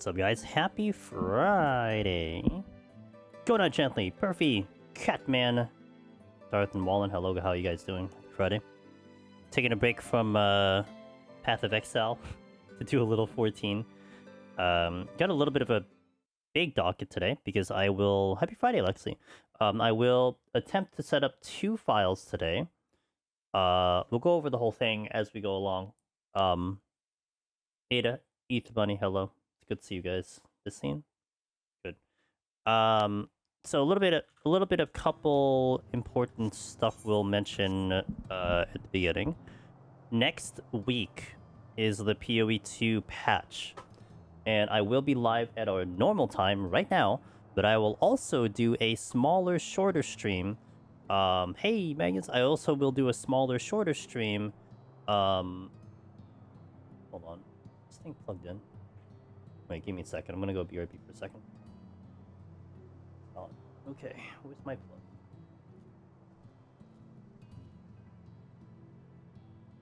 What's up, guys? Happy Friday. Going on gently. Perfy, Catman, Darth and Wallen. Hello, how are you guys doing? Happy Friday. Taking a break from Path of Exile to do a little 14. Got a little bit of a big docket today because I will... Happy Friday, Lexi. I will attempt to set up 2 files today. We'll go over the whole thing as we go along. Aida, Ether Bunny, hello. It's good to see you guys. This scene? Good. So a little bit of couple important stuff we'll mention at the beginning. Next week is the PoE2 patch. And I will be live at our normal time right now, but I will also do a smaller, shorter stream. Hey, Megan, I also will do a smaller, shorter stream. Hold on. This thing plugged in. Wait, give me a second. I'm gonna go BRB for a second. Oh, okay, where's my plug?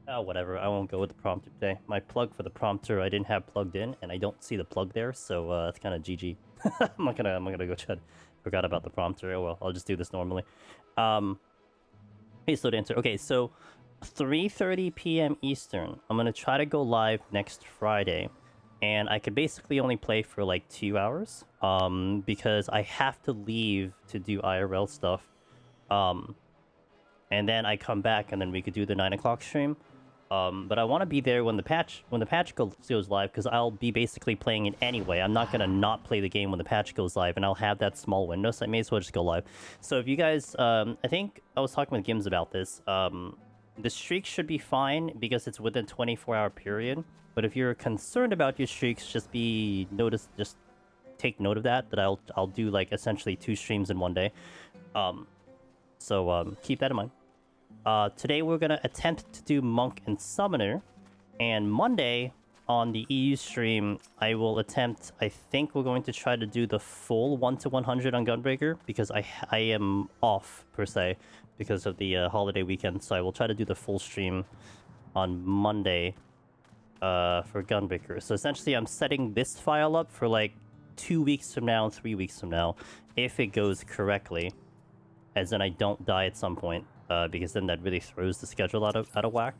Oh, whatever. I won't go with the prompter today. My plug for the prompter I didn't have plugged in, and I don't see the plug there, so it's kind of GG. I'm not gonna go chat. Forgot about the prompter. Oh well, I'll just do this normally. Hey, slow dancer. Okay, so 3:30 p.m. Eastern. I'm gonna try to go live next Friday, and I could basically only play for like 2 hours. Because I have to leave to do IRL stuff. And then I come back, and then we could do the 9 o'clock stream. But I want to be there when the patch goes live, because I'll be basically playing it anyway. I'm not gonna not play the game when the patch goes live, and I'll have that small window, so I may as well just go live. So if you guys, I think I was talking with Gims about this. The streak should be fine because it's within 24-hour period. But if you're concerned about your streaks, just take note of that. That I'll do like essentially 2 streams in one day. So keep that in mind. Today we're gonna attempt to do Monk and Summoner, and Monday on the EU stream I will attempt. I think we're going to try to do the full 1-100 on Gunbreaker because I am off per se because of the holiday weekend. So I will try to do the full stream on Monday for Gunbreaker. So essentially I'm setting this file up for like 2 weeks from now and 3 weeks from now if it goes correctly, as in I don't die at some point. Because then that really throws the schedule out of whack.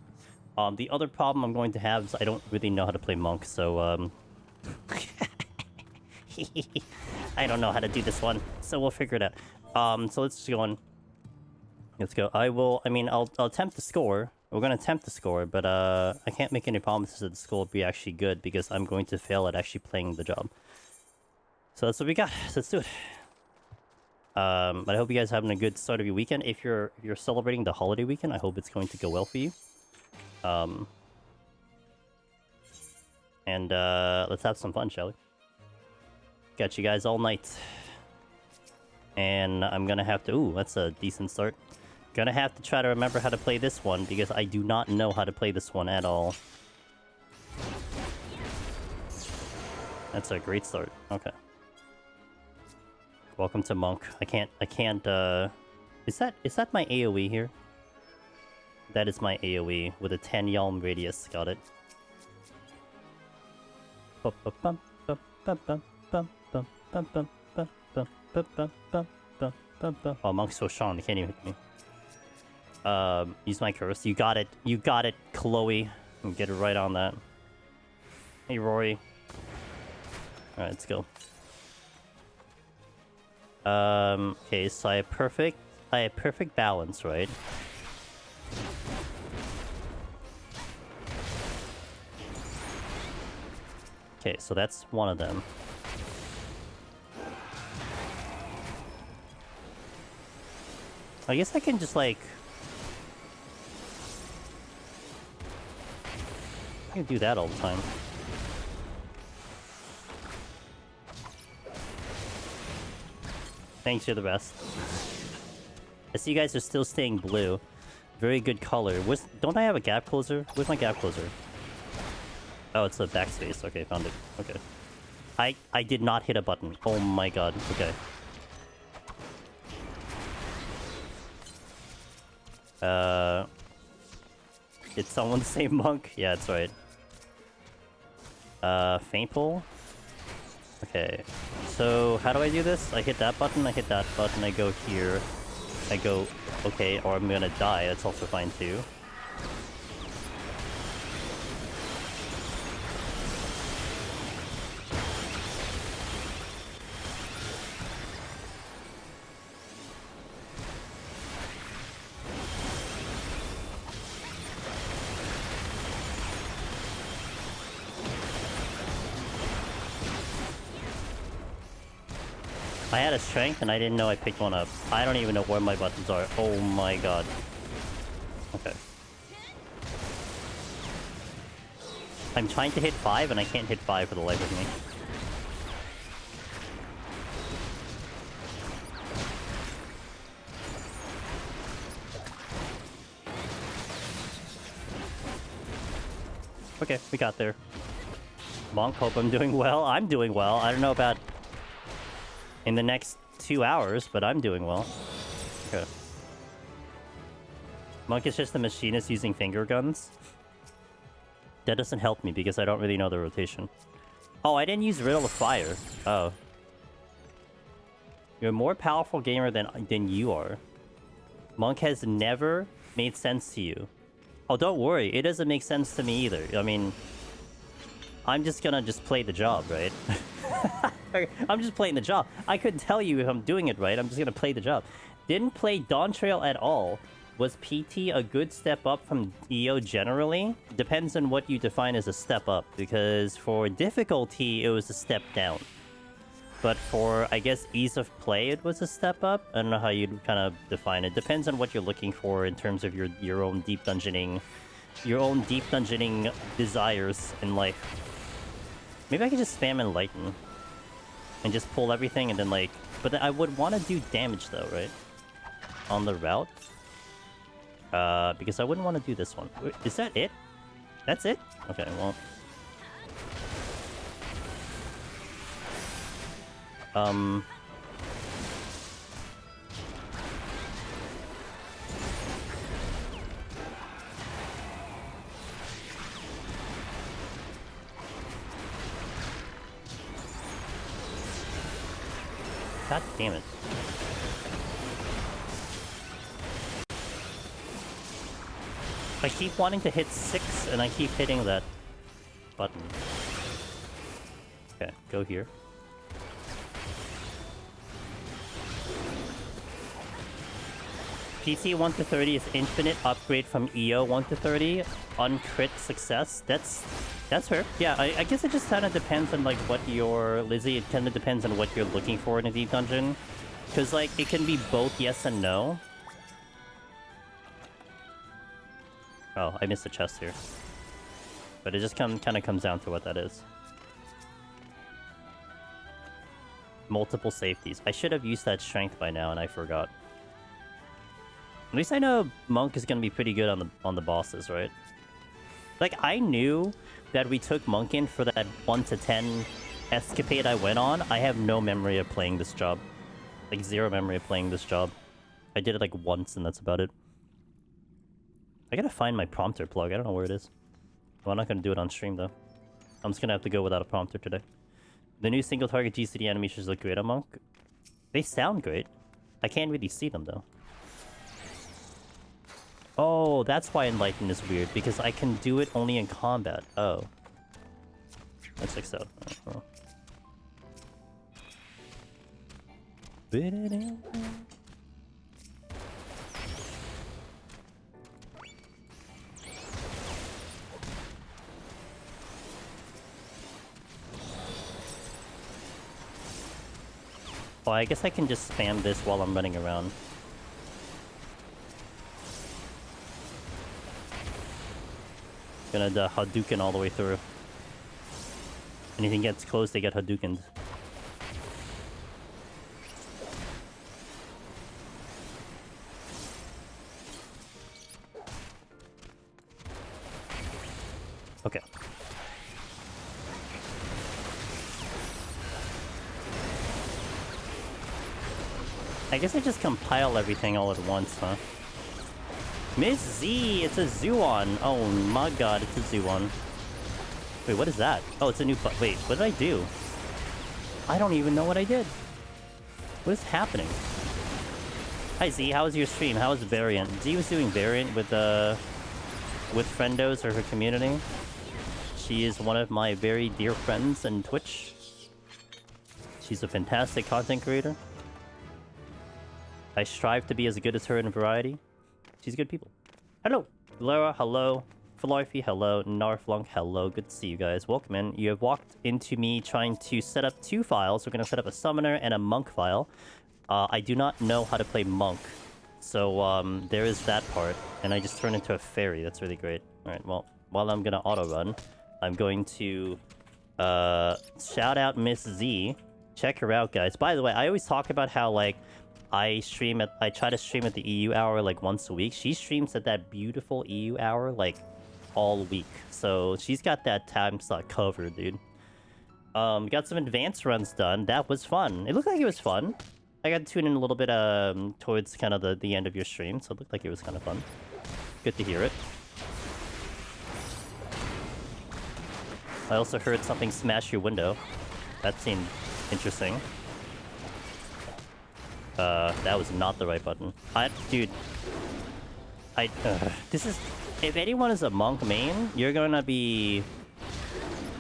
The other problem I'm going to have is I don't really know how to play Monk, so I don't know how to do this one, so we'll figure it out. So let's just go on. Let's go. I'll attempt to score. We're gonna attempt to score, but I can't make any promises that the score will be actually good because I'm going to fail at actually playing the job. So that's what we got. So let's do it. But I hope you guys are having a good start of your weekend. If you're celebrating the holiday weekend, I hope it's going to go well for you. And let's have some fun, shall we? Got you guys all night. And I'm gonna have to... Ooh, that's a decent start. Gonna have to try to remember how to play this one, because I do not know how to play this one at all. That's a great start. Okay. Welcome to Monk. I can't, is that my AoE here? That is my AoE with a 10 Yalm radius. Got it. Oh, Monk's so strong, they can't even hit me. Use my curse. You got it, Chloe. Get it right on that. Hey, Rory. Alright, let's go. Okay, so I have perfect balance, right? Okay, so that's one of them. I guess I can just like... I can do that all the time. Thanks, you're the best. I see you guys are still staying blue. Very good color. Don't I have a gap closer? Where's my gap closer? Oh, it's a backspace. Okay, found it. Okay. I did not hit a button. Oh my god. Okay. Did someone say Monk? Yeah, that's right. Faintful? Okay, so how do I do this? I hit that button, I hit that button, I go here, I go, okay, or I'm gonna die, that's also fine too. I had a strength and I didn't know I picked one up. I don't even know where my buttons are. Oh my god. Okay. I'm trying to hit 5 and I can't hit 5 for the life of me. Okay, we got there. Monk, hope I'm doing well. I'm doing well. I don't know about in the next 2 hours, but I'm doing well. Okay. Monk is just a machinist using finger guns. That doesn't help me because I don't really know the rotation. Oh, I didn't use Riddle of Fire. Oh. You're a more powerful gamer than you are. Monk has never made sense to you. Oh, don't worry. It doesn't make sense to me either. I mean, I'm just gonna play the job, right? I'm just playing the job. I couldn't tell you if I'm doing it right. I'm just gonna play the job. Didn't play Dawntrail at all. Was PT a good step up from EO generally? Depends on what you define as a step up. Because for difficulty, it was a step down. But for, I guess, ease of play, it was a step up. I don't know how you'd kind of define it. Depends on what you're looking for in terms of your own deep dungeoning. Your own deep dungeoning desires in life. Maybe I could just spam Enlighten. And just pull everything and then like... But I would want to do damage though, right? On the route. Because I wouldn't want to do this one. Is that it? That's it? Okay, well... God damn it. I keep wanting to hit 6 and I keep hitting that button. Okay, go here. PT 1 to 30 is infinite upgrade from EO 1 to 30. Uncrit success. That's fair. Yeah, I guess it just kind of depends on like what your Lizzie. It kind of depends on what you're looking for in a deep dungeon, because like it can be both yes and no. Oh, I missed a chest here, but it just kind of comes down to what that is. Multiple safeties. I should have used that strength by now, and I forgot. At least I know Monk is gonna be pretty good on the bosses, right? Like I knew that we took Monk in for that 1 to 10 escapade I went on. I have no memory of playing this job, like 0 memory of playing this job. I did it like once, and that's about it. I gotta find my prompter plug. I don't know where it is. Well, I'm not gonna do it on stream though. I'm just gonna have to go without a prompter today. The new single target GCD animations look great on Monk. They sound great. I can't really see them though. Oh, that's why Enlighten is weird, because I can do it only in combat. Oh. That checks out. Oh. Oh, I guess I can just spam this while I'm running around. Gonna Hadouken all the way through. Anything gets close, they get Hadoukened. Okay. I guess I just compile everything all at once, huh? Miss Z, it's a Zoon. Oh my god, it's a Zoon. Wait, what is that? Oh, it's a new wait, what did I do? I don't even know what I did. What is happening? Hi Z, how was your stream? How was Variant? Z was doing Variant with Friendos or her community. She is one of my very dear friends in Twitch. She's a fantastic content creator. I strive to be as good as her in variety. She's good people. Hello! Lara, hello. Philarphy, hello. Narflunk, hello. Good to see you guys. Welcome in. You have walked into me trying to set up two files. We're going to set up a summoner and a monk file. I do not know how to play monk. So, there is that part. And I just turned into a fairy. That's really great. Alright, well, while I'm going to auto-run, I'm going to shout out Miss Z. Check her out, guys. By the way, I always talk about how, like, I try to stream at the EU hour, like, once a week. She streams at that beautiful EU hour, like, all week. So, she's got that time slot covered, dude. Got some advanced runs done. That was fun. It looked like it was fun. I got to tune in a little bit, towards kind of the end of your stream, so it looked like it was kind of fun. Good to hear it. I also heard something smash your window. That seemed interesting. That was not the right button. Dude. This is... If anyone is a monk main, you're gonna be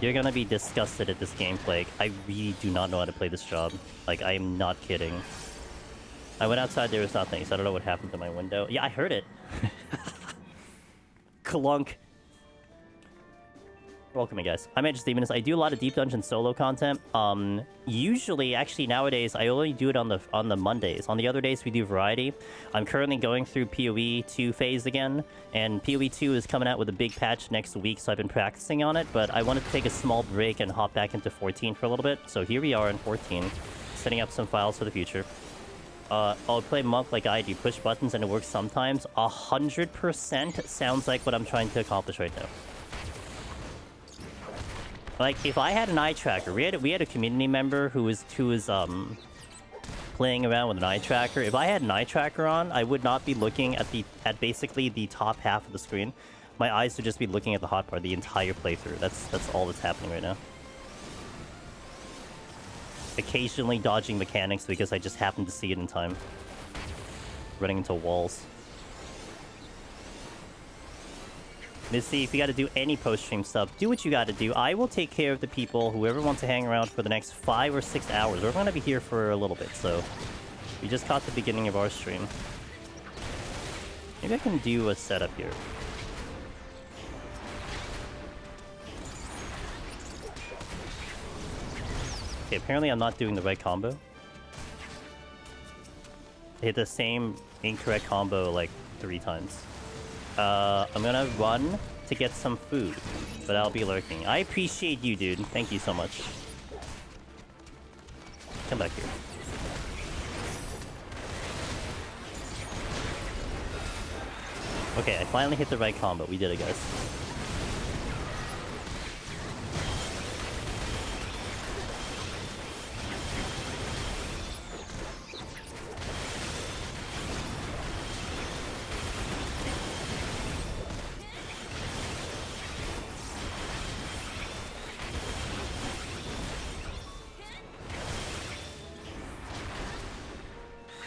disgusted at this gameplay. I really do not know how to play this job. Like, I am not kidding. I went outside, there was nothing, so I don't know what happened to my window. Yeah, I heard it. Clunk. Welcome, guys. I'm Edge Demonist. I do a lot of Deep Dungeon solo content. Usually, actually, nowadays, I only do it on the Mondays. On the other days, we do variety. I'm currently going through PoE 2 phase again, and PoE 2 is coming out with a big patch next week, so I've been practicing on it, but I wanted to take a small break and hop back into 14 for a little bit. So here we are in 14, setting up some files for the future. I'll play monk like I do, push buttons and it works sometimes. 100% sounds like what I'm trying to accomplish right now. Like, if I had an eye tracker, we had a community member who was playing around with an eye tracker. If I had an eye tracker on, I would not be looking at basically the top half of the screen. My eyes would just be looking at the hot bar the entire playthrough. That's all that's happening right now. Occasionally dodging mechanics because I just happen to see it in time. Running into walls. Missy, if you gotta do any post-stream stuff, do what you gotta do. I will take care of the people, whoever wants to hang around for the next 5 or 6 hours. We're gonna be here for a little bit, so... We just caught the beginning of our stream. Maybe I can do a setup here. Okay, apparently I'm not doing the right combo. I hit the same incorrect combo like 3 times. I'm gonna run to get some food, but I'll be lurking. I appreciate you, dude. Thank you so much. Come back here. Okay, I finally hit the right combo. We did it, guys.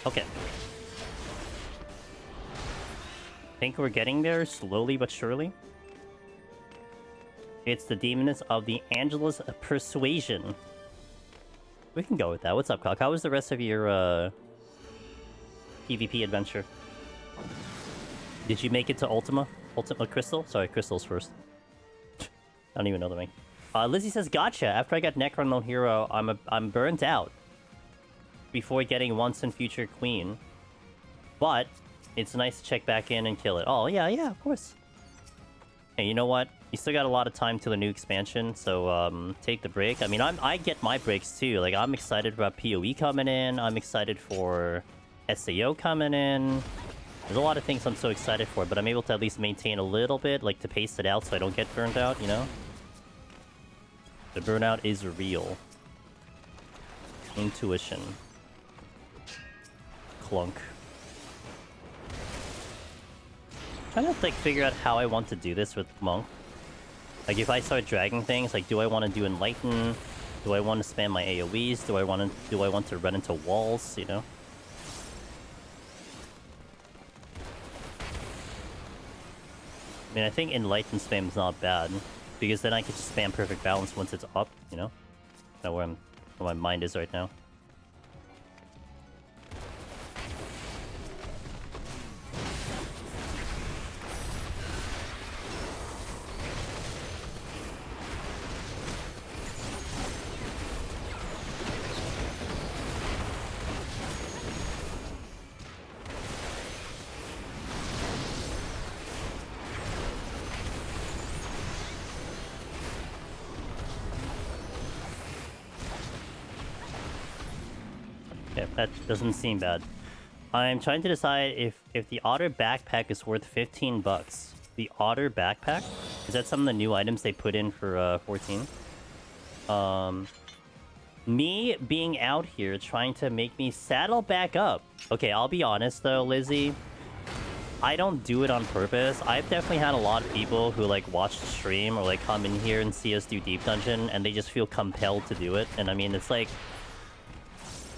Okay. Think we're getting there slowly but surely. It's the Demoness of the Angelus Persuasion. We can go with that. What's up, Cock? How was the rest of your PvP adventure? Did you make it to Ultima? Ultima Crystal? Sorry, Crystal's first. I don't even know the name. Lizzie says, gotcha. After I got Necron No Hero, I'm burnt out before getting Once and Future Queen. But it's nice to check back in and kill it. Oh, yeah, of course. Hey, you know what? You still got a lot of time till the new expansion, so take the break. I mean, I get my breaks too. Like, I'm excited about PoE coming in. I'm excited for SAO coming in. There's a lot of things I'm so excited for, but I'm able to at least maintain a little bit, like to pace it out so I don't get burnt out, you know? The burnout is real. Intuition. Clunk. Trying to like figure out how I want to do this with Monk. Like if I start dragging things, like do I want to do Enlighten? Do I want to spam my AoEs? Do I want to run into walls, you know? I mean, I think Enlightened spam is not bad, because then I can just spam Perfect Balance once it's up, you know? That's where my mind is right now. That doesn't seem bad. I'm trying to decide if the Otter backpack is worth 15 bucks. The Otter backpack? Is that some of the new items they put in for 14? Me being out here trying to make me saddle back up. Okay, I'll be honest though, Lizzie. I don't do it on purpose. I've definitely had a lot of people who like watch the stream or like come in here and see us do Deep Dungeon and they just feel compelled to do it. And I mean, it's like,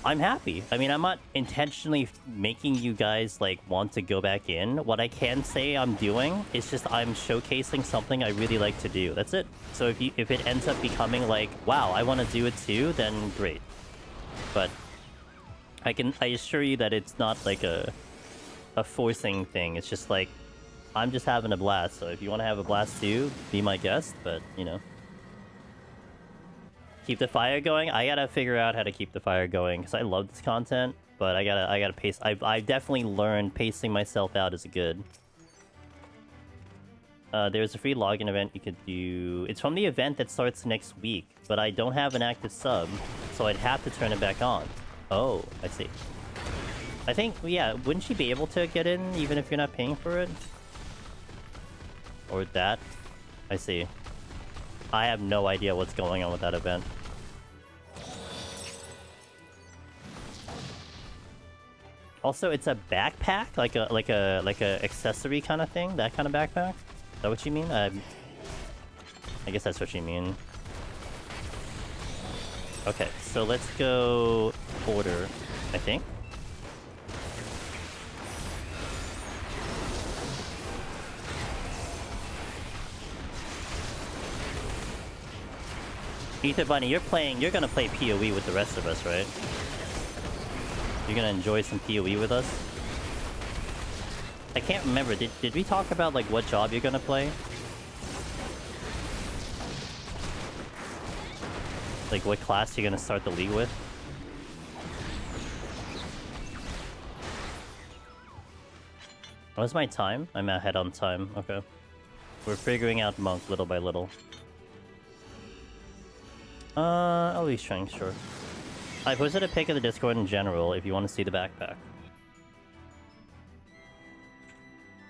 I'm happy. I mean, I'm not intentionally making you guys, like, want to go back in. What I can say I'm doing is just I'm showcasing something I really like to do. That's it. So if it ends up becoming like, wow, I want to do it too, then great. But I assure you that it's not like a forcing thing. It's just like, I'm just having a blast. So if you want to have a blast too, be my guest. But, you know. Keep the fire going. I gotta figure out how to keep the fire going because I love this content, but I gotta pace. I've definitely learned pacing myself out is good. There's a free login event you could do. It's from the event that starts next week, but I don't have an active sub, so I'd have to turn it back on. Oh, I see. I think, yeah, wouldn't you be able to get in even if you're not paying for it? Or that? I see. I have no idea what's going on with that event. Also, it's a backpack, like a accessory kind of thing, that kind of backpack. Is that what you mean? I guess that's what you mean. Okay, so let's go order, I think. Ether Bunny, you're gonna play PoE with the rest of us, right? You're gonna enjoy some PoE with us? I can't remember, did we talk about like what job you're gonna play? Like what class you're gonna start the league with? What's my time? I'm ahead on time, okay. We're figuring out Monk little by little. I'll be strength, sure. I posted a pic of the Discord in general if you want to see the backpack.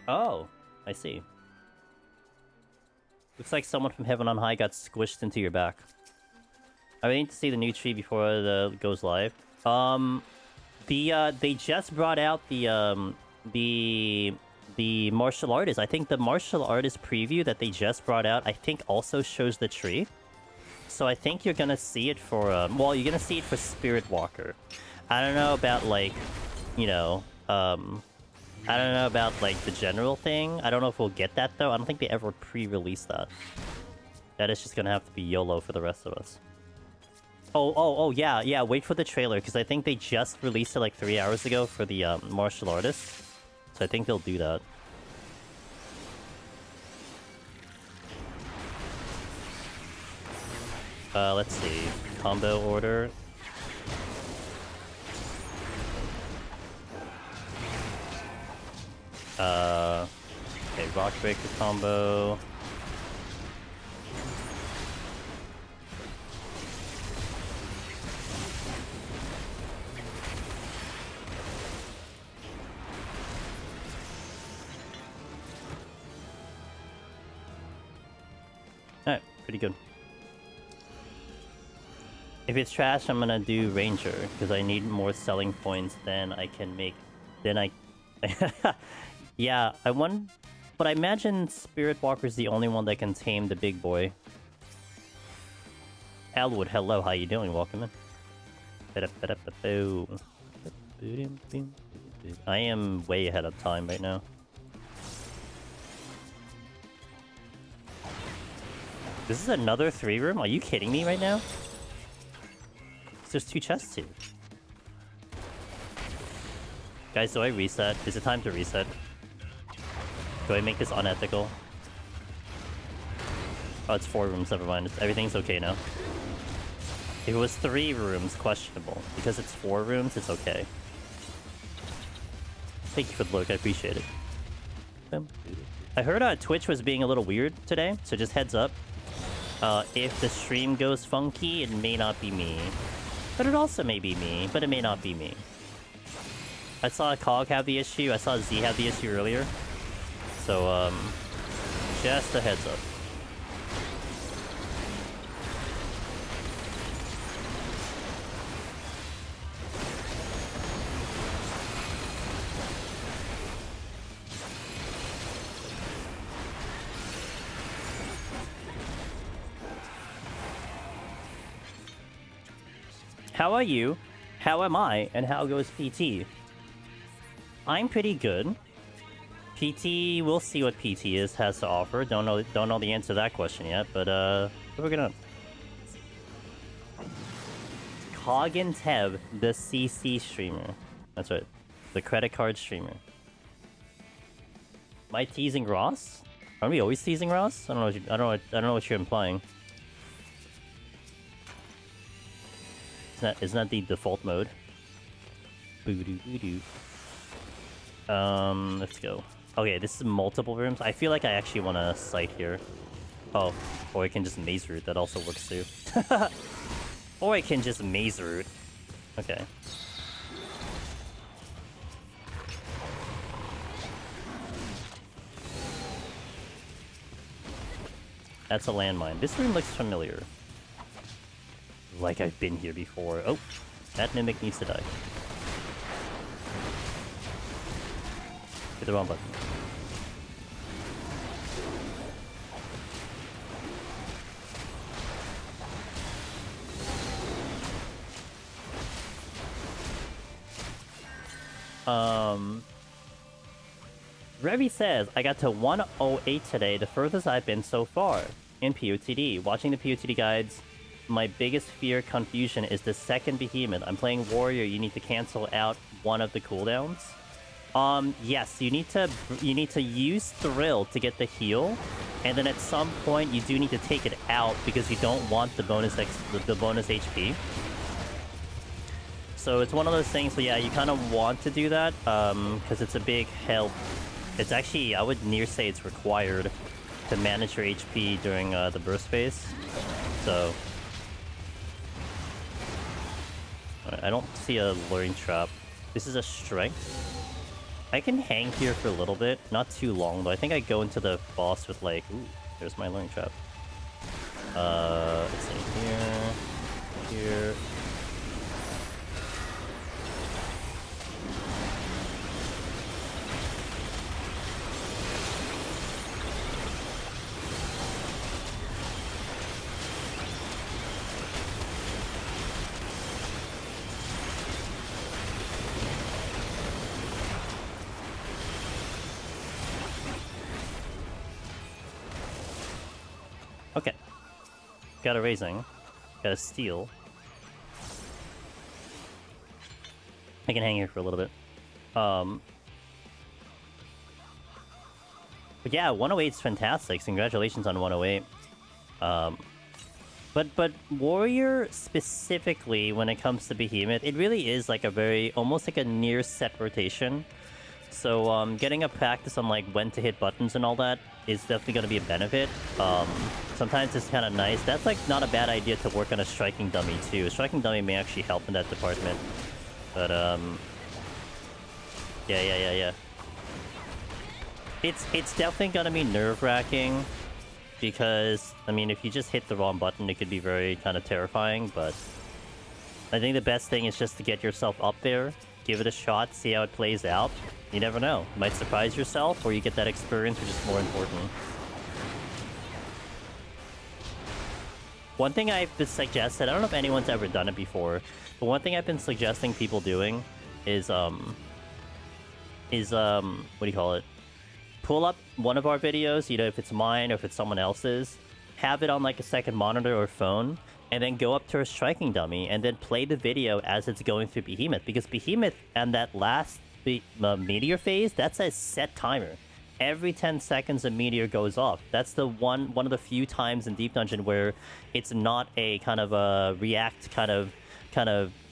Oh, I see. Looks like someone from Heaven on High got squished into your back. I need to see the new tree before it goes live. They just brought out the martial artist. I think the martial artist preview that they just brought out, I think also shows the tree. So I think you're gonna see it for, well, you're gonna see it for Spirit Walker. I don't know about, like, you know, I don't know about, like, the general thing. I don't know if we'll get that, though. I don't think they ever pre-released that. That is just gonna have to be YOLO for the rest of us. Oh, yeah, wait for the trailer, because I think they just released it, like, 3 hours ago for the, martial artist. So I think they'll do that. Let's see. Combo order. Okay, Rock Breaker combo. Alright, pretty good. If it's trash, I'm gonna do Ranger, because I need more selling points than I can make. Then I... yeah, I want... But I imagine Spirit Walker's the only one that can tame the big boy. Elwood, hello, how you doing? Welcome in. I am way ahead of time right now. This is another 3-room? Are you kidding me right now? There's 2 chests here. Guys, do I reset? Is it time to reset? Do I make this unethical? Oh, it's 4 rooms, never mind. Everything's okay now. If it was 3 rooms, questionable. Because it's 4 rooms, it's okay. Thank you for the look, I appreciate it. I heard Twitch was being a little weird today, so just heads up. If the stream goes funky, it may not be me. But it also may be me, but it may not be me. I saw Cog have the issue, I saw Z have the issue earlier. So, just a heads up. How are you? How am I? And how goes PT? I'm pretty good. PT, we'll see what PT has to offer. Don't know the answer to that question yet, but we're gonna... Cog and Teb, the CC streamer. That's right. The credit card streamer. Am I teasing Ross? Are we always teasing Ross? I don't know what you're implying. Isn't that the default mode? Boo-doo-boo-doo. Let's go. Okay, this is multiple rooms. I feel like I actually want to site here. Oh, or I can just maze route. That also works too. Or I can just maze route. Okay. That's a landmine. This room looks familiar. Like I've been here before. Oh, that mimic needs to die. Hit the wrong button. Revi says, I got to 108 today, the furthest I've been so far in POTD. Watching the POTD guides, my biggest fear confusion is the second behemoth. I'm playing warrior, you need to cancel out one of the cooldowns. Yes, you need to use thrill to get the heal, and then at some point you do need to take it out because you don't want the bonus HP. So it's one of those things where, yeah, you kind of want to do that, because it's a big help. It's actually, I would near say it's required to manage your HP during the burst phase. So I don't see a luring trap. This is a strength. I can hang here for a little bit, not too long, but I think I go into the boss with like, ooh, there's my luring trap. Let's see, here. Okay. Got a raising. Got a steal. I can hang here for a little bit. But yeah, 108 is fantastic. Congratulations on 108. But warrior specifically, when it comes to behemoth, it really is like a very, almost like a near set rotation. So getting a practice on like when to hit buttons and all that is definitely going to be a benefit. Sometimes it's kind of nice. That's like not a bad idea to work on a striking dummy too. A striking dummy may actually help in that department. But yeah. It's definitely going to be nerve-wracking because, I mean, if you just hit the wrong button, it could be very kind of terrifying. But I think the best thing is just to get yourself up there, give it a shot, see how it plays out. You never know. You might surprise yourself, or you get that experience, which is more important. One thing I've been suggested, I don't know if anyone's ever done it before, but one thing I've been suggesting people doing is what do you call it? Pull up one of our videos, you know, if it's mine or if it's someone else's, have it on like a second monitor or phone, and then go up to a striking dummy and then play the video as it's going through Behemoth, because Behemoth and that last meteor phase, that's a set timer. Every 10 seconds a meteor goes off. That's the one of the few times in Deep Dungeon where it's not a kind of a react kind of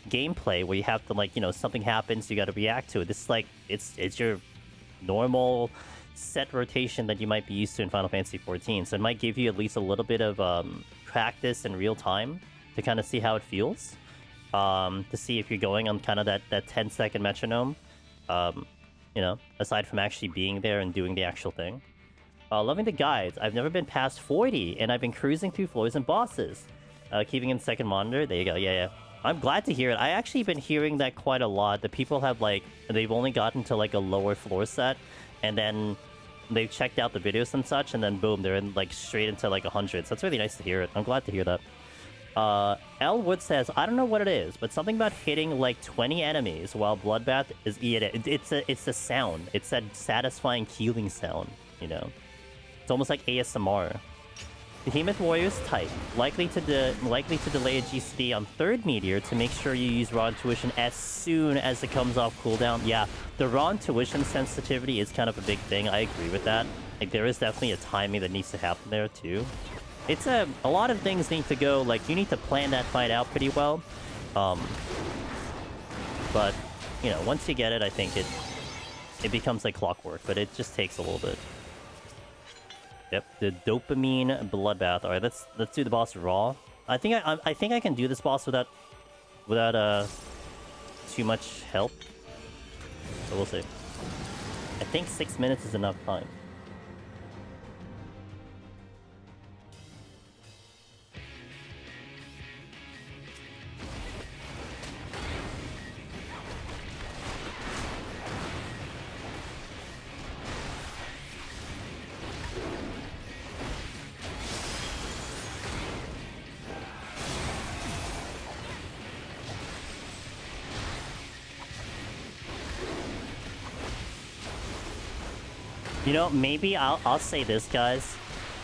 gameplay where you have to, like, you know, something happens, you got to react to it. This is like it's your normal set rotation that you might be used to in Final Fantasy XIV. So it might give you at least a little bit of practice in real time to kind of see how it feels. To see if you're going on kind of that 10-second metronome. You know, aside from actually being there and doing the actual thing. Loving the guides. I've never been past 40, and I've been cruising through floors and bosses. Keeping in second monitor. There you go. Yeah. I'm glad to hear it. I actually been hearing that quite a lot. That people have, like, they've only gotten to, like, a lower floor set, and then they've checked out the videos and such, and then boom, they're in, like, straight into, like, 100. So it's really nice to hear it. I'm glad to hear that. L Wood says, I don't know what it is, but something about hitting like 20 enemies while Bloodbath is it's a sound. It's that satisfying healing sound, you know. It's almost like ASMR. Behemoth Warrior's type, likely to delay a GCD on third meteor to make sure you use Raw Intuition as soon as it comes off cooldown. Yeah, the Raw Intuition sensitivity is kind of a big thing. I agree with that. Like, there is definitely a timing that needs to happen there too. It's a lot of things need to go, like, you need to plan that fight out pretty well. But, you know, once you get it, I think it becomes like clockwork, but it just takes a little bit. Yep, the dopamine bloodbath. All right, let's do the boss raw. I think I can do this boss without too much help. So we'll see. I think 6 minutes is enough time. You know, maybe I'll say this, guys.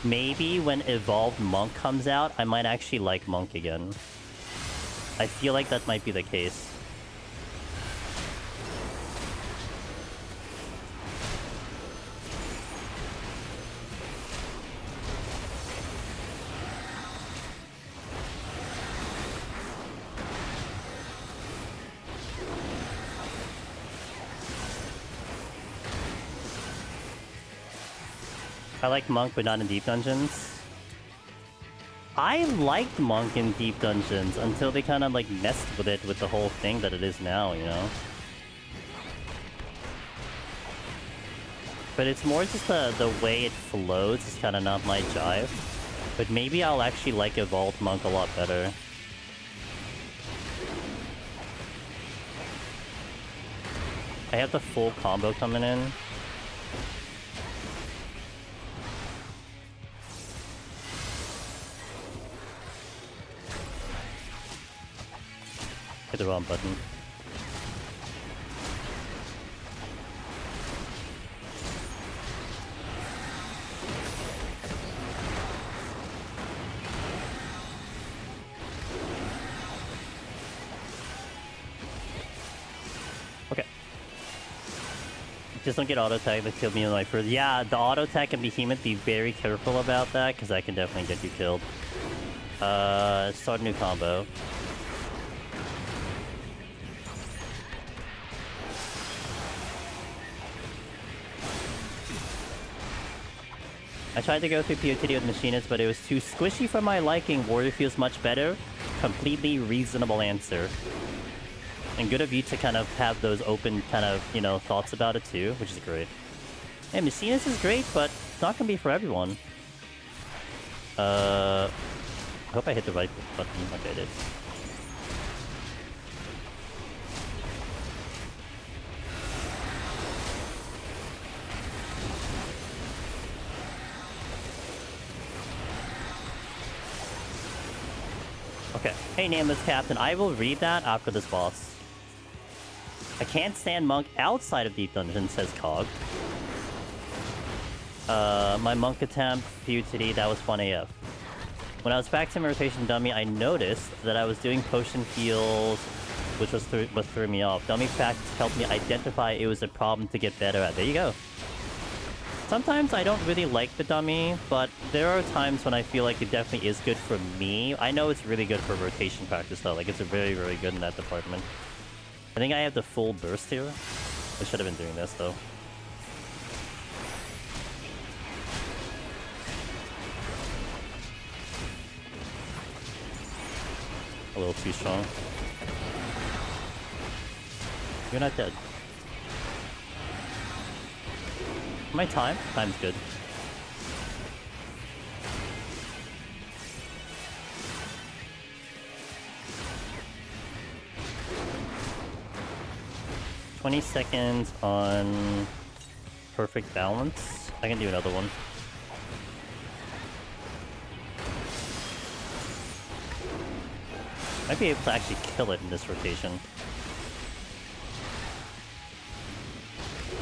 Maybe when Evolved Monk comes out, I might actually like Monk again. I feel like that might be the case. I like Monk, but not in Deep Dungeons. I liked Monk in Deep Dungeons until they kind of, like, messed with it with the whole thing that it is now, you know? But it's more just the way it flows is kind of not my jive. But maybe I'll actually like Evolved Monk a lot better. I have the full combo coming in. Hit the wrong button. Okay. Just don't get auto tag that killed me in my first. Yeah, the auto tag and Behemoth, be very careful about that, because that can definitely get you killed. Start a new combo. I tried to go through POTD with Machinists, but it was too squishy for my liking. Warrior feels much better. Completely reasonable answer. And good of you to kind of have those open kind of, you know, thoughts about it too, which is great. Hey, Machinists is great, but it's not gonna be for everyone. I hope I hit the right button. Okay, I did. Okay. Hey, Nameless Captain, I will read that after this boss. I can't stand Monk outside of Deep Dungeon, says Cog. My Monk attempt, Futility, that was fun AF. When I was practicing my rotation dummy, I noticed that I was doing potion heals, which was threw me off. Dummy practice helped me identify it was a problem to get better at. There you go. Sometimes I don't really like the dummy, but there are times when I feel like it definitely is good for me. I know it's really good for rotation practice though. Like, it's very, very good in that department. I think I have the full burst here. I should have been doing this though. A little too strong. You're not dead. My time? Time's good. $20 seconds on perfect balance. I can do another one. Might be able to actually kill it in this rotation.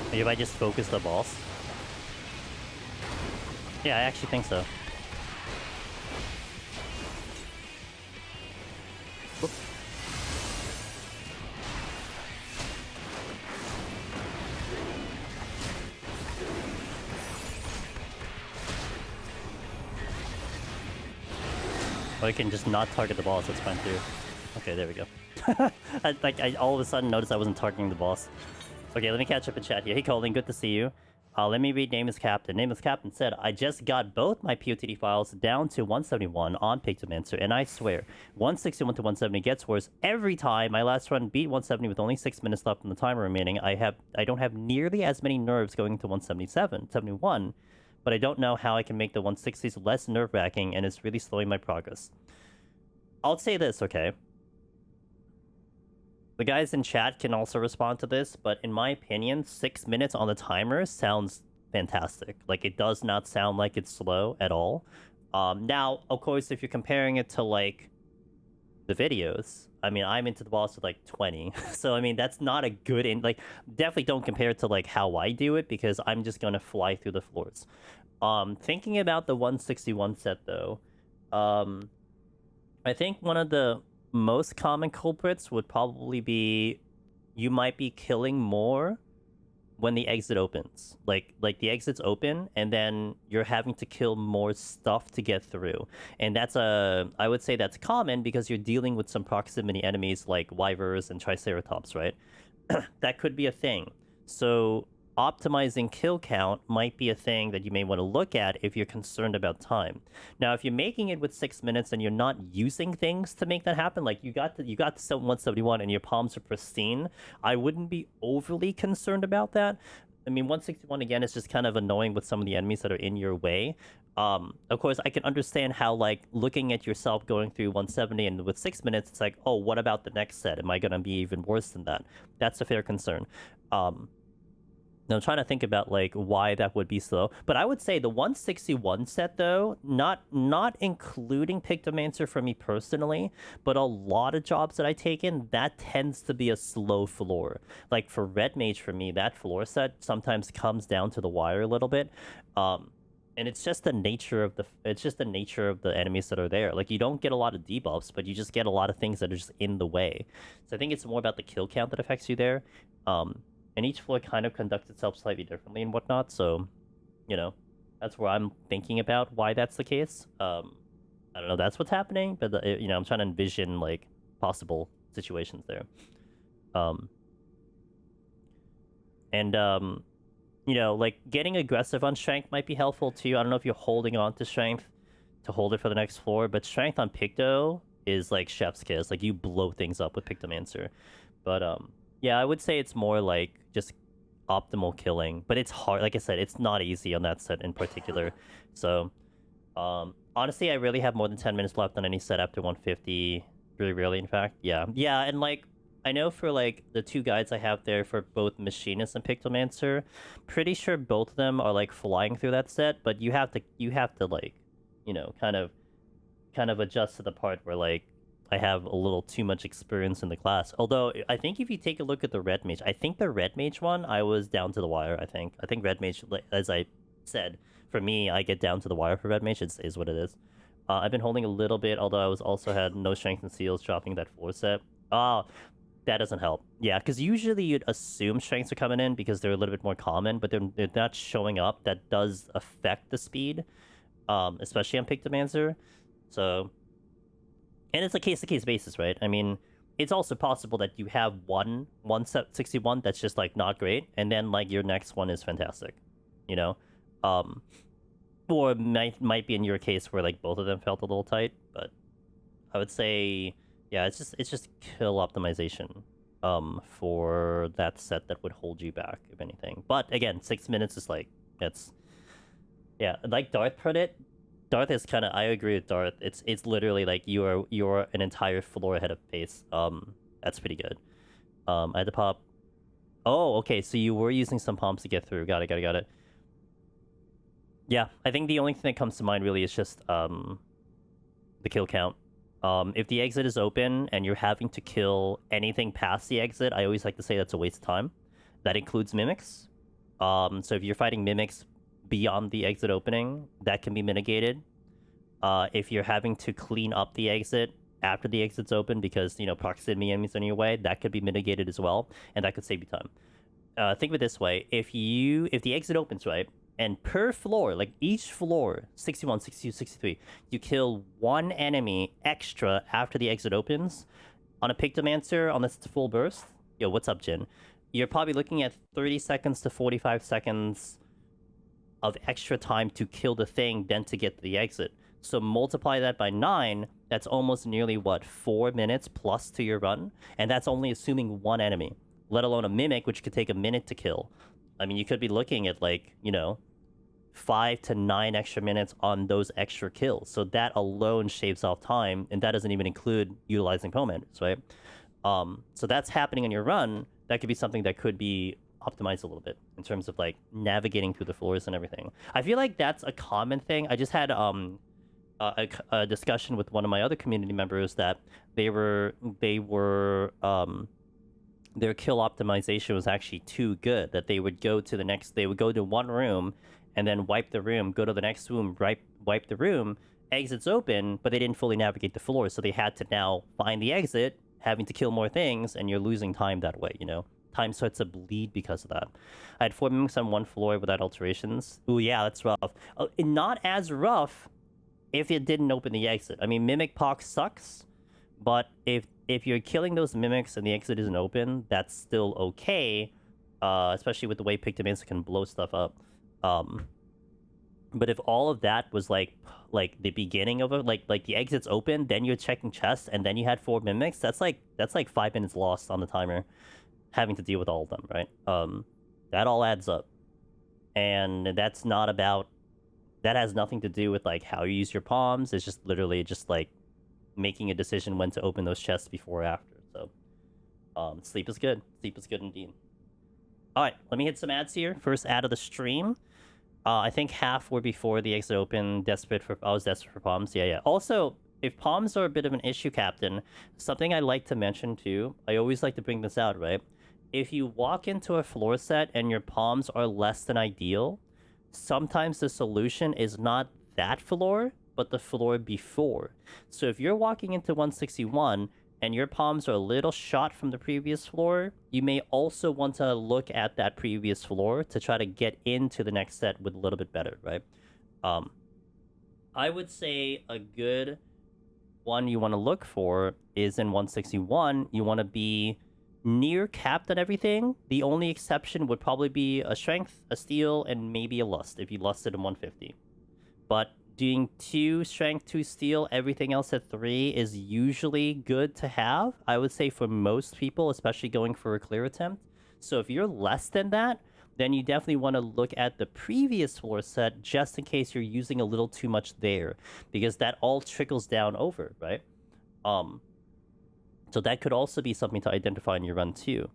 Maybe if I just focus the boss. Yeah, I actually think so. Whoop. Or I can just not target the boss, that's fine too. Okay, there we go. I all of a sudden noticed I wasn't targeting the boss. Okay, let me catch up in chat here. Hey Colin, good to see you. Let me read Nameless Captain. Nameless Captain said, I just got both my POTD files down to 171 on Pictomancer, and I swear, 161 to 170 gets worse every time. My last run beat 170 with only 6 minutes left on the timer remaining. I don't have nearly as many nerves going to 177, 71, but I don't know how I can make the 160s less nerve-wracking, and it's really slowing my progress. I'll say this, okay? The guys in chat can also respond to this, but in my opinion, 6 minutes on the timer sounds fantastic. Like, it does not sound like it's slow at all. Now, of course, if you're comparing it to, like, the videos, I mean, I'm into the boss with, like, 20. So, I mean, that's not a good... Like, definitely don't compare it to, like, how I do it, because I'm just gonna fly through the floors. Thinking about the 161 set, though, I think one of the most common culprits would probably be you might be killing more when the exit opens. Like the exit's open and then you're having to kill more stuff to get through. And that's I would say that's common because you're dealing with some proximity enemies like wyverns and triceratops, right? That could be a thing. So optimizing kill count might be a thing that you may want to look at if you're concerned about time. Now, if you're making it with 6 minutes and you're not using things to make that happen, like you got to 171 and your palms are pristine, I wouldn't be overly concerned about that. I mean, 161 again is just kind of annoying with some of the enemies that are in your way. Of course, I can understand how, like, looking at yourself going through 170 and with 6 minutes, it's like, oh, what about the next set? Am I going to be even worse than that? That's a fair concern. Now, I'm trying to think about, like, why that would be slow. But I would say the 161 set, though, not including Pictomancer for me personally, but a lot of jobs that I take in, that tends to be a slow floor. Like, for Red Mage, for me, that floor set sometimes comes down to the wire a little bit. And it's just the nature of the enemies that are there. Like, you don't get a lot of debuffs, but you just get a lot of things that are just in the way. So I think it's more about the kill count that affects you there. And each floor kind of conducts itself slightly differently and whatnot, so, you know, that's where I'm thinking about why that's the case. I don't know, that's what's happening, but, you know, I'm trying to envision, like, possible situations there. You know, like, getting aggressive on strength might be helpful, too. I don't know if you're holding on to strength to hold it for the next floor, but strength on Picto is, like, chef's kiss. Like, you blow things up with Pictomancer. But, yeah, I would say it's more like just optimal killing, but it's hard. Like I said, it's not easy on that set in particular. So, honestly, I really have more than 10 minutes left on any set after 150. Really, really, in fact. Yeah. Yeah, and like, I know for like the two guides I have there for both Machinist and Pictomancer, pretty sure both of them are like flying through that set, but you have to like, you know, kind of adjust to the part where like I have a little too much experience in the class. Although I think if you take a look at the red mage, I think the red mage one I was down to the wire. I think red mage, as I said, for me I get down to the wire for red mage. Is what it is. I've been holding a little bit, although I was also had no strength and seals dropping that floor set. That doesn't help. Yeah, because usually you'd assume strengths are coming in because they're a little bit more common, but they're not showing up. That does affect the speed, especially on Pictomancer. So, and it's a case-to-case basis, right? I mean, it's also possible that you have one 61 that's just like not great, and then like your next one is fantastic, you know, or it might be in your case where like both of them felt a little tight. But I would say, yeah, it's just kill optimization, for that set that would hold you back if anything. But again, 6 minutes is like yeah, like Darth put it. Darth is kind of, I agree with Darth. It's literally like you're an entire floor ahead of pace. That's pretty good. I had to pop. Oh, okay. So you were using some pumps to get through. Got it. Yeah, I think the only thing that comes to mind really is just the kill count. If the exit is open and you're having to kill anything past the exit, I always like to say that's a waste of time. That includes mimics. So if you're fighting mimics beyond the exit opening, that can be mitigated. If you're having to clean up the exit after the exit's open because, you know, proximity enemies in your way, that could be mitigated as well, and that could save you time. Think of it this way: if the exit opens, right, and per floor, like each floor, 61, 62, 63, you kill one enemy extra after the exit opens, on a Pictomancer, on this full burst, yo, what's up, Jin? You're probably looking at 30 seconds to 45 seconds of extra time to kill the thing, then to get to the exit. So multiply that by 9, that's almost nearly, what, 4 minutes plus to your run? And that's only assuming one enemy, let alone a mimic, which could take a minute to kill. I mean, you could be looking at, like, you know, 5 to 9 extra minutes on those extra kills. So that alone shaves off time, and that doesn't even include utilizing Pomanders, right? So that's happening in your run. That could be something that could be optimize a little bit in terms of like navigating through the floors and everything. I feel like that's a common thing. I just had a discussion with one of my other community members that their kill optimization was actually too good, that they would go to one room and then wipe the room, go to the next room, wipe the room, exits open, but they didn't fully navigate the floor, so they had to now find the exit, having to kill more things, and you're losing time that way, you know? Time starts to bleed because of that. I had 4 mimics on one floor without alterations. Ooh, yeah, that's rough. Not as rough if it didn't open the exit. I mean, Mimic Pox sucks, but if you're killing those mimics and the exit isn't open, that's still okay, especially with the way Pictomancer can blow stuff up. But if all of that was like the beginning of it, like the exit's open, then you're checking chests, and then you had 4 mimics, that's like 5 minutes lost on the timer, having to deal with all of them, right? That all adds up. And that has nothing to do with like how you use your palms. It's just literally just like making a decision when to open those chests before or after. So sleep is good. Sleep is good indeed. All right, let me hit some ads here. First ad of the stream. I think half were before the exit open. I was desperate for palms. Yeah. Also, if palms are a bit of an issue, Captain, something I like to mention too, I always like to bring this out, right? If you walk into a floor set and your palms are less than ideal, sometimes the solution is not that floor, but the floor before. So if you're walking into 161 and your palms are a little shot from the previous floor, you may also want to look at that previous floor to try to get into the next set with a little bit better, right? I would say a good one you want to look for is in 161, you want to be near capped on everything. The only exception would probably be a strength, a steel, and maybe a lust if you lusted in 150. But doing 2 strength, 2 steel, everything else at 3 is usually good to have, I would say, for most people, especially going for a clear attempt. So if you're less than that, then you definitely want to look at the previous floor set just in case you're using a little too much there, because that all trickles down over, right? So that could also be something to identify in your run too.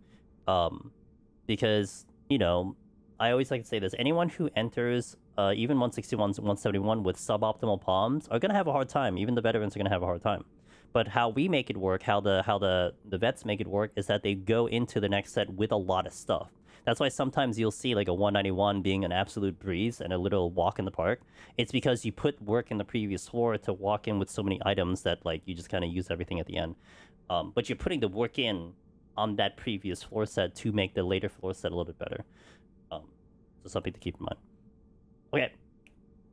Because, you know, I always like to say this, anyone who enters even 161, 171 with suboptimal palms are going to have a hard time. Even the veterans are going to have a hard time. But how we make it work, how the vets make it work, is that they go into the next set with a lot of stuff. That's why sometimes you'll see like a 191 being an absolute breeze and a little walk in the park. It's because you put work in the previous floor to walk in with so many items that like you just kind of use everything at the end. But you're putting the work in on that previous floor set to make the later floor set a little bit better. So something to keep in mind. Okay.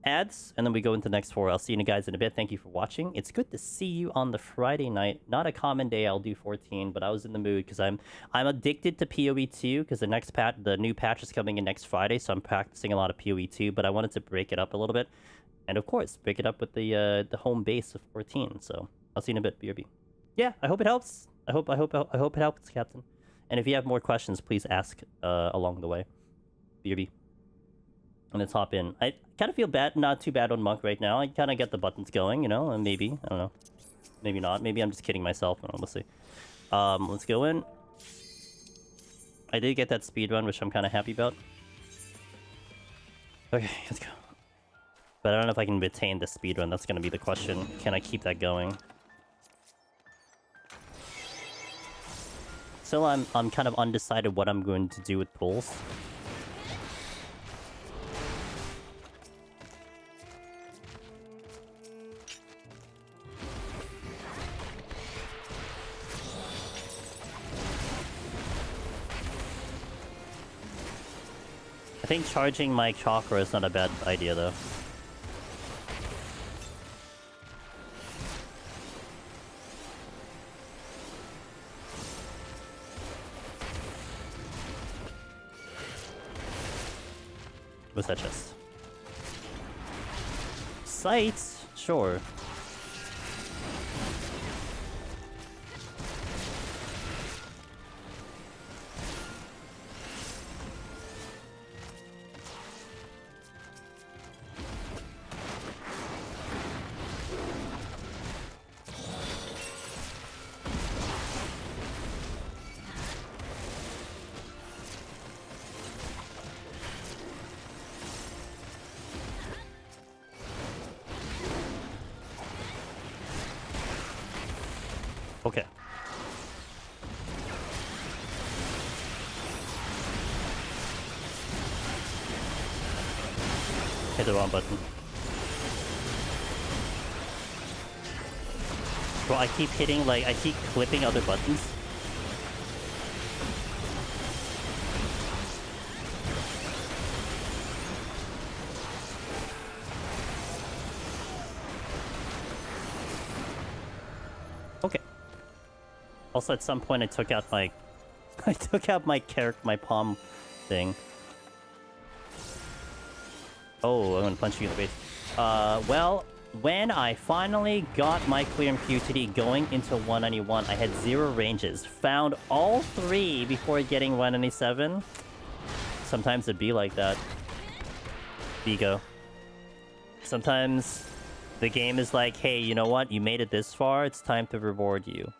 Ads, and then we go into the next 4. I'll see you guys in a bit. Thank you for watching. It's good to see you on the Friday night. Not a common day. I'll do 14, but I was in the mood because I'm addicted to PoE2 because the new patch is coming in next Friday, so I'm practicing a lot of PoE2. But I wanted to break it up a little bit, and of course, break it up with the home base of 14. So I'll see you in a bit. BRB. Yeah, I hope it helps. I hope it helps, Captain. And if you have more questions, please ask along the way. BRB. And let's hop in. I kind of feel bad, not too bad on Monk right now. I kind of get the buttons going, you know, and maybe, I don't know. Maybe not. Maybe I'm just kidding myself. I don't know, we'll see. Let's go in. I did get that speed run, which I'm kind of happy about. Okay, let's go. But I don't know if I can retain the speed run. That's going to be the question. Can I keep that going? Still, I'm kind of undecided what I'm going to do with pulls. I think charging my chakra is not a bad idea, though. What's that chest? Sights? Sure. Okay. Hit the wrong button. Bro, I keep hitting, like, I keep clipping other buttons. Okay. Also, at some point, I took out my... I took out my palm thing. Oh, I'm gonna punch you in the face. Well, when I finally got my clear impunity going into 191, I had 0 ranges. Found all 3 before getting 197. Sometimes it'd be like that. Vigo. Sometimes the game is like, hey, you know what? You made it this far, it's time to reward you.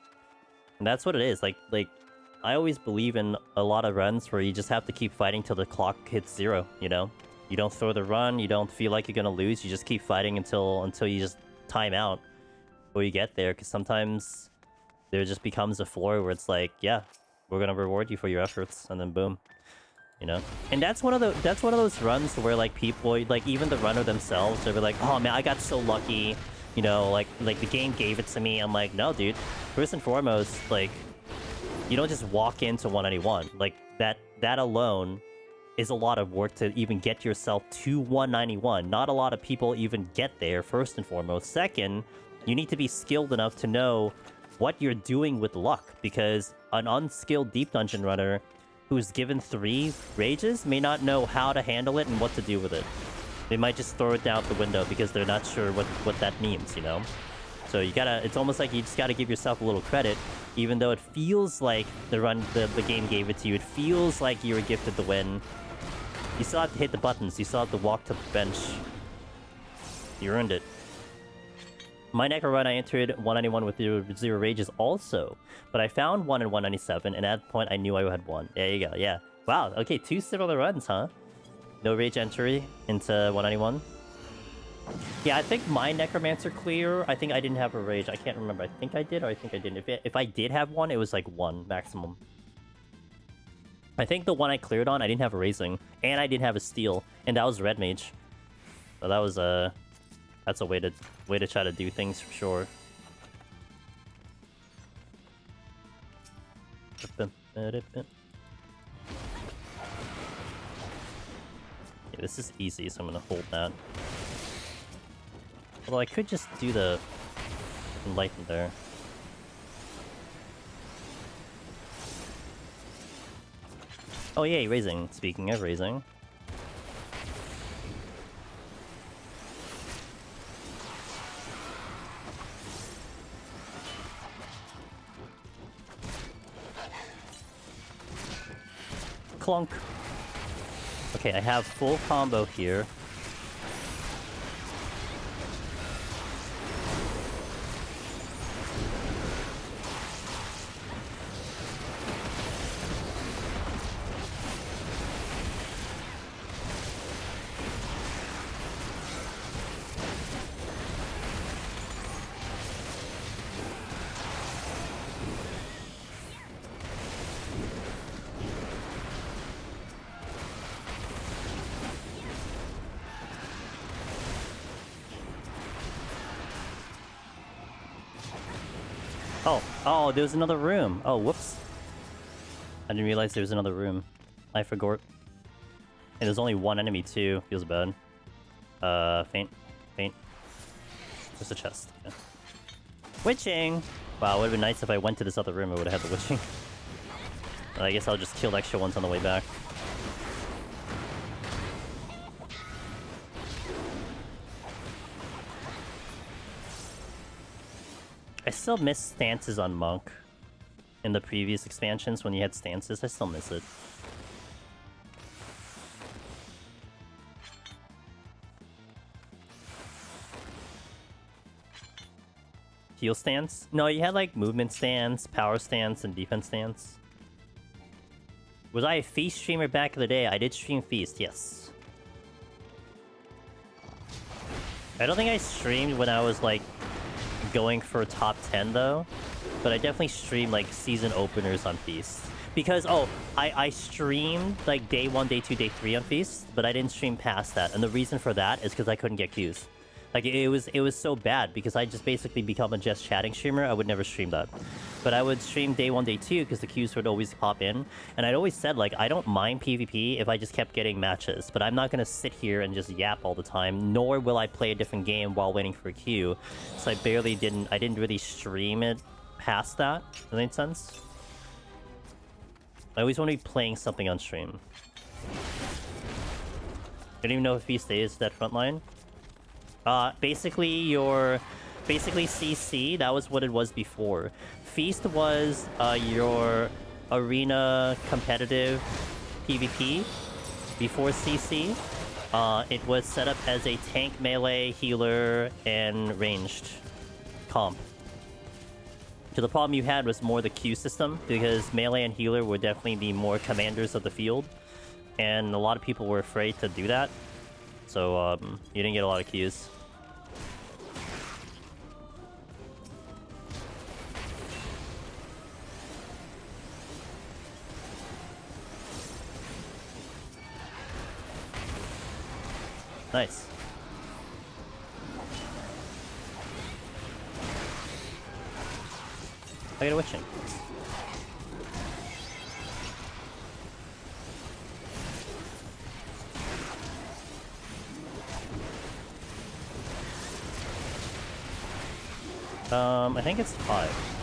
And that's what it is. Like I always believe in a lot of runs where you just have to keep fighting till the clock hits 0, you know? You don't throw the run, you don't feel like you're gonna lose, you just keep fighting until you just time out before you get there, because sometimes there just becomes a floor where it's like, yeah, we're gonna reward you for your efforts, and then boom. You know? And that's one of those runs where like people, like even the runner themselves, they'll be like, oh man, I got so lucky, you know, like the game gave it to me. I'm like, no dude, first and foremost, like, you don't just walk into 191. Like that alone is a lot of work to even get yourself to 191. Not a lot of people even get there, first and foremost. Second, you need to be skilled enough to know what you're doing with luck, because an unskilled deep dungeon runner who's given 3 rages may not know how to handle it and what to do with it. They might just throw it out the window because they're not sure what that means, you know? So you gotta, it's almost like you just gotta give yourself a little credit, even though it feels like the game gave it to you. It feels like you were gifted the win. You still have to hit the buttons. You still have to walk to the bench. You earned it. My Necro run, I entered 191 with 0 rages also. But I found 1 in 197, and at that point I knew I had 1. There you go, yeah. Wow, okay, 2 similar runs, huh? No rage entry into 191. Yeah, I think my Necromancer clear, I think I didn't have a rage. I can't remember. I think I did, or I think I didn't. If I did have one, it was like 1 maximum. I think the one I cleared on, I didn't have a raising, and I didn't have a steal, and that was red mage. So that was that's a way to try to do things for sure. Yeah, this is easy, so I'm gonna hold that. Although I could just do the Maliktender. Oh yay, raising. Speaking of raising. Clunk. Okay, I have full combo here. Oh, there was another room. Oh, whoops. I didn't realize there was another room. I forgot. And there's only one enemy too. Feels bad. Faint. Just a chest. Yeah. Witching! Wow, it would have been nice if I went to this other room. I would have had the witching. But I guess I'll just kill extra ones on the way back. I still miss stances on Monk. In the previous expansions, when you had stances, I still miss it. Heal stance? No, you had like movement stance, power stance, and defense stance. Was I a Feast streamer back in the day? I did stream Feast, yes. I don't think I streamed when I was like going for top 10 though, but I definitely streamed like season openers on Feast. Because, oh, I streamed like day 1, day 2, day 3 on Feast, but I didn't stream past that, and the reason for that is because I couldn't get queues. Like, it was so bad, because I just basically become a just chatting streamer. I would never stream that. But I would stream day 1, day 2, because the queues would always pop in. And I'd always said, like, I don't mind PvP if I just kept getting matches. But I'm not going to sit here and just yap all the time, nor will I play a different game while waiting for a queue. So I didn't really stream it past that. Does that make sense? I always want to be playing something on stream. I don't even know if Feast is that front line. Basically CC, that was what it was before. Feast was your arena competitive PvP before CC. It was set up as a tank, melee, healer, and ranged comp. So the problem you had was more the Q system, because melee and healer were definitely the more commanders of the field, and a lot of people were afraid to do that. So you didn't get a lot of Qs. Nice. I got a witching. I think it's 5.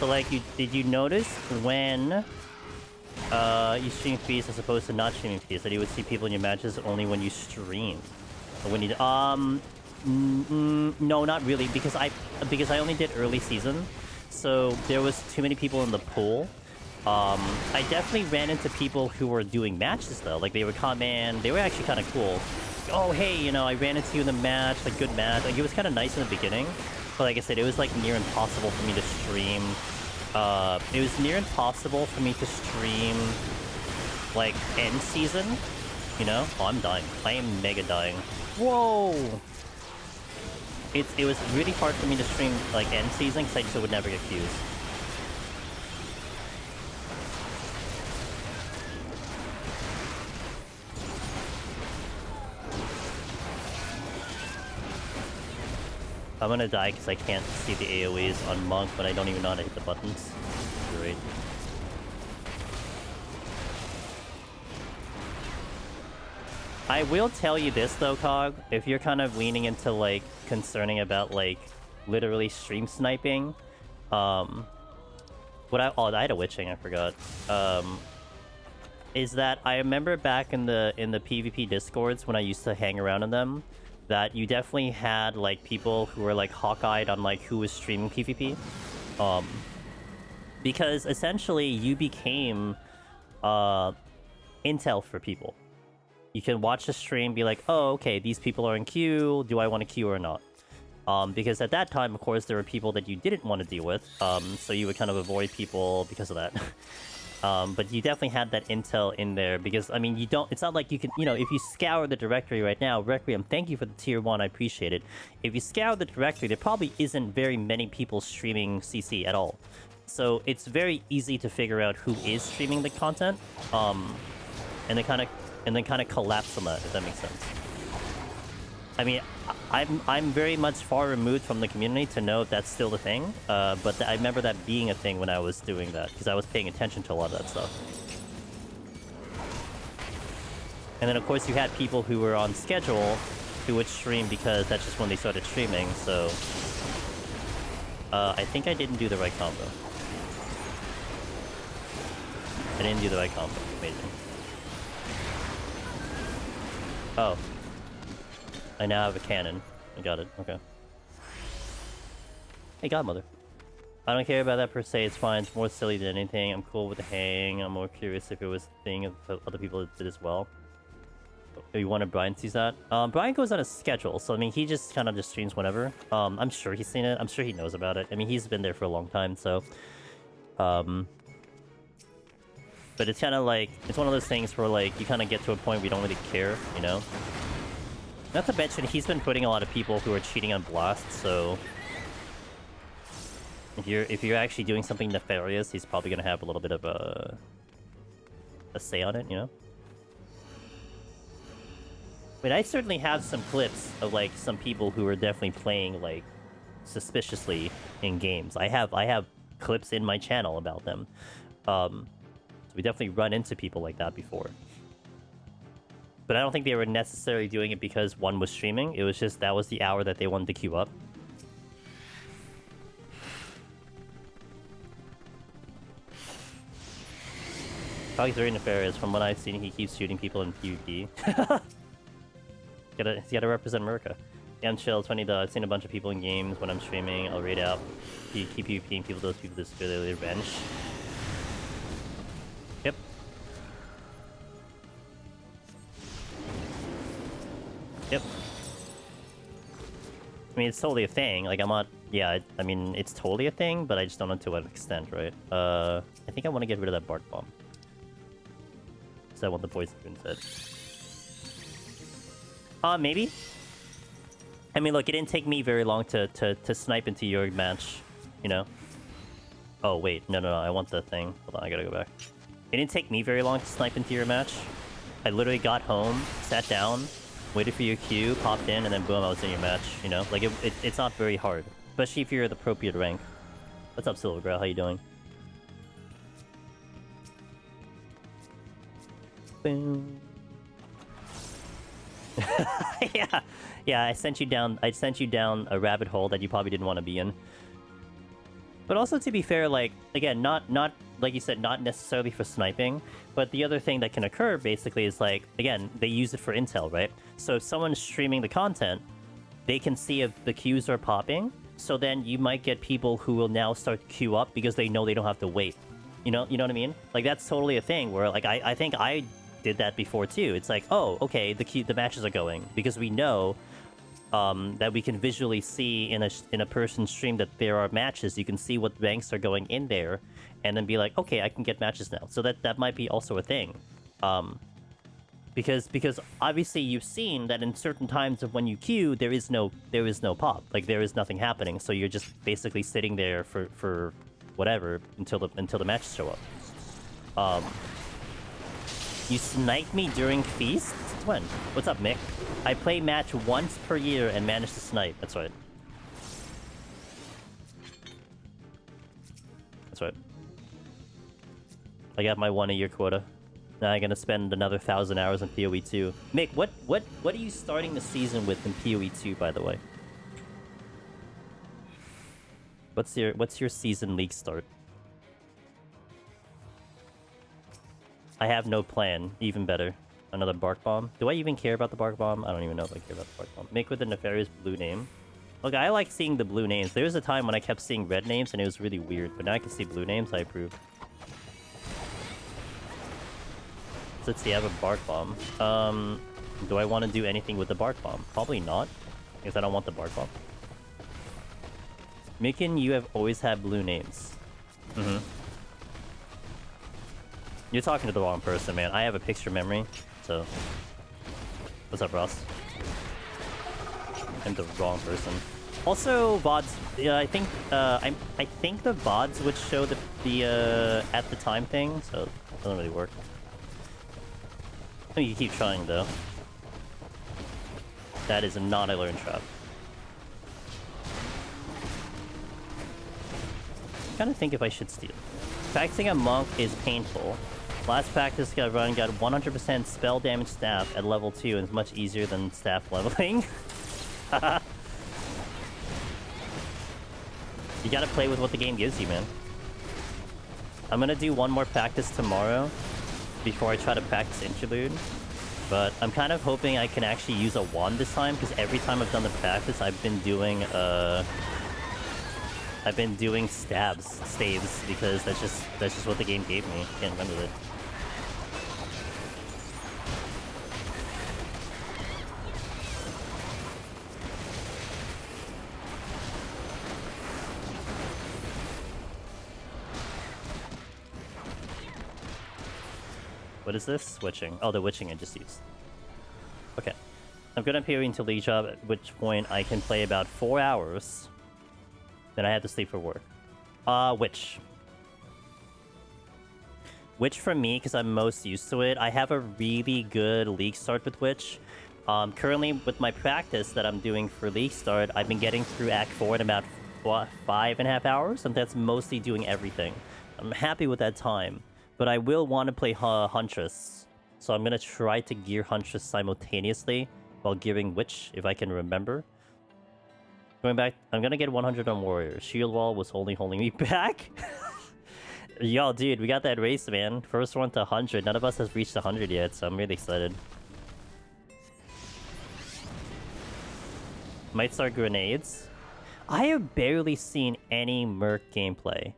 So, like, did you notice when you stream Feast as opposed to not streaming Feast, that you would see people in your matches only when you stream? Or when you no, not really, because I only did early season, so there was too many people in the pool. I definitely ran into people who were doing matches though, like they would come in, they were actually kind of cool. Oh hey, you know, I ran into you in the match, like good match. Like it was kind of nice in the beginning, but like I said, it was like near impossible for me to stream it was near impossible for me to stream, like, end season, you know? Oh, I'm dying. I am mega dying. Whoa! It was really hard for me to stream, like, end season, because I just would never get queues. I'm gonna die because I can't see the AoEs on Monk, but I don't even know how to hit the buttons. Great. I will tell you this though, Cog, if you're kind of leaning into like concerning about like literally stream sniping, Aida witching, I forgot. Is that I remember back in the PvP discords when I used to hang around in them, that you definitely had like people who were like hawk-eyed on like who was streaming PvP, because essentially you became intel for people. You can watch the stream, be like, oh, okay, these people are in queue. Do I want to queue or not? Because at that time, of course, there were people that you didn't want to deal with, so you would kind of avoid people because of that. But you definitely had that intel in there because, I mean, you don't... It's not like you can... You know, if you scour the directory right now... Requiem, thank you for the tier 1, I appreciate it. If you scour the directory, there probably isn't very many people streaming CC at all. So it's very easy to figure out who is streaming the content, and then kind of collapse on that, if that makes sense. I mean, I'm very much far removed from the community to know if that's still the thing, but I remember that being a thing when I was doing that, because I was paying attention to a lot of that stuff. And then, of course, you had people who were on schedule who would stream because that's just when they started streaming, so... I think I didn't do the right combo. I didn't do the right combo. Amazing. Oh. I now have a cannon. I got it. Okay. Hey, Godmother. I don't care about that per se. It's fine. It's more silly than anything. I'm cool with the hang. I'm more curious if it was a thing of other people did as well. You wanted Brian sees that? Brian goes on a schedule, so I mean, he just kind of just streams whenever. I'm sure he's seen it. I'm sure he knows about it. I mean, he's been there for a long time, so... But it's kind of like... It's one of those things where, like, you kind of get to a point where you don't really care, you know? Not to mention, he's been putting a lot of people who are cheating on Blast, so... If you're actually doing something nefarious, he's probably gonna have a little bit of a say on it, you know? I mean, I certainly have some clips of, like, some people who are definitely playing, like, suspiciously in games. I have clips in my channel about them. So we definitely run into people like that before. But I don't think they were necessarily doing it because one was streaming. It was just that was the hour that they wanted to queue up. Probably very nefarious. From what I've seen, he keeps shooting people in PvP. He's gotta represent America. Yeah, I'm chill. It's funny though. I've seen a bunch of people in games when I'm streaming. I'll raid out. Keep PvPing people. Those people disappear. They revenge. Yep. Yep. I mean, it's totally a thing. Like, I'm not... Yeah, I mean, it's totally a thing, but I just don't know to what extent, right? I think I want to get rid of that Bark Bomb. Is that what the poison spoon said? Maybe? I mean, look, it didn't take me very long to snipe into your match, you know? Oh, wait. No, I want the thing. Hold on, I gotta go back. It didn't take me very long to snipe into your match. I literally got home, sat down, waited for your queue, popped in, and then boom, I was in your match, you know? Like, it's not very hard. Especially if you're the appropriate rank. What's up, Silver Girl? How you doing? Boom. yeah, I sent you down a rabbit hole that you probably didn't want to be in. But also, to be fair, like, again, not like you said, not necessarily for sniping, but the other thing that can occur, basically, is like, again, they use it for intel, right? So if someone's streaming the content, they can see if the queues are popping, so then you might get people who will now start to queue up because they know they don't have to wait. You know what I mean? Like, that's totally a thing where, like, I think I did that before too. It's like, oh, okay, the matches are going because we know that we can visually see in a person's stream that there are matches. You can see what ranks are going in there, and then be like, okay, I can get matches now. So that might be also a thing, because obviously you've seen that in certain times of when you queue, there is no pop, like there is nothing happening. So you're just basically sitting there for whatever until the matches show up. You sniped me during Feast? When? What's up, Mick? I play match once per year and manage to snipe. That's right. That's right. I got my 1 a year quota. Now I'm gonna spend another 1,000 hours in PoE 2. Mick, what are you starting the season with in PoE 2, by the way? What's your season league start? I have no plan. Even better. Another bark bomb. Do I even care about the bark bomb? I don't even know if I care about the bark bomb. Make with a nefarious blue name. Look, I like seeing the blue names. There was a time when I kept seeing red names and it was really weird, but now I can see blue names. I approve. So let's see, I have a bark bomb. Do I want to do anything with the bark bomb? Probably not, because I don't want the bark bomb. Mikin, you have always had blue names. You're talking to the wrong person, man. I have a picture memory, so... What's up, Ross? I'm the wrong person. Also, VODs... Yeah, I think the VODs would show the at the time thing, so it doesn't really work. I think you keep trying, though. That is not a learn trap. I'm trying to think if I should steal. Practicing a monk is painful. Last practice run got 100% spell damage staff at level 2 and it's much easier than staff leveling. You gotta play with what the game gives you, man. I'm gonna do one more practice tomorrow before I try to practice Interlude. But I'm kind of hoping I can actually use a wand this time, because every time I've done the practice, I've been doing staves, because that's just what the game gave me. Can't remember it. What is this? Switching. Oh, the witching I just used. Okay. I'm gonna appear into League Job, at which point I can play about 4 hours. Then I have to sleep for work. Witch. Witch for me, because I'm most used to it. I have a really good League start with Witch. Currently, with my practice that I'm doing for League start, I've been getting through Act 4 in about 5.5 hours, and that's mostly doing everything. I'm happy with that time. But I will want to play Huntress. So I'm going to try to gear Huntress simultaneously while gearing Witch, if I can remember. Going back, I'm going to get 100 on Warrior. Shield Wall was only holding me back. Yo, dude, we got that race, man. First one to 100. None of us has reached 100 yet, so I'm really excited. Might start grenades. I have barely seen any Merc gameplay.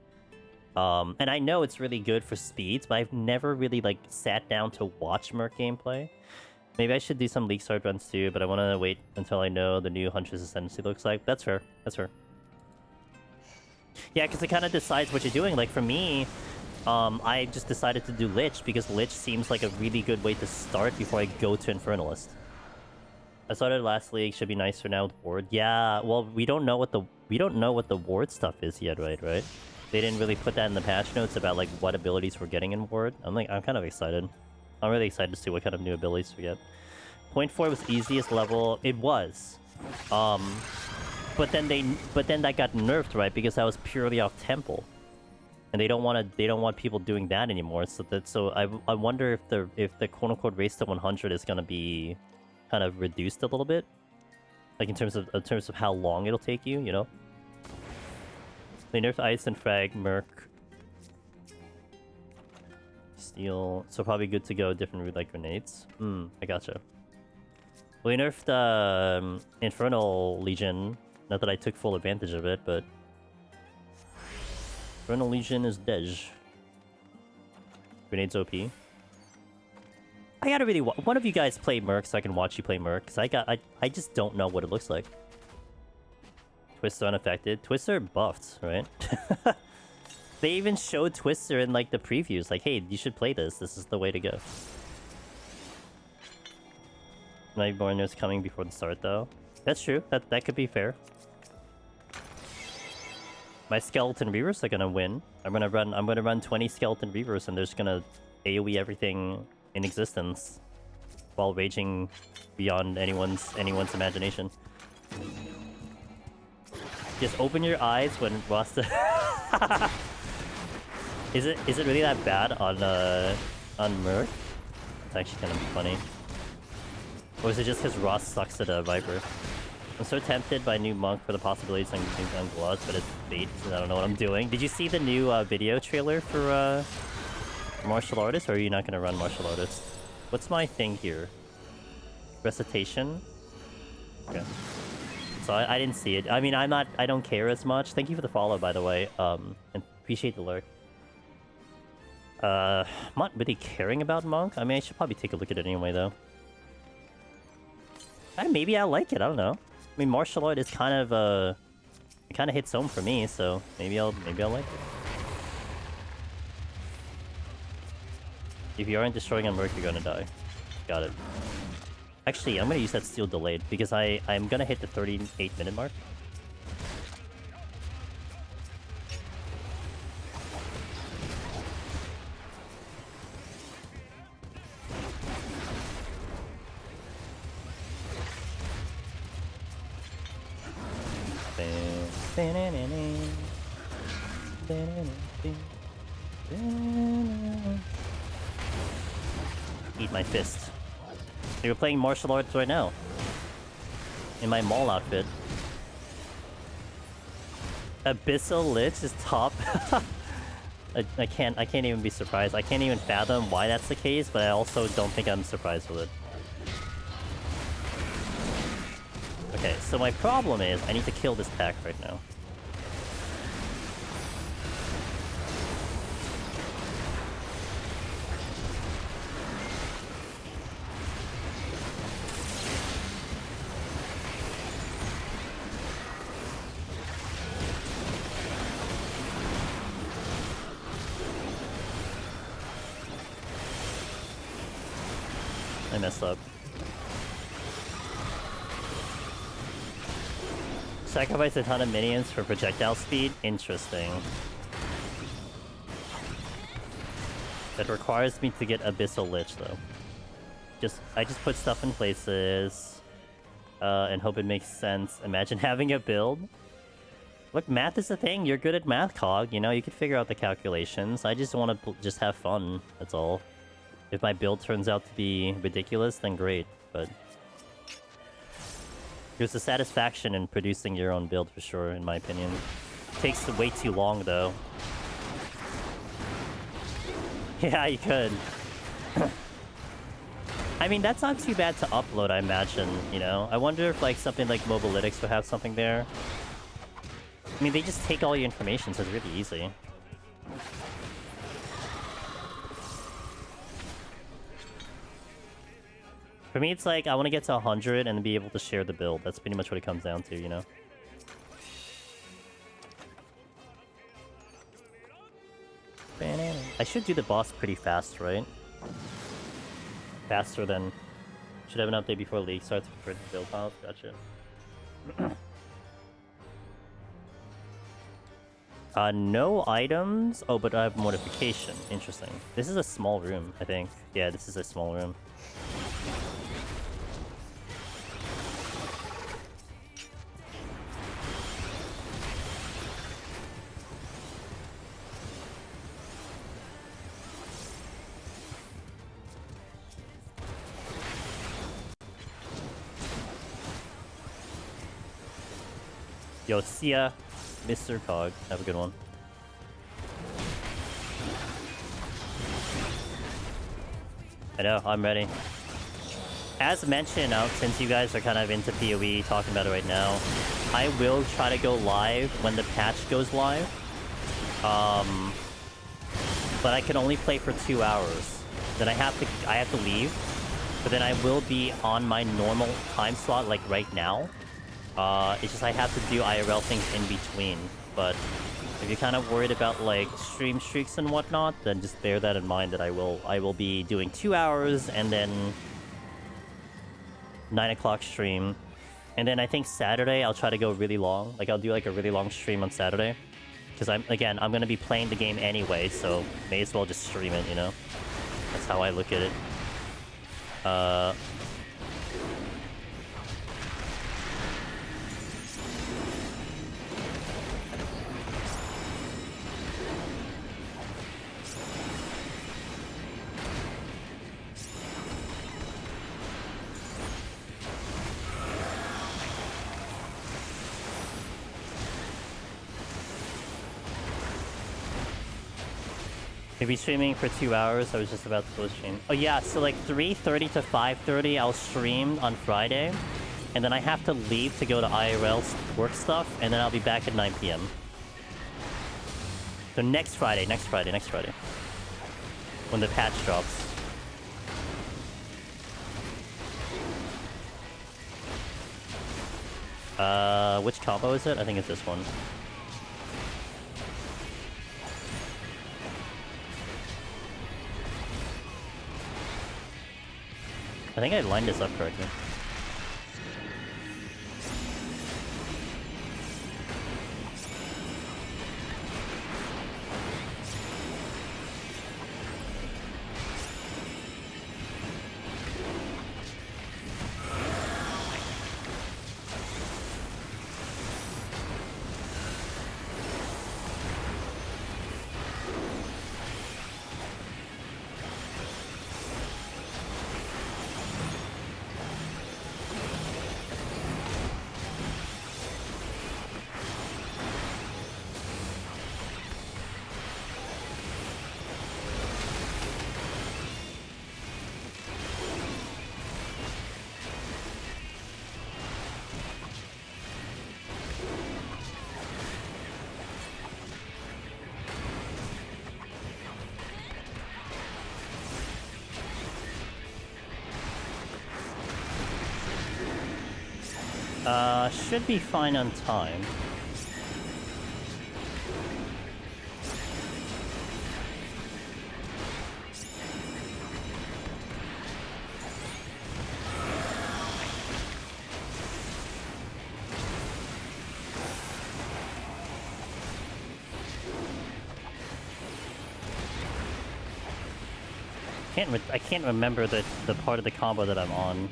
And I know it's really good for speeds, but I've never really, like, sat down to watch Merc gameplay. Maybe I should do some League Start runs too, but I want to wait until I know the new Huntress Ascendancy looks like. That's fair. That's fair. Yeah, because it kind of decides what you're doing. Like, for me, I just decided to do Lich, because Lich seems like a really good way to start before I go to Infernalist. I started last league, should be nicer now with Ward. Yeah, well, we don't know what the Ward stuff is yet, right? They didn't really put that in the patch notes about, like, what abilities we're getting in Ward. I'm kind of excited. I'm really excited to see what kind of new abilities we get. 0.4 was easiest level. It was. But then that got nerfed, right? Because that was purely off Temple. And they don't want people doing that anymore. So I wonder if the quote unquote race to 100 is gonna be kind of reduced a little bit. Like in terms of how long it'll take you, you know? They nerfed Ice and Frag, Merc, Steel, so probably good to go different route like grenades. I gotcha. Well, they nerfed Infernal Legion. Not that I took full advantage of it, but Infernal Legion is Dej. Grenades OP. I gotta really one of you guys play Merc so I can watch you play Merc, because I just don't know what it looks like. Twister unaffected. Twister buffed, right? They even showed Twister in like the previews, like, hey, you should play this. This is the way to go. Nightborn is coming before the start, though. That's true. That could be fair. My Skeleton Reavers are gonna win. I'm gonna run 20 Skeleton Reavers, and they're just gonna AoE everything in existence while raging beyond anyone's imagination. Just open your eyes when Rasta. Is it really that bad on Merc? It's actually gonna be funny. Or is it just because Ross sucks at a Viper? I'm so tempted by new Monk for the possibilities I'm using on Gloss, but it's bait, and I don't know what I'm doing. Did you see the new video trailer for Martial Artist, or are you not gonna run Martial Artist? What's my thing here? Recitation? Okay. So I didn't see it. I mean, I don't care as much. Thank you for the follow, by the way. And appreciate the lurk. I'm not really caring about Monk. I mean, I should probably take a look at it anyway, though. Maybe I like it. I don't know. I mean, martial art is kind of it kind of hits home for me, so maybe I'll like it. If you aren't destroying on Merc, you're gonna die. Got it. Actually, I'm gonna use that Steel Delayed because I'm gonna hit the 38-minute mark. Eat my fist. You're playing martial arts right now. In my mall outfit. Abyssal Lich is top. I can't even be surprised. I can't even fathom why that's the case, but I also don't think I'm surprised with it. Okay, so my problem is I need to kill this pack right now. I messed up. Sacrifice a ton of minions for projectile speed? Interesting. That requires me to get Abyssal Lich, though. I just put stuff in places and hope it makes sense. Imagine having a build. Look, math is the thing. You're good at math, Cog. You know, you can figure out the calculations. I just want to just have fun. That's all. If my build turns out to be ridiculous, then great. But there's a satisfaction in producing your own build for sure, in my opinion. It takes way too long, though. Yeah, you could. I mean, that's not too bad to upload, I imagine, you know? I wonder if, like, something like Mobalytics would have something there. I mean, they just take all your information, so it's really easy. For me, it's like, I want to get to 100 and be able to share the build. That's pretty much what it comes down to, you know? I should do the boss pretty fast, right? Faster than... Should have an update before League starts for the build files. Gotcha. No items? Oh, but I have mortification. Interesting. This is a small room, I think. Yeah, this is a small room. Yo, see ya, Mr. Cog. Have a good one. I know, I'm ready. As mentioned, since you guys are kind of into PoE, talking about it right now, I will try to go live when the patch goes live. But I can only play for 2 hours. then I have to leave. But then I will be on my normal time slot like right now. It's just I have to do IRL things in between. But if you're kind of worried about like stream streaks and whatnot, then just bear that in mind that I will be doing 2 hours and then 9 o'clock stream. And then I think Saturday I'll try to go really long. Like I'll do like a really long stream on Saturday. Because I'm gonna be playing the game anyway, so may as well just stream it, you know? That's how I look at it. Maybe streaming for 2 hours. I was just about to close stream. Oh yeah, so like 3:30 to 5:30 I'll stream on Friday. And then I have to leave to go to IRL work stuff, and then I'll be back at 9 p.m. So next Friday. When the patch drops. Which combo is it? I think it's this one. I think I lined this up correctly. Should be fine on time. I can't remember the part of the combo that I'm on.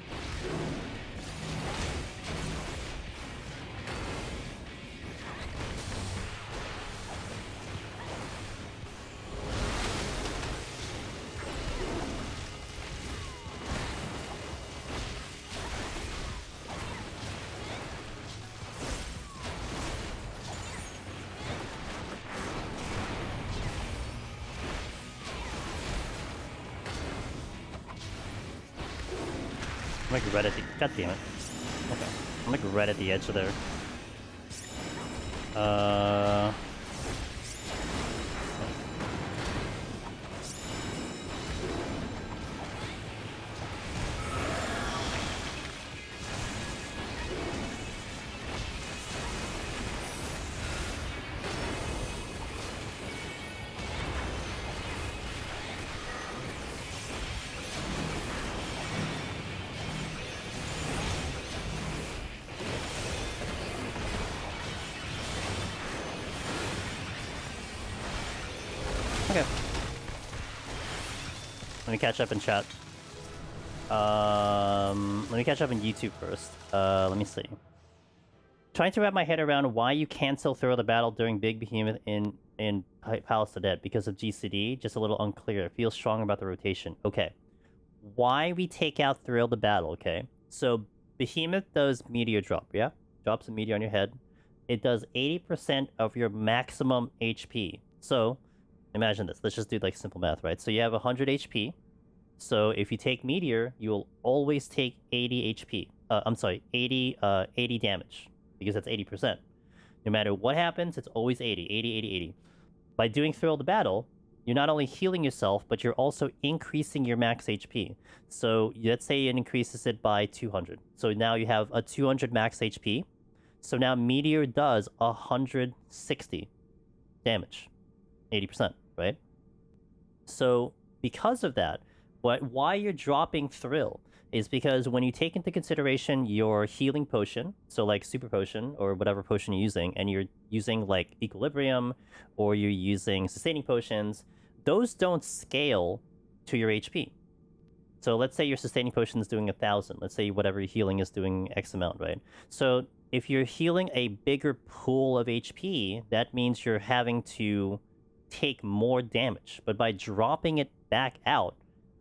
I'm like right at the... God damn it. Okay. I'm like right at the edge of there. Okay. Let me catch up in chat. Let me catch up in YouTube first. Let me see. Trying to wrap my head around why you cancel Throw the Battle during Big Behemoth in Palace of the Dead because of GCD. Just a little unclear. Feel strong about the rotation. Okay. Why we take out Thrill the Battle, okay? So, Behemoth does Meteor Drop, yeah? Drops a meteor on your head. It does 80% of your maximum HP. So, imagine this. Let's just do like simple math, right? So you have 100 HP. So if you take Meteor, you will always take 80 HP. I'm sorry, 80 damage. Because that's 80%. No matter what happens, it's always 80. 80, 80, 80. By doing Thrill the Battle, you're not only healing yourself, but you're also increasing your max HP. So let's say it increases it by 200. So now you have a 200 max HP. So now Meteor does 160 damage. 80%, right? So because of that, why you're dropping Thrill is because when you take into consideration your healing potion, so like super potion or whatever potion you're using, and you're using like equilibrium or you're using sustaining potions, those don't scale to your HP. So let's say your sustaining potion is doing 1,000. Let's say whatever your healing is doing X amount, right? So if you're healing a bigger pool of HP, that means you're having to take more damage. But by dropping it back out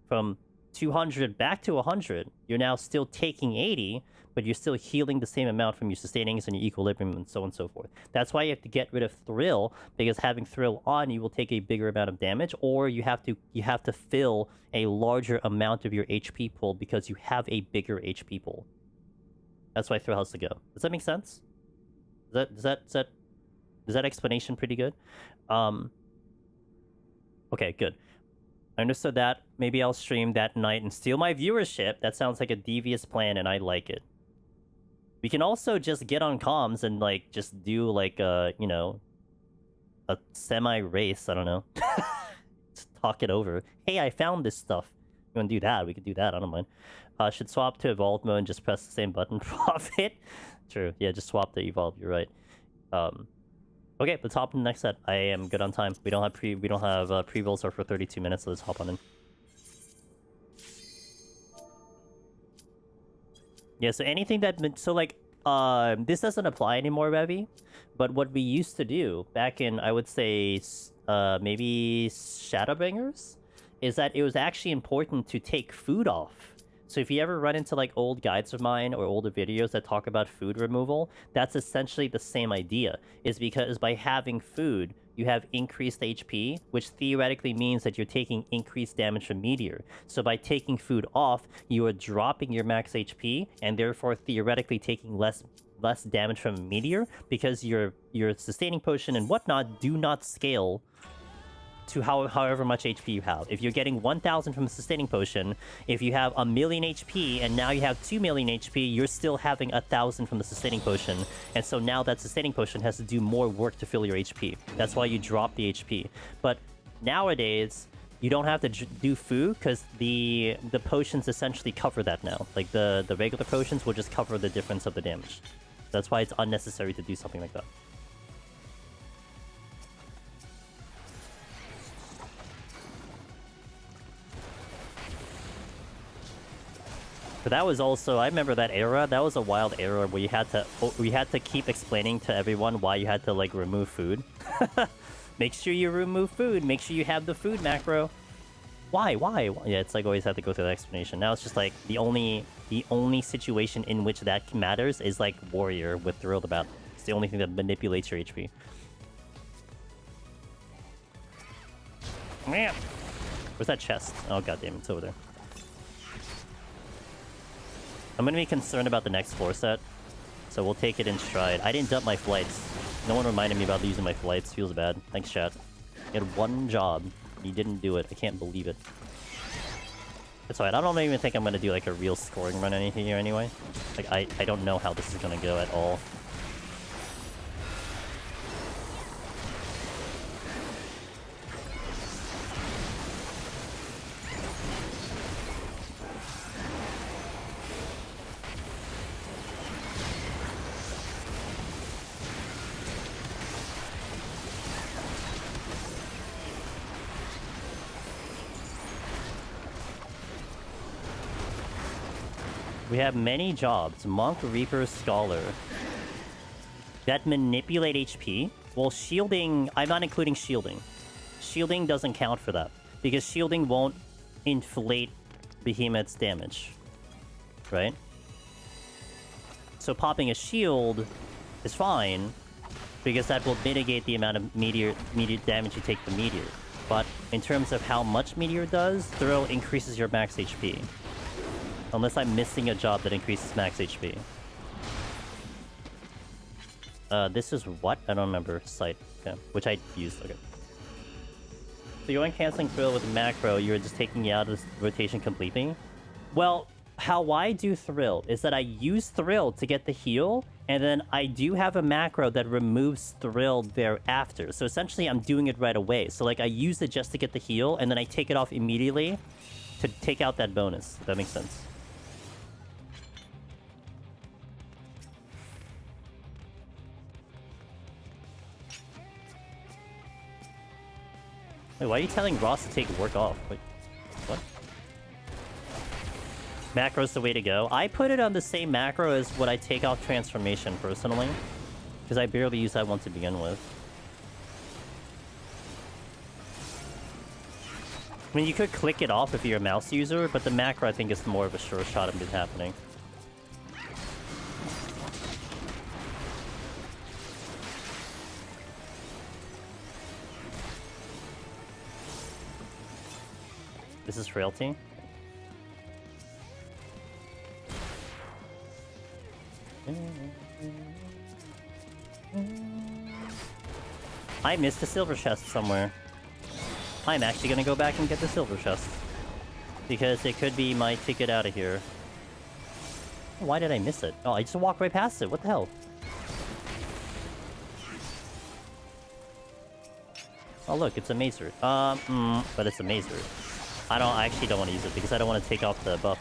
from 200 back to 100, you're now still taking 80, but you're still healing the same amount from your sustainings and your equilibrium and so on and so forth. That's why you have to get rid of Thrill, because having Thrill on, you will take a bigger amount of damage, or you have to fill a larger amount of your HP pool because you have a bigger HP pool. That's why Thrill has to go. Does that make sense? Is that explanation pretty good? Okay, good. I understood that. Maybe I'll stream that night and steal my viewership. That sounds like a devious plan, and I like it. We can also just get on comms and, like, just do, like, you know, a semi-race. I don't know. Just talk it over. Hey, I found this stuff. You want to do that? We could do that. I don't mind. Should swap to evolve mode and just press the same button. Profit. True. Yeah, just swap to evolve. You're right. Okay, let's hop in the next set. I am good on time. We don't have pre-rolls are for 32 minutes, so let's hop on in. Yeah, so anything that... So, like, this doesn't apply anymore, Revy. But what we used to do back in, I would say, maybe Shadowbringers, is that it was actually important to take food off. So if you ever run into, like, old guides of mine or older videos that talk about food removal, that's essentially the same idea. Is because by having food, you have increased HP, which theoretically means that you're taking increased damage from Meteor. So by taking food off, you are dropping your max HP, and therefore theoretically taking less damage from Meteor, because your sustaining potion and whatnot do not scale to however much HP you have. If you're getting 1,000 from a sustaining potion, if you have 1,000,000 HP and now you have 2,000,000 HP, you're still having 1,000 from the sustaining potion. And so now that sustaining potion has to do more work to fill your HP. That's why you drop the HP. But nowadays, you don't have to do food because the potions essentially cover that now. Like the regular potions will just cover the difference of the damage. That's why it's unnecessary to do something like that. But that was also, I remember that era. That was a wild era where you had to keep explaining to everyone why you had to, like, remove food. Make sure you remove food. Make sure you have the food macro. Why? Yeah, it's like always have to go through the explanation. Now it's just like the only situation in which that matters is like Warrior with Thrilled About. It's the only thing that manipulates your HP. Where's that chest? Oh goddamn, it's over there. I'm gonna be concerned about the next floor set, so we'll take it in stride. I didn't dump my flights. No one reminded me about using my flights. Feels bad. Thanks, chat. You had one job. You didn't do it. I can't believe it. It's alright. I don't even think I'm gonna do like a real scoring run anything here anyway. Like I don't know how this is gonna go at all. We have many jobs. Monk, Reaper, Scholar. That manipulate HP. Well, shielding... I'm not including shielding. Shielding doesn't count for that. Because shielding won't inflate Behemoth's damage. Right? So popping a shield is fine. Because that will mitigate the amount of meteor damage you take from Meteor. But in terms of how much Meteor does, Thrill increases your max HP. Unless I'm missing a job that increases max HP. This is what? I don't remember. Sight. Okay. Which I used. Okay. So you weren't canceling Thrill with macro, you were just taking it out of the rotation completely? Well, how I do Thrill is that I use Thrill to get the heal, and then I do have a macro that removes Thrill thereafter. So essentially, I'm doing it right away. So like, I use it just to get the heal, and then I take it off immediately to take out that bonus, if that makes sense. Wait, why are you telling Ross to take work off? Wait, what? Macro's the way to go. I put it on the same macro as what I take off transformation, personally. Because I barely use that one to begin with. I mean, you could click it off if you're a mouse user, but the macro, I think, is more of a sure shot of it happening. This is Frailty. I missed a silver chest somewhere. I'm actually gonna go back and get the silver chest. Because it could be my ticket out of here. Why did I miss it? Oh, I just walked right past it. What the hell? Oh look, it's a mazer. But it's a mazer. I actually don't want to use it because I don't want to take off the buff.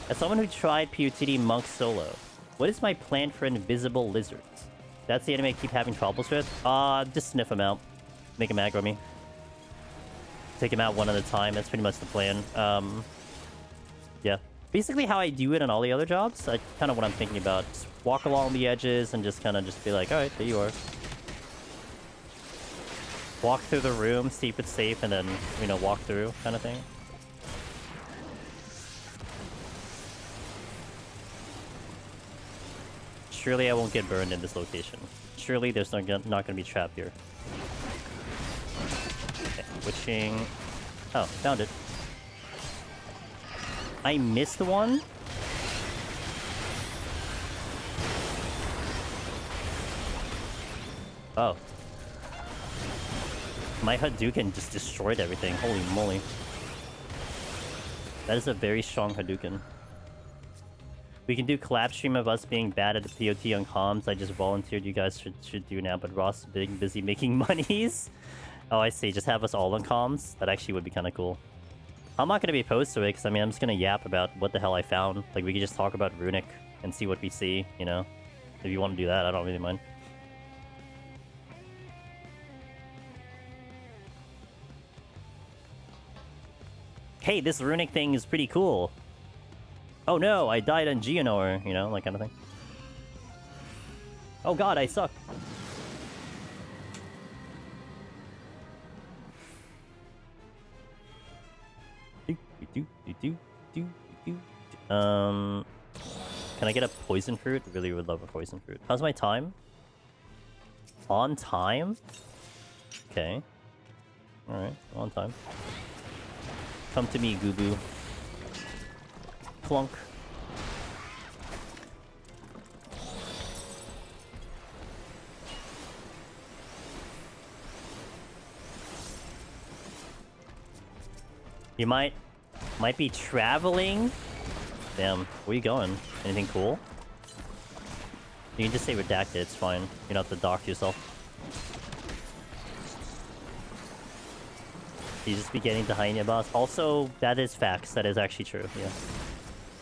As someone who tried PUTD Monk solo, what is my plan for invisible lizards? That's the enemy I keep having troubles with? Just sniff them out. Make them aggro me. Take them out one at a time. That's pretty much the plan. Yeah. Basically how I do it on all the other jobs. That's kind of what I'm thinking about. Just walk along the edges and just kind of just be like, alright, there you are. Walk through the room, see if it's safe, and then, you know, walk through kind of thing. Surely I won't get burned in this location. Surely there's not gonna be trap here. Okay, switching. Oh, found it. I missed one? Oh. My Hadouken just destroyed everything. Holy moly. That is a very strong Hadouken. We can do collab stream of us being bad at the POT on comms. I just volunteered you guys should do now, but Ross is being busy making monies. Oh, I see. Just have us all on comms. That actually would be kind of cool. I'm not going to be opposed to it, because I mean, I'm just going to yap about what the hell I found. Like, we could just talk about Runic and see what we see, you know? If you want to do that, I don't really mind. Hey, this Runic thing is pretty cool. Oh no, I died on Geonor, you know, that kind of thing. Oh god, I suck. Can I get a poison fruit? Really would love a poison fruit. How's my time? On time? Okay. Alright, on time. Come to me, Gubu. Plunk. You might be traveling. Damn, where you going? Anything cool? You can just say redacted, it's fine. You don't have to dock yourself. You just be getting the Hyena boss. Also, that is facts. That is actually true, yeah.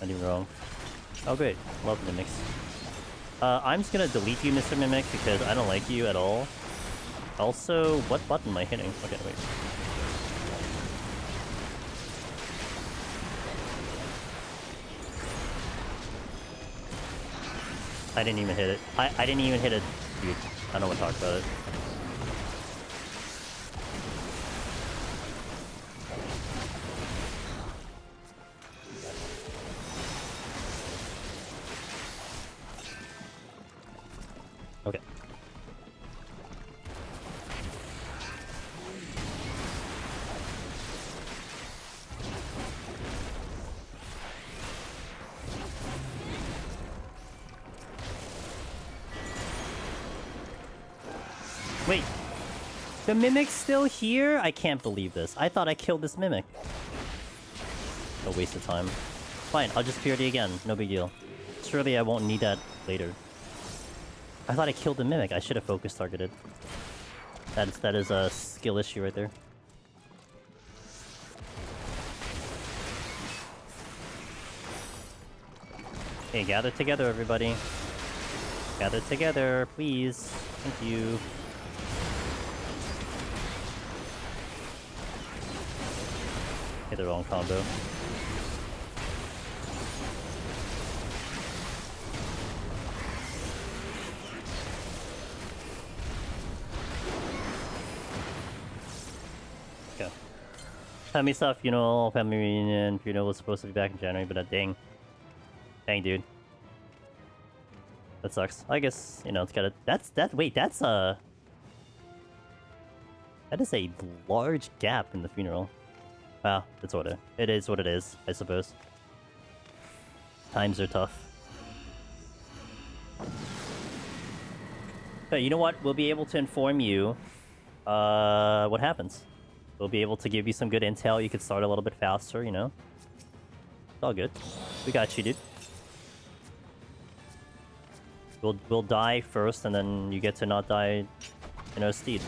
Not even wrong. Oh great, love mimics. I'm just gonna delete you, Mr. Mimic, because I don't like you at all. Also, what button am I hitting? Okay, wait. I didn't even hit it. I didn't even hit it. Dude, I don't want to talk about it. Okay. The Mimic's still here? I can't believe this. I thought I killed this Mimic. A waste of time. Fine, I'll just purity again. No big deal. Surely I won't need that later. I thought I killed the Mimic. I should have focus targeted. That is a skill issue right there. Okay, gather together, everybody. Gather together, please. Thank you. Hit the wrong combo. Okay. Family stuff, family reunion. Funeral was supposed to be back in January, but dang. Dang, dude. That sucks. I guess, it's gotta... Wait, that's a... That is a large gap in the funeral. Wow, that's what it is what it is, I suppose. Times are tough. But you know what? We'll be able to inform you what happens. We'll be able to give you some good intel. You could start a little bit faster, It's all good. We got you, dude. We'll die first, and then you get to not die, steed.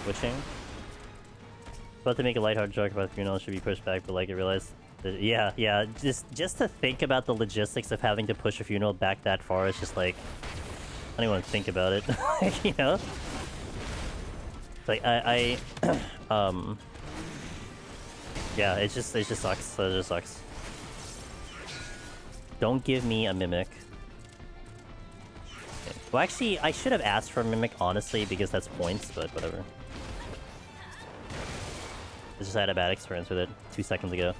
Switching. About to make a lighthearted joke about the funeral should be pushed back, but I realized that, yeah. Just to think about the logistics of having to push a funeral back that far is just like, I don't even want to think about it. Like yeah, it just sucks. It just sucks. Don't give me a Mimic. Okay. Well, actually, I should have asked for a Mimic, honestly, because that's points, but whatever. I just had a bad experience with it 2 seconds ago.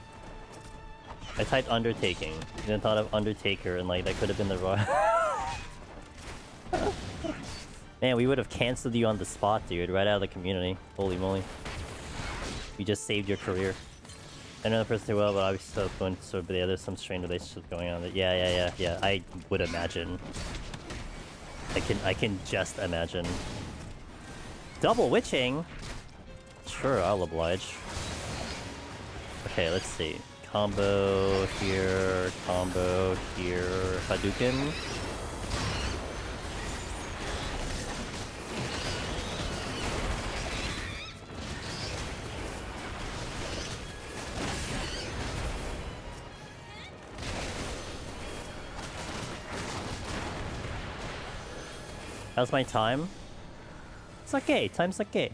I typed Undertaking, and then thought of Undertaker, and that could have been the wrong... Man, we would have cancelled you on the spot, dude, right out of the community. Holy moly. You just saved your career. I know the person too well, but obviously still going to sort of there's some strained relationship going on. Yeah. I would imagine. I can just imagine. Double witching? Sure, I'll oblige. Okay, let's see. Combo here, Hadouken. How's my time? It's okay. Time's okay.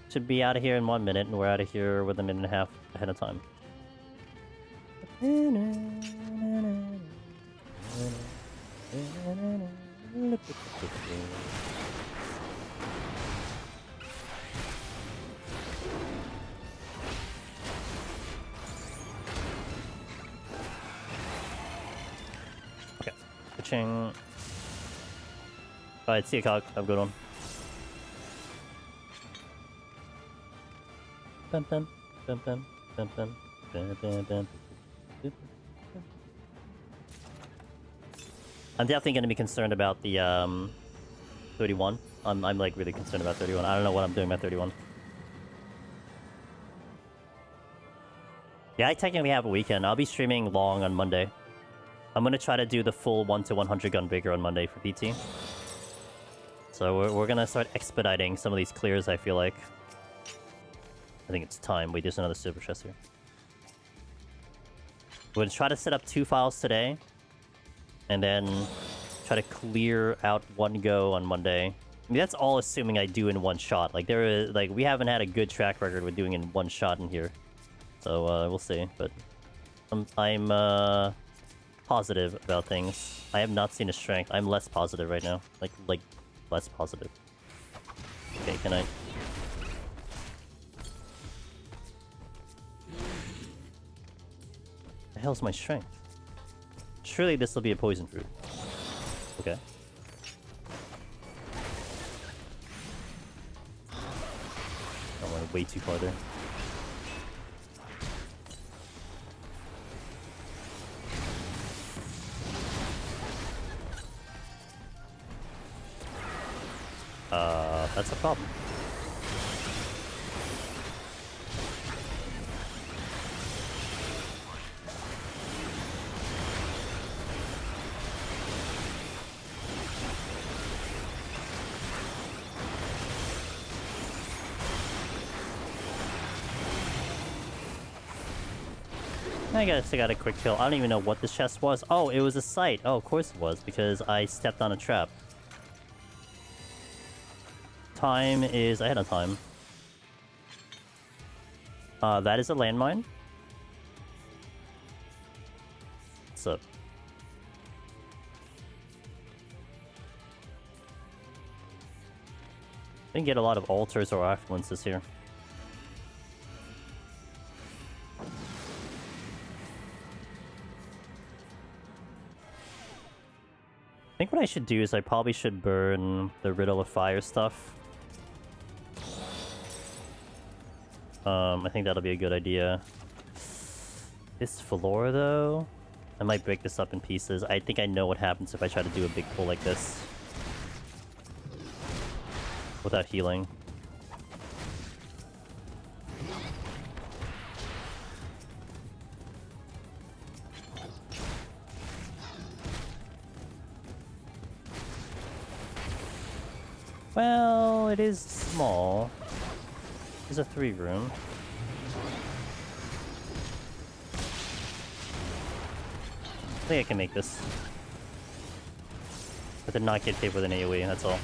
Should be out of here in 1 minute, and we're out of here with a minute and a half ahead of time. Okay. Switching. Alright, see you, Cog. Have a good one. I'm definitely going to be concerned about the 31. I'm really concerned about 31. I don't know what I'm doing about 31. Yeah, I technically have a weekend. I'll be streaming long on Monday. I'm going to try to do the full 1 to 100 Gunbreaker on Monday for PT. So we're gonna start expediting some of these clears, I feel like. I think it's time. Wait, there's another super chest here. We're gonna try to set up 2 files today. And then try to clear out 1 go on Monday. I mean, that's all assuming I do in 1 shot. We haven't had a good track record with doing in 1 shot in here. So, we'll see. But I'm positive about things. I have not seen a strength. I'm less positive right now. Like less positive. Okay, can I... The hell's my strength? Surely this will be a poison fruit. Okay. I went way too far there. That's a problem. I guess I got a quick kill. I don't even know what this chest was. Oh, it was a site. Oh, of course it was, because I stepped on a trap. Time is ahead of time. That is a landmine. What's up? Didn't get a lot of altars or affluences here. I think what I should do is I probably should burn the Riddle of Fire stuff. I think that'll be a good idea. This floor, though, I might break this up in pieces. I think I know what happens if I try to do a big pull like this without healing. Well, it is small. It's a 3-room. I think I can make this. But then not get hit with an AoE, that's all.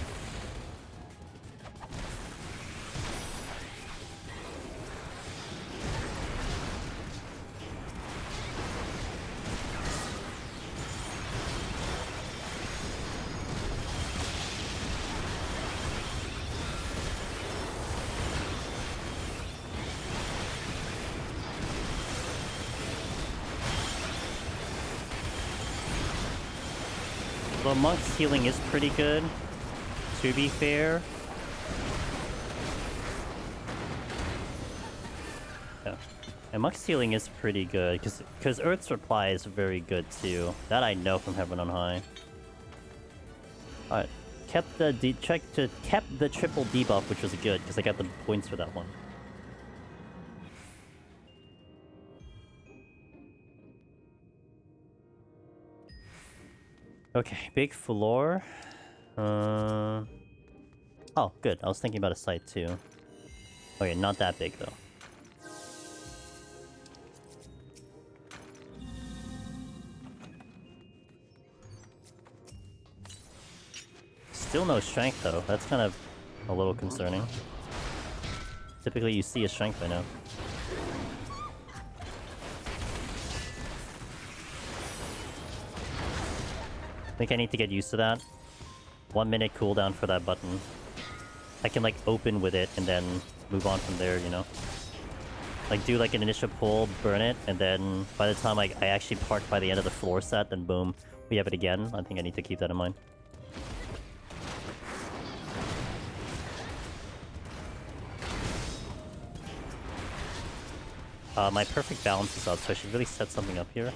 The monk's healing is pretty good, to be fair. Yeah. And monk's healing is pretty good, because Earth's Reply is very good too. That I know from Heaven on High. Alright. Kept the triple debuff, which was good, because I got the points for that one. Okay, big floor. Oh, good. I was thinking about a site too. Okay, not that big though. Still no strength though. That's kind of a little concerning. Typically you see a strength by now. I think I need to get used to that. 1 minute cooldown for that button. I can like open with it and then move on from there, you know? Like do like an initial pull, burn it, and then by the time I actually park by the end of the floor set, then boom, we have it again. I think I need to keep that in mind. My perfect balance is up, so I should really set something up here.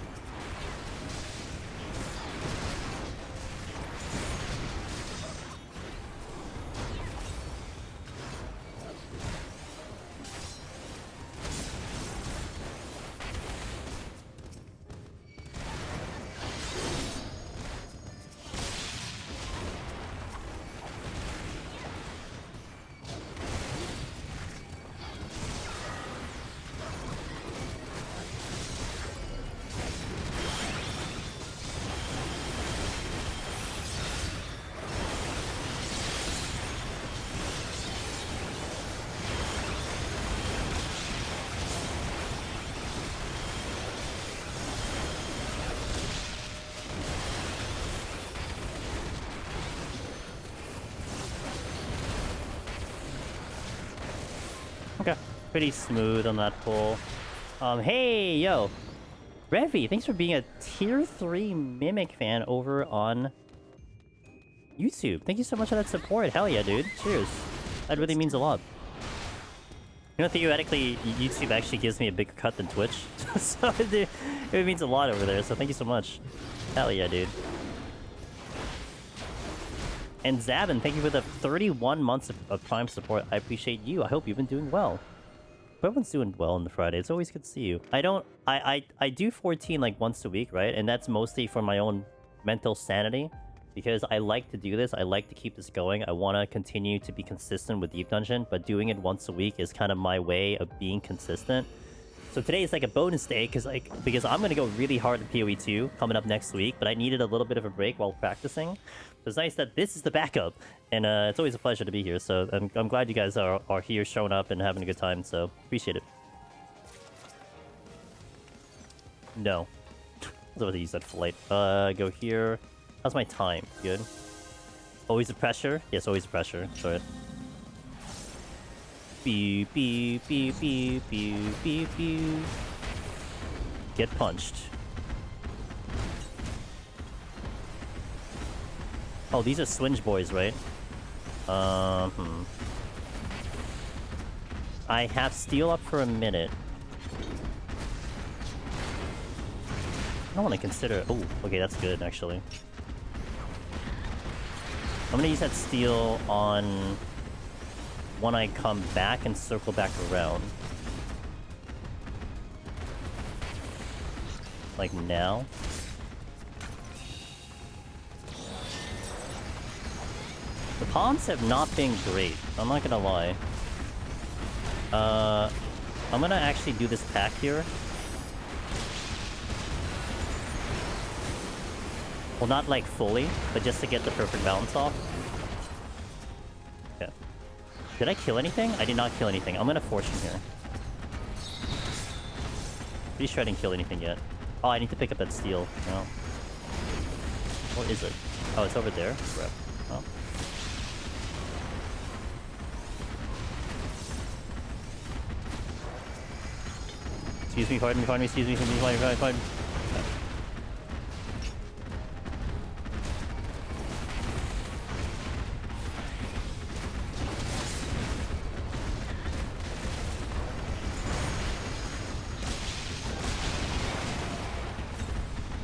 Okay, pretty smooth on that pull. Hey, yo! Revy, thanks for being a tier 3 Mimic fan over on YouTube. Thank you so much for that support. Hell yeah, dude. Cheers. That really means a lot. You know, theoretically, YouTube actually gives me a bigger cut than Twitch. So it means a lot over there, so thank you so much. Hell yeah, dude. And Zabin, thank you for the 31 months of Prime support. I appreciate you. I hope you've been doing well. Everyone's doing well on the Friday. It's always good to see you. I do 14 like once a week, right? And that's mostly for my own mental sanity. Because I like to do this. I like to keep this going. I want to continue to be consistent with Deep Dungeon. But doing it once a week is kind of my way of being consistent. So today is like a bonus day because I'm going to go really hard at PoE 2 coming up next week. But I needed a little bit of a break while practicing. So it's nice that this is the backup. And it's always a pleasure to be here. So I'm glad you guys are here showing up and having a good time. So appreciate it. No. I was about to use that flight. Go here. How's my time? Good. Always a pressure? Yes, always a pressure. Sure. Beep, beep, beep, beep, beep, beep, beep. Get punched. Oh, these are Swinge boys, right? I have Steel up for a minute. I don't want to consider... Oh, okay, that's good, actually. I'm gonna use that Steel on when I come back and circle back around. Like now. The pawns have not been great, I'm not gonna lie. I'm gonna actually do this pack here. Well, not like fully, but just to get the perfect balance off. Okay. Did I kill anything? I did not kill anything. I'm gonna fortune here. Pretty sure I didn't kill anything yet. Oh, I need to pick up that Steel. No. Where is it? Oh, it's over there? Crap. Oh. Excuse me, pardon me, excuse me, pardon me.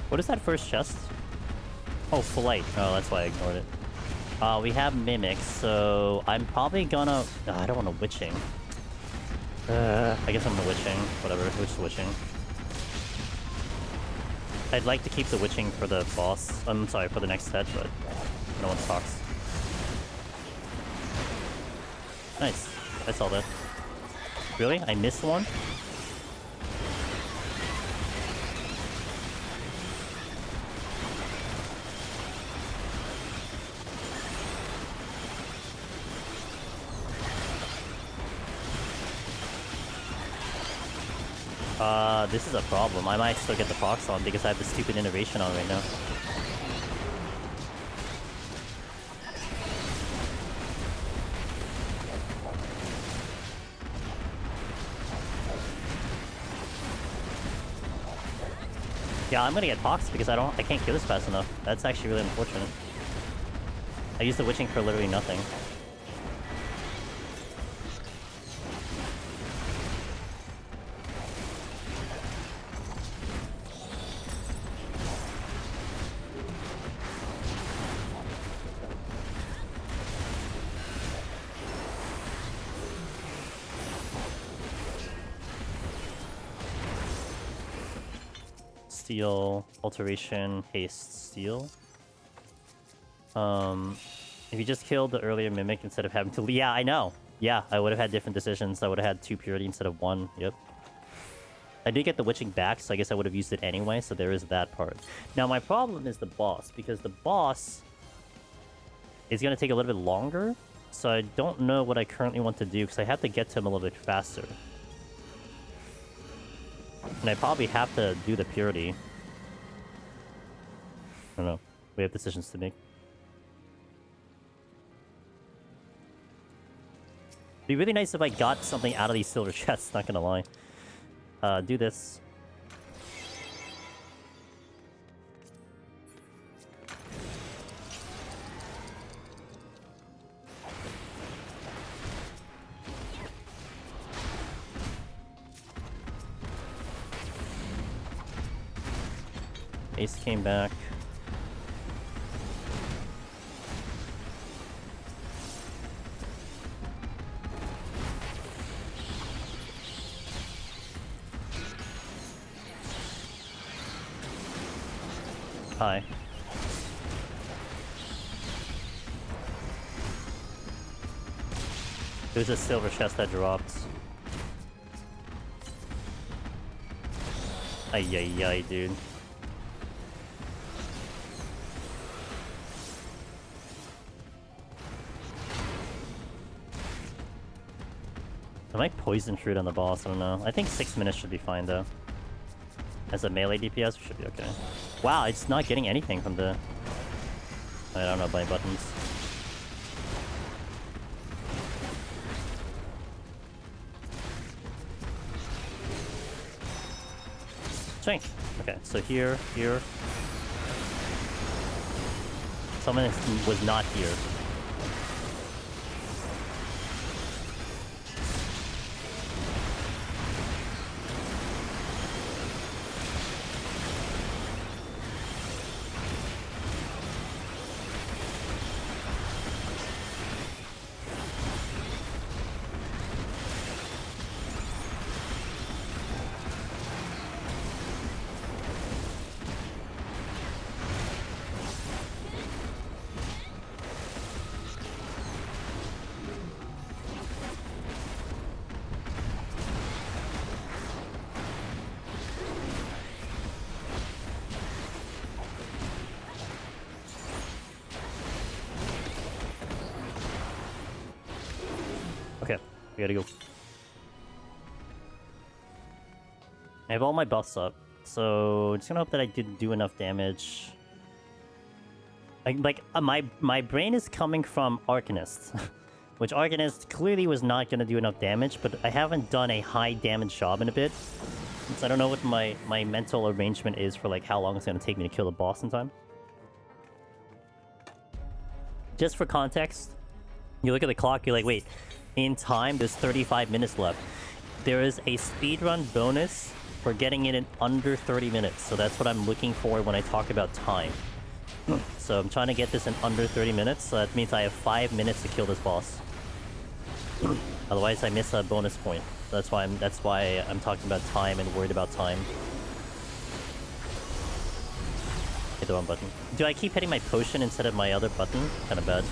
What is that first chest? Oh, flight. Oh, that's why I ignored it. We have mimics, so I'm probably gonna... Oh, I don't want a witching. I guess I'm the witching. Whatever, which witching. I'd like to keep the witching for the boss. I'm sorry, for the next set, but no one talks. Nice. I saw that. Really? I missed one? This is a problem. I might still get the procs on because I have the stupid innovation on right now. Yeah, I'm gonna get poxed because I can't kill this fast enough. That's actually really unfortunate. I used the witching for literally nothing. Steel, alteration, haste, steel. If you just killed the earlier mimic instead of having to... Yeah, I know. Yeah, I would have had different decisions. I would have had 2 purity instead of 1. Yep. I did get the witching back, so I guess I would have used it anyway, so there is that part. Now, my problem is the boss, because the boss is going to take a little bit longer, so I don't know what I currently want to do, because I have to get to him a little bit faster. And I probably have to do the purity. I don't know. We have decisions to make. It'd be really nice if I got something out of these silver chests, not gonna lie. Do this. Ace came back. high. There's a silver chest that dropped. Ay, ay, ay, dude. I might poison fruit on the boss, I don't know. I think 6 minutes should be fine though. As a melee DPS, we should be okay. Wow, it's not getting anything from the... I don't know, by buttons. Strength. Okay, so here. Someone was not here. Okay, we gotta go. I have all my buffs up, so just gonna hope that I didn't do enough damage. My brain is coming from Arcanist, which Arcanist clearly was not gonna do enough damage, but I haven't done a high damage job in a bit. So I don't know what my mental arrangement is for like how long it's gonna take me to kill the boss in time. Just for context, you look at the clock, you're like, wait, in time, there's 35 minutes left. There is a speedrun bonus for getting it in under 30 minutes. So that's what I'm looking for when I talk about time. So I'm trying to get this in under 30 minutes. So that means I have 5 minutes to kill this boss. Otherwise, I miss a bonus point. That's why I'm talking about time and worried about time. Hit the wrong button. Do I keep hitting my potion instead of my other button? Kind of bad.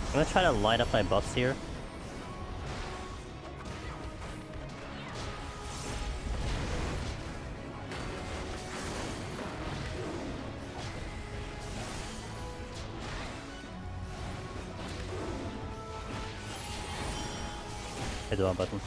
I'm gonna try to light up my buffs here. Hit the wrong button.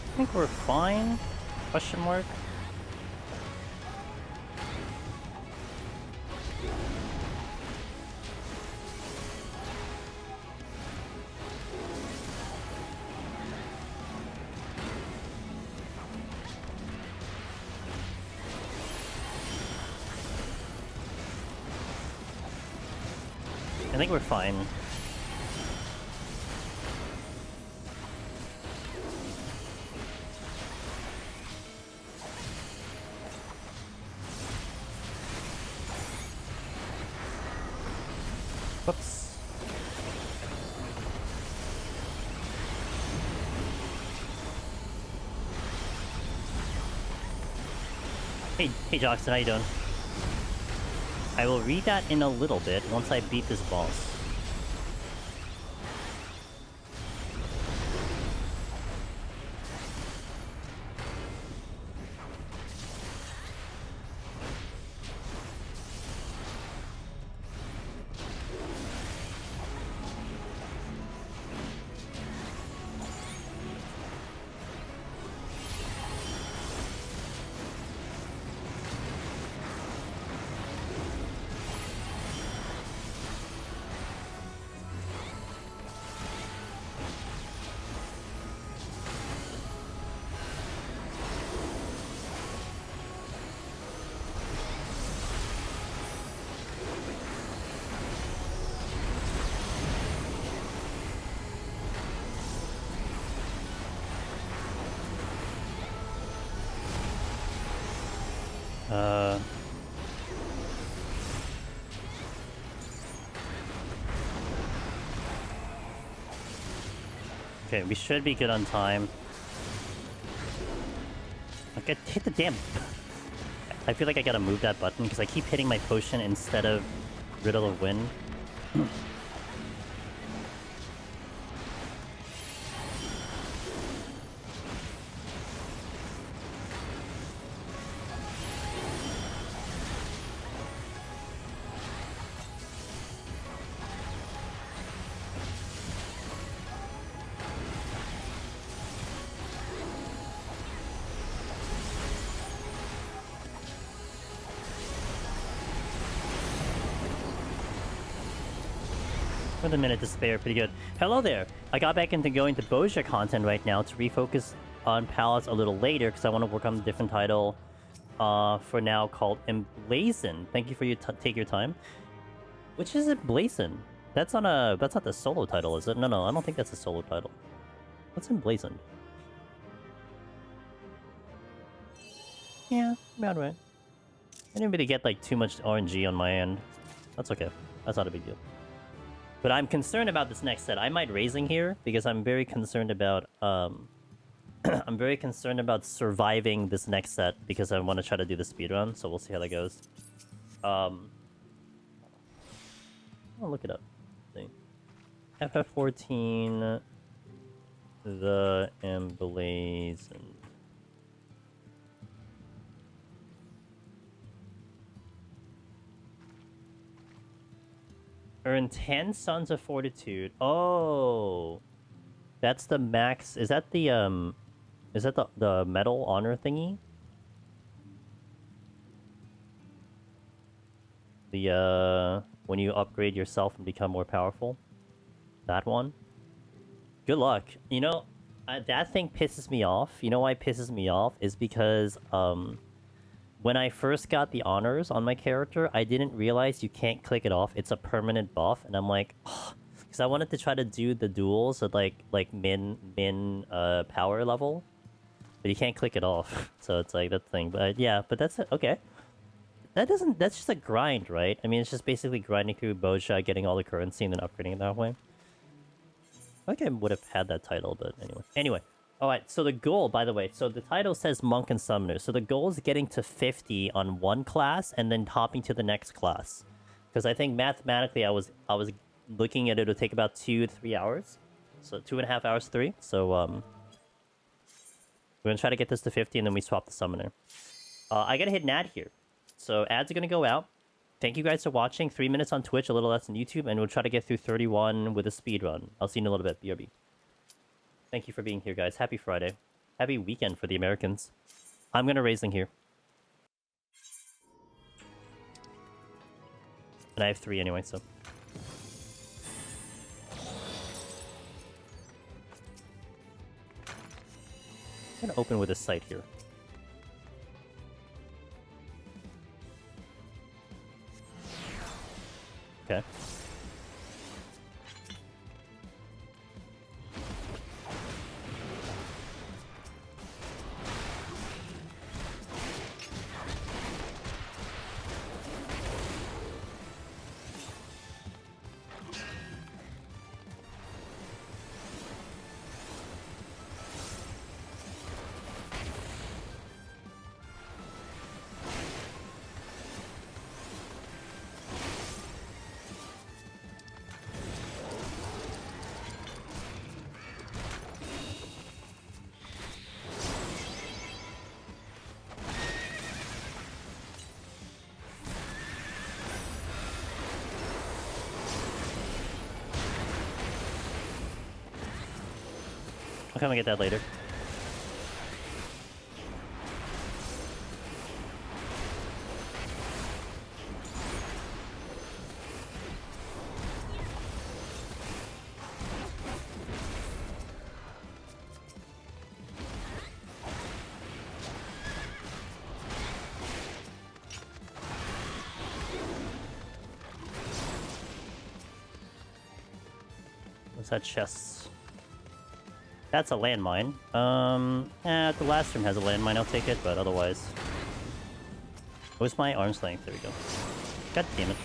I think we're fine? Question mark? I think we're fine. Whoops. Hey Joxon, how you doing? I will read that in a little bit once I beat this boss. Okay, we should be good on time. Okay, hit the damn... I feel like I gotta move that button because I keep hitting my potion instead of Riddle of Wind. With a minute to spare, pretty good. Hello there! I got back into going to Boja content right now to refocus on palettes a little later because I want to work on a different title for now called Emulation. Thank you for your take your time. Which is Emulation? That's not the solo title, is it? No, I don't think that's a solo title. What's Emblazoned? Yeah, about right. I didn't really get like too much RNG on my end. That's okay. That's not a big deal. But I'm concerned about this next set. I might raising here because I'm very concerned about I'm very concerned about surviving this next set because I want to try to do the speedrun, so we'll see how that goes. I'll look it up. Let's see. FF14 the Emblazoned. Earn 10 Sons of Fortitude. Oh, that's the max. Is that the medal honor thingy? The when you upgrade yourself and become more powerful. That one. Good luck. You know, that thing pisses me off. You know why it pisses me off is because when I first got the honors on my character, I didn't realize you can't click it off. It's a permanent buff, and I'm like, because I wanted to try to do the duels at like min power level, but you can't click it off. So it's like that thing. But yeah, but that's it. Okay. That's just a grind, right? I mean, it's just basically grinding through Boja, getting all the currency, and then upgrading it that way. I think I would have had that title, but anyway. Anyway. Alright, so the goal, by the way, so the title says Monk and Summoner. So the goal is getting to 50 on one class and then hopping to the next class. Because I think mathematically I was looking at it would take about 2 to 3 hours. So 2.5 hours, 3. So we're gonna try to get this to 50 and then we swap the Summoner. I gotta hit an ad here. So ads are gonna go out. Thank you guys for watching. 3 minutes on Twitch, a little less on YouTube, and we'll try to get through 31 with a speed run. I'll see you in a little bit. BRB. Thank you for being here, guys. Happy Friday. Happy weekend for the Americans. I'm gonna raising here. And I have 3 anyway, so... I'm gonna open with a site here. Okay. I'll come and get that later. What's that chest? That's a landmine. The last room has a landmine, I'll take it, but otherwise... Where's my arm's length? There we go. God damn it.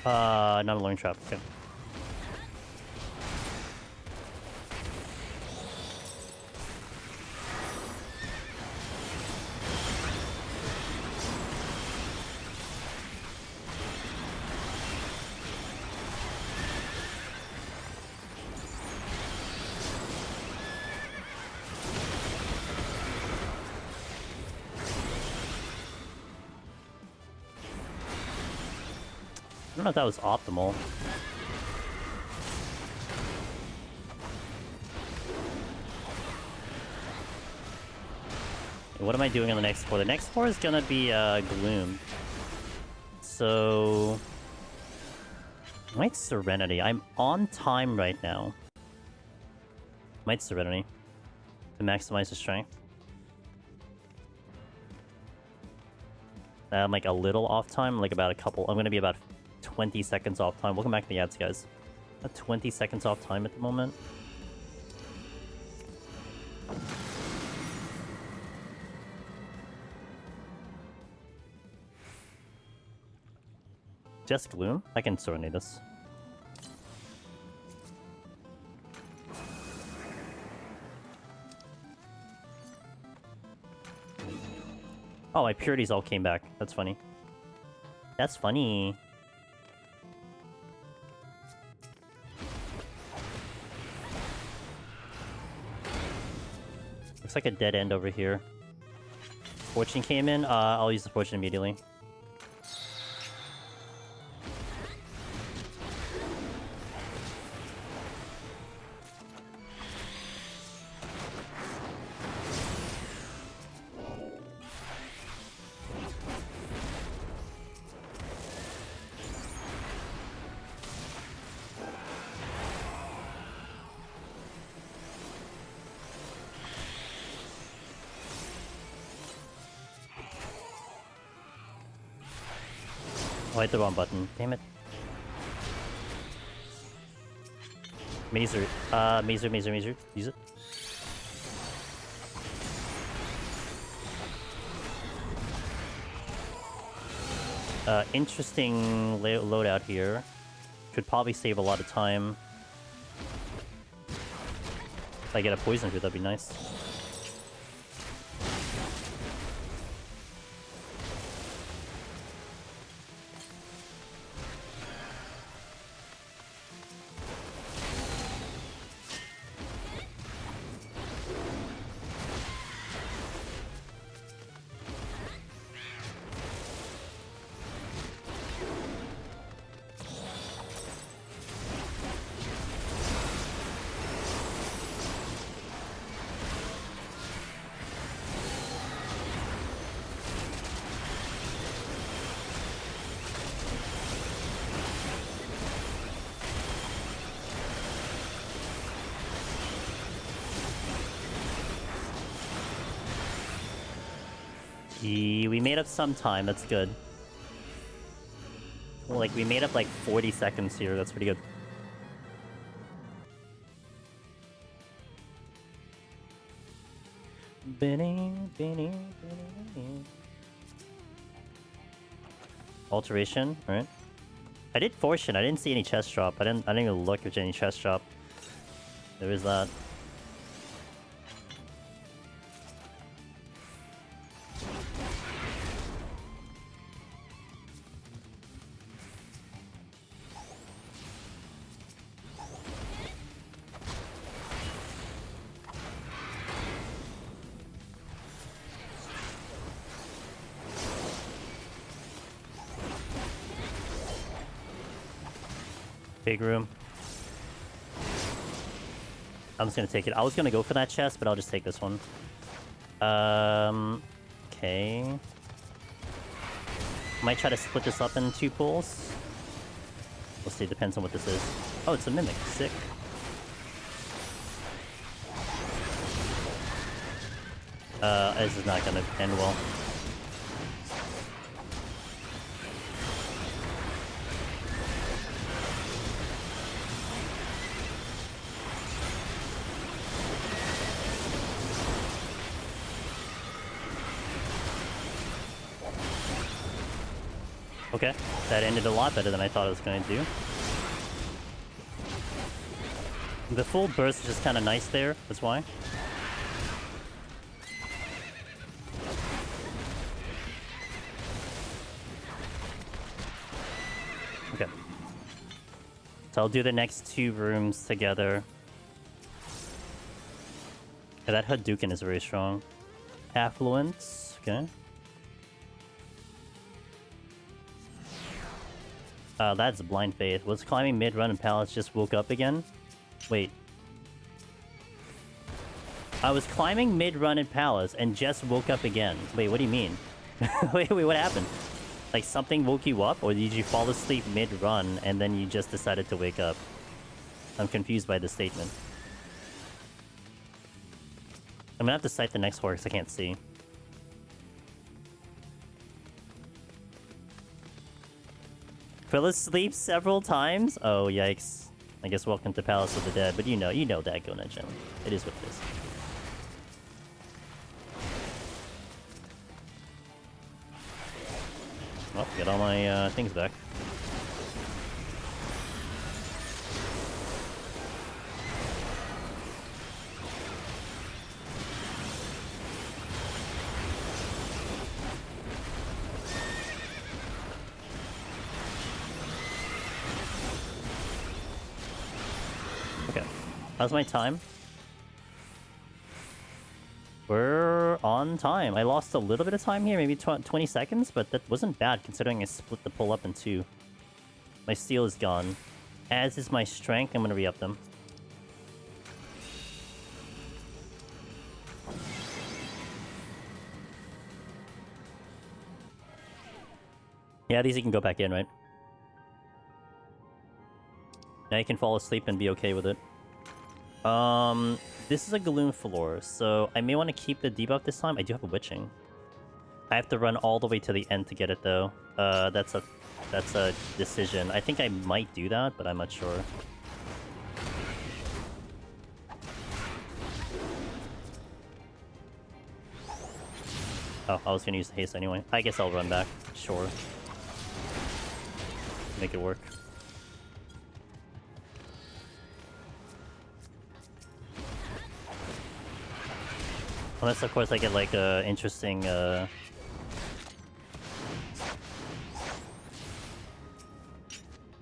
Not a learning trap. Okay. I don't know if that was optimal. What am I doing on the next floor? The next floor is gonna be Gloom. So... Might Serenity. I'm on time right now. Might Serenity. To maximize the strength. I'm like a little off time, like about a couple... I'm gonna be about 20 seconds off time. Welcome back to the ads, guys. About 20 seconds off time at the moment. Just Gloom? I can Serenade this. Oh, my purities all came back. That's funny. That's funny. Looks like a dead end over here. Fortune came in. I'll use the Fortune immediately. Oh, I hit the wrong button. Damn it. Mazer. Mazer. Use it. Interesting loadout here. Could probably save a lot of time. If I get a poison root, that'd be nice. We made up some time, that's good. Well, like, we made up like 40 seconds here, that's pretty good. Alteration, alright. I did Fortune, I didn't see any chest drop. I didn't even look if there's any chest drop. There is that. Big room. I'm just gonna take it. I was gonna go for that chest, but I'll just take this one. Okay. Might try to split this up in 2 pools. We'll see, depends on what this is. Oh, it's a Mimic. Sick. This is not gonna end well. Okay, that ended a lot better than I thought it was going to do. The full burst is just kind of nice there, that's why. Okay. So I'll do the next 2 rooms together. Yeah, that Hadouken is very strong. Affluence, okay. That's Blind Faith. Was climbing mid-run and Palace just woke up again? Wait. I was climbing mid-run in Palace and just woke up again. Wait, what do you mean? wait, what happened? Like something woke you up? Or did you fall asleep mid-run and then you just decided to wake up? I'm confused by this statement. I'm gonna have to cite the next horse, I can't see. Fell asleep several times? Oh, yikes. I guess welcome to Palace of the Dead, but you know that, Gonejin. It is what it is. Well, get all my things back. How's my time? We're on time. I lost a little bit of time here, maybe 20 seconds, but that wasn't bad considering I split the pull up in 2. My steel is gone. As is my strength, I'm gonna re-up them. Yeah, these you can go back in, right? Now you can fall asleep and be okay with it. This is a Galoon floor, so I may want to keep the debuff this time. I do have a Witching. I have to run all the way to the end to get it, though. That's a decision. I think I might do that, but I'm not sure. Oh, I was gonna use the haste anyway. I guess I'll run back. Sure. Make it work. Unless, of course, I get, like, a interesting,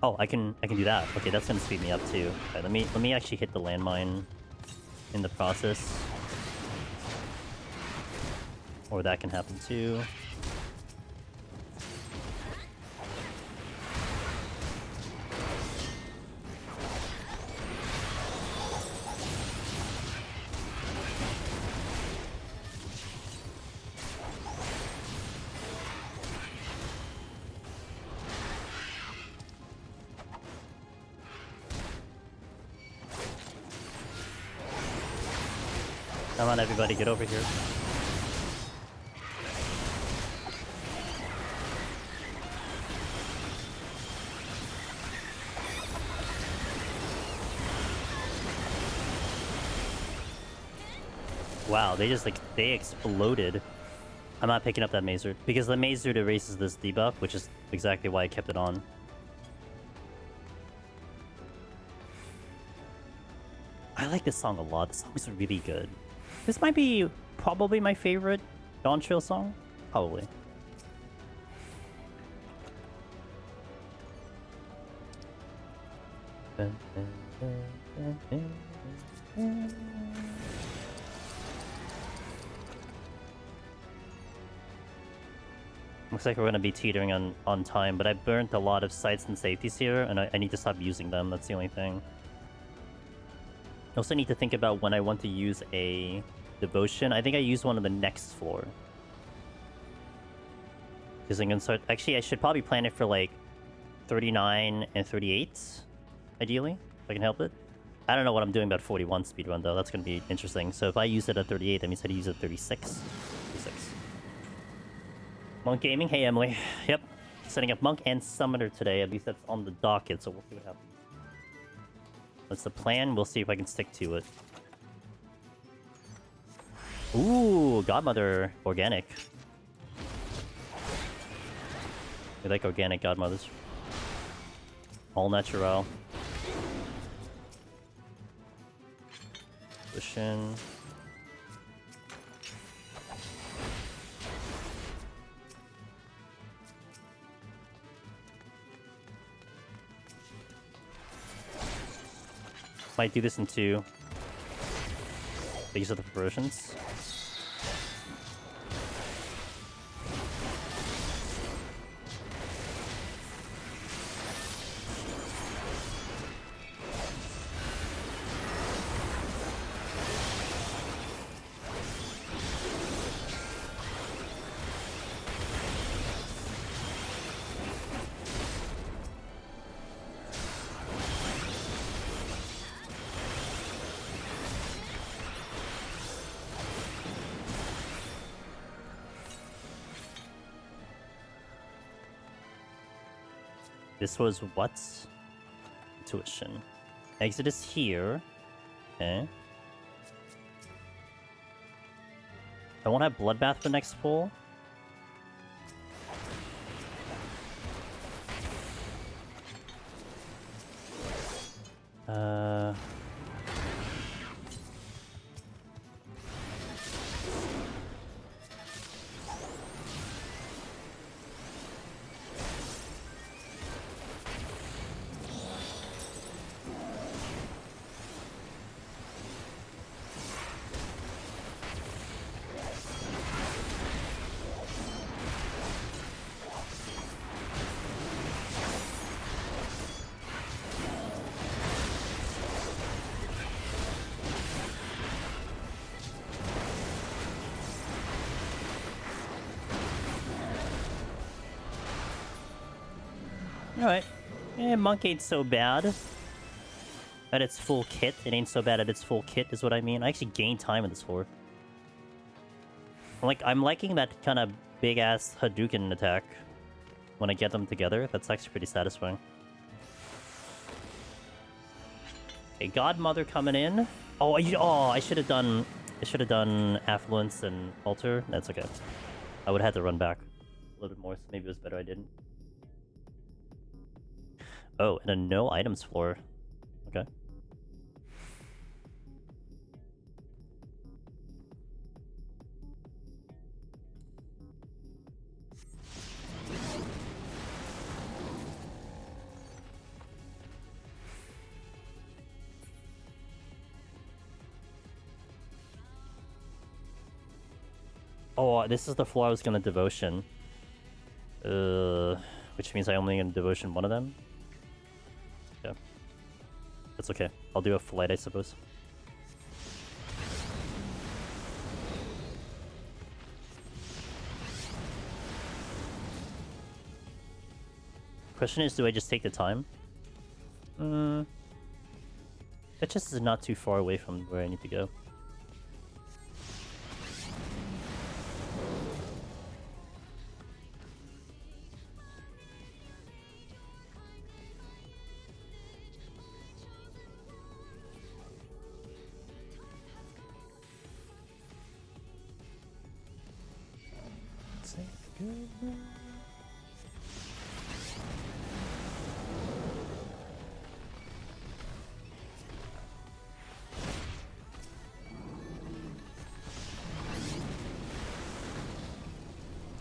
Oh, I can do that. Okay, that's gonna speed me up, too. Right, let me actually hit the landmine in the process. Or that can happen, too. Come on, everybody, get over here. Wow, they just, like, they exploded. I'm not picking up that Mazerd, because the Mazerd erases this debuff, which is exactly why I kept it on. I like this song a lot. The song is really good. This might be probably my favorite Dawntrail song. Probably. Looks like we're going to be teetering on time, but I burnt a lot of sights and safeties here, and I need to stop using them. That's the only thing. I also need to think about when I want to use a devotion. I think I used one on the next floor. Because I'm going to start... Actually, I should probably plan it for, like, 39 and 38, ideally, if I can help it. I don't know what I'm doing about 41 speedrun, though. That's going to be interesting. So if I use it at 38, that means I'd use it at 36. 36. Monk Gaming. Hey, Emily. Yep. Setting up Monk and Summoner today. At least that's on the docket, so we'll see what happens. That's the plan. We'll see if I can stick to it. Ooh, Godmother Organic. We like organic godmothers. All natural. Cushion. Might do this in 2. These are the versions. This was what? Intuition. Exit is here. Okay. I won't have Bloodbath for next pull. Alright. Eh, Monk ain't so bad. At its full kit. It ain't so bad at its full kit, is what I mean. I actually gained time in this floor. I'm liking that kind of big-ass Hadouken attack. When I get them together, that's actually pretty satisfying. Okay, Godmother coming in. Oh, I should have done Affluence and Altar. That's okay. I would have had to run back a little bit more, so maybe it was better I didn't. Oh, and a no items floor. Okay. Oh, this is the floor I was gonna Devotion. Which means I only gonna Devotion one of them. Yeah. That's okay. I'll do a flight, I suppose. Question is, do I just take the time? It just is not too far away from where I need to go.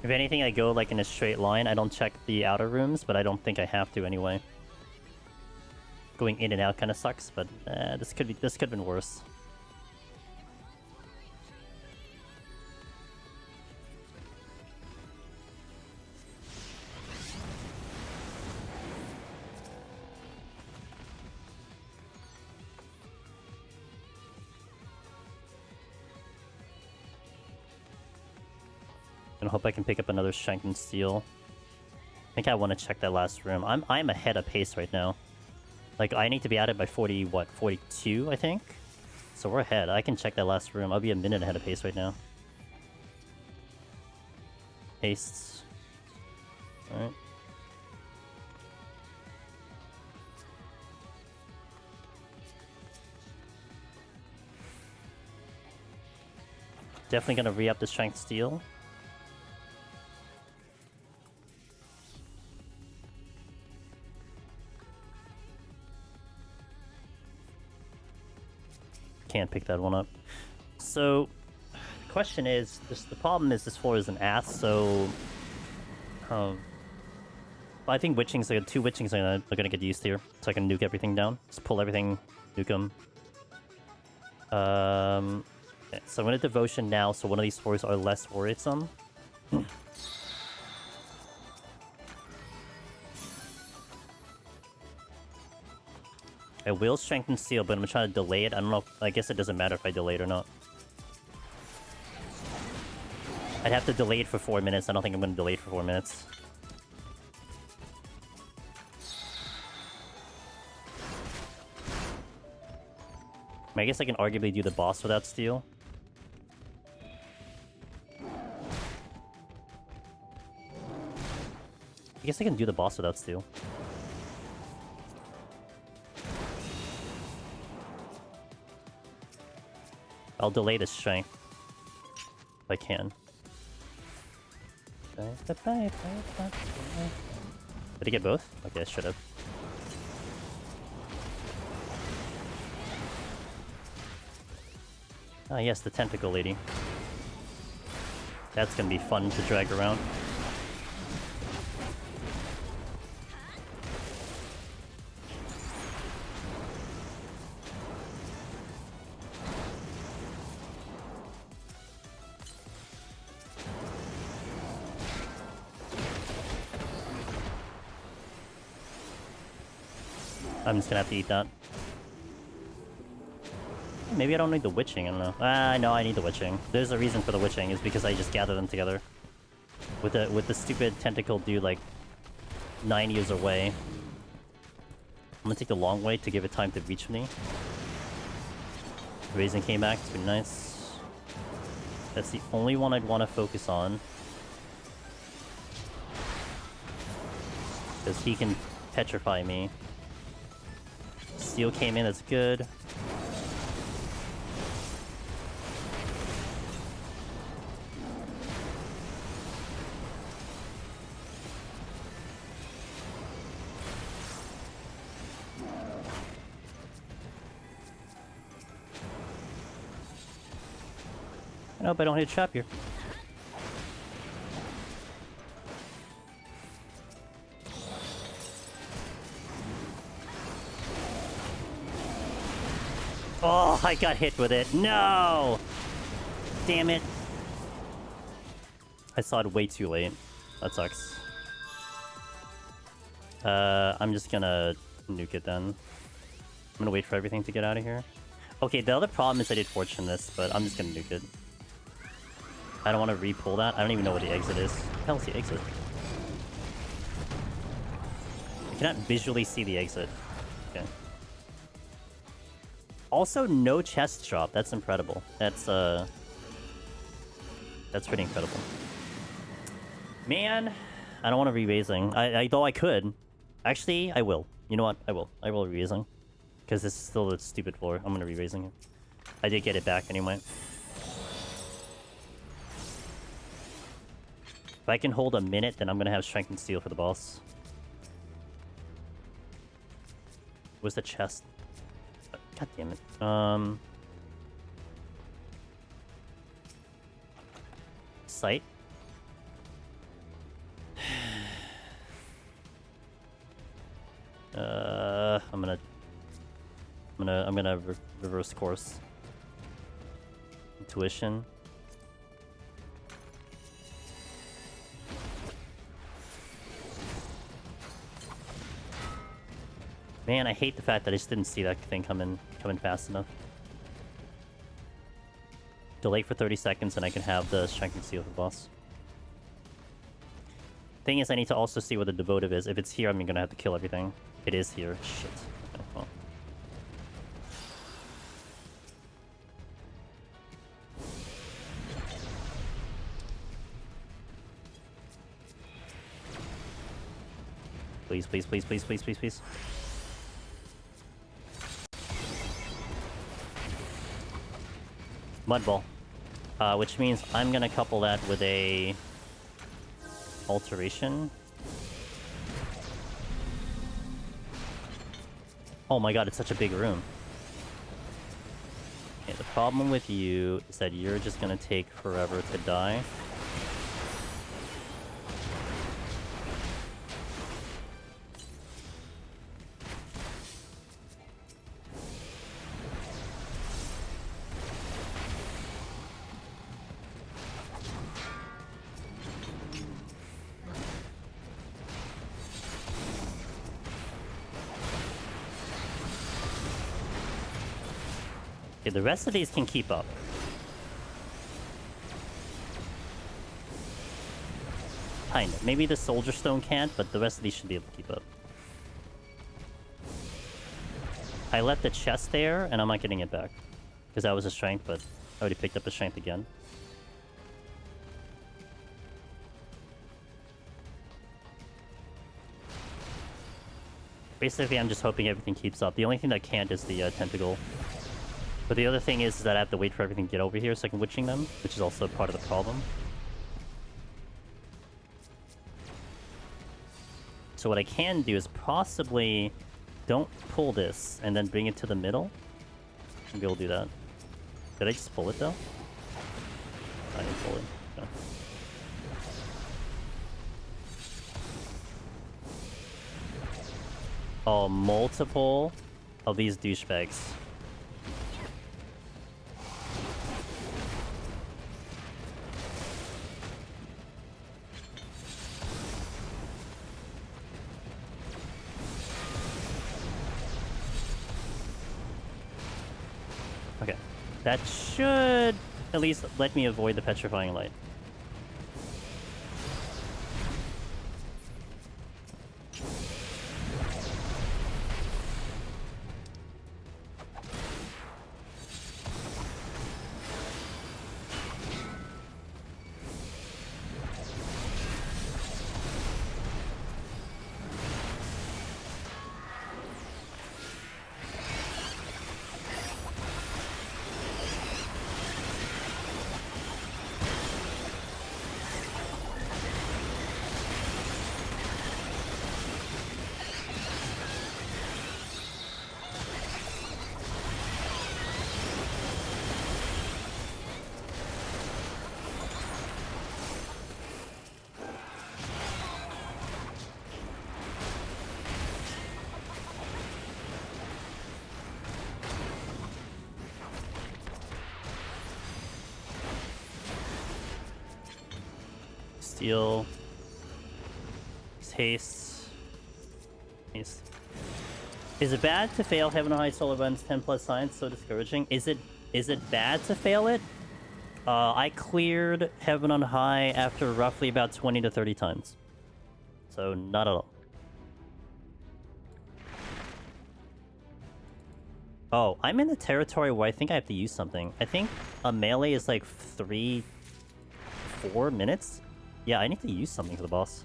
If anything, I go like in a straight line. I don't check the outer rooms, but I don't think I have to anyway. Going in and out kind of sucks, but this could have been worse. I hope I can pick up another Shank and Steel. I think I want to check that last room. I'm ahead of pace right now. Like, I need to be at it by 40, what, 42, I think? So we're ahead. I can check that last room. I'll be a minute ahead of pace right now. Hastes. Alright. Definitely gonna re-up the Strength Steel. can't pick that one up. So, the question is, the problem is this floor is an ass, so... I think witchings, two witchings are gonna get used here, so I can nuke everything down. Just pull everything, nuke them. Okay, so I'm gonna devotion now, so one of these floors are less worrisome. I will strengthen seal, but I'm trying to delay it. I don't know. I guess it doesn't matter if I delay it or not. I'd have to delay it for 4 minutes. I don't think I'm going to delay it for 4 minutes. I guess I can arguably do the boss without steel. I guess I can do the boss without steel. I'll delay the strength if I can. Did I get both? Okay, I should have. Ah, yes, the tentacle lady. That's gonna be fun to drag around. I'm just gonna have to eat that. Maybe I don't need the witching, I don't know. Ah, no, I need the witching. There's a reason for the witching, is because I just gather them together. With the stupid tentacle dude, like, 9 years away. I'm gonna take the long way to give it time to reach me. Raising came back, it's pretty nice. That's the only one I'd want to focus on. Because he can petrify me. Steel came in, that's good. I hope I don't hit a trap here. Oh, I got hit with it. No! Damn it. I saw it way too late. That sucks. I'm just gonna nuke it then. I'm gonna wait for everything to get out of here. Okay, the other problem is I did fortune this, but I'm just gonna nuke it. I don't want to re-pull that. I don't even know what the exit is. What the hell is the exit? I cannot visually see the exit. Okay. Also, no chest drop. That's incredible. That's pretty incredible. Man, I don't want to re-raising. Though I could. Actually, I will. You know what? I will. I will re-raising. Because this is still a stupid floor. I'm gonna re-raising it. I did get it back anyway. If I can hold a minute, then I'm gonna have strength and steel for the boss. Where's the chest? God damn it. Sight. I'm gonna reverse course. Intuition. Man, I hate the fact that I just didn't see that thing coming fast enough. Delay for 30 seconds and I can have the strength and seal for the boss. Thing is, I need to also see where the devotive is. If it's here, I'm gonna have to kill everything. It is here. Shit. Okay, well. Please, please, please, please, please, please, please. Mudball. Which means I'm gonna couple that with a alteration. Oh my god, it's such a big room. Okay, the problem with you is that you're just gonna take forever to die. Okay, the rest of these can keep up. Kinda. Maybe the Soldier Stone can't, but the rest of these should be able to keep up. I left the chest there, and I'm not getting it back. Because that was a strength, but I already picked up the strength again. Basically, I'm just hoping everything keeps up. The only thing that can't is the tentacle. But the other thing is that I have to wait for everything to get over here so I can witching them, which is also part of the problem. So what I can do is possibly don't pull this and then bring it to the middle. Maybe we'll do that. Did I just pull it though? I didn't pull it. No. Oh, multiple of these douchebags. Okay, that should at least let me avoid the petrifying light. Steal. Haste. Haste. Is it bad to fail Heaven on High Solar Runs 10 plus science? So discouraging. Is it bad to fail it? I cleared Heaven on High after roughly about 20 to 30 times. So not at all. Oh, I'm in a territory where I think I have to use something. I think a melee is like 4 minutes. Yeah, I need to use something for the boss.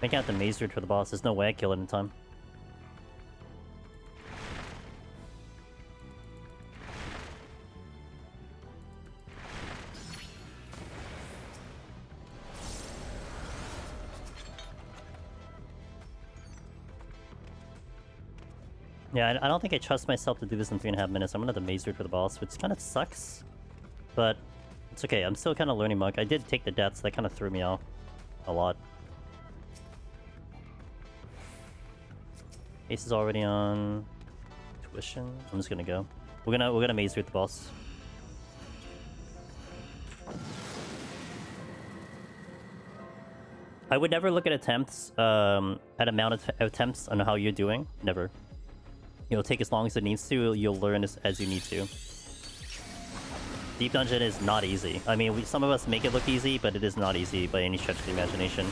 Make out the maze route for the boss. There's no way I kill it in time. Yeah, I don't think I trust myself to do this in 3.5 minutes. I'm gonna have the maze route for the boss, which kind of sucks. But it's okay. I'm still kind of learning Monk. I did take the death, so that kind of threw me off a lot. Ace is already on tuition. I'm just gonna go. We're gonna maze route the boss. I would never look at attempts, at amount of attempts on how you're doing. Never. It'll take as long as it needs to. You'll learn as you need to. Deep Dungeon is not easy. I mean, some of us make it look easy, but it is not easy by any stretch of the imagination.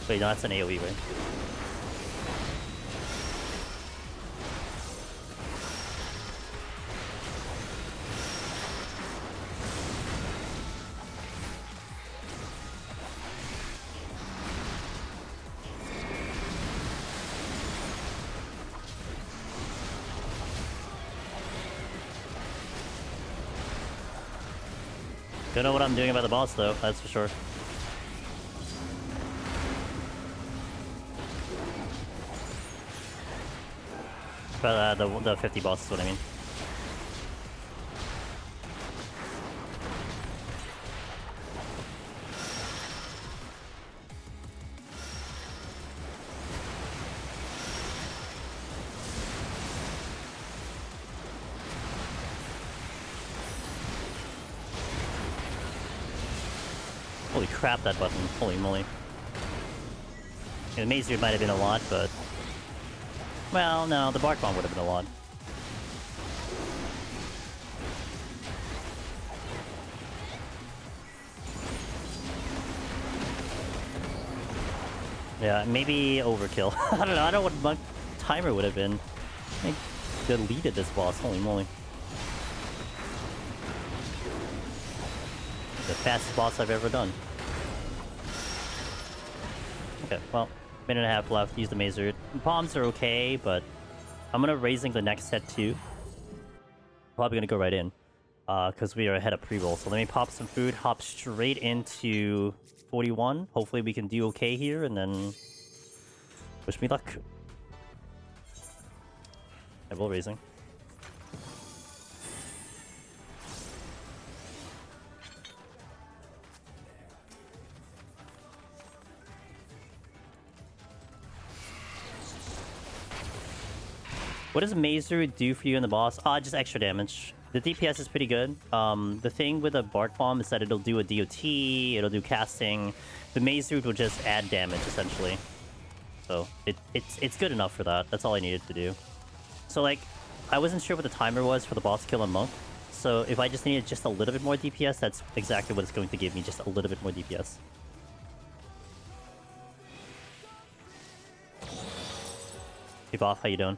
Wait, no, that's an AoE, right? Don't know what I'm doing about the boss though, that's for sure. But the 50 boss is what I mean. Holy crap, that button. Holy moly. Yeah, the Maze Root might have been a lot, but... Well, no, the Bark Bomb would have been a lot. Yeah, maybe overkill. I don't know. I don't know what Monk timer would have been. I think deleted this boss. Holy moly. The fastest boss I've ever done. Okay, well, minute and a half left. Use the Maze Root. Bombs are okay, but I'm gonna raising the next set too. Probably gonna go right in, because we are ahead of pre-roll. So let me pop some food, hop straight into 41. Hopefully we can do okay here, and then wish me luck. Level raising. What does Maze Root do for you in the boss? Just extra damage. The DPS is pretty good. The thing with a Bark Bomb is that it'll do a DOT, it'll do casting. The Maze Root will just add damage, essentially. So, it's good enough for that. That's all I needed to do. So, like, I wasn't sure what the timer was for the boss kill on Monk. So, if I just needed just a little bit more DPS, that's exactly what it's going to give me, just a little bit more DPS. Keep off, how you doing?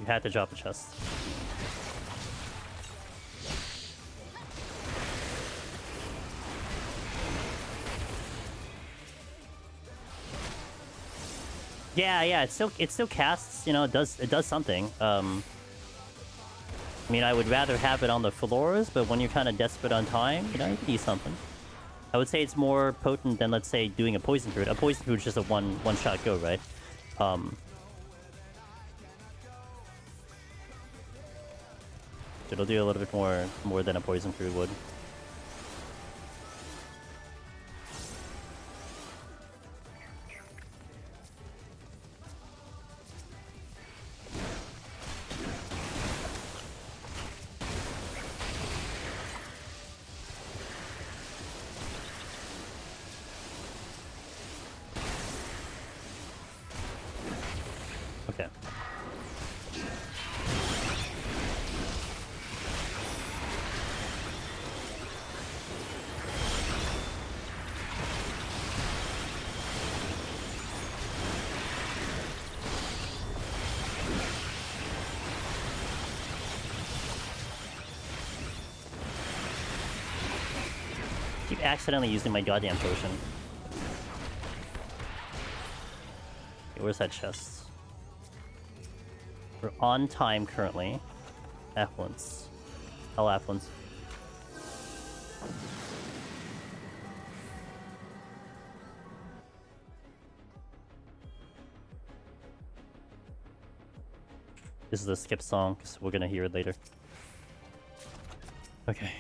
You had to drop a chest. Yeah, it still casts, you know, it does something. I mean, I would rather have it on the floors, but when you're kind of desperate on time, you know, you can use something. I would say it's more potent than, let's say, doing a poison fruit. A poison fruit is just a one-shot go, right? It'll do a little bit more than a poison fruit would. Okay. Keep accidentally using my goddamn potion. Okay, where's that chest? We're on time currently. Affluence. Hell, affluence. This is a skip song, because we're gonna hear it later. Okay.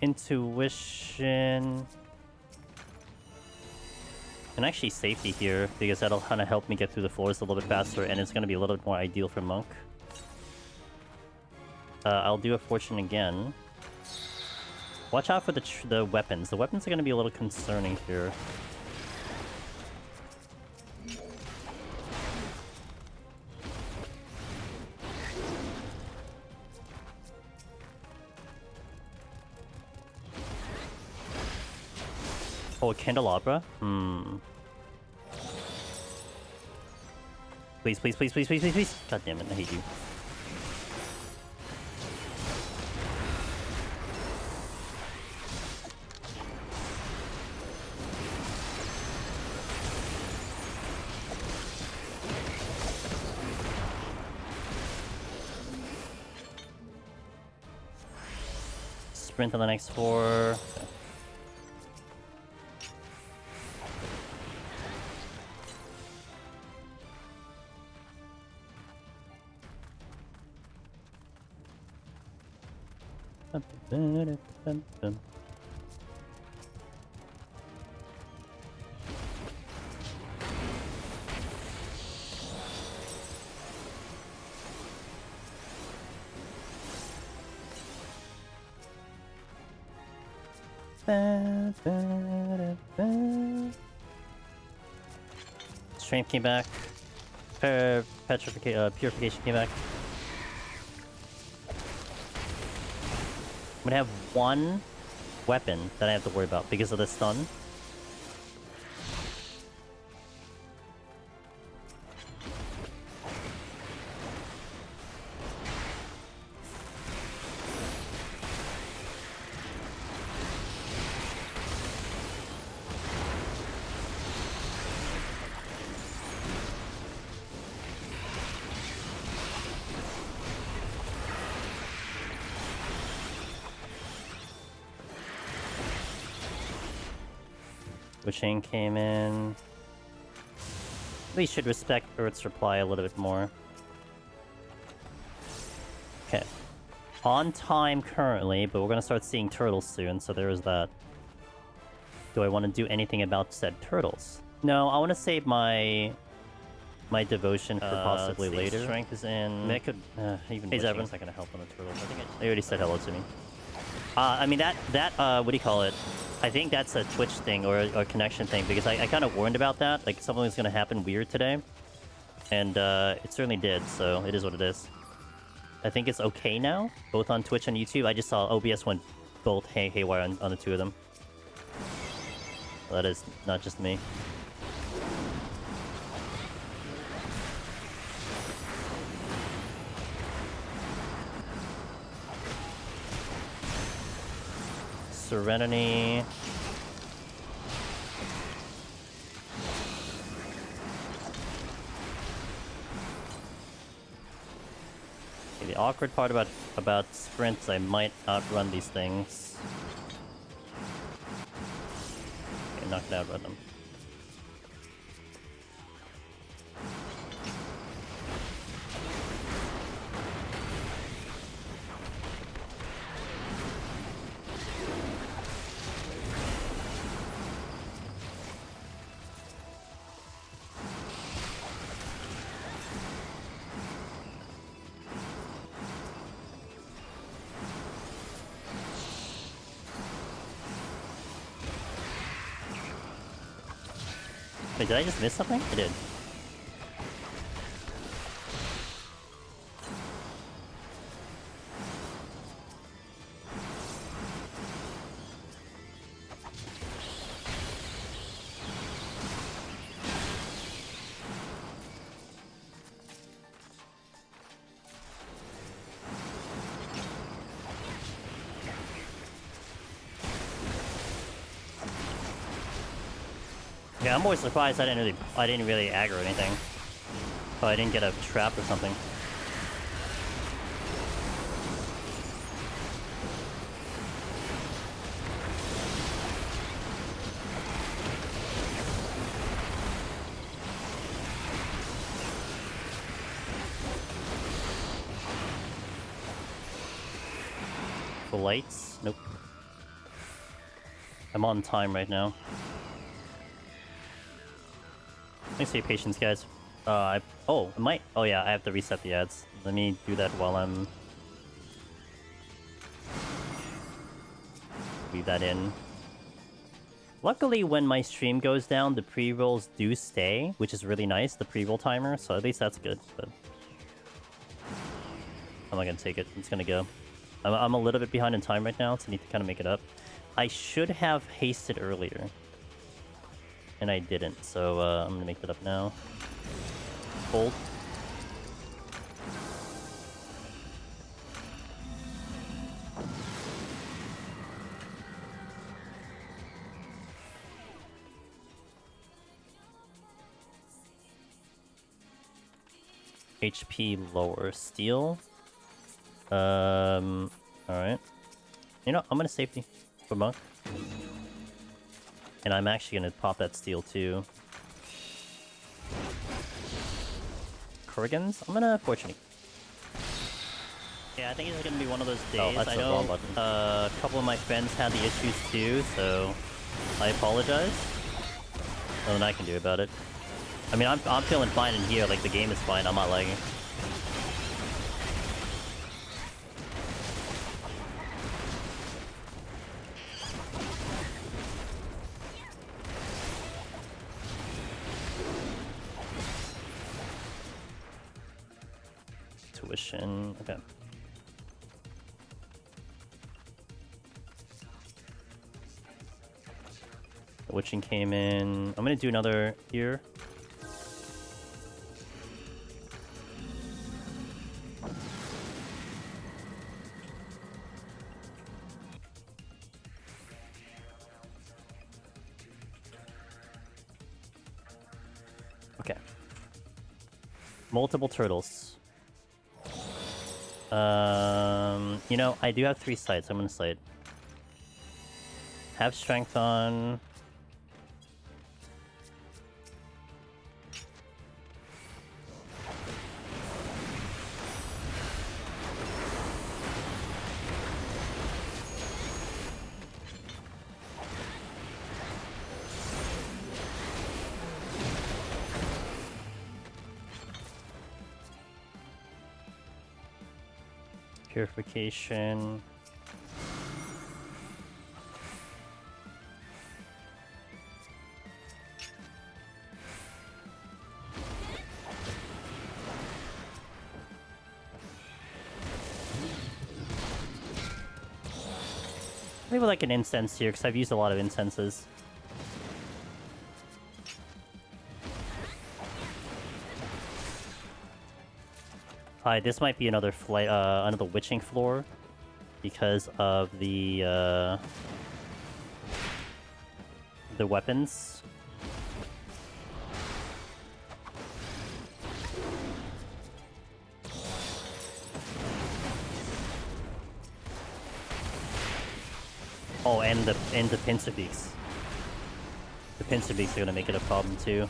Intuition. And actually safety here, because that'll kind of help me get through the floors a little bit faster, and it's going to be a little bit more ideal for Monk. I'll do a fortune again. Watch out for the weapons. The weapons are going to be a little concerning here. Oh, a candelabra? Hmm. Please, please, please, please, please, please, please. God damn it, I hate you. Sprint on the next 4. Okay. Strength came back. Purification came back. I'm gonna have one weapon that I have to worry about because of the stun. Chain came in. We should respect Earth's reply a little bit more. Okay. On time currently, but we're gonna start seeing turtles soon, so there is that. Do I want to do anything about said turtles? No, I want to save my devotion for possibly later. Strength is in. Mech could even is not gonna help on the turtles. I think they already said hello to me. I mean that what do you call it? I think that's a Twitch thing or a connection thing because I kind of warned about that. Like something was gonna happen weird today, and it certainly did. So it is what it is. I think it's okay now, both on Twitch and YouTube. I just saw OBS went both haywire on the two of them. Well, that is not just me. Serenity. Okay, the awkward part about sprints, I might outrun these things. Okay, I'm not gonna outrun them. Wait, did I just miss something? I did. Yeah, I'm always surprised I didn't really aggro anything. Oh, I didn't get a trap or something. Full lights? Nope. I'm on time right now. Thanks for your patience, guys. I might. Oh yeah, I have to reset the ads. Let me do that while I'm. Leave that in. Luckily, when my stream goes down, the pre-rolls do stay, which is really nice. The pre-roll timer, so at least that's good. But I'm not gonna take it. It's gonna go. I'm a little bit behind in time right now, so I need to kind of make it up. I should have hasted earlier. and I didn't, so I'm gonna make that up now. Fold. HP lower. Steel. Alright. You know, I'm gonna safety for Monk. And I'm actually gonna pop that steel too. Kurgans? I'm gonna Fortunate. Yeah, I think it's gonna be one of those days. That's I the know wrong button. a couple of my friends had the issues too, so I apologize. Nothing I can do about it. I mean, I'm feeling fine in here, like the game is fine, I'm not lagging. Tuition, okay. The witching came in. I'm gonna do another here. Okay. Multiple turtles. You know, I do have 3 sights. I'm gonna sight. Have strength on. Purification. Maybe like an incense here, because I've used a lot of incenses. Hi, this might be another flight, another witching floor, because of the weapons. Oh, and the pincer beaks. The pincer beaks are gonna make it a problem too.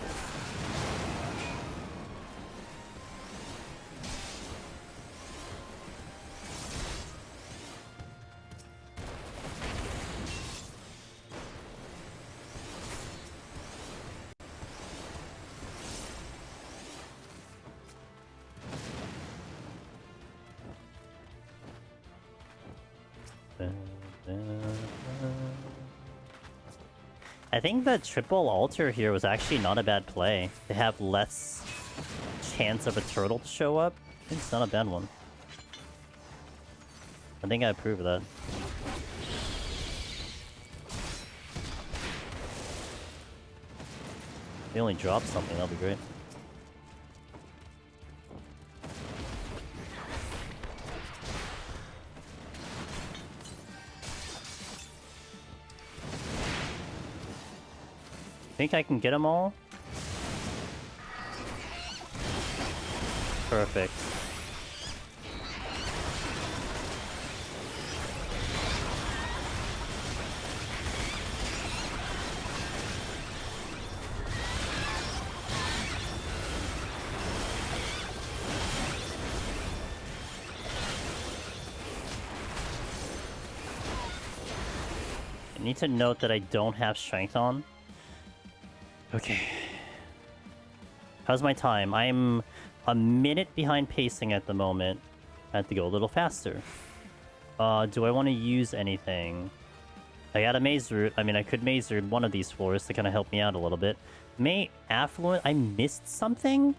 I think the triple altar here was actually not a bad play. They have less chance of a turtle to show up. I think it's not a bad one. I think I approve of that. If they only drop something, that'll be great. Think I can get them all? Perfect. I need to note that I don't have strength on. Okay. How's my time? I'm a minute behind pacing at the moment. I have to go a little faster. Do I want to use anything? I got a maze route. I mean, I could maze route one of these floors to kind of help me out a little bit. May Affluent... I missed something?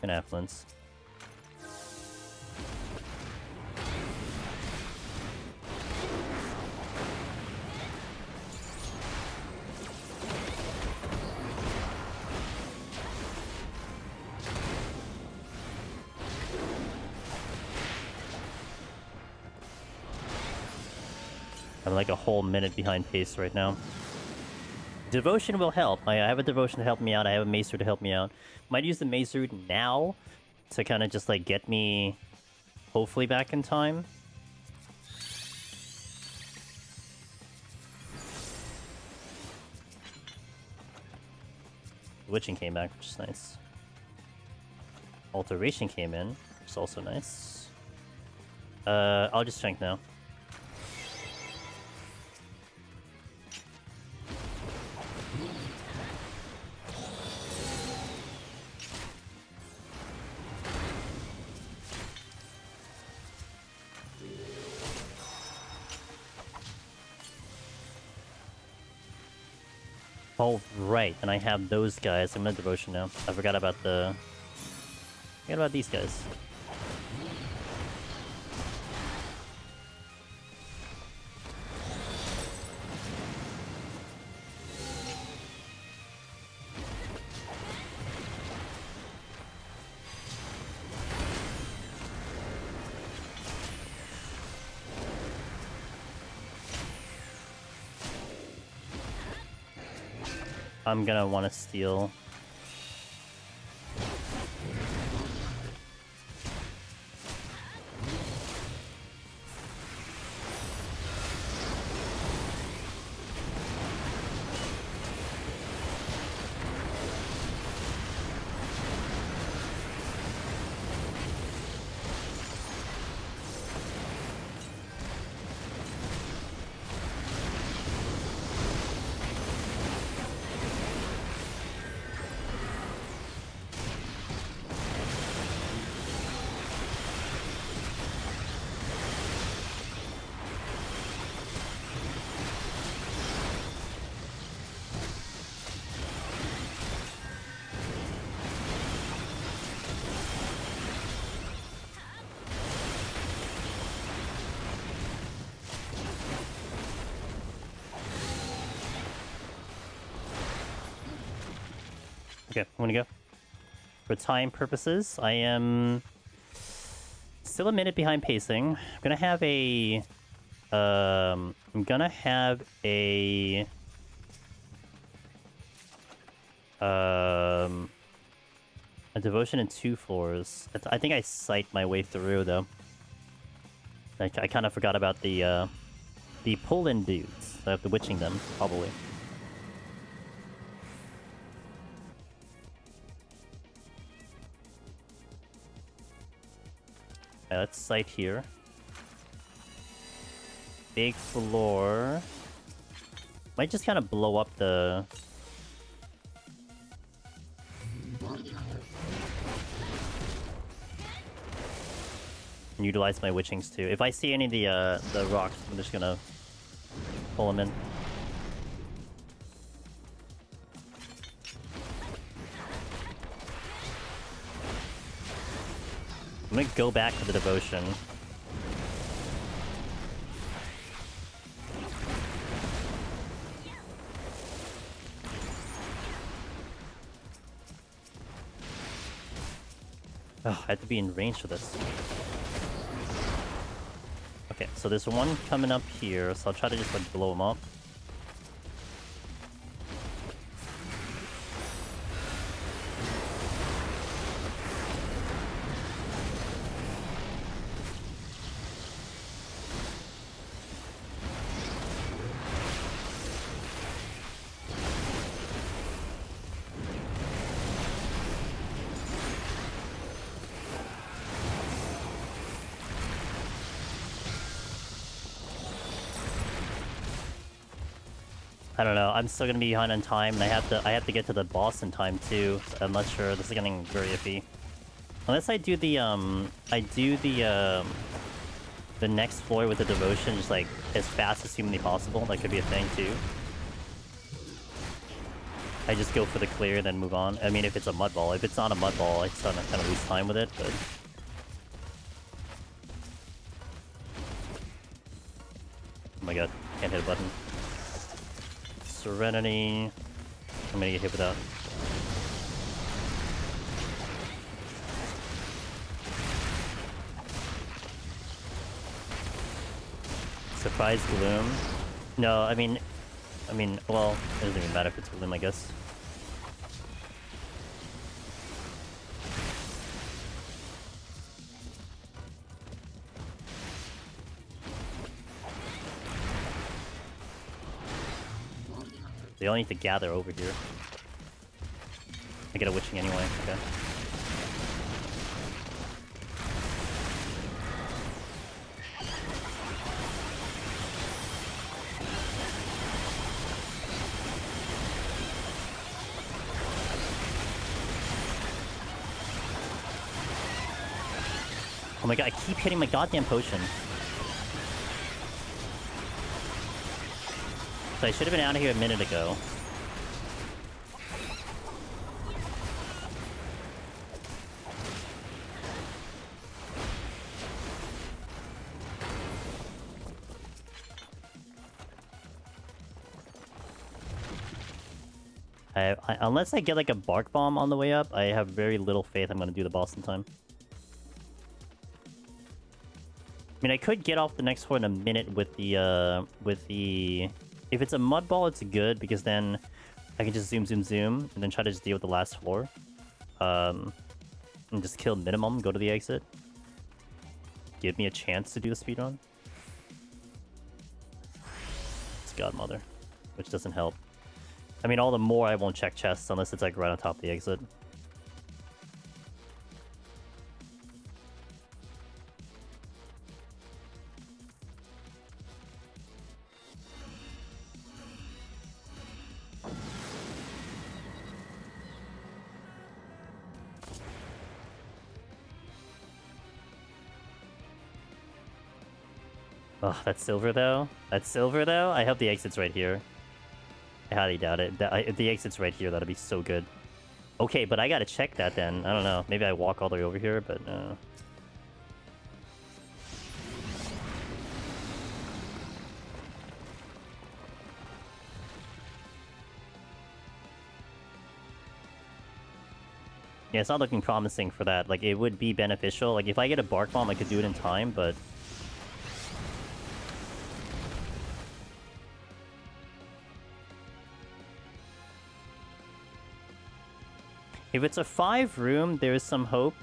An Affluence. I'm like a whole minute behind pace right now. Devotion will help. I have a Devotion to help me out. I have a Macer to help me out. Might use the Macer now to kind of just like get me hopefully back in time. Witching came back, which is nice. Alteration came in, which is also nice. I'll just Strength now. Oh, right, and I have those guys. I'm in Devotion now. I forgot about these guys. I'm gonna want to steal. Okay, I'm gonna go. For time purposes, I am still a minute behind pacing. I'm gonna have a a Devotion in 2 floors. I think I sight my way through though. I kind of forgot about the pull-in dudes. I have to witching them probably. Let's sight here. Big floor. Might just kind of blow up the... And utilize my witchings too. If I see any of the rocks, I'm just gonna pull them in. I'm gonna go back to the Devotion. Oh, I have to be in range for this. Okay, so there's one coming up here, so I'll try to just like blow him up. I don't know. I'm still gonna be behind on time, and I have to get to the boss in time too. So I'm not sure. This is getting very iffy. Unless I do the the next floor with the Devotion, just like as fast as humanly possible. That could be a thing too. I just go for the clear, then move on. I mean, if it's a mud ball. If it's not a mud ball, I just kind of lose time with it. But oh my god, can't hit a button. Serenity. I'm gonna get hit with that. Surprise Gloom. No, I mean, well, it doesn't even matter if it's Gloom, I guess. They all need to gather over here. I get a witching anyway, okay. Oh my god, I keep hitting my goddamn potion. So I should have been out of here a minute ago. Unless I get like a bark bomb on the way up, I have very little faith I'm gonna do the boss in time. I mean, I could get off the next floor in a minute with the, If it's a mud ball, it's good, because then I can just zoom, and then try to just deal with the last floor. And just kill minimum, go to the exit. Give me a chance to do the speedrun. It's Godmother, which doesn't help. I mean, all the more I won't check chests unless it's like right on top of the exit. Oh, that's silver though? That's silver though? I hope the exit's right here. I highly doubt it. If the exit's right here, that'll be so good. Okay, but I gotta check that then. I don't know. Maybe I walk all the way over here, but... Yeah, it's not looking promising for that. Like, it would be beneficial. Like, if I get a bark bomb, I could do it in time, but... If it's a 5-room, there is some hope.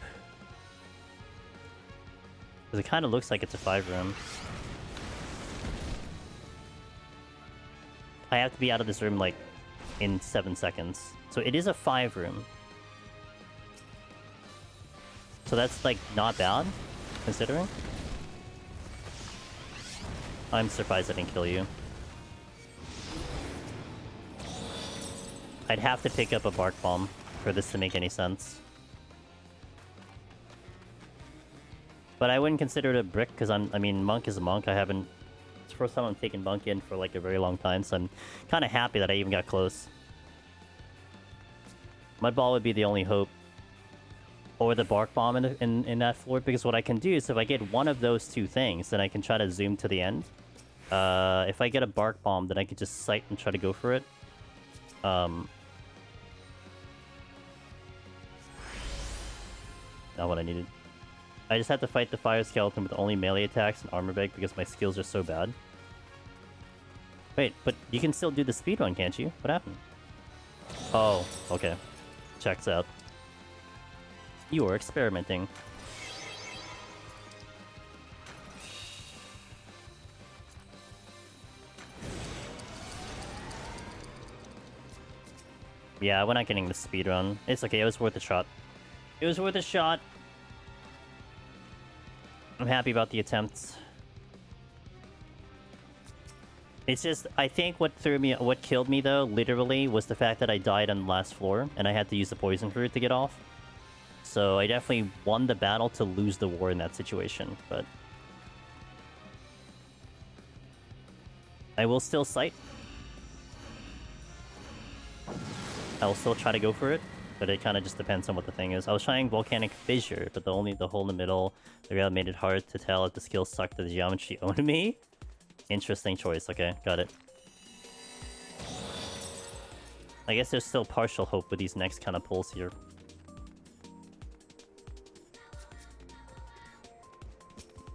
Because it kind of looks like it's a 5-room. I have to be out of this room, like, in 7 seconds. So it is a 5-room. So that's, like, not bad, considering. I'm surprised I didn't kill you. I'd have to pick up a bark bomb for this to make any sense. But I wouldn't consider it a brick, because I mean, Monk is a Monk. It's the first time I'm taking Monk in for like a very long time, so I'm kind of happy that I even got close. Mud Ball would be the only hope. Or the Bark Bomb in that floor, because what I can do is if I get one of those two things, then I can try to zoom to the end. If I get a Bark Bomb, then I can just sight and try to go for it. Not what I needed. I just had to fight the Fire Skeleton with only melee attacks and armor bag because my skills are so bad. Wait, but you can still do the speedrun, can't you? What happened? Oh, okay. Checks out. You are experimenting. Yeah, we're not getting the speedrun. It's okay, it was worth a shot. It was worth a shot. I'm happy about the attempt. It's just, I think what killed me though, literally, was the fact that I died on the last floor, and I had to use the poison fruit to get off. So I definitely won the battle to lose the war in that situation, but... I will still sight. I will still try to go for it, but it kind of just depends on what the thing is. I was trying Volcanic Fissure, but the hole in the middle, the guy made it hard to tell if the skill sucked or the geometry owned me. Interesting choice. Okay, got it. I guess there's still partial hope with these next kind of pulls here.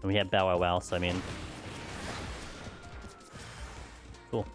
And we have Bow Wow Wow, so I mean... Cool.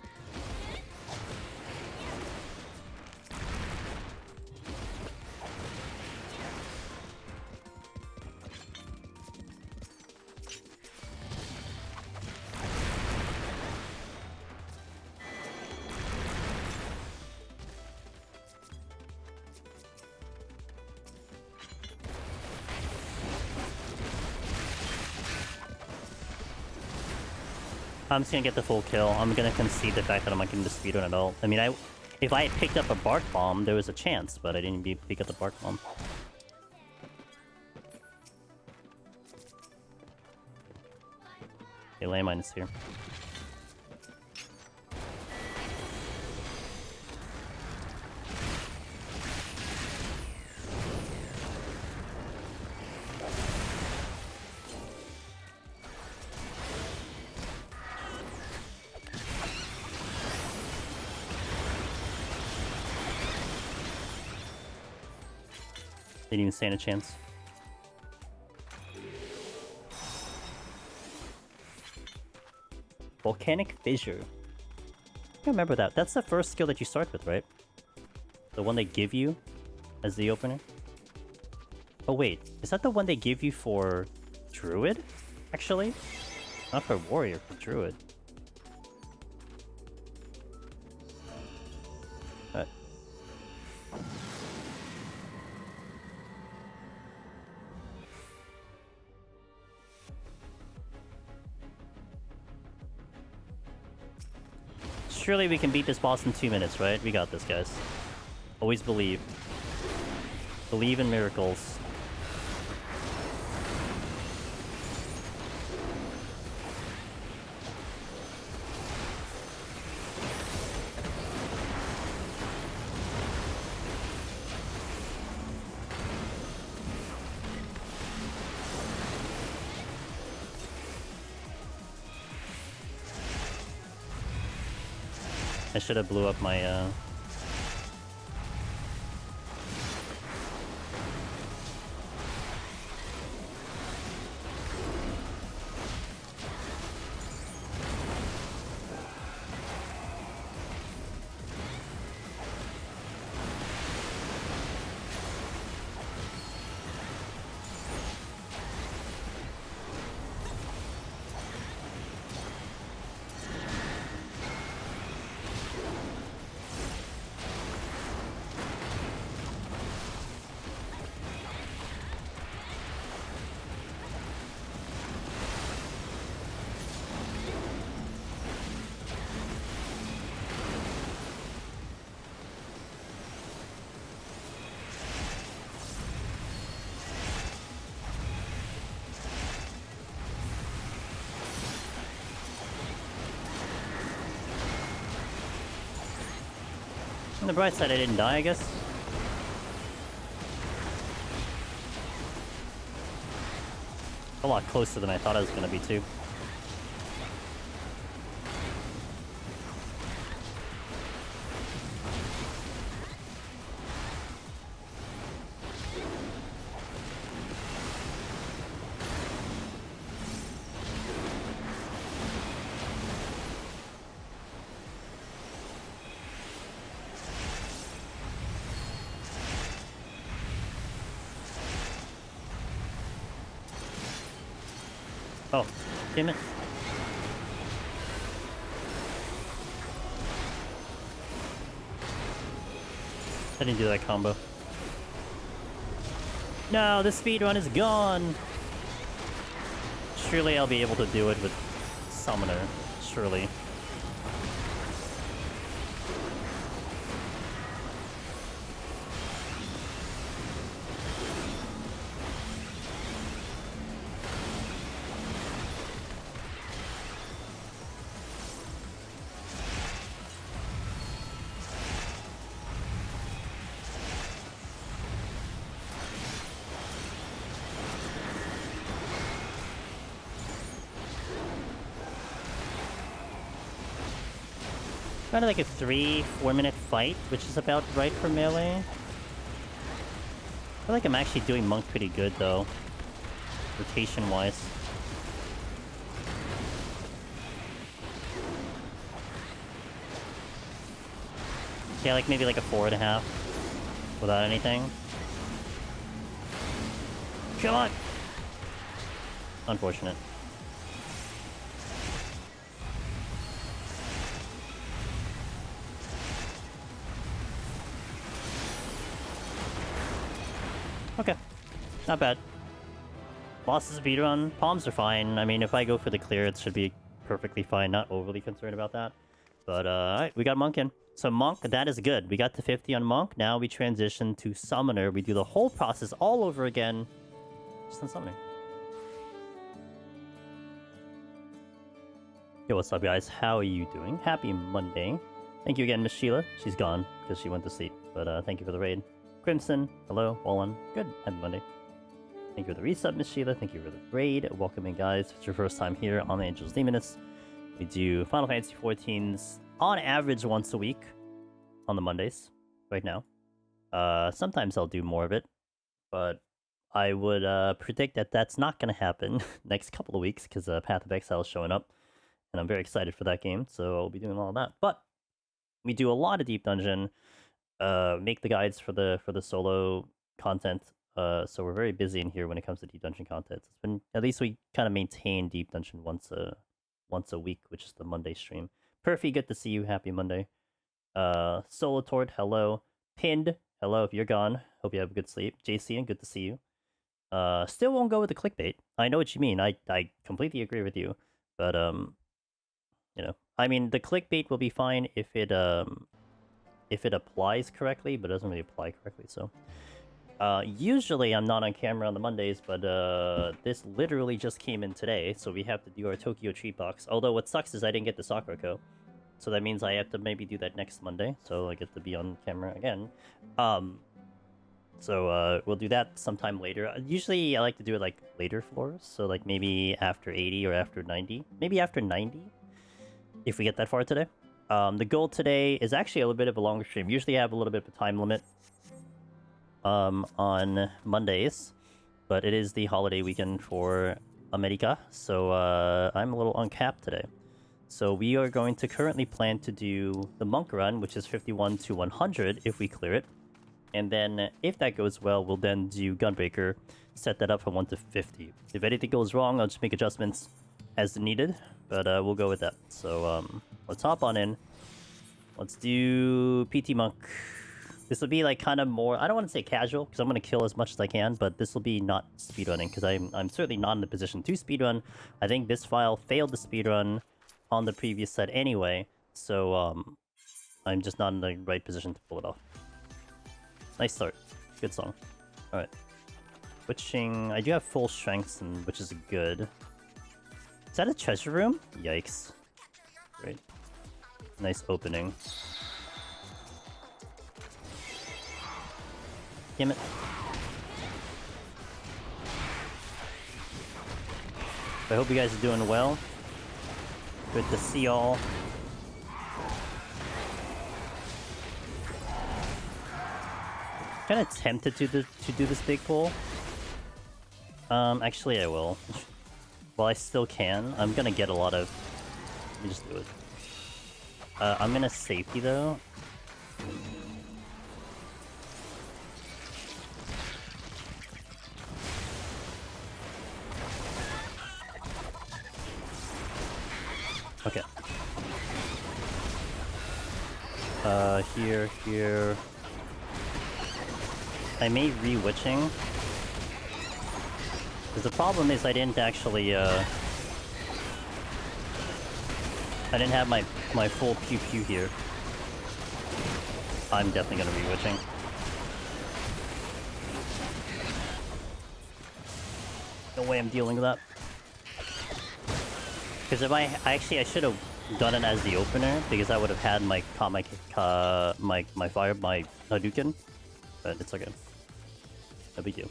I'm just gonna get the full kill. I'm gonna concede the fact that I'm not getting the speedrun at all. I mean, if I had picked up a Bark Bomb, there was a chance, but I didn't pick up the Bark Bomb. Okay, landmine is here. Didn't even stand a chance. Volcanic Fissure. I remember that. That's the first skill that you start with, right? The one they give you as the opener? Oh wait, is that the one they give you for Druid? Actually? Not for Warrior, for Druid. But... surely we can beat this boss in 2 minutes, right? We got this, guys. Always believe. Believe in miracles. I should have blew up my, on the bright side, I didn't die, I guess. A lot closer than I thought I was gonna be, too. Oh, damn it. I didn't do that combo. No, the speedrun is gone! Surely I'll be able to do it with Summoner. Surely. Kind of like a 3-4 minute fight, which is about right for melee. I feel like I'm actually doing Monk pretty good though, rotation wise. Yeah, like maybe like a 4.5 without anything. Come on! Unfortunate. Okay, not bad. Boss is speedrun. Palms are fine. I mean, if I go for the clear, it should be perfectly fine. Not overly concerned about that. But, alright, we got Monk in. So Monk, that is good. We got to 50 on Monk. Now we transition to Summoner. We do the whole process all over again. Just on Summoner. Yo, what's up, guys? How are you doing? Happy Monday. Thank you again, Miss Sheila. She's gone because she went to sleep. But, thank you for the raid. Crimson, hello, Wallen. Good. Happy Monday. Thank you for the resub, Miss Sheila. Thank you for the raid. Welcome in, guys. If it's your first time here on the Angels Demonists, we do Final Fantasy XIVs on average once a week on the Mondays right now. Sometimes I'll do more of it, but I would predict that that's not going to happen next couple of weeks because Path of Exile is showing up, and I'm very excited for that game, so I'll be doing all of that. But we do a lot of Deep Dungeon, make the guides for the solo content. So we're very busy in here when it comes to Deep Dungeon content. It's been, at least we kind of maintain Deep Dungeon once a week, which is the Monday stream. Perfy, good to see you. Happy Monday. Solotort, hello. Pinned, hello if you're gone. Hope you have a good sleep. JC, good to see you. Still won't go with the clickbait. I know what you mean. I completely agree with you. But you know, I mean, the clickbait will be fine if it applies correctly, but it doesn't really apply correctly. So usually I'm not on camera on the Mondays, but this literally just came in today, so we have to do our Tokyo Treat Box. Although what sucks is I didn't get the Sakurako, so that means I have to maybe do that next Monday, so I get to be on camera again. So we'll do that sometime later. Usually I like to do it like later floors, so like maybe after 80 or after 90. Maybe after 90, if we get that far today. The goal today is actually a little bit of a longer stream. Usually I have a little bit of a time limit on Mondays, but it is the holiday weekend for America, so I'm a little uncapped today. So we are going to currently plan to do the Monk run, which is 51 to 100 if we clear it. And then if that goes well, we'll then do Gunbreaker, set that up from 1 to 50. If anything goes wrong, I'll just make adjustments as needed, but we'll go with that. So let's hop on in. Let's do PT Monk. This will be like kind of more, I don't want to say casual, because I'm going to kill as much as I can, but this will be not speedrunning, because I'm certainly not in the position to speedrun. I think this file failed the speedrun on the previous set anyway, so I'm just not in the right position to pull it off. Nice start. Good song. Alright. Switching, I do have full strengths, which is good. Is that a treasure room? Yikes. Great. Nice opening. Damn it. I hope you guys are doing well. Good to see y'all. Kinda tempted to do this big pull. Actually I will. Well, I still can. I'm gonna get a lot of... Let me just do it. I'm gonna safety though. Okay. Here. I may re-witching. Because the problem is I didn't actually, I didn't have my full pew here. I'm definitely gonna re-witching. No way I'm dealing with that. Because if I should have done it as the opener, because I would have had my Hadouken, but it's okay. No big deal.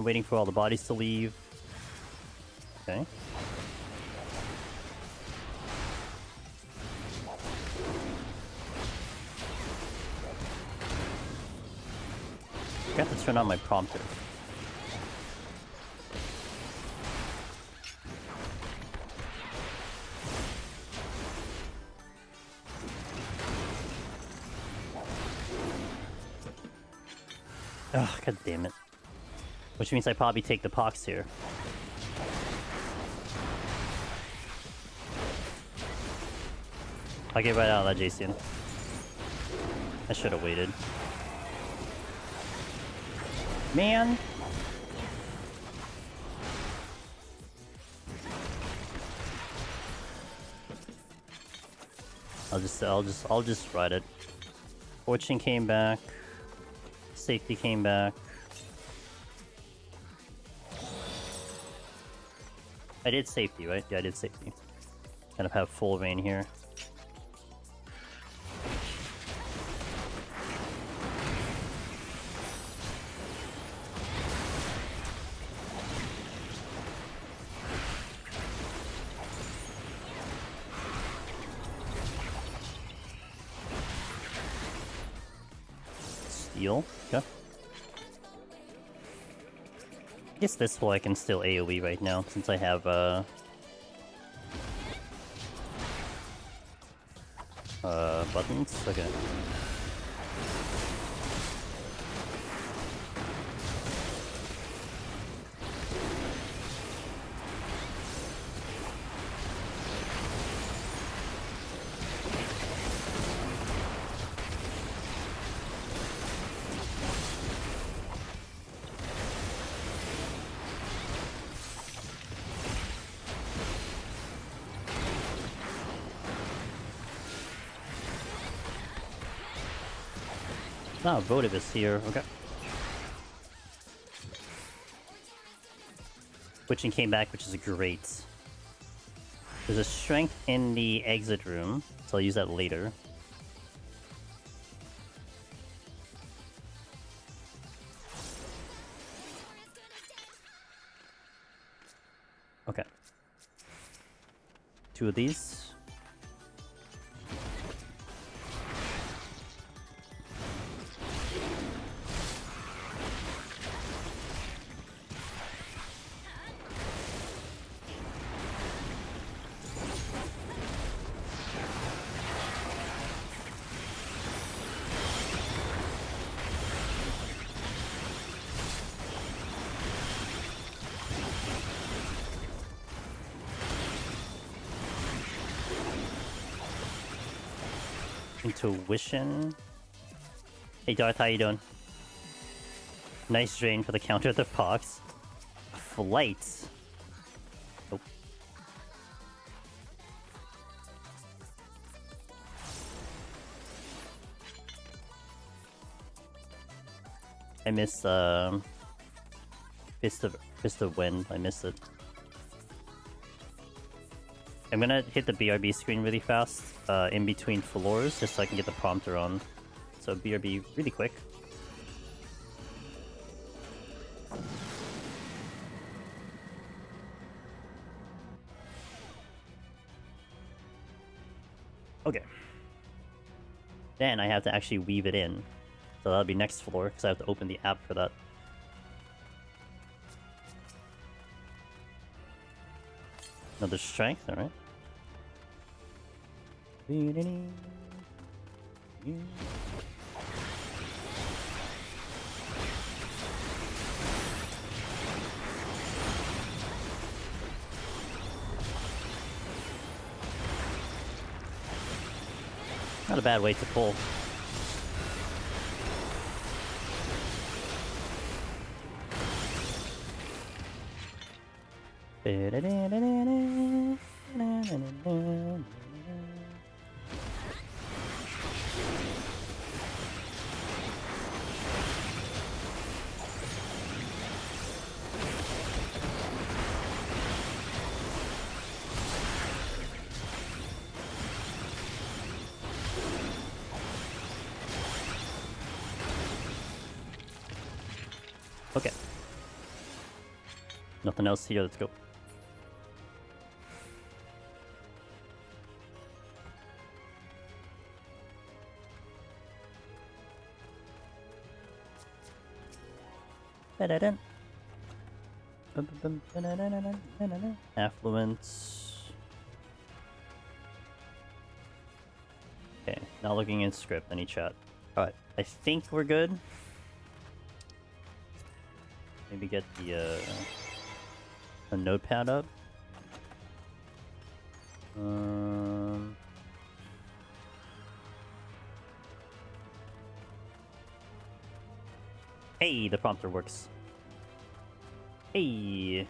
Waiting for all the bodies to leave. Okay. I got to turn on my prompter. Ugh, god damn it. Which means I probably take the pox here. I'll get right out of that Jason. I should have waited. Man! I'll just ride it. Fortune came back. Safety came back. I did safety, right? Yeah, I did safety. Kind of have full reign here. Steal. Okay. I guess this hole I can still AoE right now, since I have, buttons? Okay. Ah, Votive is here. Okay. Switching came back, which is great. There's a strength in the exit room, so I'll use that later. Okay. 2 of these. Intuition. Hey Darth, how you doing? Nice drain for the counter of the Pox. Flight. Nope. I missed Fist of Wind. I missed it. I'm gonna hit the BRB screen really fast, in between floors, just so I can get the prompter on. So BRB really quick. Okay. Then I have to actually weave it in. So that'll be next floor, because I have to open the app for that. Another strength, alright. Not a bad way to pull. Okay. Nothing else here, let's go. Affluence. Okay, now looking in script, any chat. Alright, I think we're good. Maybe get the notepad up. Hey, the prompter works. Hey,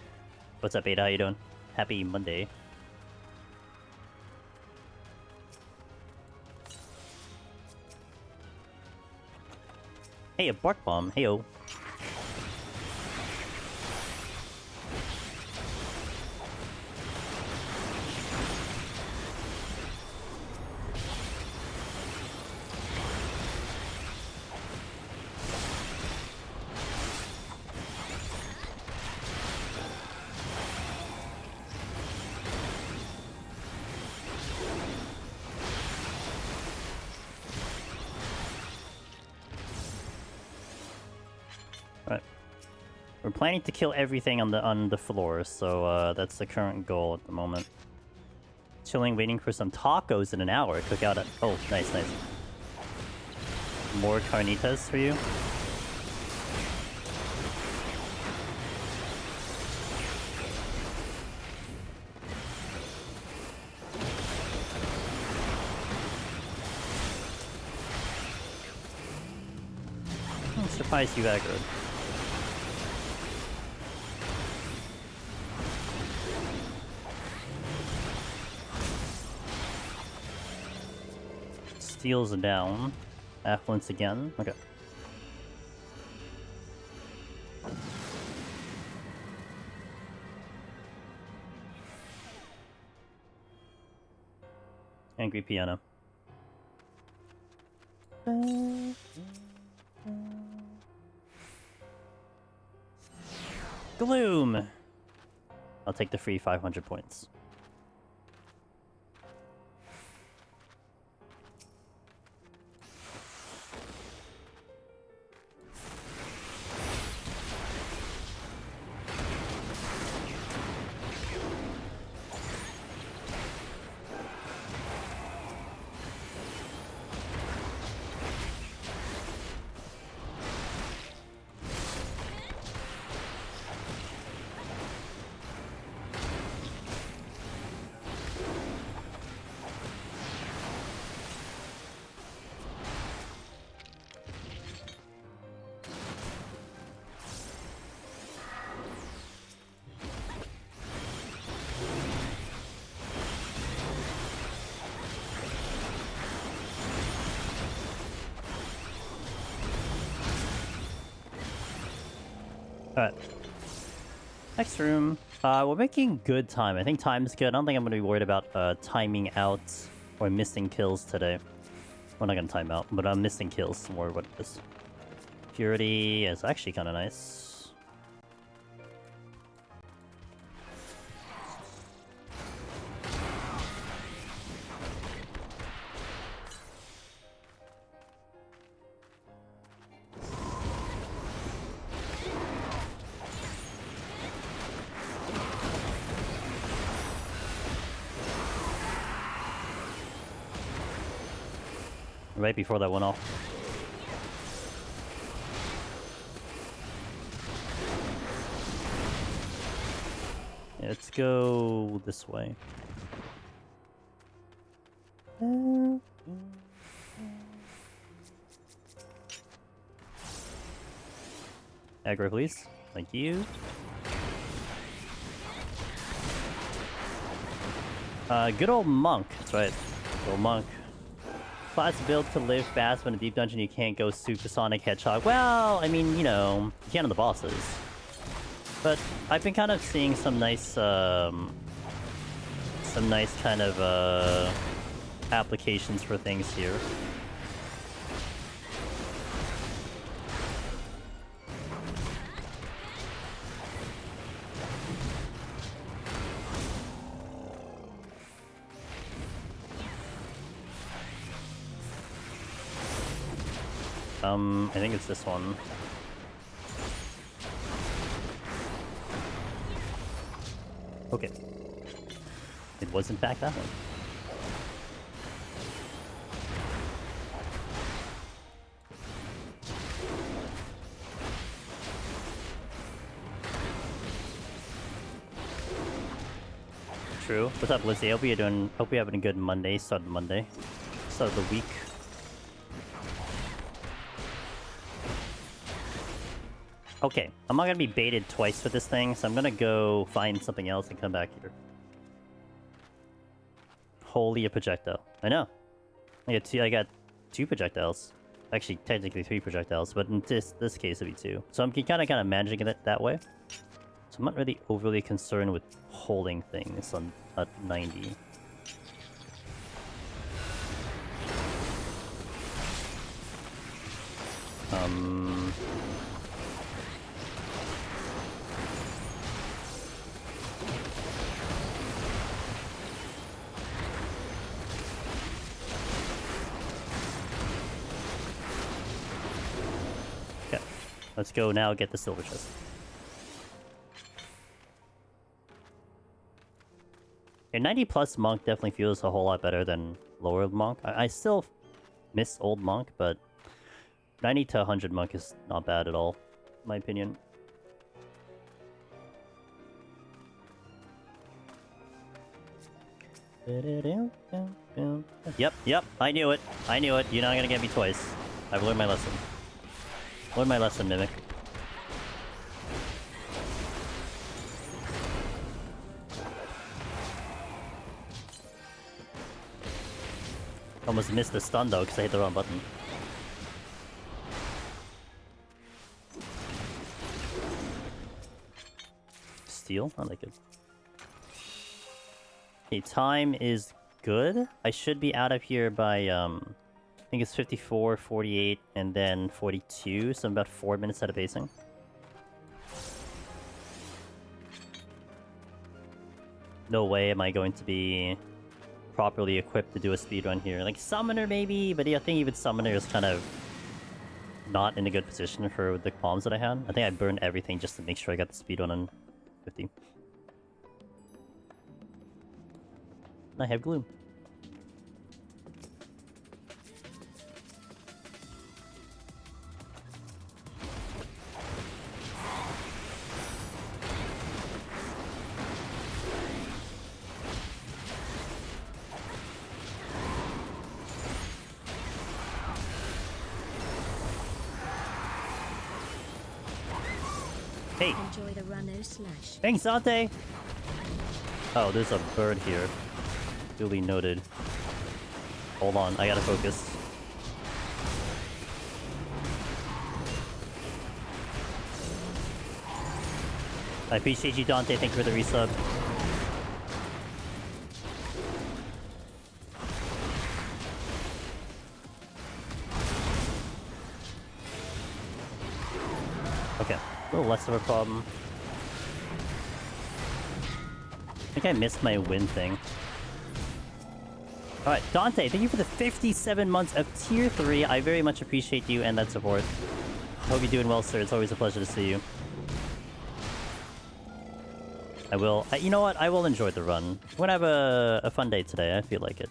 what's up, Aida? How you doing? Happy Monday. Hey, a bark bomb. Heyo. We're planning to kill everything on the floor, so that's the current goal at the moment. Chilling, waiting for some tacos in an hour. Cook out at... Oh, nice, nice. More carnitas for you. I'm surprised you aggroed. Steals down. Affluence again. Okay. Angry piano. Gloom! I'll take the free 500 points. Alright. Next room. We're making good time. I think time's good. I don't think I'm going to be worried about timing out or missing kills today. We're not going to time out, but I'm missing kills. More what it is. Purity is actually kind of nice. Right before that went off. Yeah, let's go this way. Aggro, please. Thank you. Good old monk. That's right. Good old monk. Class built to live fast, but in a deep dungeon you can't go supersonic hedgehog. Well, I mean, you know, you can on the bosses. But I've been kind of seeing some nice kind of applications for things here. I think it's this one. Okay. It was in fact that one. True. What's up, Lizzie? Hope you're having a good Monday. Start of Monday. Start of the week. Okay, I'm not gonna be baited twice with this thing, so I'm gonna go find something else and come back here. Holy a projectile. I know. I got two projectiles. Actually, technically 3 projectiles, but in this case it'd be 2. So I'm kind of managing it that way. So I'm not really overly concerned with holding things on at 90. Okay, let's go now get the silver chest. A 90 plus monk definitely feels a whole lot better than lower monk. I still miss old monk, but 90 to 100 monk is not bad at all, in my opinion. Yep, I knew it. You're not gonna get me twice. I've learned my lesson. Learned my lesson, Mimic. Almost missed the stun though, because I hit the wrong button. Steal? I like it. Okay, time is good. I should be out of here by, I think it's 54, 48, and then 42, so I'm about 4 minutes out of basing. No way am I going to be properly equipped to do a speedrun here. Like, Summoner maybe, but yeah, I think even Summoner is kind of not in a good position for the palms that I had. I think I burned everything just to make sure I got the speedrun on 50. I have Gloom. Hey. Enjoy the runner slash. Thanks, Dante. Oh, there's a bird here. Duly noted. Hold on, I gotta focus. I appreciate you, Dante. Thank you for the resub. Okay, a little less of a problem. I think I missed my win thing. Alright, Dante, thank you for the 57 months of Tier 3. I very much appreciate you and that support. Hope you're doing well, sir. It's always a pleasure to see you. I will... you know what? I will enjoy the run. We're gonna have a fun day today. I feel like it.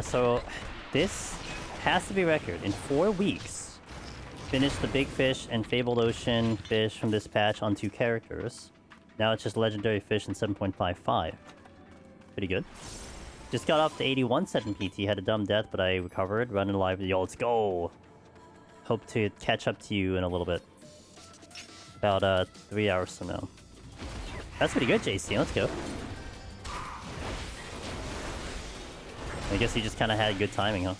So this has to be record. In 4 weeks, finish the Big Fish and Fabled Ocean fish from this patch on 2 characters. Now it's just Legendary Fish and 7.55. Pretty good. Just got off to 81 set in PT. Had a dumb death, but I recovered. Running live. Yo, let's go! Hope to catch up to you in a little bit. About 3 hours from now. That's pretty good, JC. Let's go. I guess he just kind of had good timing, huh?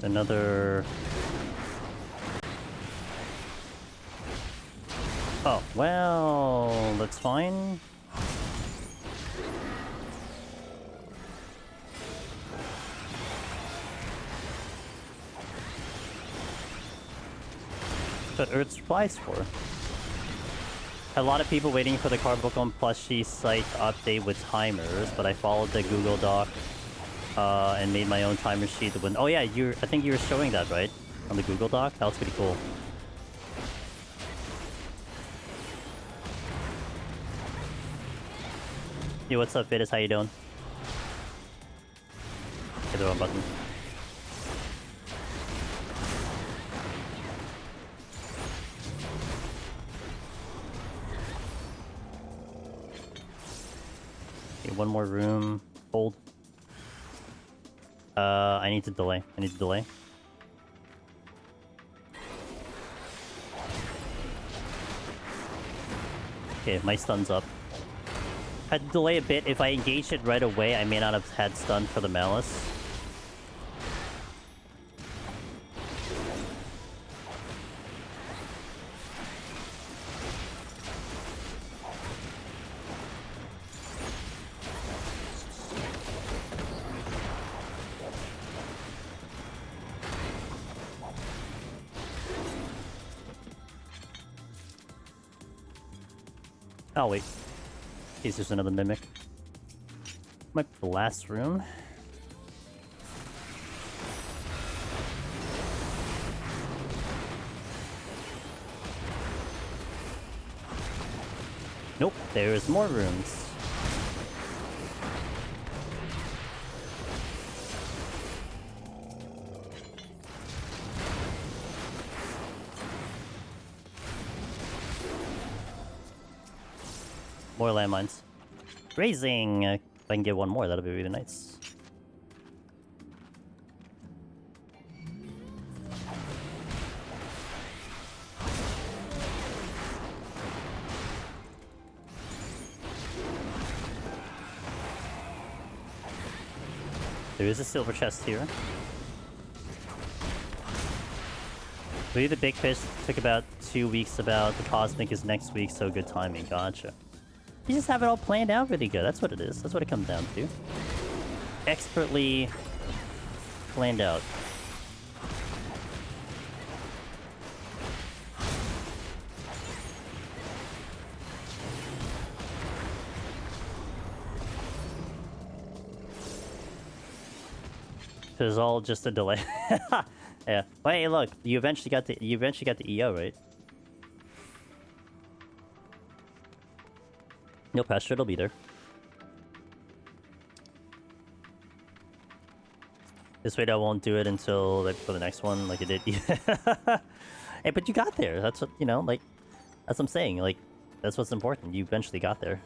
Another... Oh, well, that's fine. But Earth supplies for. A lot of people waiting for the Carbocom plushie site update with timers, but I followed the Google Doc and made my own timer sheet. When oh yeah, I think you were showing that, right? On the Google Doc? That was pretty cool. Yo, what's up, Vitus? How you doing? Hit the wrong button. Okay, one more room. Hold. I need to delay. I need to delay. Okay, my stun's up. Had to delay a bit. If I engaged it right away, I may not have had stun for the Malice. Oh wait. In case there's another mimic. Might be the last room. Nope, there's more rooms. More landmines. Grazing! If I can get one more, that'll be really nice. There is a silver chest here. Maybe the big fish took about 2 weeks about the cosmic is next week, so good timing. Gotcha. You just have it all planned out really good. That's what it is. That's what it comes down to. Expertly planned out. It's all just a delay. Yeah. Well, hey, look, you eventually got the EO, right? No pressure, it'll be there. This way I won't do it until like, for the next one, like it did. Hey, but you got there. That's what, you know, like, that's what I'm saying. Like, that's what's important. You eventually got there.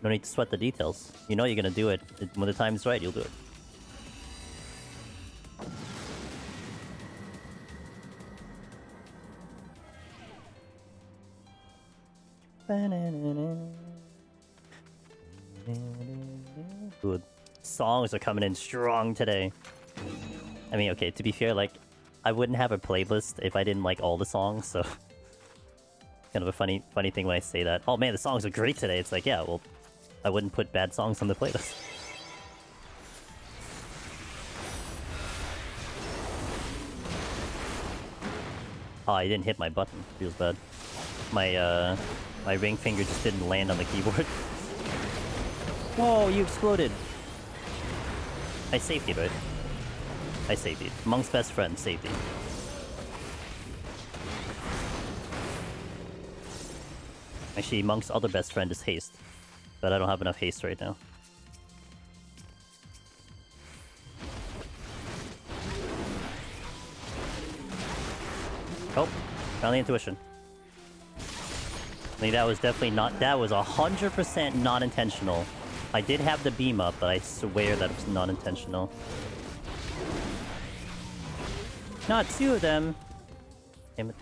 No need to sweat the details. You know you're gonna do it. When the time's right, you'll do it. Good. Songs are coming in strong today. I mean, okay, to be fair, like, I wouldn't have a playlist if I didn't like all the songs, so... kind of a funny thing when I say that. Oh man, the songs are great today. It's like, yeah, well, I wouldn't put bad songs on the playlist. Oh, I didn't hit my button. Feels bad. My ring finger just didn't land on the keyboard. Whoa, you exploded! I saved you, right? I saved you. Monk's best friend saved you. Actually, Monk's other best friend is haste. But I don't have enough haste right now. Oh, found the intuition. I think that was definitely not... That was 100% not intentional. I did have the beam up, but I swear that it was not intentional. Not two of them. Damn it.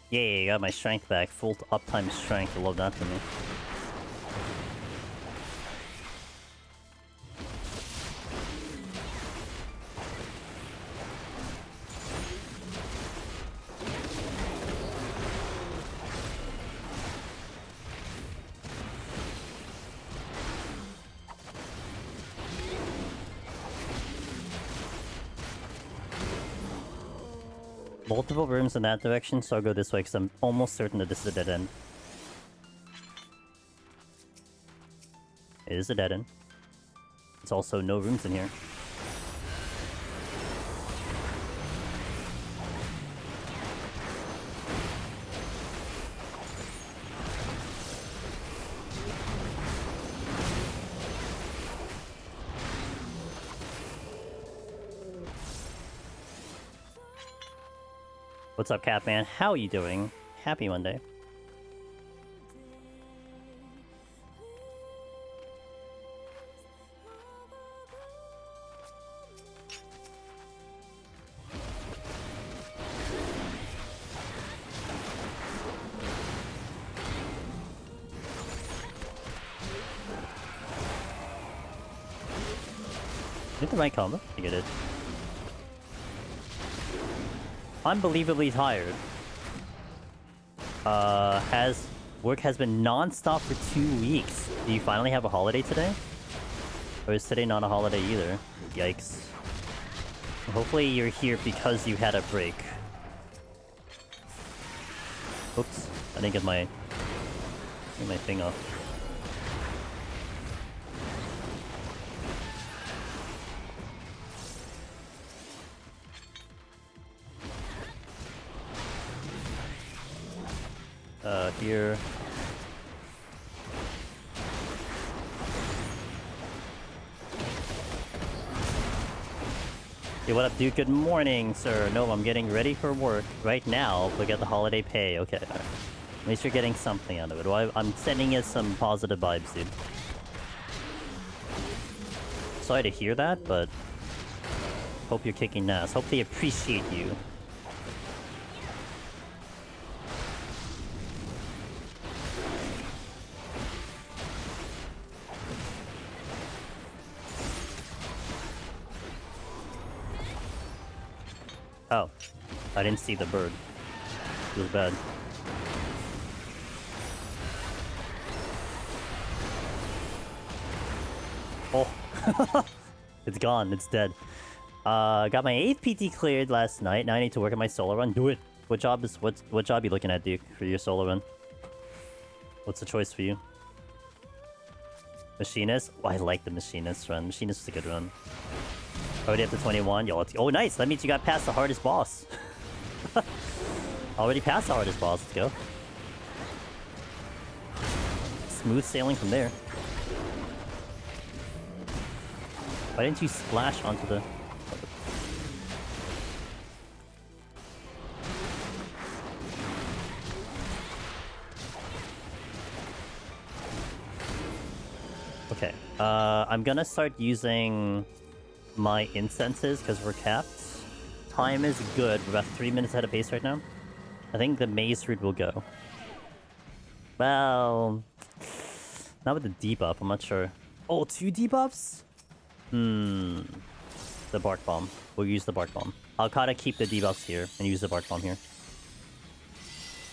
Yay, I got my strength back. Full uptime strength. I love that for me. Multiple rooms in that direction, so I'll go this way because I'm almost certain that this is a dead end. It is a dead end. There's also no rooms in here. What's up, Catman? How are you doing? Happy Monday. Did the right combo? I think I did. Unbelievably tired. Work has been non-stop for 2 weeks. Do you finally have a holiday today? Or is today not a holiday either? Yikes. Hopefully you're here because you had a break. Oops. I didn't get my thing off. Here. Hey, what up, dude? Good morning, sir. No, I'm getting ready for work right now, but get the holiday pay. Okay, right. At least you're getting something out of it. Well, I'm sending you some positive vibes, dude. Sorry to hear that, but hope you're kicking ass. Hope they appreciate you. Oh, I didn't see the bird. Feels bad. Oh, it's gone. It's dead. Got my 8th PT cleared last night. Now I need to work on my solo run. Do it. What job you looking at, Duke, for your solo run? What's the choice for you? Machinist? Oh, I like the Machinist run. Machinist is a good run. Already up to 21. Yo, oh, nice. That means you got past the hardest boss. Already past the hardest boss. Let's go. Smooth sailing from there. Why didn't you splash onto the... Okay. I'm gonna start using my incenses because we're capped. Time is good. We're about 3 minutes ahead of pace right now. I think the maze route will go. Well, not with the debuff. I'm not sure. Oh, 2 debuffs? The bark bomb. We'll use the bark bomb. I'll kind of keep the debuffs here and use the bark bomb here.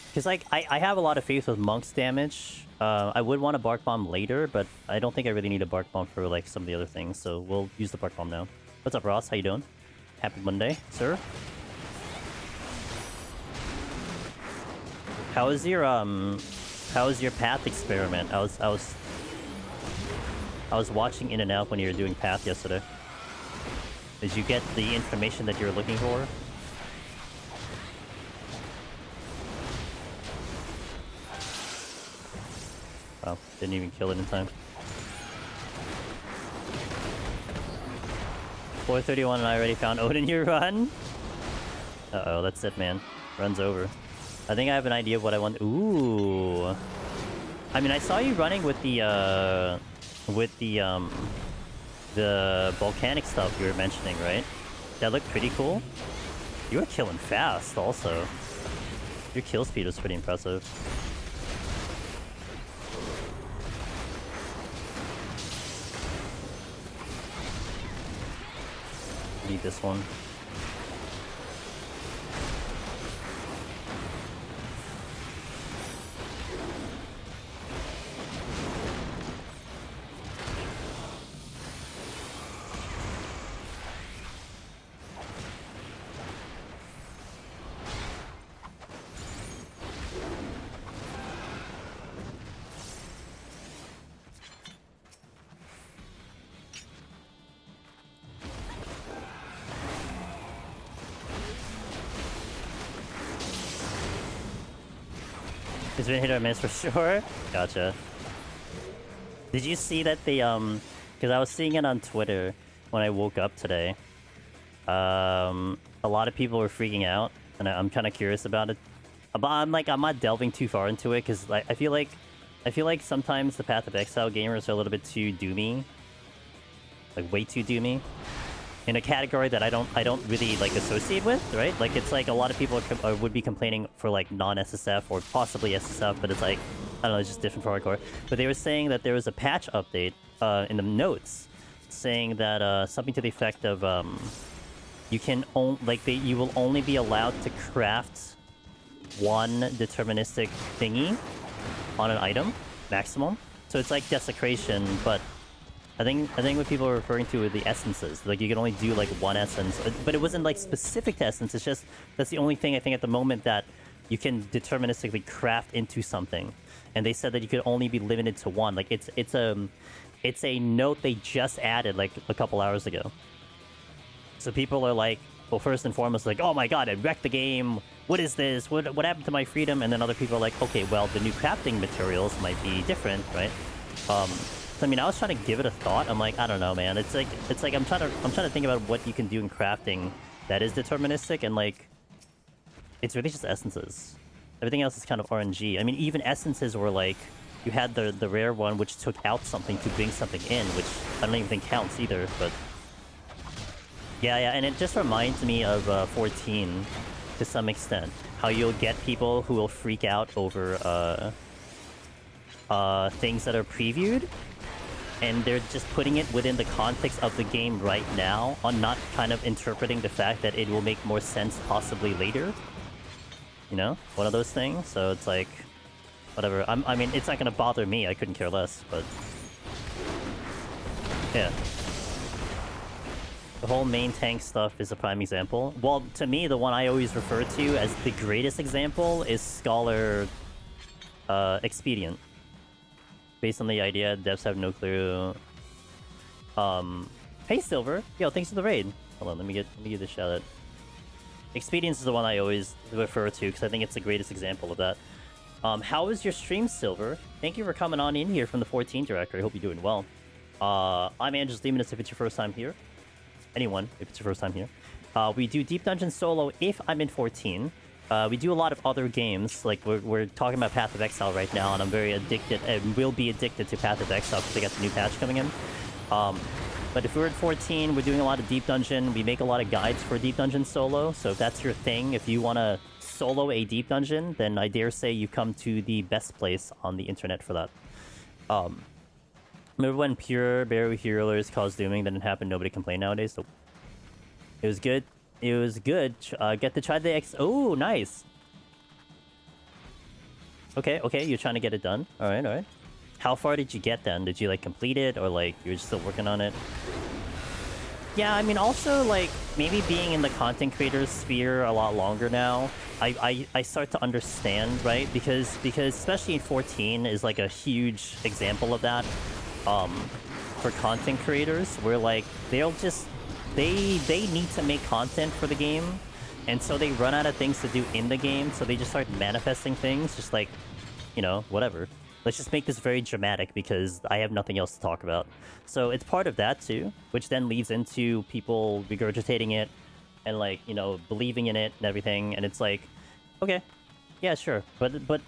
Because like I have a lot of faith with Monk's damage. I would want a bark bomb later, but I don't think I really need a bark bomb for like some of the other things. So we'll use the bark bomb now. What's up, Ross? How you doing? Happy Monday, sir. How was your path experiment? I was watching In and Out when you were doing path yesterday. Did you get the information that you were looking for? Wow, didn't even kill it in time. 431 and I already found Odin your run. Uh-oh, that's it, man. Run's over. I think I have an idea of what I want. Ooh. I mean, I saw you running with the the volcanic stuff you were mentioning, right? That looked pretty cool. You were killing fast, also. Your kill speed was pretty impressive. Need this one. It's been hit or miss for sure. Gotcha. Did you see that the because I was seeing it on Twitter when I woke up today. A lot of people were freaking out, and I'm kind of curious about it. But I'm not delving too far into it because like I feel like sometimes the Path of Exile gamers are a little bit too doomy, like way too doomy, in a category that I don't really like associate with, right? Like it's like a lot of people would be complaining for like non-SSF or possibly SSF, but it's like I don't know, it's just different for hardcore. But they were saying that there was a patch update in the notes saying that something to the effect of you will only be allowed to craft one deterministic thingy on an item maximum. So it's like desecration, but I think what people are referring to are the essences. Like you can only do like one essence, but it wasn't like specific to essence. It's just that's the only thing I think at the moment that you can deterministically craft into something. And they said that you could only be limited to one. Like it's a note they just added like a couple hours ago. So people are like, well, first and foremost, like, oh my god, I wrecked the game. What is this? What happened to my freedom? And then other people are like, okay, well, the new crafting materials might be different, right? So I mean, I was trying to give it a thought. I'm like, I don't know, man. It's like I'm trying to think about what you can do in crafting that is deterministic, and like, it's really just essences. Everything else is kind of RNG. I mean, even essences were like, you had the rare one which took out something to bring something in, which I don't even think counts either. But yeah, and it just reminds me of 14 to some extent. How you'll get people who will freak out over things that are previewed, and they're just putting it within the context of the game right now, on not kind of interpreting the fact that it will make more sense possibly later. You know, one of those things. So it's like, whatever. I mean, it's not gonna bother me. I couldn't care less. But yeah, the whole main tank stuff is a prime example. Well, to me, the one I always refer to as the greatest example is Scholar Expedient. Based on the idea, devs have no clue. Hey Silver, yo, thanks for the raid. Hold on, let me get this shout out. Expedience is the one I always refer to because I think it's the greatest example of that. How was your stream, Silver? Thank you for coming on in here from the 14 directory. I hope you're doing well. I'm Angela's Demonist if it's your first time here. Anyone, if it's your first time here. We do Deep Dungeon solo if I'm in 14. We do a lot of other games, like we're talking about Path of Exile right now, and I'm very addicted, and will be addicted to Path of Exile because they got the new patch coming in. But if we're at 14, we're doing a lot of Deep Dungeon. We make a lot of guides for Deep Dungeon solo, so if that's your thing, if you want to solo a Deep Dungeon, then I dare say you come to the best place on the internet for that. Remember when pure barrier healers caused dooming? That didn't happen, nobody complained nowadays, so it was good. It was good. Get to try the X. Oh, nice. Okay, you're trying to get it done. All right. How far did you get then? Did you like complete it, or like you're still working on it? Yeah, I mean, also like maybe being in the content creator sphere a lot longer now, I start to understand, right? Because especially in 14 is like a huge example of that. For content creators, where like they'll just they need to make content for the game, and so they run out of things to do in the game, so they just start manifesting things, just like, you know, whatever. Let's just make this very dramatic because I have nothing else to talk about. So it's part of that too, which then leads into people regurgitating it and like, you know, believing in it and everything. And it's like, okay, yeah, sure, but I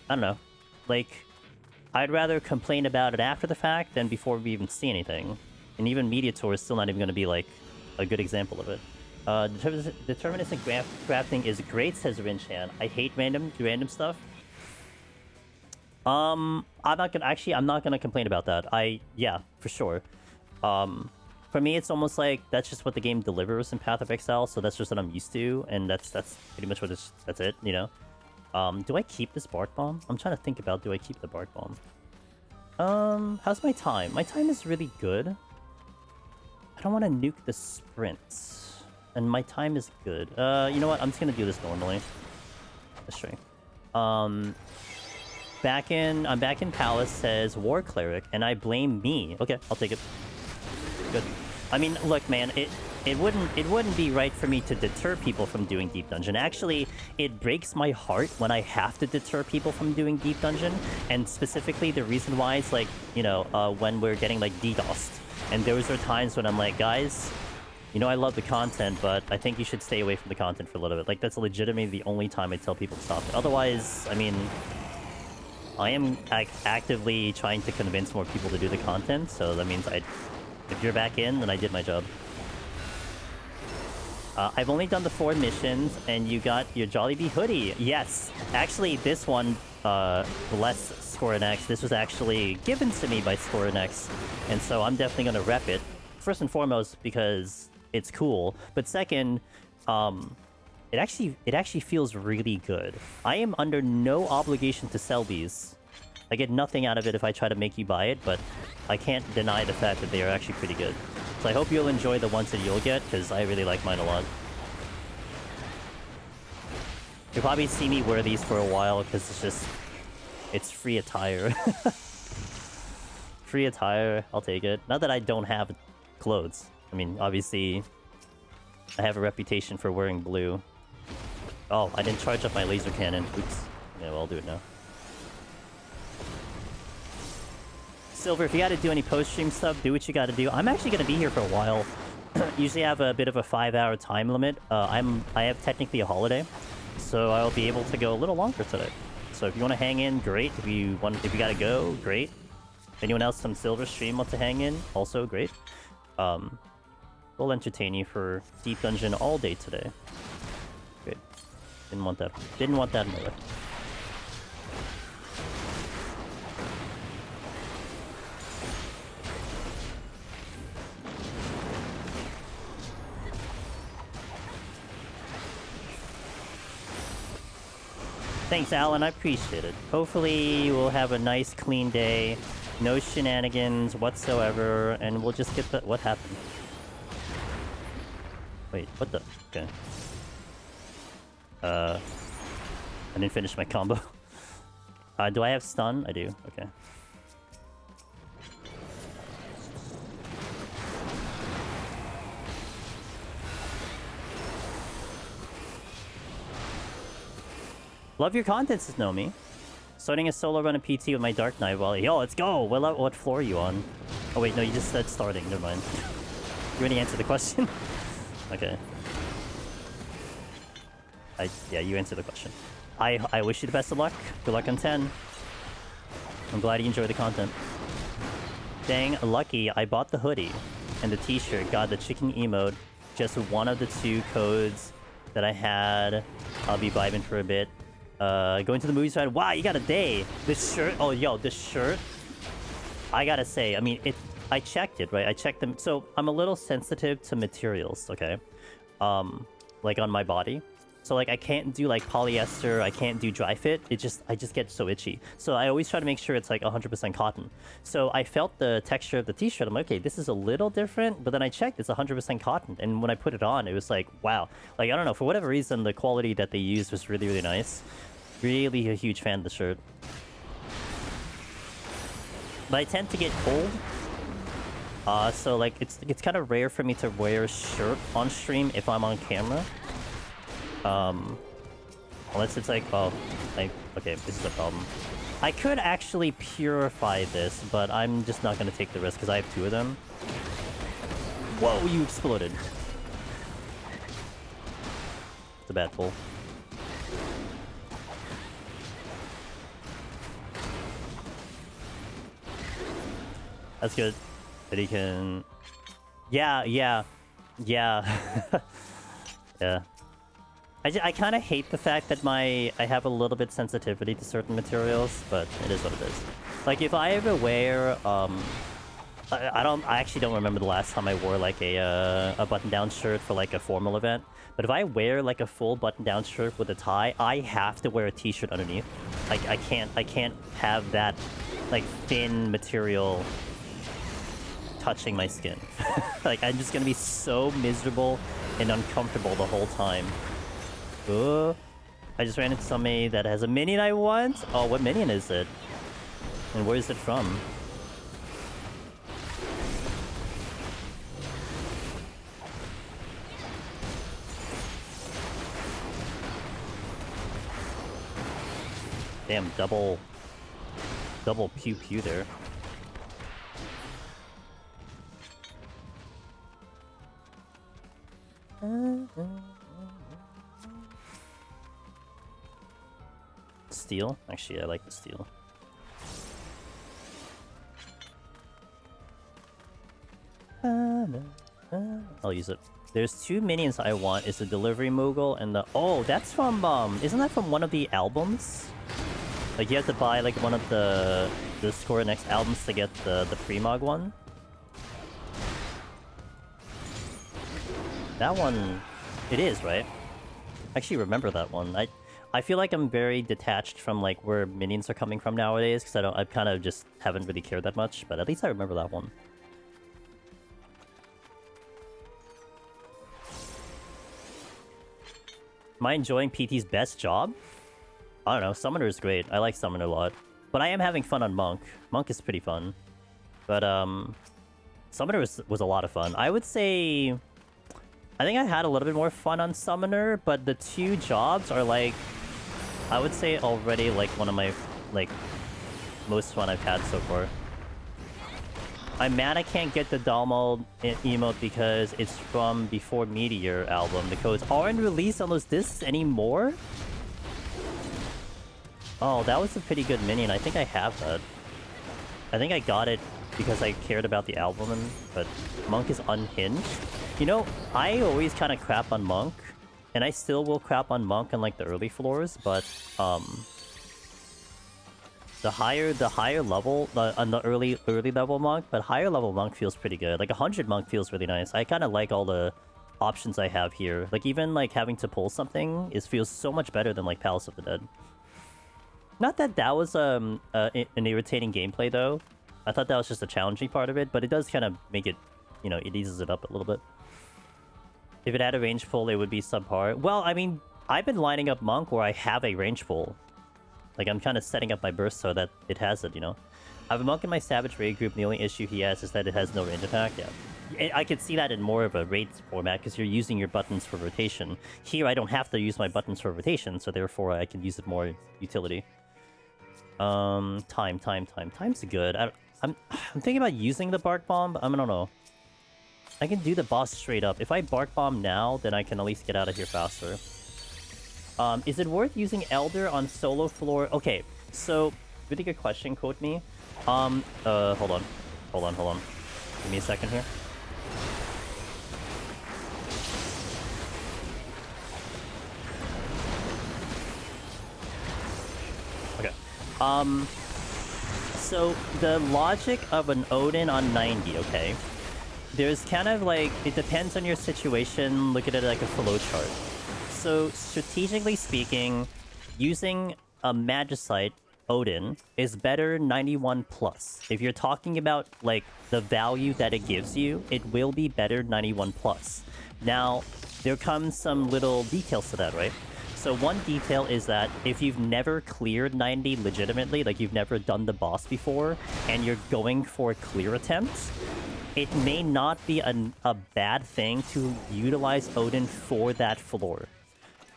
don't know, like, I'd rather complain about it after the fact than before we even see anything. And even Mediator is still not even going to be, like, a good example of it. Deterministic crafting is great, says Rinchan. I hate random stuff. I'm not gonna complain about that. Yeah, for sure. For me, it's almost like that's just what the game delivers in Path of Exile, so that's just what I'm used to, and that's pretty much what that's it, you know? Do I keep this Bark Bomb? I'm trying to think about, do I keep the Bark Bomb? How's my time? My time is really good. I don't want to nuke the sprints. And my time is good. You know what? I'm just gonna do this normally. Let's try. I'm back in Palace, says War Cleric, and I blame me. Okay, I'll take it. Good. I mean, look, man, it wouldn't be right for me to deter people from doing Deep Dungeon. Actually, it breaks my heart when I have to deter people from doing Deep Dungeon, and specifically the reason why is like, you know, when we're getting like DDoSed, and those are times when I'm like, guys, you know, I love the content, but I think you should stay away from the content for a little bit. Like, that's legitimately the only time I tell people to stop it. Otherwise, I mean, I am actively trying to convince more people to do the content, so that means if you're back in, then I did my job. I've only done the 4 missions, and you got your Jollibee hoodie. Yes, actually, this one, bless ScoreNX, this was actually given to me by ScoreNX, and so I'm definitely going to rep it. First and foremost, because it's cool, but second, it actually feels really good. I am under no obligation to sell these. I get nothing out of it if I try to make you buy it, but I can't deny the fact that they are actually pretty good. So I hope you'll enjoy the ones that you'll get, because I really like mine a lot. You'll probably see me wear these for a while, because it's free attire. Free attire, I'll take it. Not that I don't have clothes. I mean, obviously, I have a reputation for wearing blue. Oh, I didn't charge up my laser cannon. Oops. Yeah, well, I'll do it now. Silver, if you gotta do any post-stream stuff, do what you gotta do. I'm actually gonna be here for a while. Usually I have a bit of a 5-hour time limit. I have technically a holiday, so I'll be able to go a little longer today. So if you want to hang in, great. If you gotta go, great. If anyone else from Silver stream wants to hang in, also great. We'll entertain you for Deep Dungeon all day today. Great. Didn't want that in my way. Thanks, Alan. I appreciate it. Hopefully, we'll have a nice, clean day. No shenanigans whatsoever. And we'll just get the... What happened? Wait, what the... Okay. I didn't finish my combo. Do I have stun? I do. Okay. Love your content, says Nomi. Starting a solo run of PT with my Dark Knight while... Yo, let's go! What floor are you on? Oh wait, no, you just said starting. Never mind. You already answered the question? Okay. Yeah, you answered the question. I wish you the best of luck. Good luck on 10. I'm glad you enjoy the content. Dang, lucky, I bought the hoodie and the t-shirt. Got the chicken emote. Just one of the 2 codes that I had. I'll be vibing for a bit. Going to the movies side. Wow, you got a day. This shirt. Oh, yo, this shirt. I gotta say, I mean, I checked it, right? I checked them. So I'm a little sensitive to materials, okay? Like on my body. So like I can't do like polyester. I can't do dry fit. I just get so itchy. So I always try to make sure it's like 100% cotton. So I felt the texture of the t-shirt. I'm like, okay, this is a little different. But then I checked, it's 100% cotton. And when I put it on, it was like, wow. Like, I don't know, for whatever reason, the quality that they used was really, really nice. Really a huge fan of the shirt. But I tend to get cold. So like it's kind of rare for me to wear a shirt on stream if I'm on camera. Unless it's like, oh, okay, this is a problem. I could actually purify this, but I'm just not gonna take the risk because I have 2 of them. Whoa, you exploded. It's a bad pull. That's good. That he can... Yeah. Yeah. I kind of hate the fact that I have a little bit sensitivity to certain materials, but it is what it is. Like, if I ever wear, I actually don't remember the last time I wore, like, a button-down shirt for, like, a formal event. But if I wear, like, a full button-down shirt with a tie, I have to wear a t-shirt underneath. Like, I can't have that, like, thin material touching my skin. Like, I'm just gonna be so miserable and uncomfortable the whole time. I just ran into somebody that has a minion I want. Oh, what minion is it? And where is it from? Damn, double pew pew there. Steel? Actually, I like the steel. I'll use it. There's two minions I want. It's the Delivery Moogle and the... Oh, that's from... Isn't that from one of the albums? Like, you have to buy, like, one of the Square Next albums to get the Premog one. That one... It is, right? I actually remember that one. I feel like I'm very detached from, like, where minions are coming from nowadays, because I kind of just haven't really cared that much, but at least I remember that one. Am I enjoying PT's best job? I don't know, Summoner is great. I like Summoner a lot. But I am having fun on Monk. Monk is pretty fun. But, Summoner was a lot of fun. I would say... I think I had a little bit more fun on Summoner, but the two jobs are, like... I would say already, like, one of my, like, most fun I've had so far. I'm mad I can't get the Dalmal emote because it's from Before Meteor album. The codes aren't released on those discs anymore? Oh, that was a pretty good minion. I think I have that. I think I got it because I cared about the album, but Monk is unhinged. You know, I always kind of crap on Monk, and I still will crap on Monk on, like, the early floors, but, the higher level, on the early level Monk, but higher level Monk feels pretty good. Like, 100 Monk feels really nice. I kind of like all the options I have here. Like, even, like, having to pull something feels so much better than, like, Palace of the Dead. Not that that was, an irritating gameplay, though. I thought that was just a challenging part of it, but it does kind of make it, you know, it eases it up a little bit. If it had a range pull, it would be subpar. Well, I mean, I've been lining up Monk where I have a range pull. Like, I'm kind of setting up my burst so that it has it, you know? I have a Monk in my Savage raid group, and the only issue he has is that it has no range attack. Yeah. I could see that in more of a raid format, because you're using your buttons for rotation. Here, I don't have to use my buttons for rotation, so therefore I can use it more utility. Time's good. I'm thinking about using the Bark Bomb, but I don't know. I can do the boss straight up. If I Bark Bomb now, then I can at least get out of here faster. Is it worth using Elder on solo floor? Okay, so, really good question, quote me. Hold on. Give me a second here. Okay. So, the logic of an Odin on 90, okay? There's kind of like, it depends on your situation, look at it like a flow chart. So, strategically speaking, using a Magicite Odin is better 91 plus. If you're talking about, like, the value that it gives you, it will be better 91 plus. Now, there comes some little details to that, right? So one detail is that if you've never cleared 90 legitimately, like you've never done the boss before, and you're going for clear attempts, it may not be a bad thing to utilize Odin for that floor.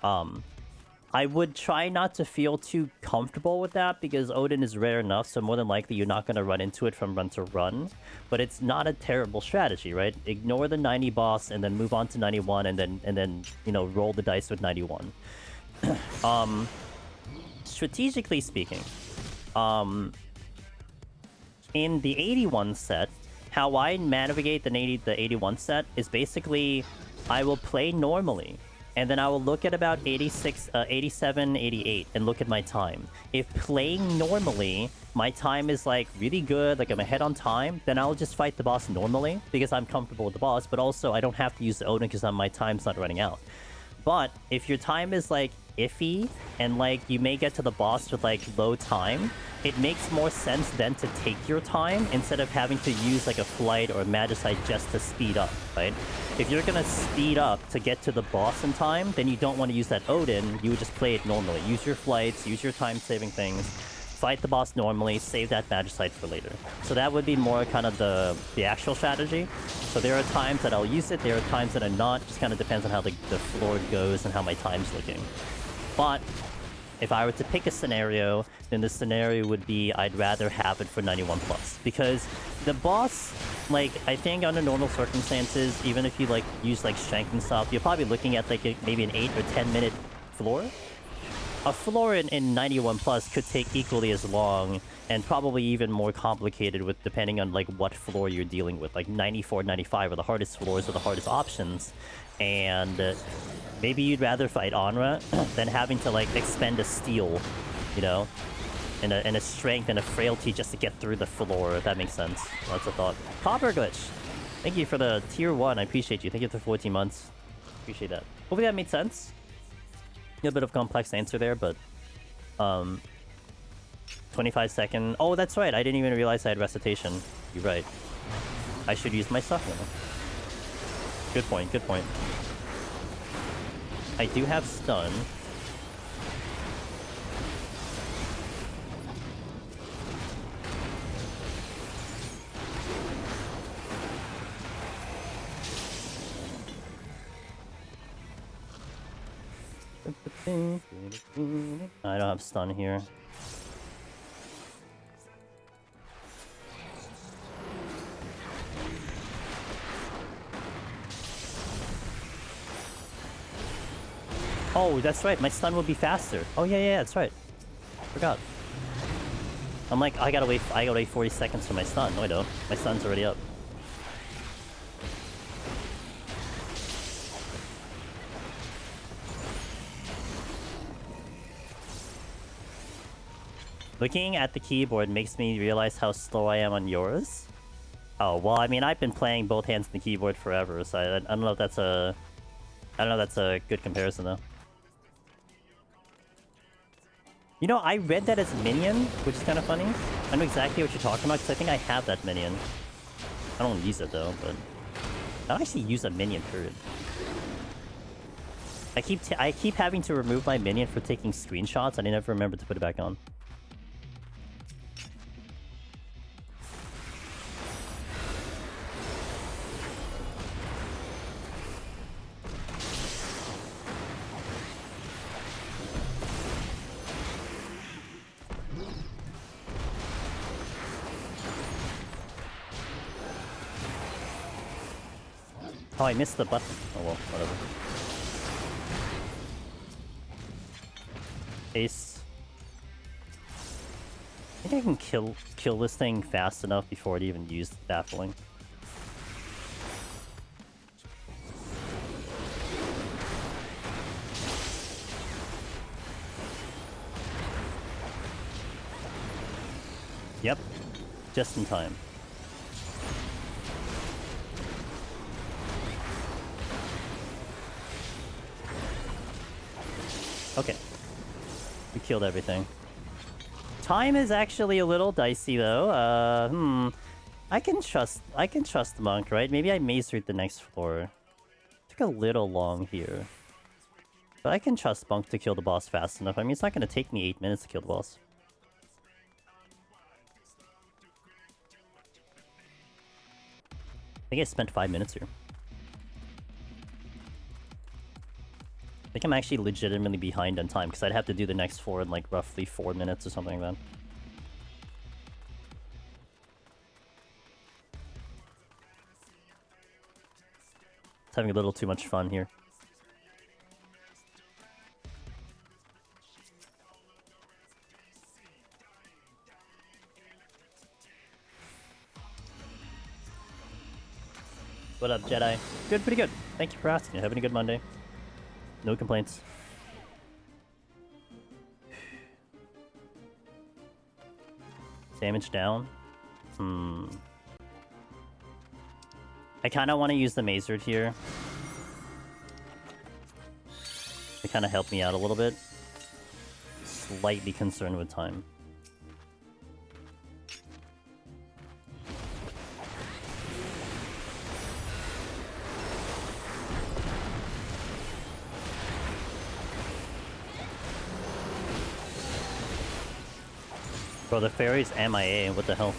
I would try not to feel too comfortable with that, because Odin is rare enough, so more than likely you're not going to run into it from run to run. But it's not a terrible strategy, right? Ignore the 90 boss and then move on to 91 and then you know, roll the dice with 91. Strategically speaking, in the 81 set, how I navigate the 81 set is basically I will play normally, and then I will look at about 86, 87, 88, and look at my time. If playing normally, my time is like really good, like I'm ahead on time, then I'll just fight the boss normally because I'm comfortable with the boss, but also I don't have to use the Odin because my time's not running out. But if your time is like iffy and like you may get to the boss with like low time, it makes more sense then to take your time instead of having to use like a flight or a magicite just to speed up, right? If you're gonna speed up to get to the boss in time, then you don't want to use that Odin, you would just play it normally. Use your flights, use your time-saving things, fight the boss normally, save that magicite for later. So that would be more kind of the actual strategy. So there are times that I'll use it, there are times that I'm not, just kind of depends on how the floor goes and how my time's looking. But if I were to pick a scenario, then the scenario would be I'd rather have it for 91 plus. Because the boss, like, I think under normal circumstances, even if you, like, use, like, strength and stuff, you're probably looking at, like, maybe an 8 or 10 minute floor. A floor in 91 plus could take equally as long and probably even more complicated with depending on, like, what floor you're dealing with. Like, 94, 95 are the hardest floors or the hardest options. And maybe you'd rather fight Onra than having to, like, expend a steel, you know? And a strength and a frailty just to get through the floor, if that makes sense. That's a thought. Copper Glitch! Thank you for the tier 1. I appreciate you. Thank you for 14 months. Appreciate that. Hopefully that made sense. A bit of complex answer there, but 25 second. Oh, that's right. I didn't even realize I had recitation. You're right. I should use my stuff now. Good point. Good point. I do have stun. I don't have stun here. Oh, that's right. My stun will be faster. Oh yeah, that's right. Forgot. I'm like, I gotta wait 40 seconds for my stun. No, I don't. My stun's already up. Looking at the keyboard makes me realize how slow I am on yours. Oh, well, I mean, I've been playing both hands on the keyboard forever, so I don't know if that's a... I don't know if that's a good comparison, though. You know, I read that as minion, which is kind of funny. I know exactly what you're talking about, because I think I have that minion. I don't use it, though, but... I don't actually use a minion, period. I keep having to remove my minion for taking screenshots, and I never remember to put it back on. Oh, I missed the button. Oh well, whatever. Ace. I think I can kill this thing fast enough before it even used baffling. Yep. Just in time. Okay. We killed everything. Time is actually a little dicey though. I can trust Monk, right? Maybe I maze through the next floor. Took a little long here. But I can trust Monk to kill the boss fast enough. I mean, it's not gonna take me 8 minutes to kill the boss. I think I spent 5 minutes here. I think I'm actually legitimately behind on time, because I'd have to do the next floor in like roughly 4 minutes or something like that. It's having a little too much fun here. What up, Jedi? Good, pretty good. Thank you for asking. Having a good Monday. No complaints. Damage down. I kind of want to use the Mazard here. To kind of help me out a little bit. Slightly concerned with time. Bro, the fairy's MIA, what the hell?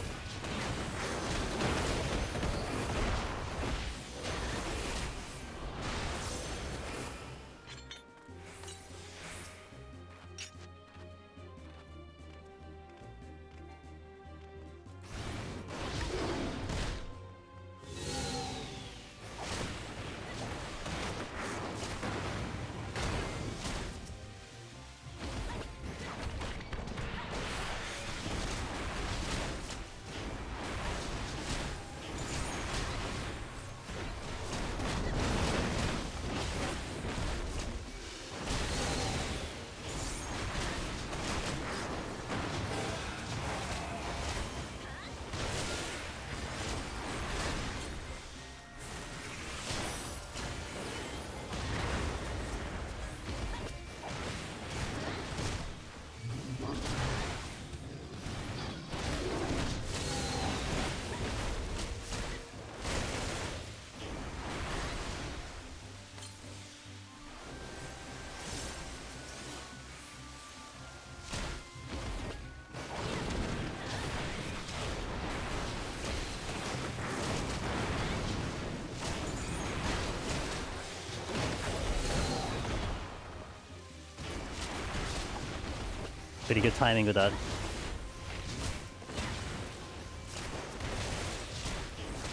Pretty good timing with that.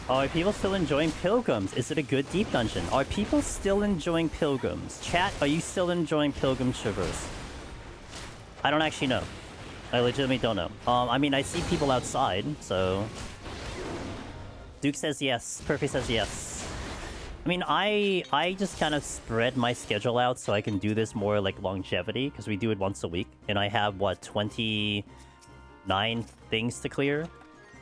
Are people still enjoying Pilgrims? Is it a good deep dungeon? Are people still enjoying Pilgrims? Chat, are you still enjoying Pilgrim Traverse? I don't actually know. I legitimately don't know. I mean, I see people outside, so... Duke says yes. Perfy says yes. I mean, I just kind of spread my schedule out so I can do this more like longevity, because we do it once a week, and I have, what, 29 things to clear?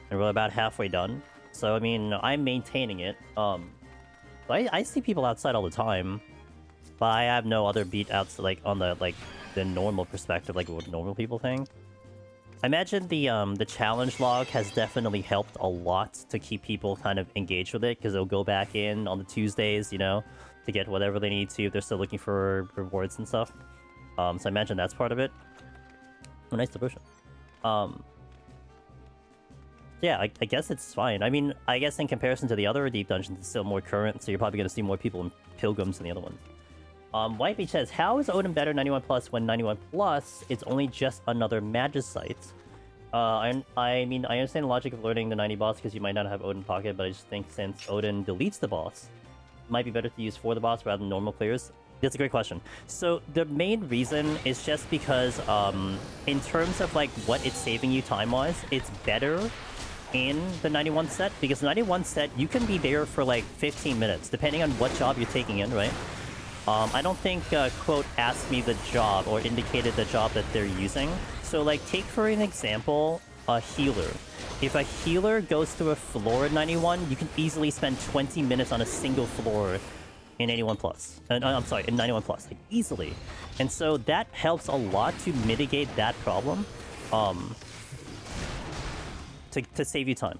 And we're about halfway done. So, I mean, I'm maintaining it. I see people outside all the time, but I have no other beat outs, like, on the, like, the normal perspective, like what normal people think. I imagine the challenge log has definitely helped a lot to keep people kind of engaged with it, because they'll go back in on the Tuesdays, you know, to get whatever they need to if they're still looking for rewards and stuff. So I imagine that's part of it. Oh, nice devotion. Yeah, I guess it's fine. I mean, I guess in comparison to the other deep dungeons, it's still more current, so you're probably going to see more people in Pilgrims than the other ones. Whitebeach says, how is Odin better 91 plus when 91 plus it's only just another Magicite? I mean, I understand the logic of learning the 90 boss because you might not have Odin pocket, but I just think since Odin deletes the boss, it might be better to use for the boss rather than normal clears. That's a great question. So the main reason is just because in terms of like what it's saving you time-wise, it's better in the 91 set, because the 91 set, you can be there for like 15 minutes, depending on what job you're taking in, right? I don't think, quote, asked me the job or indicated the job that they're using. So, like, take for an example, a healer. If a healer goes through a floor at 91, you can easily spend 20 minutes on a single floor in 81 plus. I'm sorry, in 91 plus, like, easily. And so that helps a lot to mitigate that problem, to save you time.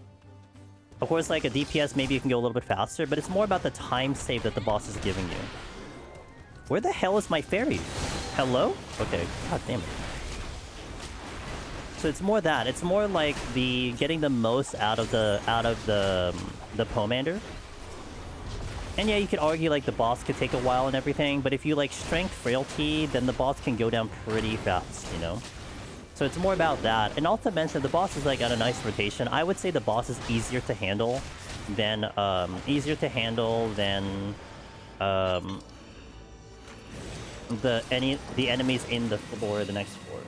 Of course, like, a DPS, maybe you can go a little bit faster, but it's more about the time save that the boss is giving you. Where the hell is my fairy? Hello? Okay, god damn it. So it's more that. It's more like the getting the most out of the Pomander. And yeah, you could argue like the boss could take a while and everything, but if you like strength frailty, then the boss can go down pretty fast, you know? So it's more about that. And also mention the boss is like at a nice rotation. I would say the boss is easier to handle than the enemies in the floor, the next floor.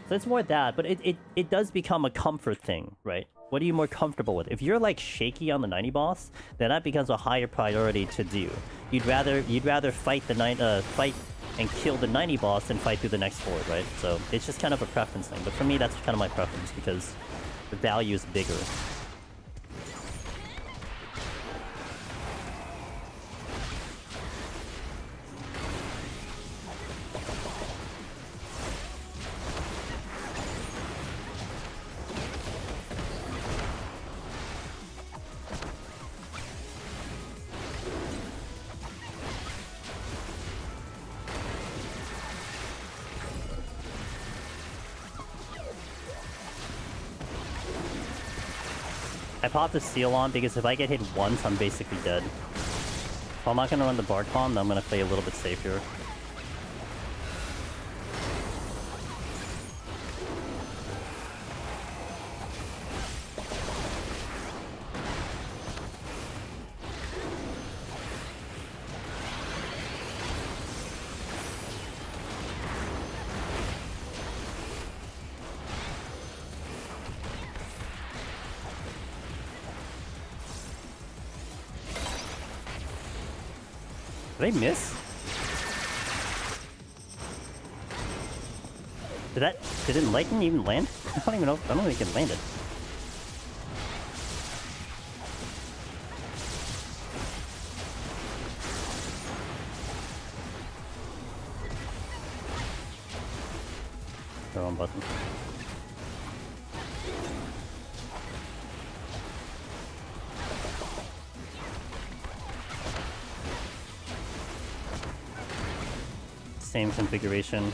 So it's more that, but it does become a comfort thing, right? What are you more comfortable with? If you're like shaky on the 90 boss, then that becomes a higher priority to do. You'd rather fight the fight and kill the 90 boss than fight through the next board, right? So it's just kind of a preference thing. But for me, that's kind of my preference because the value is bigger. I popped the Zeal on because if I get hit once, I'm basically dead. If I'm not going to run the Bard Bomb, then I'm going to play a little bit safer. Did I miss? Did Enlighten even land? I don't even know. I don't think it landed. The wrong button. Same configuration.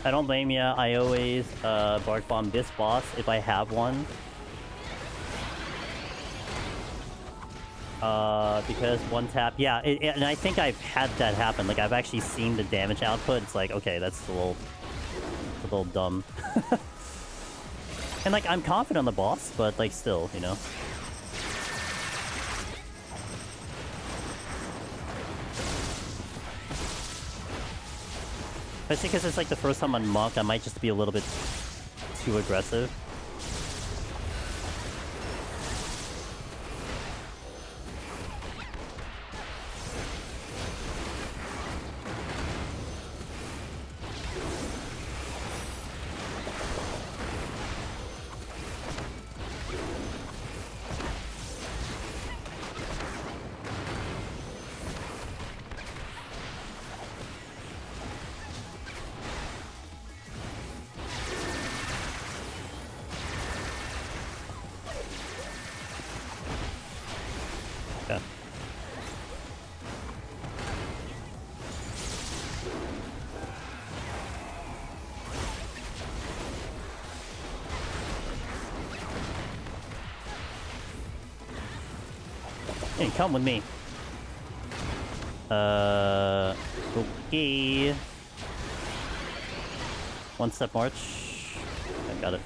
I don't blame ya. I always Bard Bomb this boss if I have one. Because one tap, yeah, and I think I've had that happen. Like I've actually seen the damage output. It's like, okay, that's a little dumb. And like I'm confident on the boss, but like still, you know. Especially because it's like the first time on Monk, I might just be a little bit too aggressive. Hey, come with me. Okay. One step march. I got it.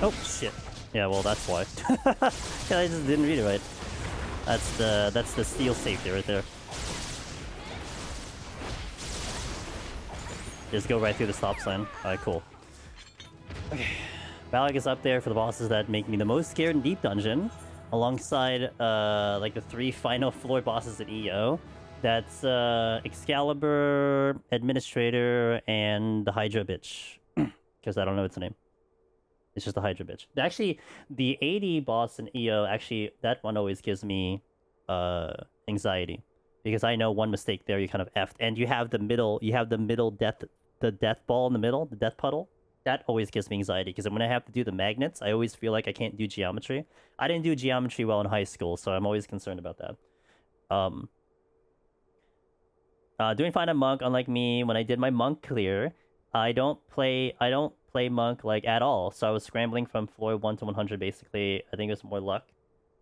Oh shit. Yeah, well that's why. Yeah, I just didn't read it right. That's the steel safety right there. Just go right through the stop sign. Alright, cool. Okay. Balak is up there for the bosses that make me the most scared in Deep Dungeon. Alongside like the 3 final floor bosses in EO. That's Excalibur, Administrator, and the Hydra bitch. Because I don't know its name. It's just a Hydra bitch. Actually, the 80 boss in EO, actually, that one always gives me anxiety. Because I know one mistake there, you kind of effed. And you have the middle death, the death ball in the middle, the death puddle. that always gives me anxiety, because when I have to do the magnets, I always feel like I can't do geometry. I didn't do geometry well in high school, so I'm always concerned about that. Doing fine on Monk, unlike me, when I did my Monk clear, I don't play Monk, like, at all. So I was scrambling from floor 1 to 100, basically. I think it was more luck.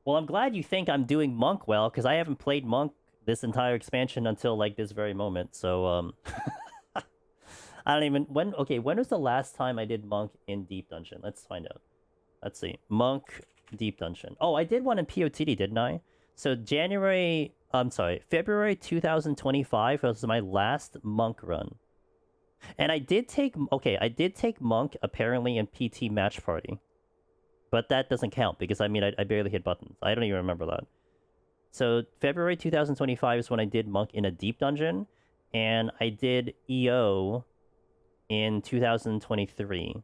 Well, I'm glad you think I'm doing Monk well, because I haven't played Monk this entire expansion until, like, this very moment. So, I don't even... When was the last time I did Monk in Deep Dungeon? Let's find out. Let's see. Monk Deep Dungeon. Oh, I did one in POTD, didn't I? So February 2025 was my last Monk run. And I did take Monk apparently in PT Match Party. But that doesn't count because, I mean, I barely hit buttons. I don't even remember that. So February 2025 is when I did Monk in a Deep Dungeon. And I did EO in 2023.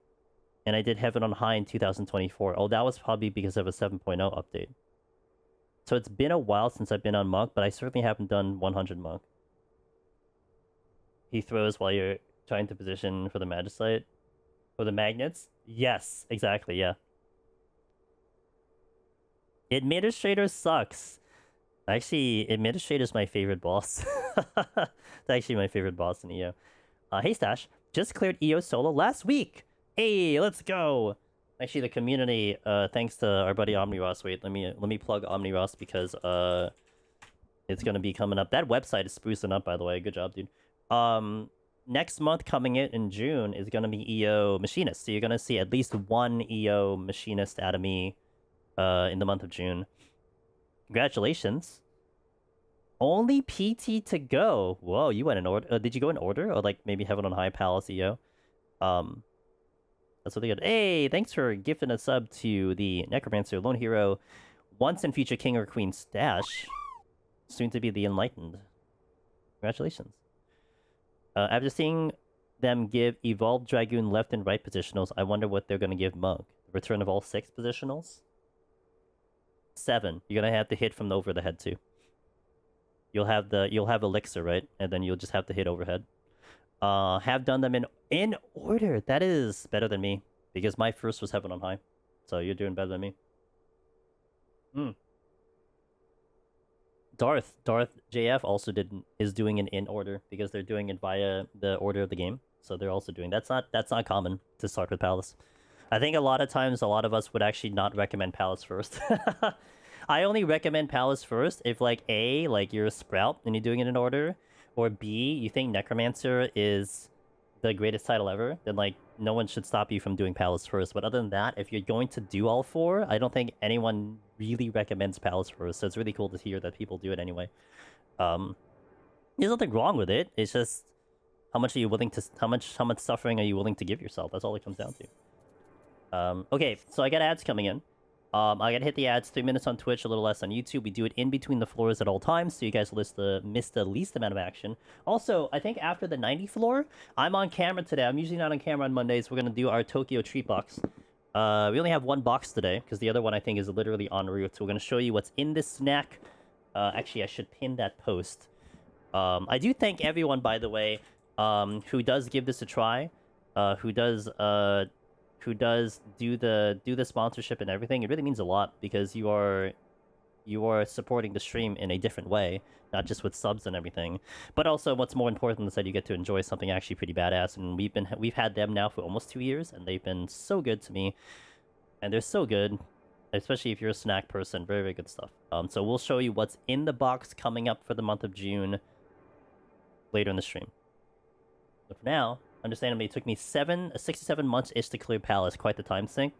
And I did Heaven on High in 2024. Oh, that was probably because of a 7.0 update. So it's been a while since I've been on Monk, but I certainly haven't done 100 Monk. He throws while you're trying to position for the Magicite. For the magnets? Yes, exactly, yeah. Administrator sucks. Actually, Administrator's my favorite boss. It's actually my favorite boss in EO. Hey Stash, just cleared EO solo last week! Hey, let's go! Actually, the community, thanks to our buddy OmniRoss. Wait, let me plug OmniRoss because it's gonna be coming up. That website is sprucing up, by the way. Good job, dude. Next month coming in June is gonna be EO Machinist. So you're gonna see at least one EO Machinist out of me in the month of June. Congratulations. Only PT to go. Whoa, you went in order. Did you go in order? Or like maybe Heaven on High, Palace, EO? That's what they got. Hey, thanks for gifting a sub to the Necromancer, Lone Hero, once and future King or Queen Stash. Soon to be the Enlightened. Congratulations. After seeing them give Evolved Dragoon left and right positionals, I wonder what they're going to give Monk. The return of all 6 positionals? 7. You're going to have to hit from over the head too. You'll have Elixir, right? And then you'll just have to hit overhead. Have done them in order. That is better than me. Because my first was Heaven on High. So you're doing better than me. Darth JF also is doing it in order because they're doing it via the order of the game. So they're also doing that's not common to start with Palace. I think a lot of times a lot of us would actually not recommend Palace first. I only recommend Palace first if like A, like you're a Sprout and you're doing it in order, or B, you think Necromancer is the greatest title ever, then like no one should stop you from doing Palace first. But other than that, if you're going to do all 4, I don't think anyone really recommends Palace first. So it's really cool to hear that people do it anyway. There's nothing wrong with it. It's just how much are you willing to how much suffering are you willing to give yourself? That's all it comes down to. Okay, so I got ads coming in. I gotta hit the ads. 3 minutes on Twitch, a little less on YouTube. We do it in between the floors at all times, so you guys miss the least amount of action. Also, I think after the 90 floor, I'm on camera today. I'm usually not on camera on Mondays. We're gonna do our Tokyo treat box. We only have 1 box today, because the other one I think is literally en route. So we're gonna show you what's in this snack. Actually, I should pin that post. I do thank everyone, by the way, who does give this a try, who does do the sponsorship and everything. It really means a lot because you are supporting the stream in a different way, not just with subs and everything, but also what's more important is that you get to enjoy something actually pretty badass. And we've had them now for almost 2 years, and they've been so good to me, and they're so good, especially if you're a snack person. Very, very good stuff. So we'll show you what's in the box coming up for the month of June later in the stream. But for now, understandably, it took me 67 months-ish to clear Palace. Quite the time sink.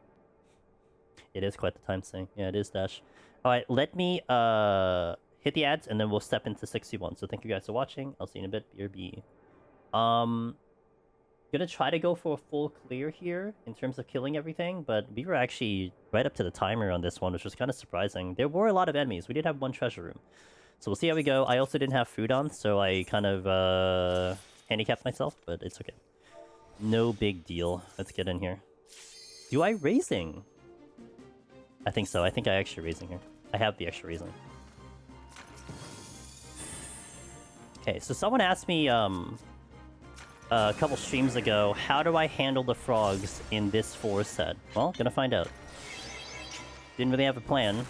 It is quite the time sink. Yeah, it is, Dash. Alright, let me hit the ads, and then we'll step into 61. So thank you guys for watching. I'll see you in a bit. BRB. Gonna try to go for a full clear here in terms of killing everything, but we were actually right up to the timer on this one, which was kind of surprising. There were a lot of enemies. We did have 1 treasure room. So we'll see how we go. I also didn't have food on, so I kind of handicapped myself, but it's okay. No big deal. Let's get in here. Do I raising? I think so. I think I actually raising here. I have the extra raising. Okay, so someone asked me, a couple streams ago, how do I handle the frogs in this 4 set? Well, gonna find out. Didn't really have a plan.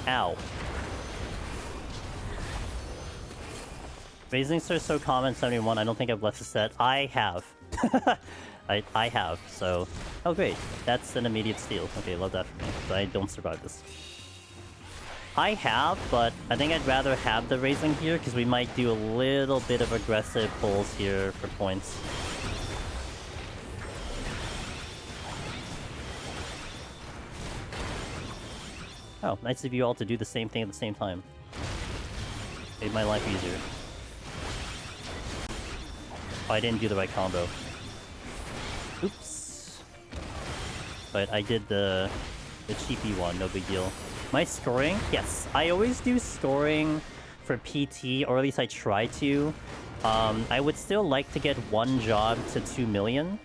Ow. Raisins are so common, 71. I don't think I've left the set. I have. I have, so... Oh, great. That's an immediate steal. Okay, love that for me, because I don't survive this. I have, but I think I'd rather have the Raisin here, because we might do a little bit of aggressive pulls here for points. Oh, nice of you all to do the same thing at the same time. Made my life easier. Oh, I didn't do the right combo. Oops. But I did the cheapy one, no big deal. My scoring? Yes, I always do scoring for PT, or at least I try to. I would still like to get one job to 2 million.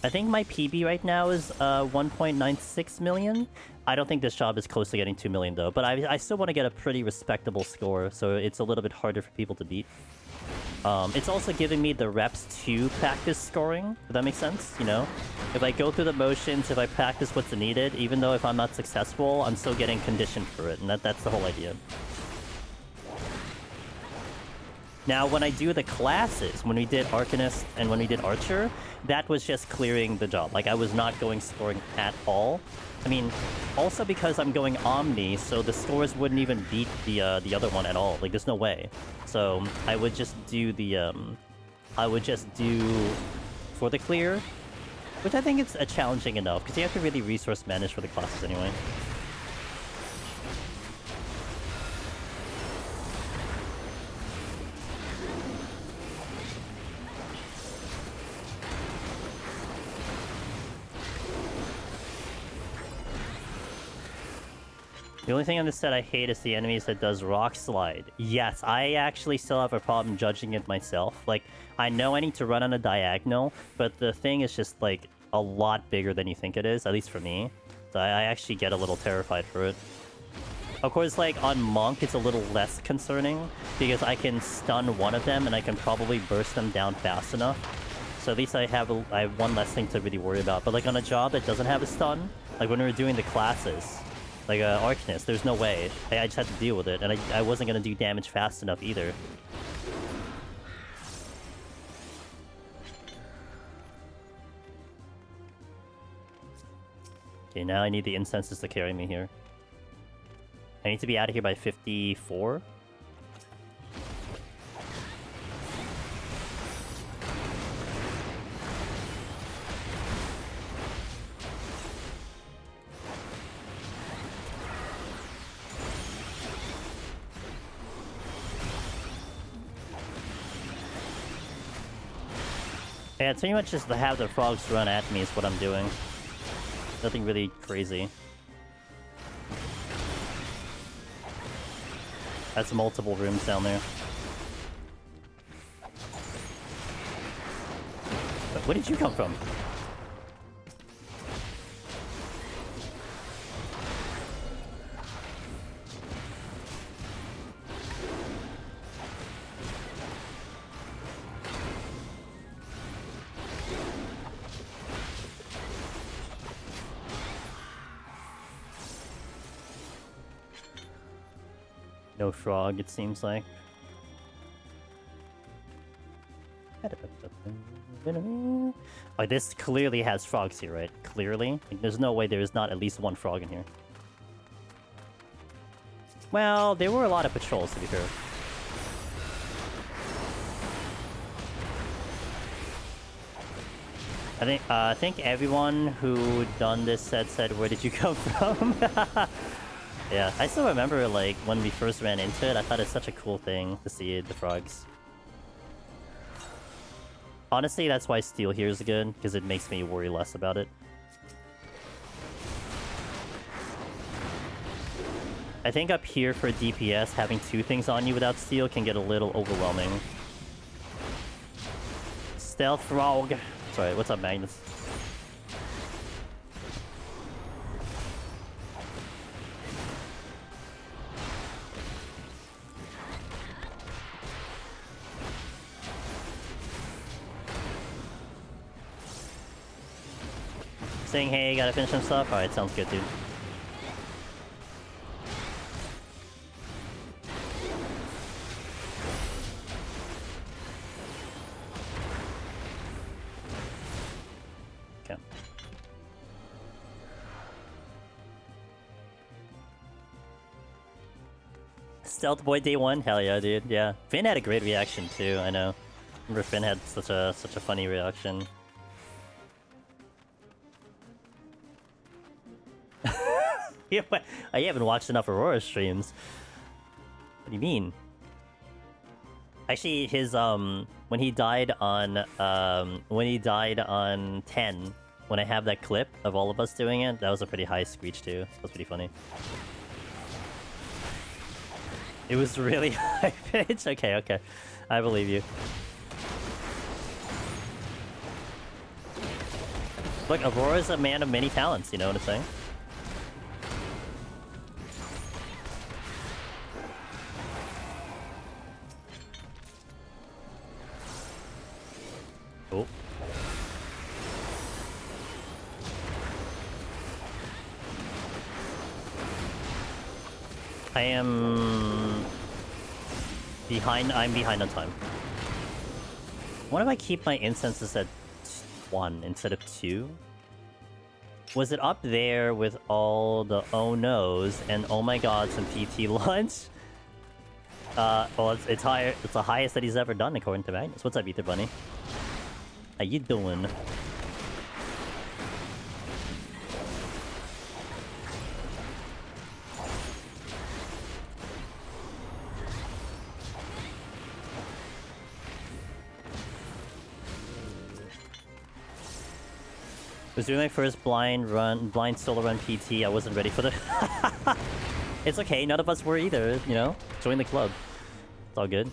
I think my PB right now is 1.96 million. I don't think this job is close to getting 2 million though, but I still want to get a pretty respectable score, so it's a little bit harder for people to beat. It's also giving me the reps to practice scoring, if that makes sense, you know? If I go through the motions, if I practice what's needed, even though if I'm not successful, I'm still getting conditioned for it, and that's the whole idea. Now, when I do the classes, when we did Arcanist and when we did Archer, that was just clearing the job. Like, I was not going scoring at all. I mean, also because I'm going Omni, so the scores wouldn't even beat the other one at all. Like, there's no way. So, I would just do the, I would just do for the clear, which I think it's challenging enough, because you have to really resource manage for the classes anyway. The only thing on this set I hate is the enemies that does Rock Slide. Yes, I actually still have a problem judging it myself. Like, I know I need to run on a diagonal, but the thing is just, like, a lot bigger than you think it is, at least for me. So I actually get a little terrified for it. Of course, like, on Monk, it's a little less concerning, because I can stun one of them, and I can probably burst them down fast enough. So at least I have one less thing to really worry about. But, like, on a job that doesn't have a stun, like, when we were doing the classes... Like, Arcanist, there's no way. I just had to deal with it, and I wasn't gonna do damage fast enough either. Okay, now I need the incenses to carry me here. I need to be out of here by 54? Yeah, it's pretty much just to have the frogs run at me is what I'm doing. Nothing really crazy. That's multiple rooms down there. But where did you come from? No frog, it seems like. Like, this clearly has frogs here, right? Clearly? Like, there's no way there is not at least one frog in here. Well, there were a lot of patrols, to be fair. I think everyone who done this set said, "Where did you come from?" Yeah, I still remember, like, when we first ran into it, I thought it's such a cool thing to see the frogs. Honestly, that's why Steel here is good, because it makes me worry less about it. I think up here for DPS, having two things on you without Steel can get a little overwhelming. Stealth Rogue. Sorry, what's up, Magnus? Saying, hey, gotta finish some stuff? Alright, sounds good, dude. Okay. Stealth Boy day one? Hell yeah, dude. Yeah. Finn had a great reaction too, I know. Remember Finn had such a funny reaction. You haven't watched enough Aurora streams. What do you mean? Actually, his when he died on 10, when I have that clip of all of us doing it, that was a pretty high screech too. That was pretty funny. It was really high pitch. Okay, okay, I believe you. Look, Aurora's a man of many talents. You know what I'm saying? Oh. I am behind. I'm behind on time. What if I keep my incenses at 1 instead of 2? Was it up there with all the oh no's and oh my gods and PT lunch? Well, it's higher. It's the highest that he's ever done according to Magnus. What's up, Ether Bunny? How you doing? I was doing my first blind solo run PT. I wasn't ready for the... It's okay, none of us were either, you know? Join the club. It's all good.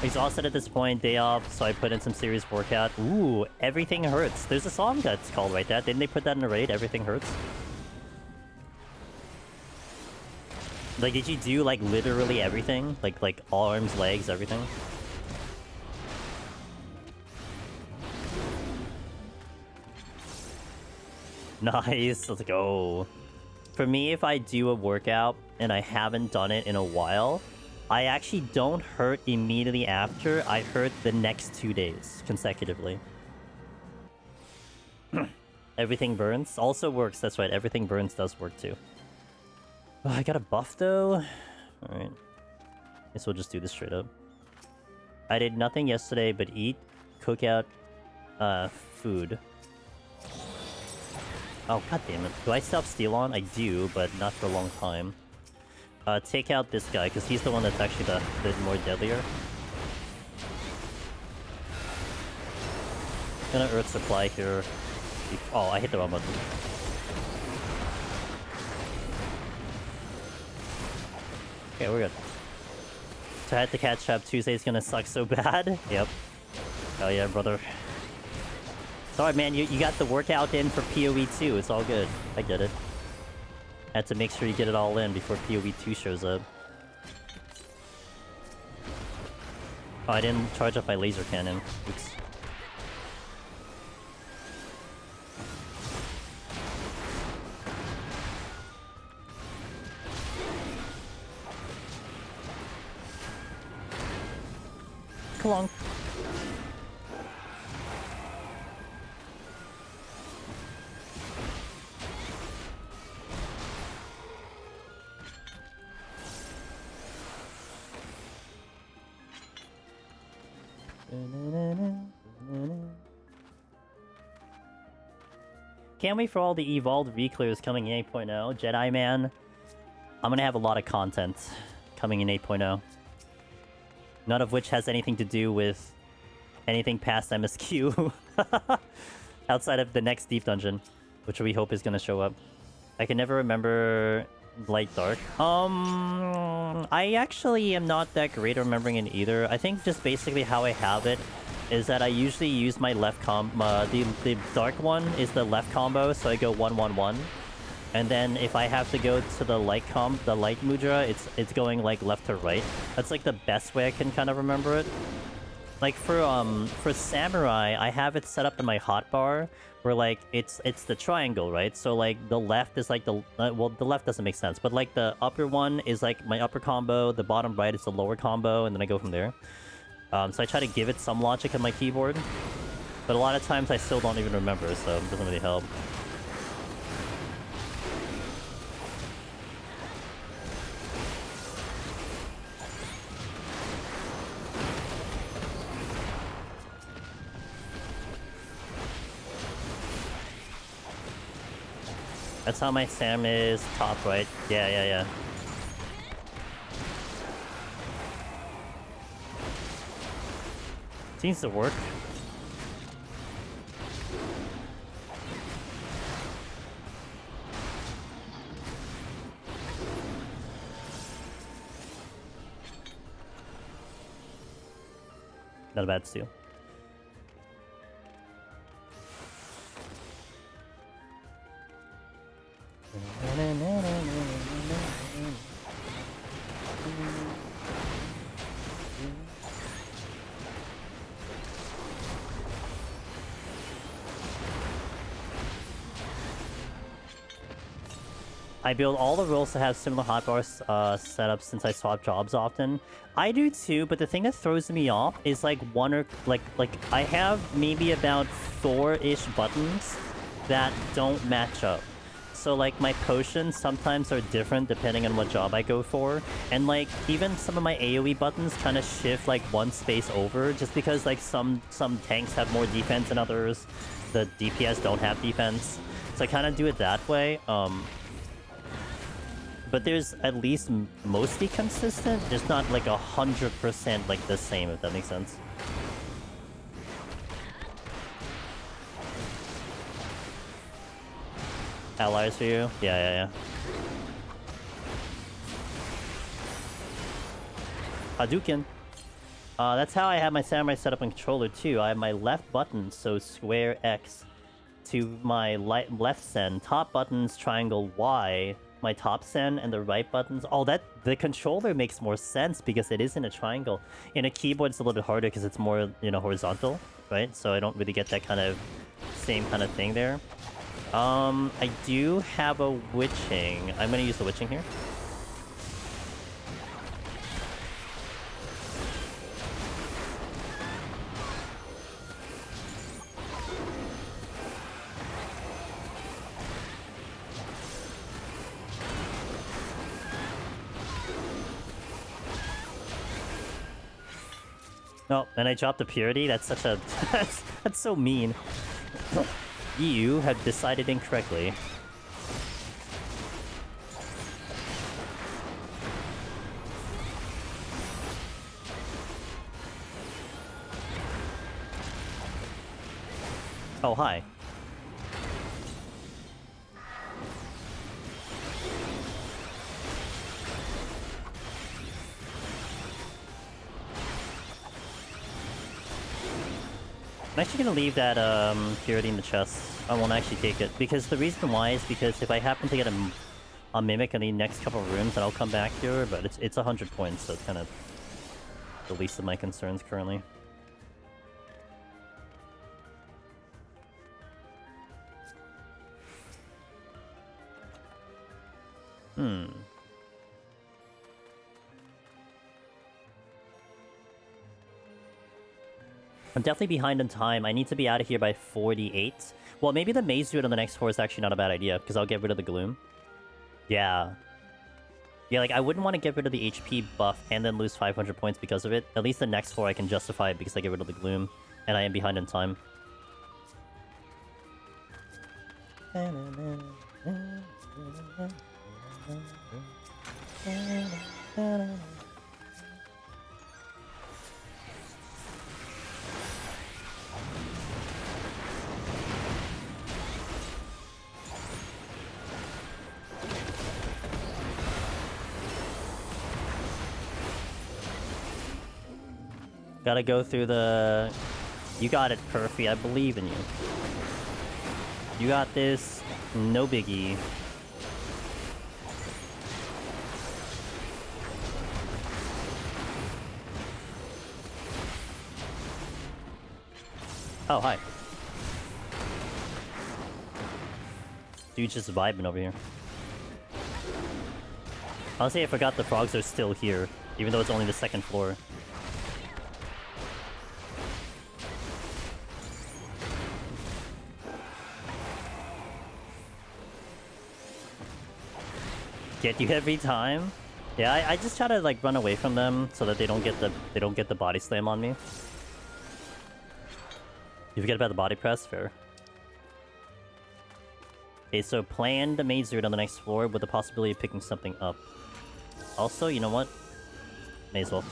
Exhausted at this point, day off, so I put in some serious workout. Ooh, Everything Hurts. There's a song that's called like that. Didn't they put that in a raid? Everything Hurts? Like, did you do, like, literally everything? Like arms, legs, everything? Nice, let's go. For me, if I do a workout and I haven't done it in a while, I actually don't hurt immediately after. I hurt the next 2 days consecutively. Everything Burns also works. That's right, Everything Burns does work too. Oh, I got a buff though. Alright. Guess we'll just do this straight up. I did nothing yesterday but eat, cook out, food. Oh, god damn it. Do I still have Steel on? I do, but not for a long time. Take out this guy, because he's the one that's actually the more deadlier. Gonna Earth Supply here. Oh, I hit the wrong button. Okay, we're good. So I had to catch up. Tuesday's gonna suck so bad. Yep. Oh yeah, brother. Sorry, man, you got the workout in for PoE 2. It's all good. I get it. Had to make sure you get it all in before PoE 2 shows up. Oh, I didn't charge up my laser cannon. Oops. Clunk. Can't wait for all the evolved reclears coming in 8.0. Jedi Man, I'm gonna have a lot of content coming in 8.0. None of which has anything to do with anything past MSQ. Outside of the next deep dungeon, which we hope is gonna show up. I can never remember light dark. I actually am not that great at remembering it either. I think just basically how I have it is that I usually use my left the dark one is the left combo, so I go 1-1-1. And then if I have to go to the light mudra, it's going like left to right. That's like the best way I can kind of remember it. Like for samurai, I have it set up in my hotbar where like it's the triangle, right? So like the left is like the well, the left doesn't make sense, but like the upper one is like my upper combo, the bottom right is the lower combo, and then I go from there. So I try to give it some logic on my keyboard, but a lot of times I still don't even remember, so it doesn't really help. That's how my Sam is, top right. Yeah. Seems to work. Not a bad steal. I build all the roles to have similar hotbar setups since I swap jobs often. I do too, but the thing that throws me off is like one or like I have maybe about 4-ish buttons that don't match up. So like my potions sometimes are different depending on what job I go for, and like even some of my AoE buttons kind of shift like one space over just because like some tanks have more defense than others. The DPS don't have defense, so I kind of do it that way. But there's at least mostly consistent. There's not like 100% like the same, if that makes sense. Allies for you? Yeah. Hadouken. That's how I have my samurai set up in controller too. I have my left button, so square X, to my left send. Top buttons, triangle Y. My top send, and the right buttons. Oh, the controller makes more sense because it is in a triangle. In a keyboard, it's a little bit harder because it's more, you know, horizontal, right? So I don't really get that kind of same kind of thing there. I do have a witching. I'm gonna use the witching here. No, and I dropped the purity. That's such a... that's so mean. You have decided incorrectly. Oh, hi. I'm actually gonna leave that purity in the chest. I won't actually take it because the reason why is because if I happen to get a mimic in the next couple of rooms, then I'll come back here. But it's 100 points, so it's kind of the least of my concerns currently. I'm definitely behind on time. I need to be out of here by 48. Well, maybe the maze route on the next floor is actually not a bad idea, because I'll get rid of the gloom. Yeah. Yeah, like, I wouldn't want to get rid of the HP buff and then lose 500 points because of it. At least the next floor I can justify it because I get rid of the gloom, and I am behind on time. Gotta go through the... You got it, Perfy. I believe in you. You got this. No biggie. Oh, hi. Dude's just vibing over here. Honestly, I forgot the frogs are still here, even though it's only the second floor. Get you every time? Yeah, I just try to like run away from them so that they don't get the body slam on me. You forget about the body press? Fair. Okay, so plan the maze route on the next floor with the possibility of picking something up. Also, you know what? May as well.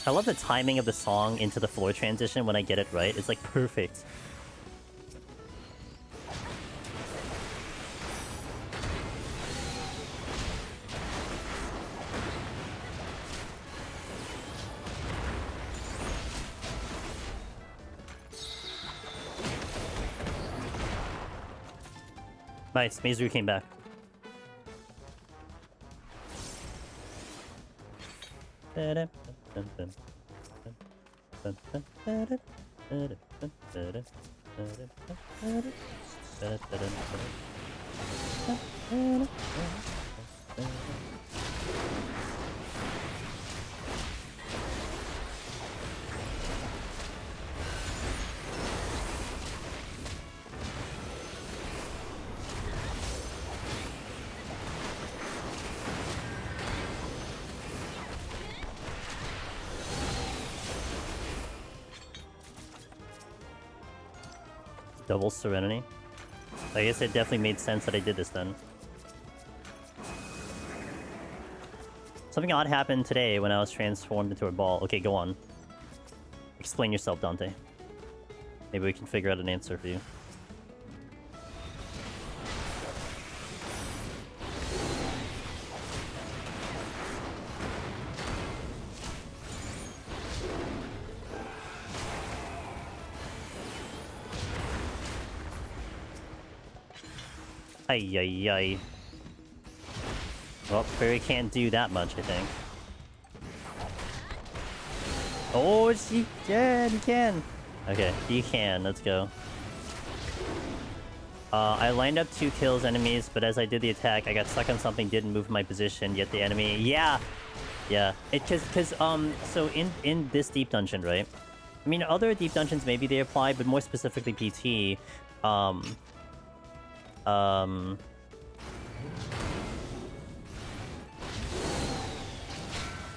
I love the timing of the song into the floor transition when I get it right. It's like perfect. Nice, Maizuru came back. Double Serenity. I guess it definitely made sense that I did this then. Something odd happened today when I was transformed into a ball. Okay, go on. Explain yourself, Dante. Maybe we can figure out an answer for you. Ay, ay, ay. Well, Fairy can't do that much, I think. Oh, she can! He can! Okay, he can. Let's go. I lined up 2 kills enemies, but as I did the attack, I got stuck on something, didn't move my position, yet the enemy... Yeah! Yeah. So in this deep dungeon, right? I mean, other deep dungeons, maybe they apply, but more specifically PT,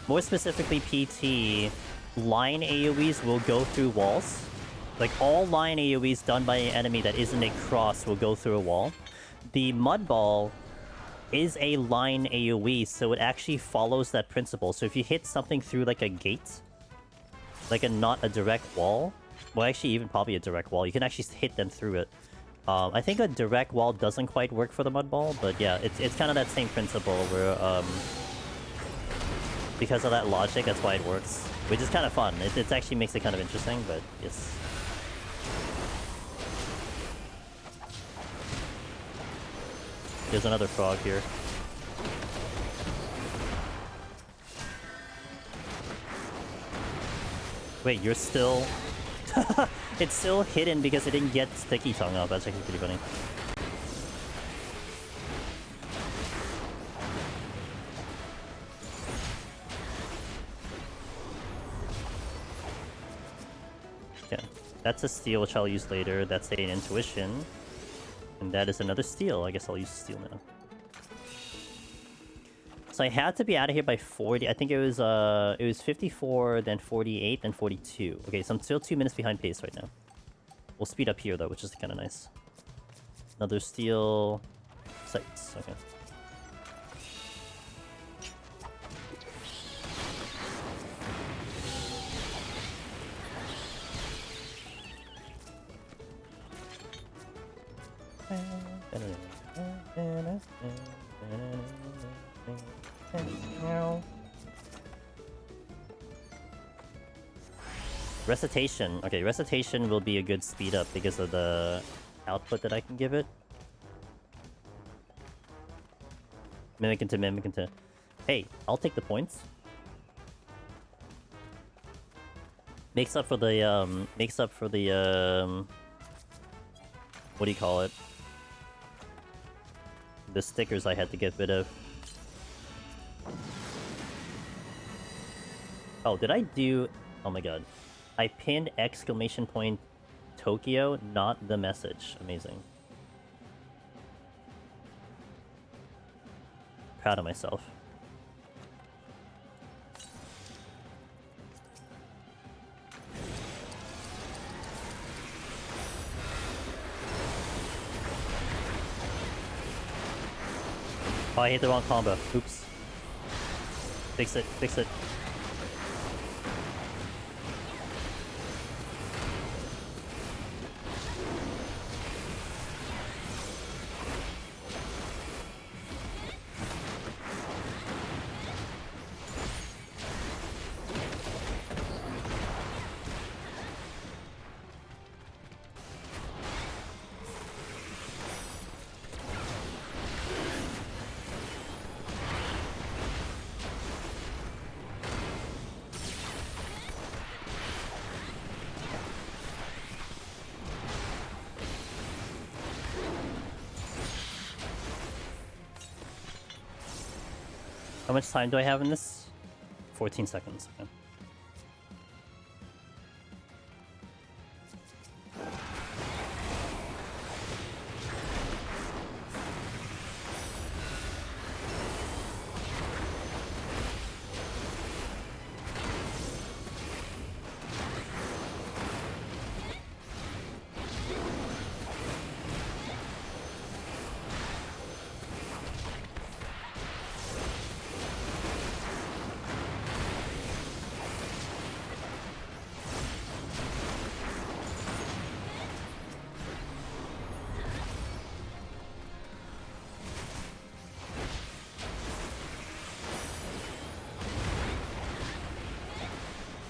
more specifically PT, line AoEs will go through walls. Like, all line AoEs done by an enemy that isn't a cross will go through a wall. The Mud Ball is a line AoE, so it actually follows that principle. So if you hit something through, like, a gate, like not a direct wall, well, actually, even probably a direct wall, you can actually hit them through it. I think a direct wall doesn't quite work for the Mud Ball, but yeah, it's kind of that same principle where, because of that logic, that's why it works. Which is kind of fun. It actually makes it kind of interesting, but yes. There's another frog here. Wait, you're still... It's still hidden because it didn't get Sticky Tongue up. That's actually pretty funny. Okay, that's a steal which I'll use later. That's an intuition. And that is another steal. I guess I'll use steal now. So I had to be out of here by 40. I think it was 54, then 48, then 42. Okay, so I'm still 2 minutes behind pace right now. We'll speed up here though, which is kind of nice. Another steal. Sights. Okay. Recitation. Okay, recitation will be a good speed up because of the output that I can give it. Mimic into mimic into. Hey, I'll take the points. Makes up for the what do you call it? The stickers I had to get rid of. Oh, did I do... Oh my god. I pinned exclamation point Tokyo, not the message. Amazing. Proud of myself. Oh, I hit the wrong combo. Oops. Fix it, fix it. How much time do I have in this? 14 seconds. Okay.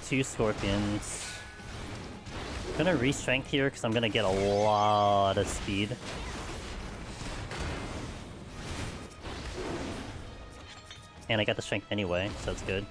Two scorpions. I'm gonna re-strength here because I'm gonna get a lot of speed. And I got the strength anyway, so that's good.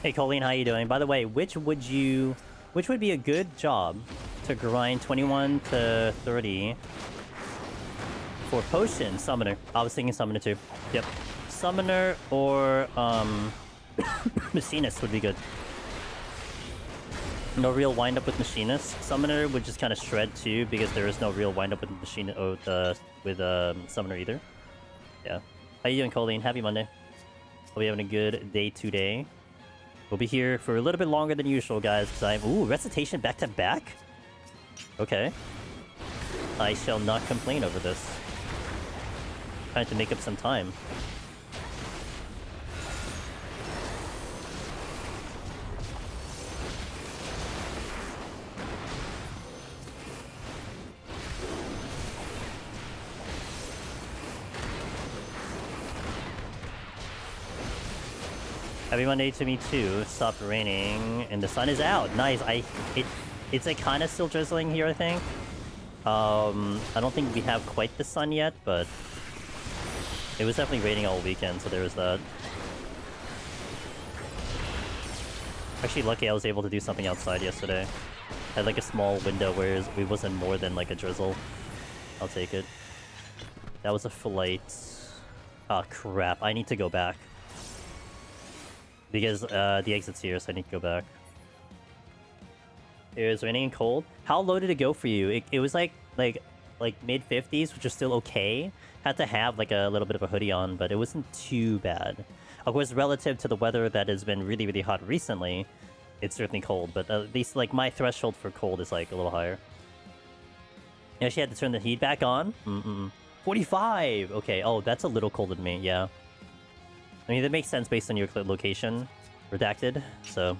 Hey Colleen, how you doing? By the way, which would be a good job to grind 21 to 30 for potion? Summoner. I was thinking summoner too. Yep. Summoner or machinist would be good. No real wind up with machinist. Summoner would just kind of shred too because there is no real wind up with machine with summoner either. Yeah. How you doing, Colleen? Happy Monday. Hope you're having a good day today. We'll be here for a little bit longer than usual, guys, because I'm... Ooh, recitation back to back? Okay. I shall not complain over this. Trying to make up some time. Happy Monday to me too. It stopped raining and the sun is out. Nice. It's like kind of still drizzling here, I think. I don't think we have quite the sun yet, but it was definitely raining all weekend, so there was that. Actually, lucky I was able to do something outside yesterday. I had like a small window where it wasn't more than like a drizzle. I'll take it. That was a flight. Oh crap! I need to go back. Because the exit's here, so I need to go back. It was raining and cold. How low did it go for you? It was like like mid-50s, which is still okay. Had to have like a little bit of a hoodie on, but it wasn't too bad. Of course, relative to the weather that has been really, really hot recently, it's certainly cold, but at least like my threshold for cold is like a little higher. Yeah, she had to turn the heat back on. 45. Okay. Oh, that's a little colder than me. Yeah. I mean, that makes sense based on your location. Redacted. So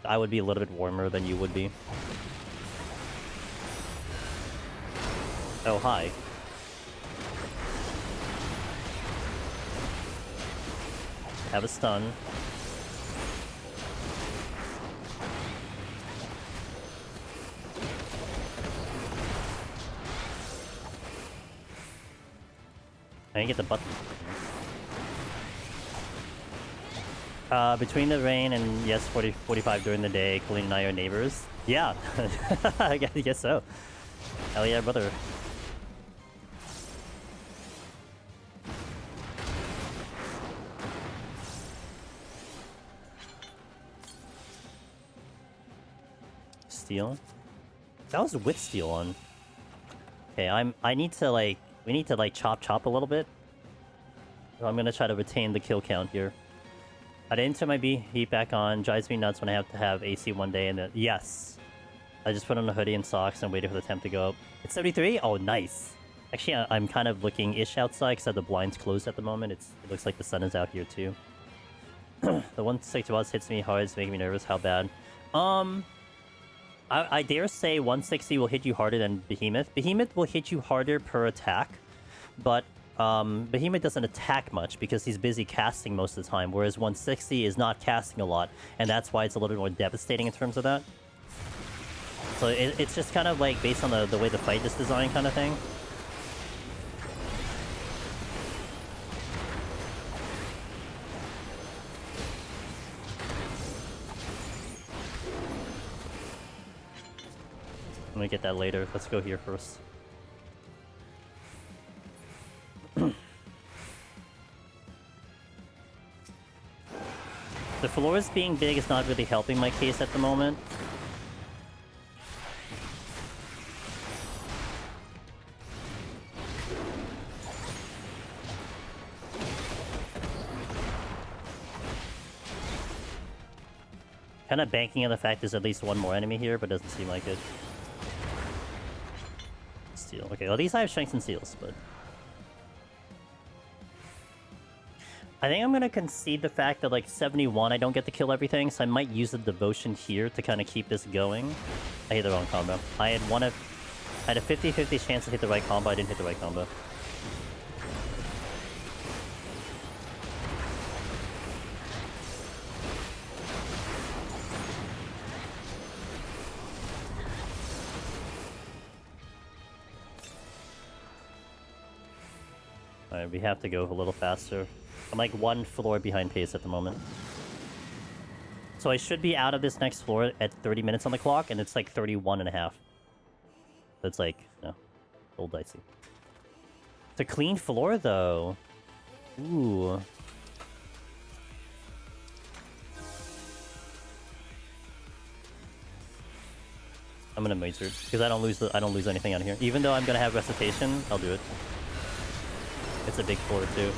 I would be a little bit warmer than you would be. Oh, hi. Have a stun. I didn't get the button. Between the rain and yes, 45 during the day, Colleen and I are neighbors. Yeah, I guess so. Hell yeah, brother. Steel? That was with steel on. Okay, I need to like, we need to like chop a little bit. So I'm gonna try to retain the kill count here. I didn't turn my heat back on. Drives me nuts when I have to have AC one day and then yes. I just put on a hoodie and socks and waited for the temp to go up. It's 73? Oh, nice. Actually, I'm kind of looking-ish outside because the blinds closed at the moment. It looks like the sun is out here too. The 160 watts hits me hard. It's making me nervous. How bad? I dare say 160 will hit you harder than Behemoth. Behemoth will hit you harder per attack, but Behemoth doesn't attack much because he's busy casting most of the time, whereas 160 is not casting a lot, and that's why it's a little bit more devastating in terms of that. So it's just kind of like based on the way the fight is designed kind of thing. I'm gonna get that later. Let's go here first. The floors being big is not really helping my case at the moment. Kind of banking on the fact there's at least one more enemy here, but doesn't seem like it. Steel. Okay, well these have strengths and seals, but... I think I'm gonna concede the fact that like 71 I don't get to kill everything, so I might use the devotion here to kind of keep this going. I hit the wrong combo. I had a 50-50 chance to hit the right combo. I didn't hit the right combo. Alright, we have to go a little faster. I'm like one floor behind pace at the moment. So I should be out of this next floor at 30 minutes on the clock, and it's like 31 and a half. That's like, no, a little dicey. It's a clean floor, though. Ooh. I'm gonna maze root because I don't lose anything out here. Even though I'm gonna have recitation, I'll do it. It's a big floor too.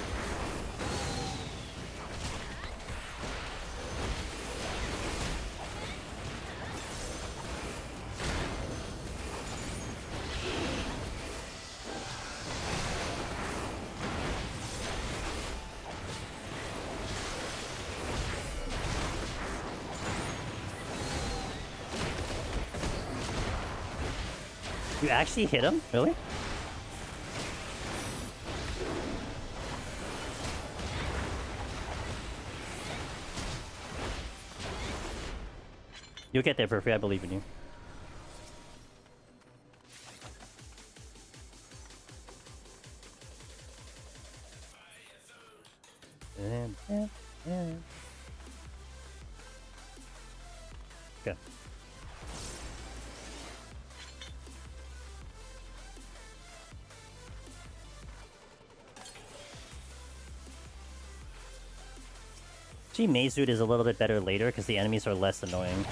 You actually hit him? Really? You'll get there, Perfect. I believe in you. Okay. Actually, Maze Root is a little bit better later because the enemies are less annoying.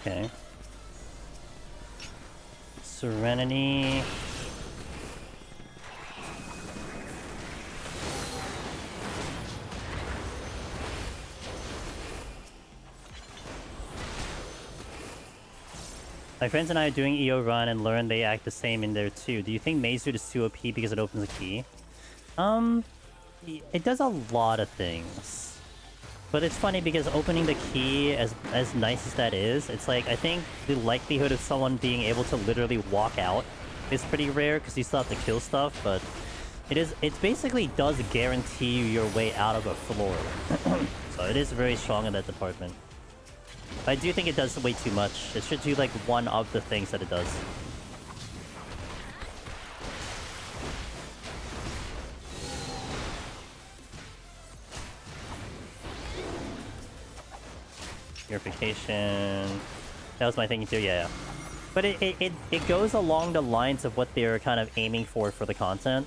Okay. Serenity. My friends and I are doing EO run and learned they act the same in there too. Do you think Maze Root is too OP because it opens a key? It does a lot of things. But it's funny because opening the key, as nice as that is, it's like, I think the likelihood of someone being able to literally walk out is pretty rare because you still have to kill stuff, but it basically does guarantee you your way out of a floor. So it is very strong in that department. I do think it does way too much. It should do like one of the things that it does. Purification. That was my thinking too, yeah. But it goes along the lines of what they're kind of aiming for the content,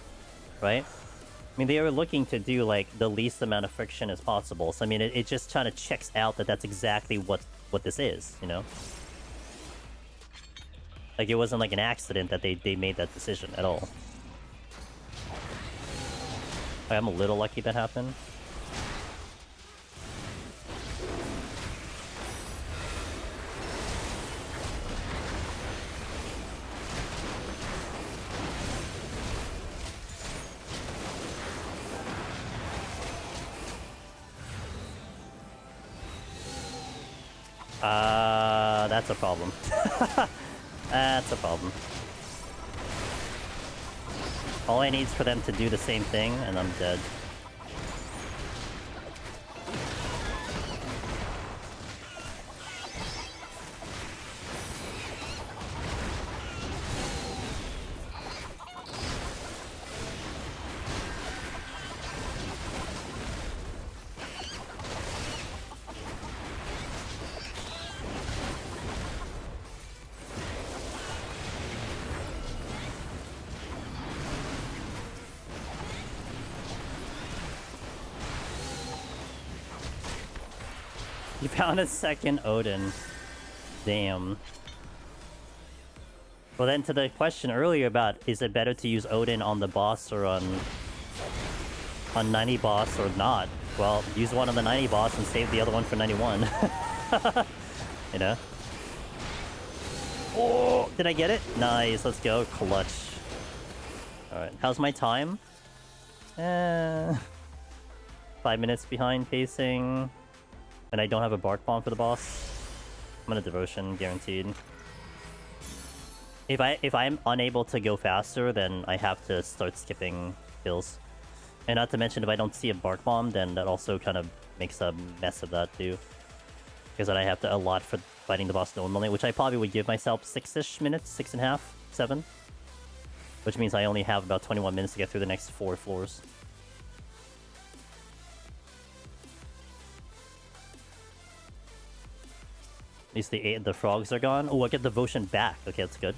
right? I mean, they are looking to do like the least amount of friction as possible. So I mean, it just kind of checks out that that's exactly what this is, you know? Like, it wasn't like an accident that they made that decision at all. I'm a little lucky that happened. That's a problem. That's a problem. All I need is for them to do the same thing, and I'm dead. You found a second Odin. Damn. Well then, to the question earlier about is it better to use Odin on the boss or on 90 boss or not? Well, use one on the 90 boss and save the other one for 91. You know? Oh, did I get it? Nice, let's go. Clutch. Alright, how's my time? 5 minutes behind pacing. And I don't have a Bark Bomb for the boss. I'm gonna Devotion, guaranteed. If I'm unable to go faster, then I have to start skipping kills. And not to mention, if I don't see a Bark Bomb, then that also kind of makes a mess of that too. Because then I have to allot for fighting the boss normally, which I probably would give myself 6-ish minutes, 6.5, 7. Which means I only have about 21 minutes to get through the next 4 floors. At least the frogs are gone. Oh, I get Devotion back. Okay, that's good.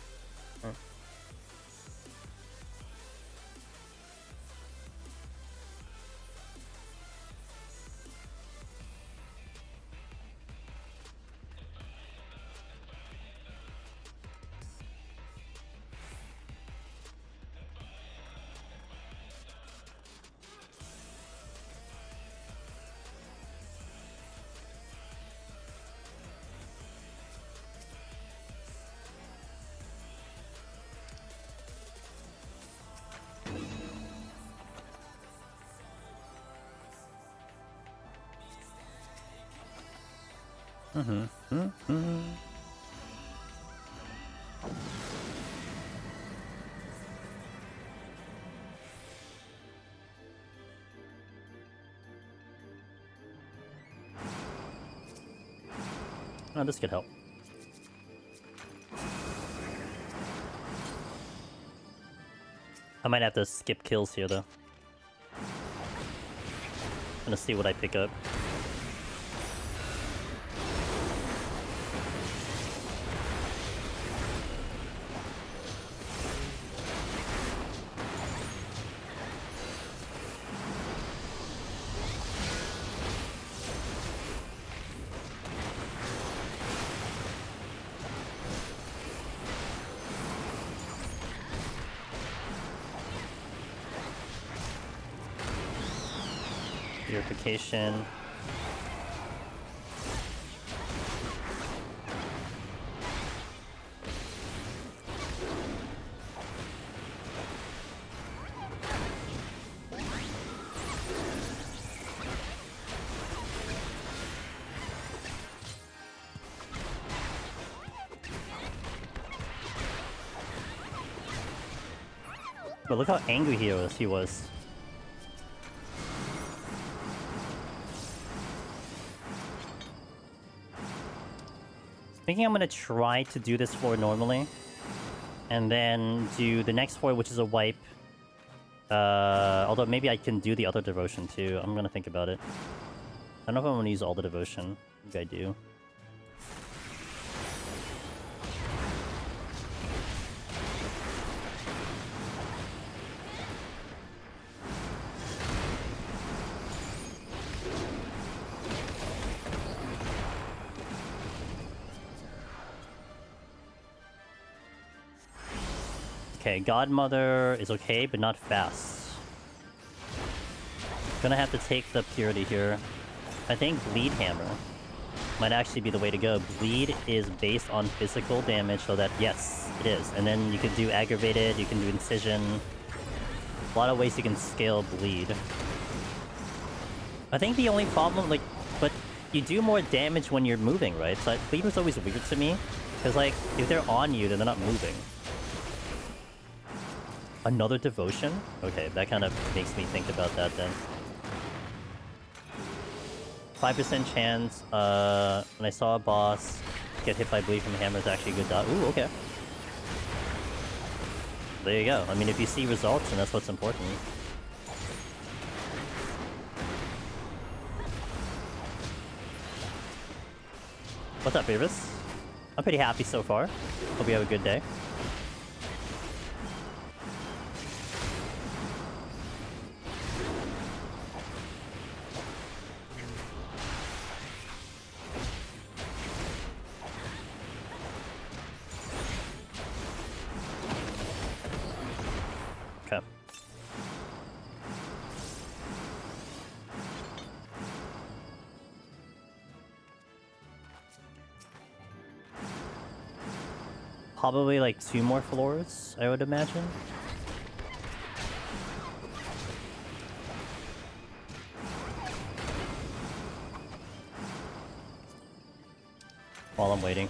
Oh, this could help. I might have to skip kills here, though. I'm gonna see what I pick up. Purification. But look how angry he was. Thinking I'm gonna try to do this floor normally. And then do the next floor, which is a wipe. Although maybe I can do the other devotion too. I'm gonna think about it. I don't know if I'm gonna use all the devotion. Maybe I do. Okay, Godmother is okay, but not fast. Gonna have to take the Purity here. I think Bleed Hammer might actually be the way to go. Bleed is based on physical damage, so that, yes, it is. And then you can do Aggravated, you can do Incision. A lot of ways you can scale Bleed. I think the only problem, like, but you do more damage when you're moving, right? So Bleed was always weird to me. Because, like, if they're on you, then they're not moving. Another devotion? Okay, that kind of makes me think about that then. 5% chance, when I saw a boss get hit by Bleed from Hammer is actually a good dot. Ooh, okay. There you go. I mean, if you see results, then that's what's important. What's up, Beavis? I'm pretty happy so far. Hope you have a good day. Okay. Probably like 2 more floors, I would imagine. While I'm waiting.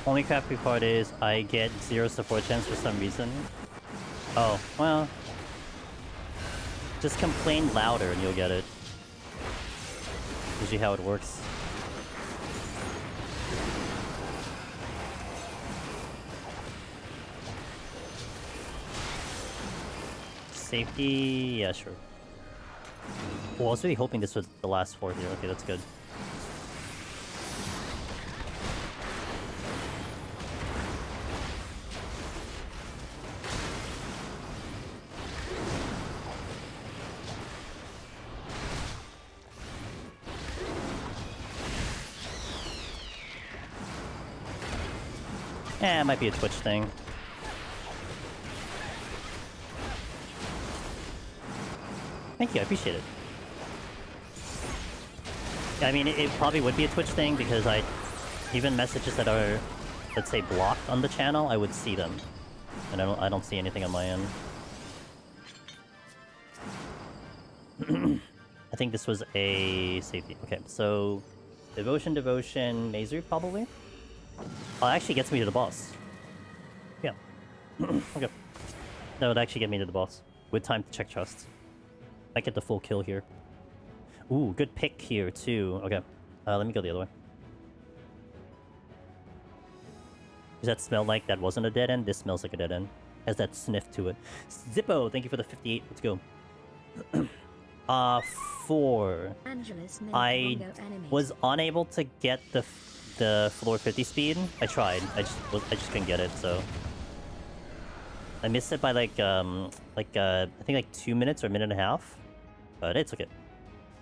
Only crappy part is I get 0 support chance for some reason. Oh, well. Just complain louder and you'll get it. Usually how it works. Safety? Yeah, sure. Well, I was really hoping this was the last floor here. Okay, that's good. Eh, it might be a Twitch thing. Thank you, I appreciate it. Yeah, I mean, it probably would be a Twitch thing because even messages that are, let's say, blocked on the channel, I would see them. And I don't see anything on my end. I think this was a safety. Okay, so Devotion, Mazer probably? Oh, it actually gets me to the boss. Yeah. Okay. That would actually get me to the boss. With time to check trusts. Might get the full kill here. Ooh, good pick here too. Okay. Let me go the other way. Does that smell like that wasn't a dead end? This smells like a dead end. Has that sniff to it. Zippo, thank you for the 58. Let's go. 4. I was unable to get the floor 50 speed. I tried. I just couldn't get it, so I missed it by like I think like 2 minutes or a minute and a half. But it's okay.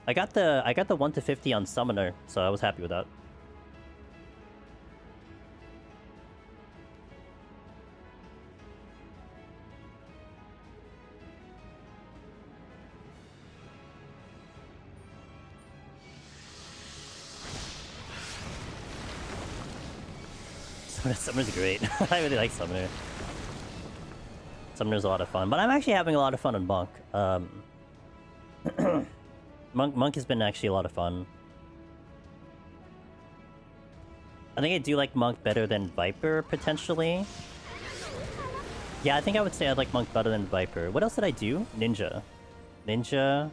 I got the 1 to 50 on Summoner, so I was happy with that. Summoner's great. I really like Summoner. Summoner's a lot of fun, but I'm actually having a lot of fun on Monk. Monk has been actually a lot of fun. I think I do like Monk better than Viper, potentially. Yeah, I think I would say I like Monk better than Viper. What else did I do? Ninja. Ninja.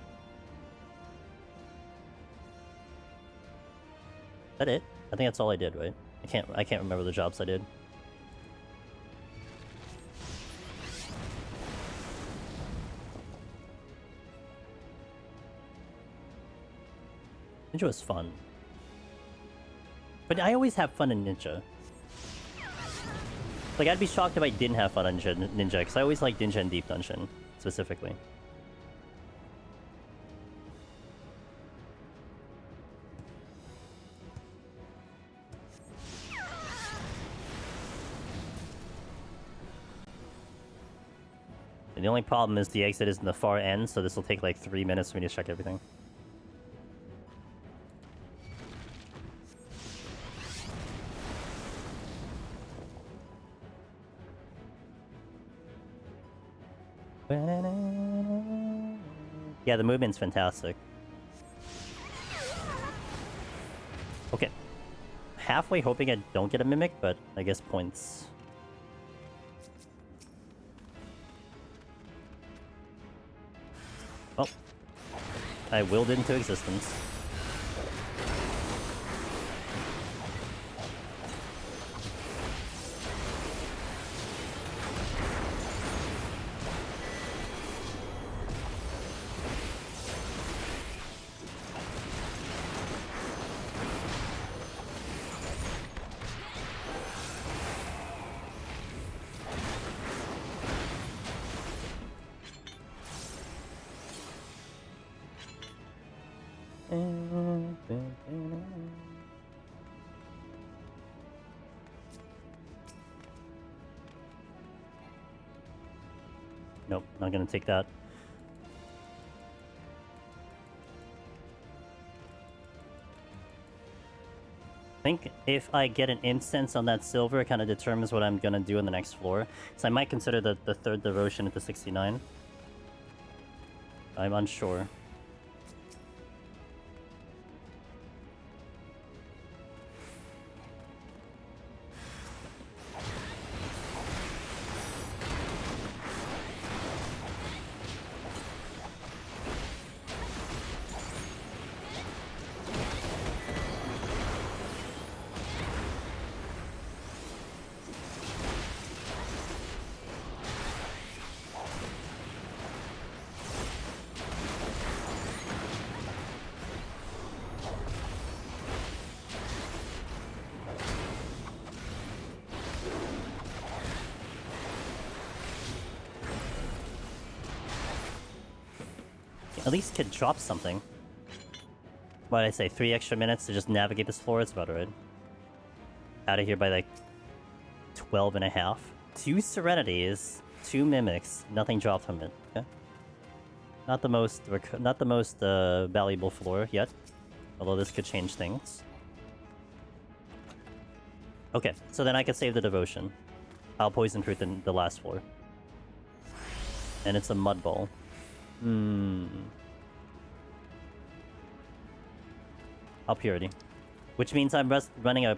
Is that it? I think that's all I did, right? I can't remember the jobs I did. Ninja was fun. But I always have fun in Ninja. Like, I'd be shocked if I didn't have fun on Ninja, because I always like Ninja and Deep Dungeon, specifically. And the only problem is the exit is in the far end, so this will take like 3 minutes for me to check everything. Yeah, the movement's fantastic. Okay. Halfway hoping I don't get a Mimic, but I guess points. Oh. I willed it into existence. Nope, not gonna take that. I think if I get an instance on that silver, it kind of determines what I'm gonna do on the next floor. So I might consider the third devotion at the 69. I'm unsure. At least could drop something. What did I say? 3 extra minutes to just navigate this floor? It's about right. Out of here by like 12 and a half. 2 Serenities, 2 Mimics, nothing dropped from it. Okay. Not the most valuable floor yet. Although this could change things. Okay, so then I can save the devotion. I'll poison fruit in the last floor. And it's a mud ball. I'll purity, which means I'm running a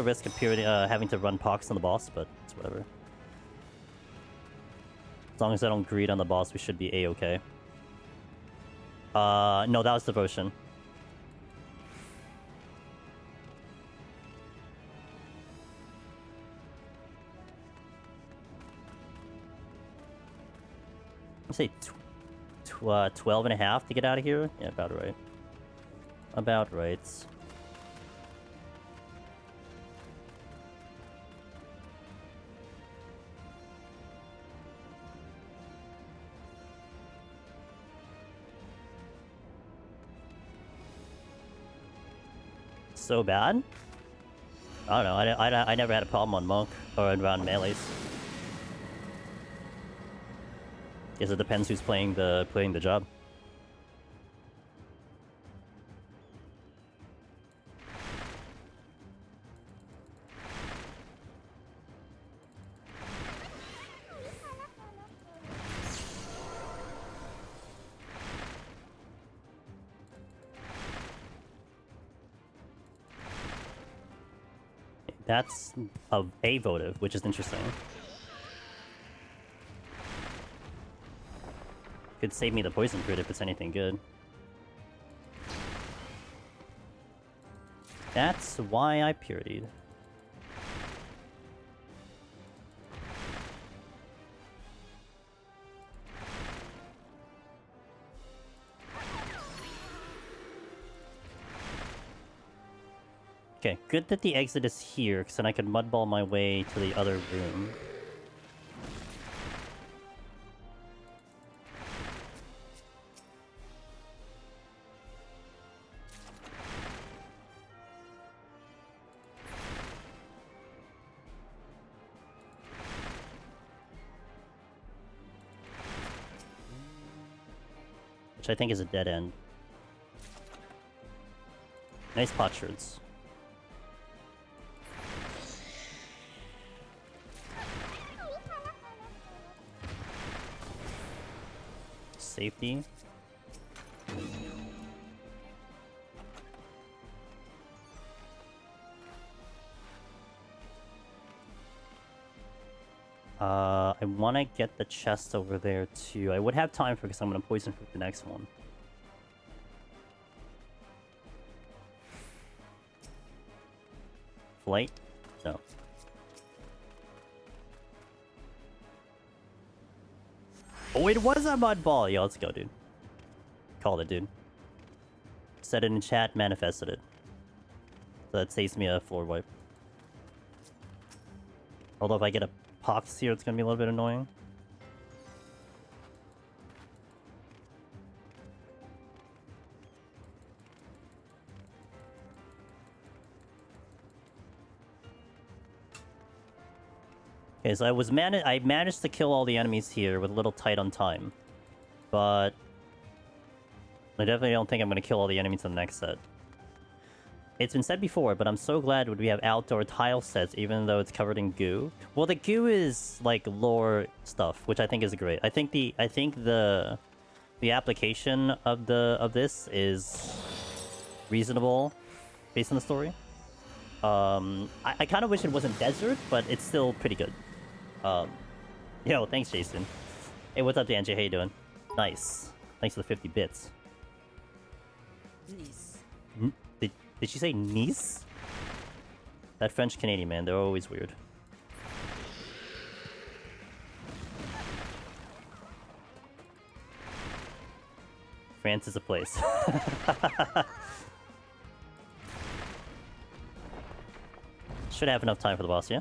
risk of purity, having to run pox on the boss, but it's whatever. As long as I don't greed on the boss, we should be a-okay. No, that was devotion. say 12 and a half to get out of here? Yeah, about right. About right. So bad? I don't know. I never had a problem on Monk or around melees. Guess it depends who's playing the job. That's a votive, which is interesting. Could save me the poison crit if it's anything good. That's why I puritied. Okay, good that the exit is here, because then I could mudball my way to the other room. Which I think is a dead end. Nice potsherds. Safety. I want to get the chest over there too. I would have time for because I'm going to poison fruit the next one. Flight? No. Oh, it was a mud ball! Yo, let's go, dude. Called it, dude. Said it in chat, manifested it. So that saves me a floor wipe. Although if I get a pox here, it's gonna be a little bit annoying. Okay, so I managed to kill all the enemies here with a little tight on time. But I definitely don't think I'm gonna kill all the enemies in the next set. It's been said before, but I'm so glad when we have outdoor tile sets, even though it's covered in goo. Well, the goo is like lore stuff, which I think is great. I think the application of this is reasonable based on the story. I kind of wish it wasn't desert, but it's still pretty good. Yo, thanks, Jason. Hey, what's up, DNJ? How you doing? Nice. Thanks for the 50 bits. Nice. Did she say niece? That French-Canadian, man, they're always weird. France is a place. Should have enough time for the boss, yeah?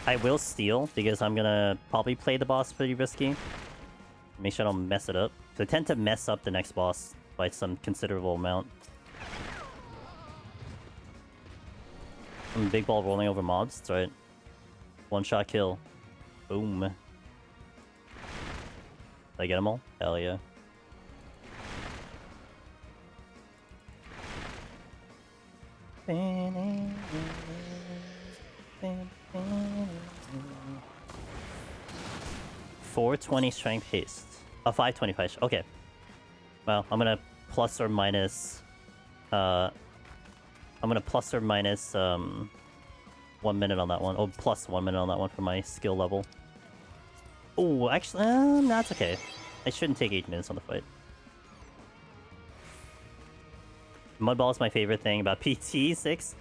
I will steal, because I'm gonna probably play the boss pretty risky. Make sure I don't mess it up. So I tend to mess up the next boss by some considerable amount. Big ball rolling over mobs, that's right. One-shot kill. Boom. Did I get them all? Hell yeah. $420 strength haste. Oh, 525. Okay. Well, I'm gonna plus or minus. I'm gonna plus or minus 1 minute on that one. Oh, plus 1 minute on that one for my skill level. Oh, actually, that's okay. I shouldn't take 8 minutes on the fight. Mudball is my favorite thing about PT6.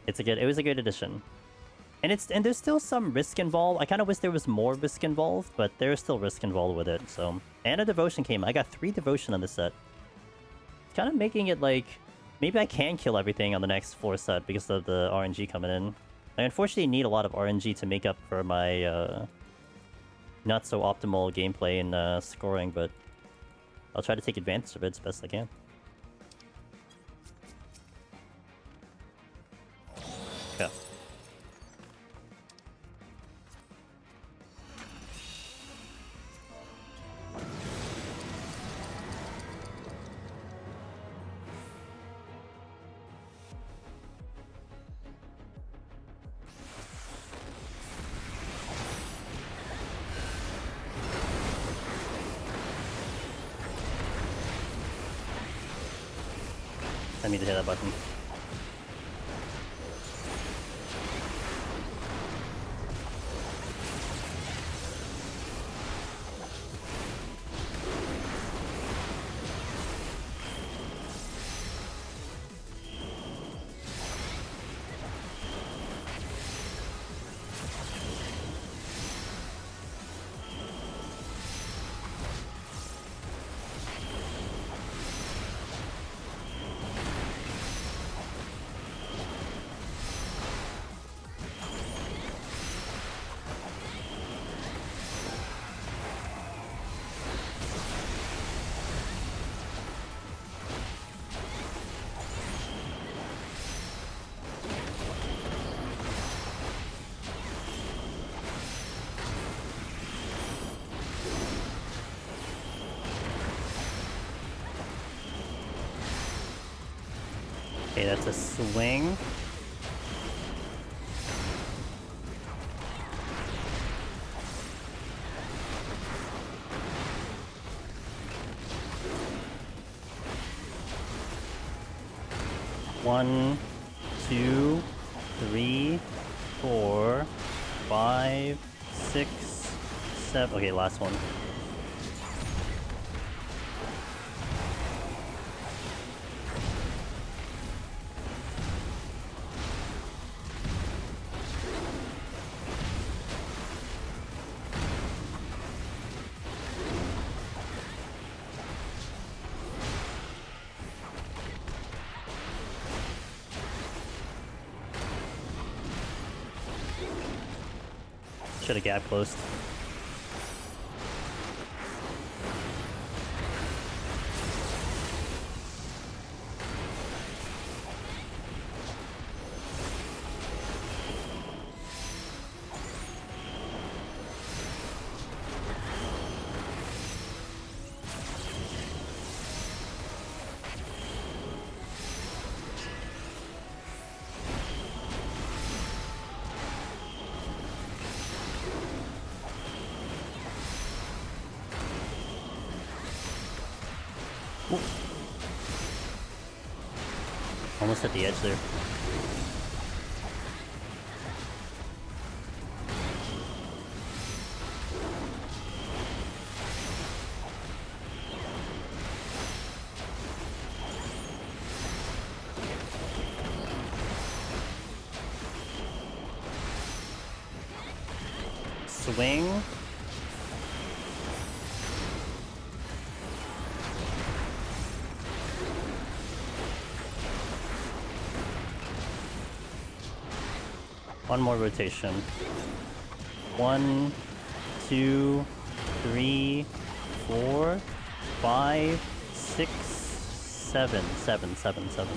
It was a good addition. And there's still some risk involved. I kind of wish there was more risk involved, but there's still risk involved with it. So, and a devotion came. I got 3 devotion on this set. It's kind of making it like maybe I can kill everything on the next 4 set because of the RNG coming in. I unfortunately need a lot of RNG to make up for my not so optimal gameplay and scoring, but I'll try to take advantage of it as best I can. Yeah. I need to hit that button. Okay, that's a swing. One, 2, 3, 4, 5, 6, 7. Okay, last one. Should have gap closed. Ooh. Almost at the edge there. Swing. One more rotation. 1, 2, 3, 4, 5, 6, 7. 7, 7, 7.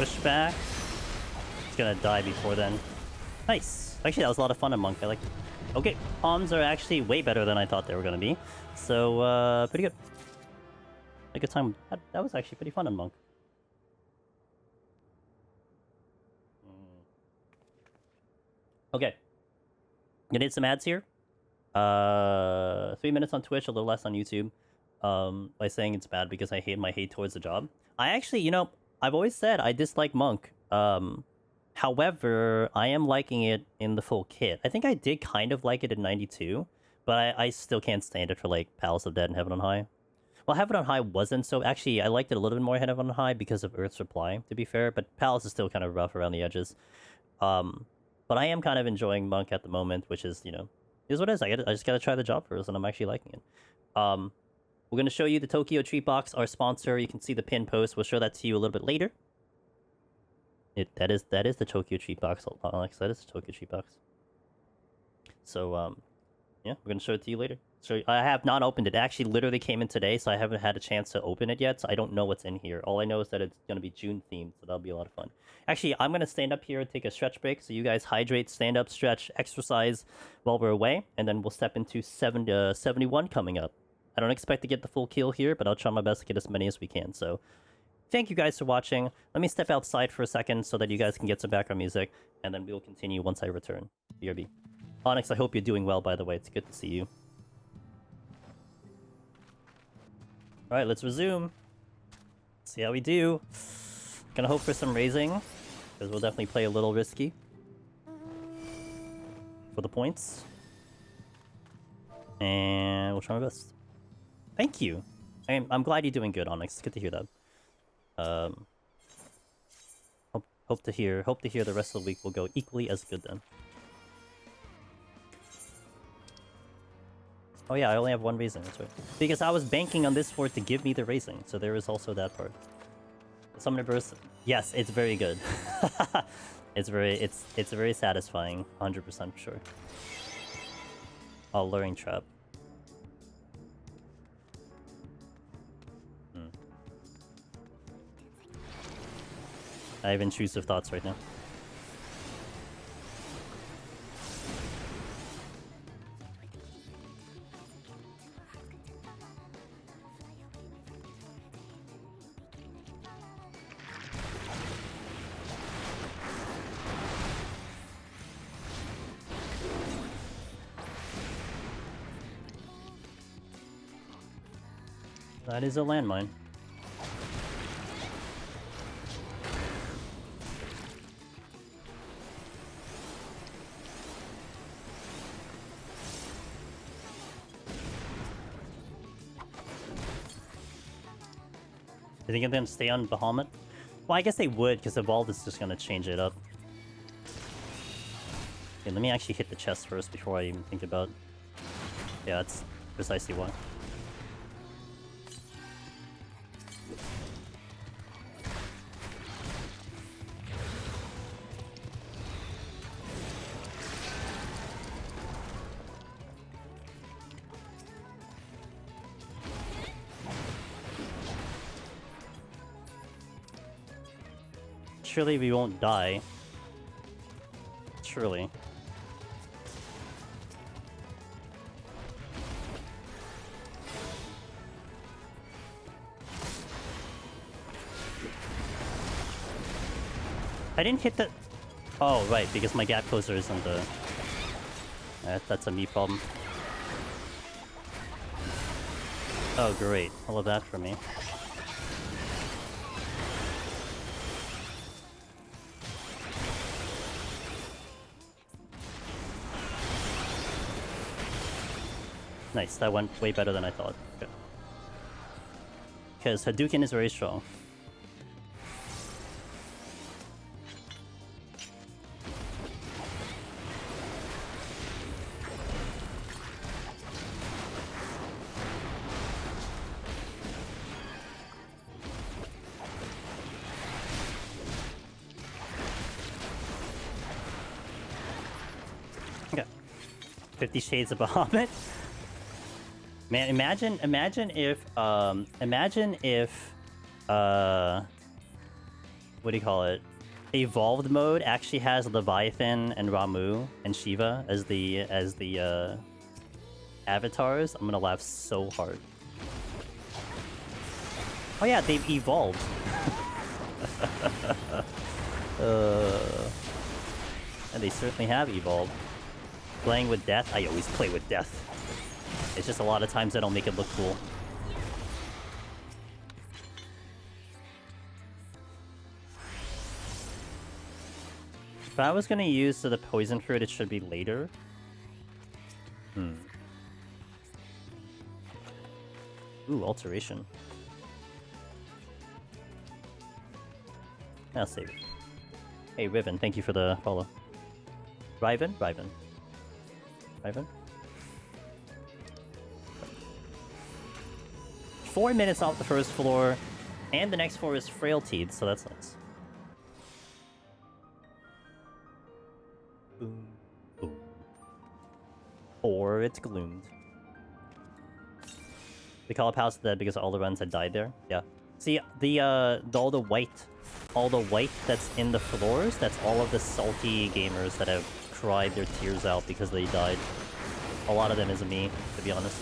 pushback. It's gonna die before then. Nice. Actually, that was a lot of fun on Monk. I like it. Okay, palms are actually way better than I thought they were gonna be. So, pretty good. A good time. That was actually pretty fun on Monk. Okay. Gonna hit some ads here. 3 minutes on Twitch, a little less on YouTube. By saying it's bad because I hate my hate towards the job. I actually, you know, I've always said I dislike Monk. However, I am liking it in the full kit. I think I did kind of like it in 92, but I still can't stand it for like Palace of Dead and Heaven on High. Well, Heaven on High wasn't so... Actually, I liked it a little bit more Heaven on High because of Earth's Reply, to be fair, but Palace is still kind of rough around the edges. But I am kind of enjoying Monk at the moment, which is, you know, is what it is. I just gotta try the job first, and I'm actually liking it. We're gonna show you the Tokyo Treat Box, our sponsor. You can see the pin post. We'll show that to you a little bit later. That is the Tokyo Treat Box, Alex. That is the Tokyo Treat Box. So, yeah, we're gonna show it to you later. So I have not opened it. It actually literally came in today, so I haven't had a chance to open it yet. So I don't know what's in here. All I know is that it's gonna be June themed, so that'll be a lot of fun. Actually, I'm gonna stand up here and take a stretch break, so you guys hydrate, stand up, stretch, exercise while we're away, and then we'll step into 71 coming up. I don't expect to get the full kill here, but I'll try my best to get as many as we can. So, thank you guys for watching. Let me step outside for a second so that you guys can get some background music, and then we will continue once I return. BRB. Onyx, I hope you're doing well, by the way. It's good to see you. Alright, let's resume. See how we do. Gonna hope for some raising, because we'll definitely play a little risky for the points. And we'll try my best. Thank you. I'm glad you're doing good, Onyx. It's good to hear that. Hope to hear the rest of the week will go equally as good then. Oh yeah, I only have one raising, that's right. Because I was banking on this for it to give me the raising, so there is also that part. Summoner Burst, yes, it's very good. it's very satisfying, 100% for sure. Oh, Luring Trap. I have intrusive thoughts right now. That is a landmine. You think I'm gonna stay on Bahamut? Well, I guess they would, because Evolve is just gonna change it up. Okay, let me actually hit the chest first before I even think about... Yeah, that's precisely why. Surely we won't die. Surely. I didn't hit the... Oh, right, because my gap closer isn't the... that's a me problem. Oh, great. All of that for me. Nice, that went way better than I thought. Okay. Because Hadouken is very strong. Okay. 50 Shades of Bahamut. Man, imagine if what do you call it? Evolved mode actually has Leviathan and Ramu and Shiva as the avatars. I'm gonna laugh so hard. Oh yeah, they've evolved. And they certainly have evolved. Playing with death? I always play with death. It's just a lot of times I don't make it look cool. If I was gonna use the poison fruit, it should be later. Ooh, alteration. I'll save it. Hey, Riven, thank you for the follow. Riven? 4 minutes off the first floor, and the next floor is frailtied, so that's nice. Boom, boom. Or it's gloomed. They call it House of the Dead because all the runs had died there. Yeah. See, all the white that's in the floors, that's all of the salty gamers that have cried their tears out because they died. A lot of them is me, to be honest.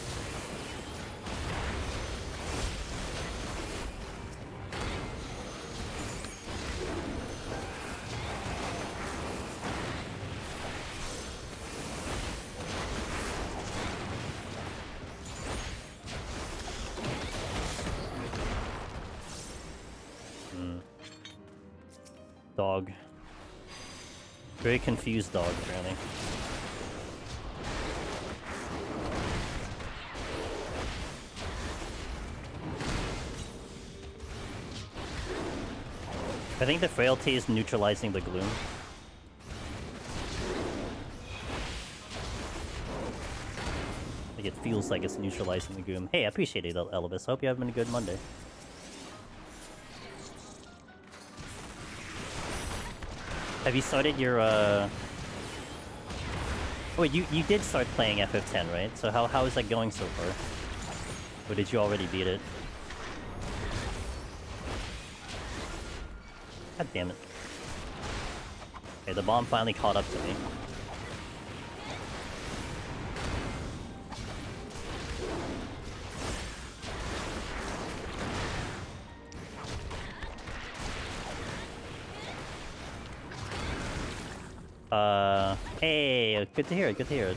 Dog. Very confused dog, apparently. I think the frailty is neutralizing the gloom. Like it feels like it's neutralizing the gloom. Hey, I appreciate it, Elvis. Hope you're having a good Monday. Have you started your, Oh, wait, you did start playing FF10, right? So how is that going so far? Or did you already beat it? God damn it. Okay, the bomb finally caught up to me. Hey, good to hear it, good to hear it.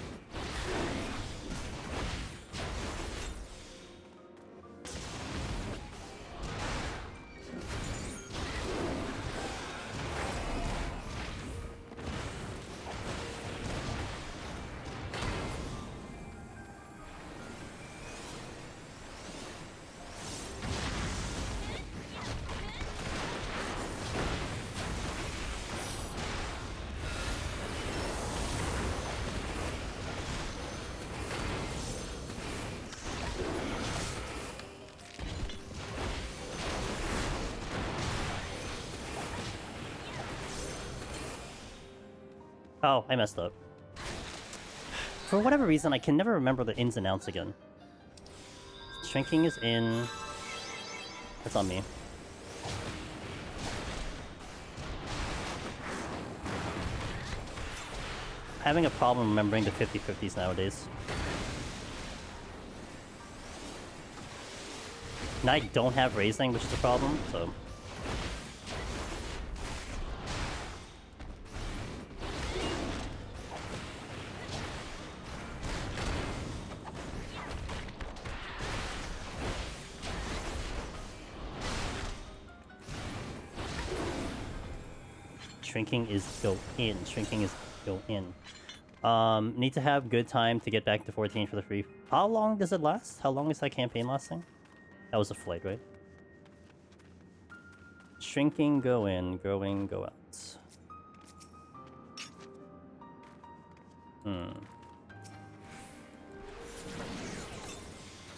Oh, I messed up. For whatever reason, I can never remember the ins and outs again. Shrinking is in... That's on me. Having a problem remembering the 50/50s nowadays. Now I don't have raising, which is a problem, so... Shrinking is go in. Shrinking is go in. Need to have good time to get back to 14 for the free. How long does it last? How long is that campaign lasting? That was a flight, right? Shrinking, go in. Growing, go out.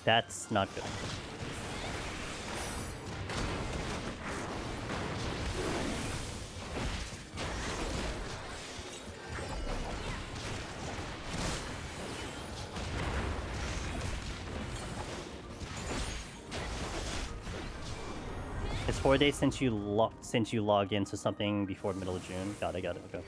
That's not good. It's 4 days since you log into something before middle of June. Got it. Okay.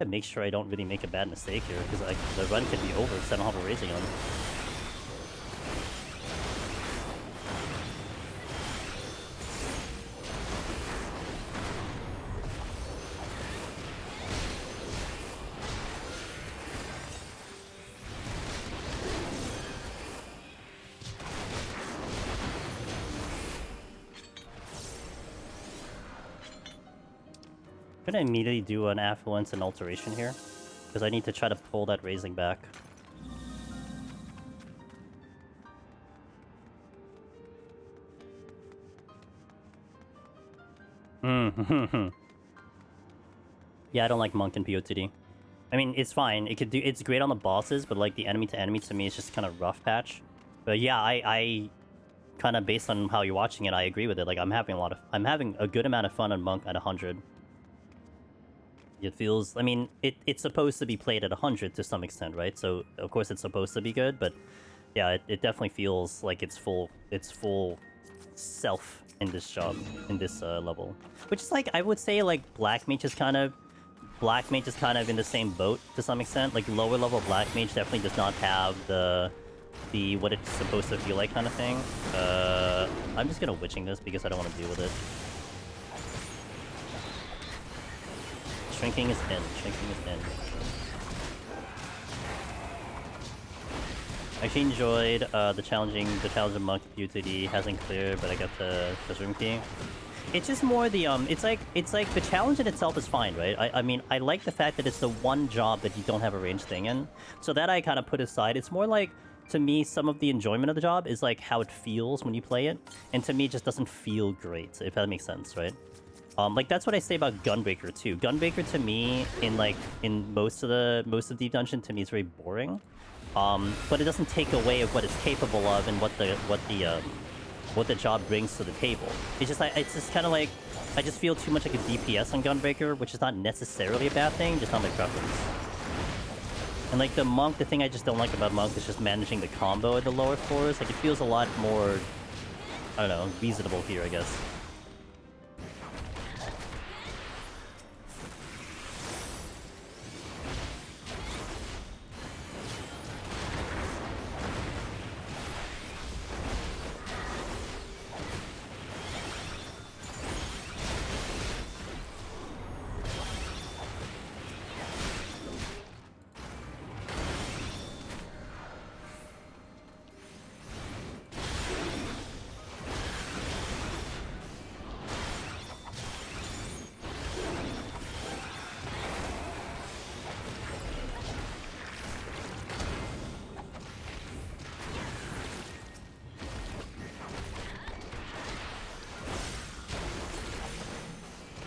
I make sure I don't really make a bad mistake here, because like the run could be over because I don't have a raising on. I'm gonna immediately do an affluence and alteration here, because I need to try to pull that raising back. Yeah, I don't like monk and POTD. I mean, it's fine. It's great on the bosses, but like the enemy to enemy to me is just kind of rough patch. But yeah, I kind of based on how you're watching it, I agree with it. Like I'm having a good amount of fun on monk at 100. It feels, I mean, it's supposed to be played at 100 to some extent, right? So, of course, it's supposed to be good, but yeah, it definitely feels like it's full self in this job, in this level. Which is like, I would say, like, Black Mage is kind of in the same boat to some extent. Like, lower level Black Mage definitely does not have the what it's supposed to feel like kind of thing. I'm just gonna witching this because I don't want to deal with it. Shrinking is in. I actually enjoyed the challenge of monk UTD hasn't cleared, but I got the room key. It's just more the it's like the challenge in itself is fine, right? I mean I like the fact that it's the one job that you don't have a ranged thing in. So that I kind of put aside. It's more like, to me, some of the enjoyment of the job is like how it feels when you play it. And to me it just doesn't feel great, if that makes sense, right? Like that's what I say about Gunbreaker too. Gunbreaker to me, in most of Deep Dungeon, to me is very boring. But it doesn't take away of what it's capable of and what the job brings to the table. It's just kind of like I just feel too much like a DPS on Gunbreaker, which is not necessarily a bad thing, just not my preference. And like the monk, the thing I just don't like about monk is just managing the combo at the lower floors. Like it feels a lot more, I don't know, reasonable here, I guess.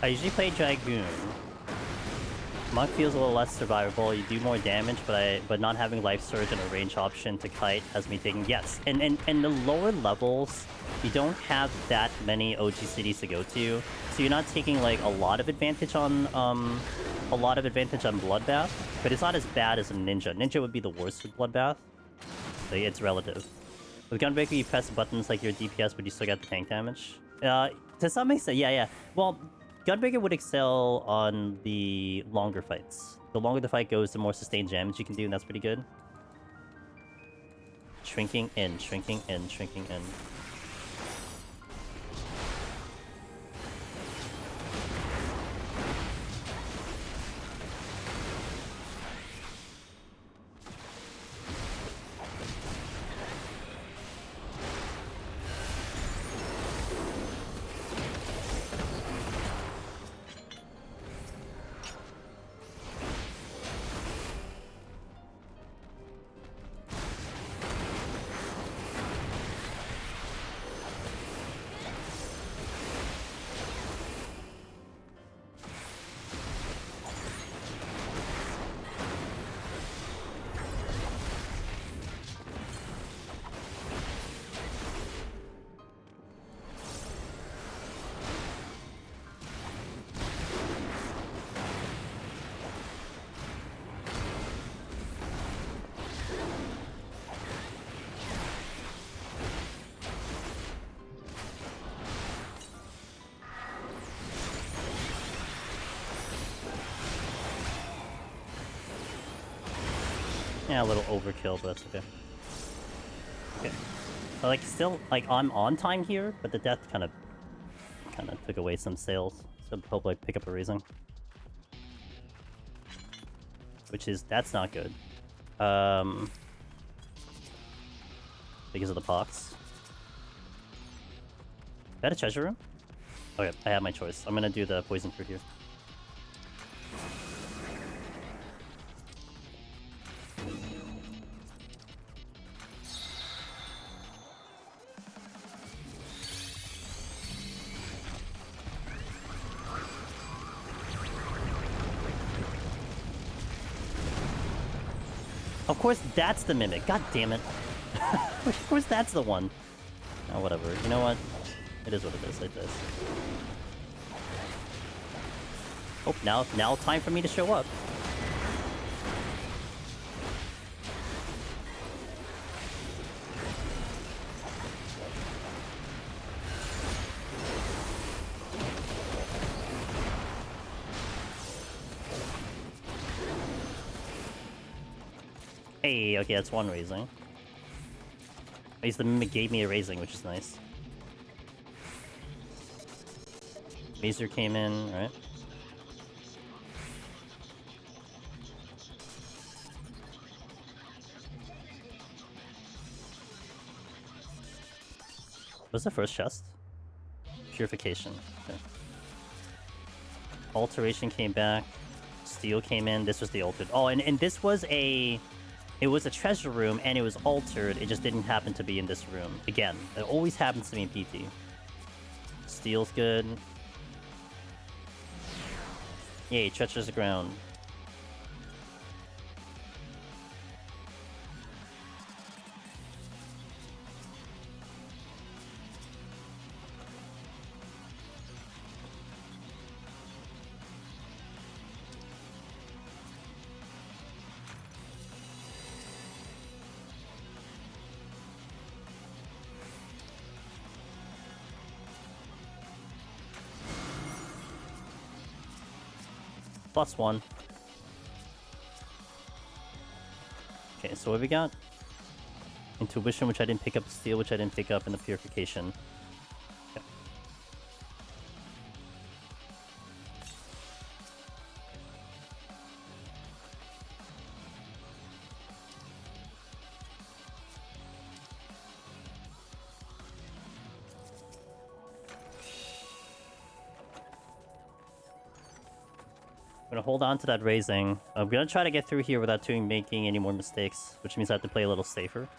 I usually play Dragoon. Monk feels a little less survivable. You do more damage, but not having Life Surge and a range option to kite has me taking yes. And the lower levels, you don't have that many OG cities to go to, so you're not taking like a lot of advantage on Bloodbath. But it's not as bad as a Ninja. Ninja would be the worst with Bloodbath. So it's relative. With Gunbreaker, you press buttons like your DPS, but you still get the tank damage. To some extent, yeah. Well, Gunbreaker would excel on the longer fights. The longer the fight goes, the more sustained damage you can do, and that's pretty good. Shrinking in. Yeah, a little overkill, but that's okay. Okay. But, like, still, like, I'm on time here, but the death kind of took away some sales. So hope I pick up a raising. Which is, that's not good. Because of the pox. Is that a treasure room? Okay, I have my choice. I'm gonna do the poison fruit here. Of course that's the mimic. God damn it. Of course that's the one. Oh, whatever. You know what? It is what it is like this. Oh, now time for me to show up. Hey, okay, that's one raising. At least the mimic gave me a raising, which is nice. Mazer came in, right? What's the first chest? Purification. Okay. Alteration came back. Steel came in. This was the altered. Oh, and this was a... It was a treasure room, and it was altered. It just didn't happen to be in this room. Again, it always happens to me in PT. Steel's good. Yay, treacherous ground. +1. Okay, so what have we got? Intuition, which I didn't pick up. Steel, which I didn't pick up. And the purification. Okay. I'm gonna hold on to that raising. I'm gonna try to get through here without making any more mistakes, which means I have to play a little safer.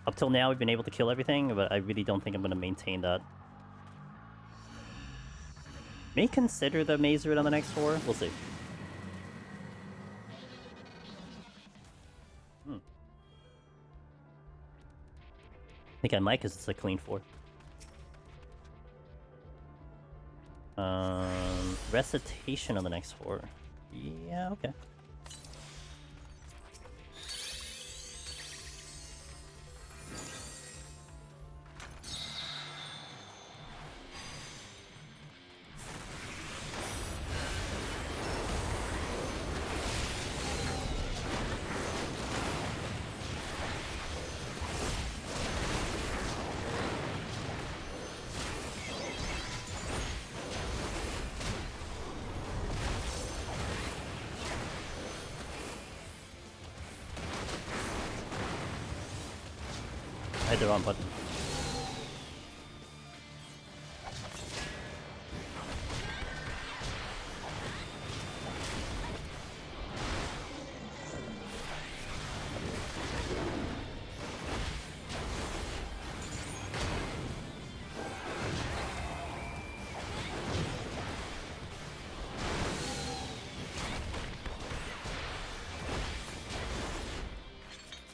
Up till now, we've been able to kill everything, but I really don't think I'm gonna maintain that. May consider the Mazer on the next 4. We'll see. I think I might, because it's a clean 4. Recitation on the next 4. Yeah, okay. I hit the wrong button.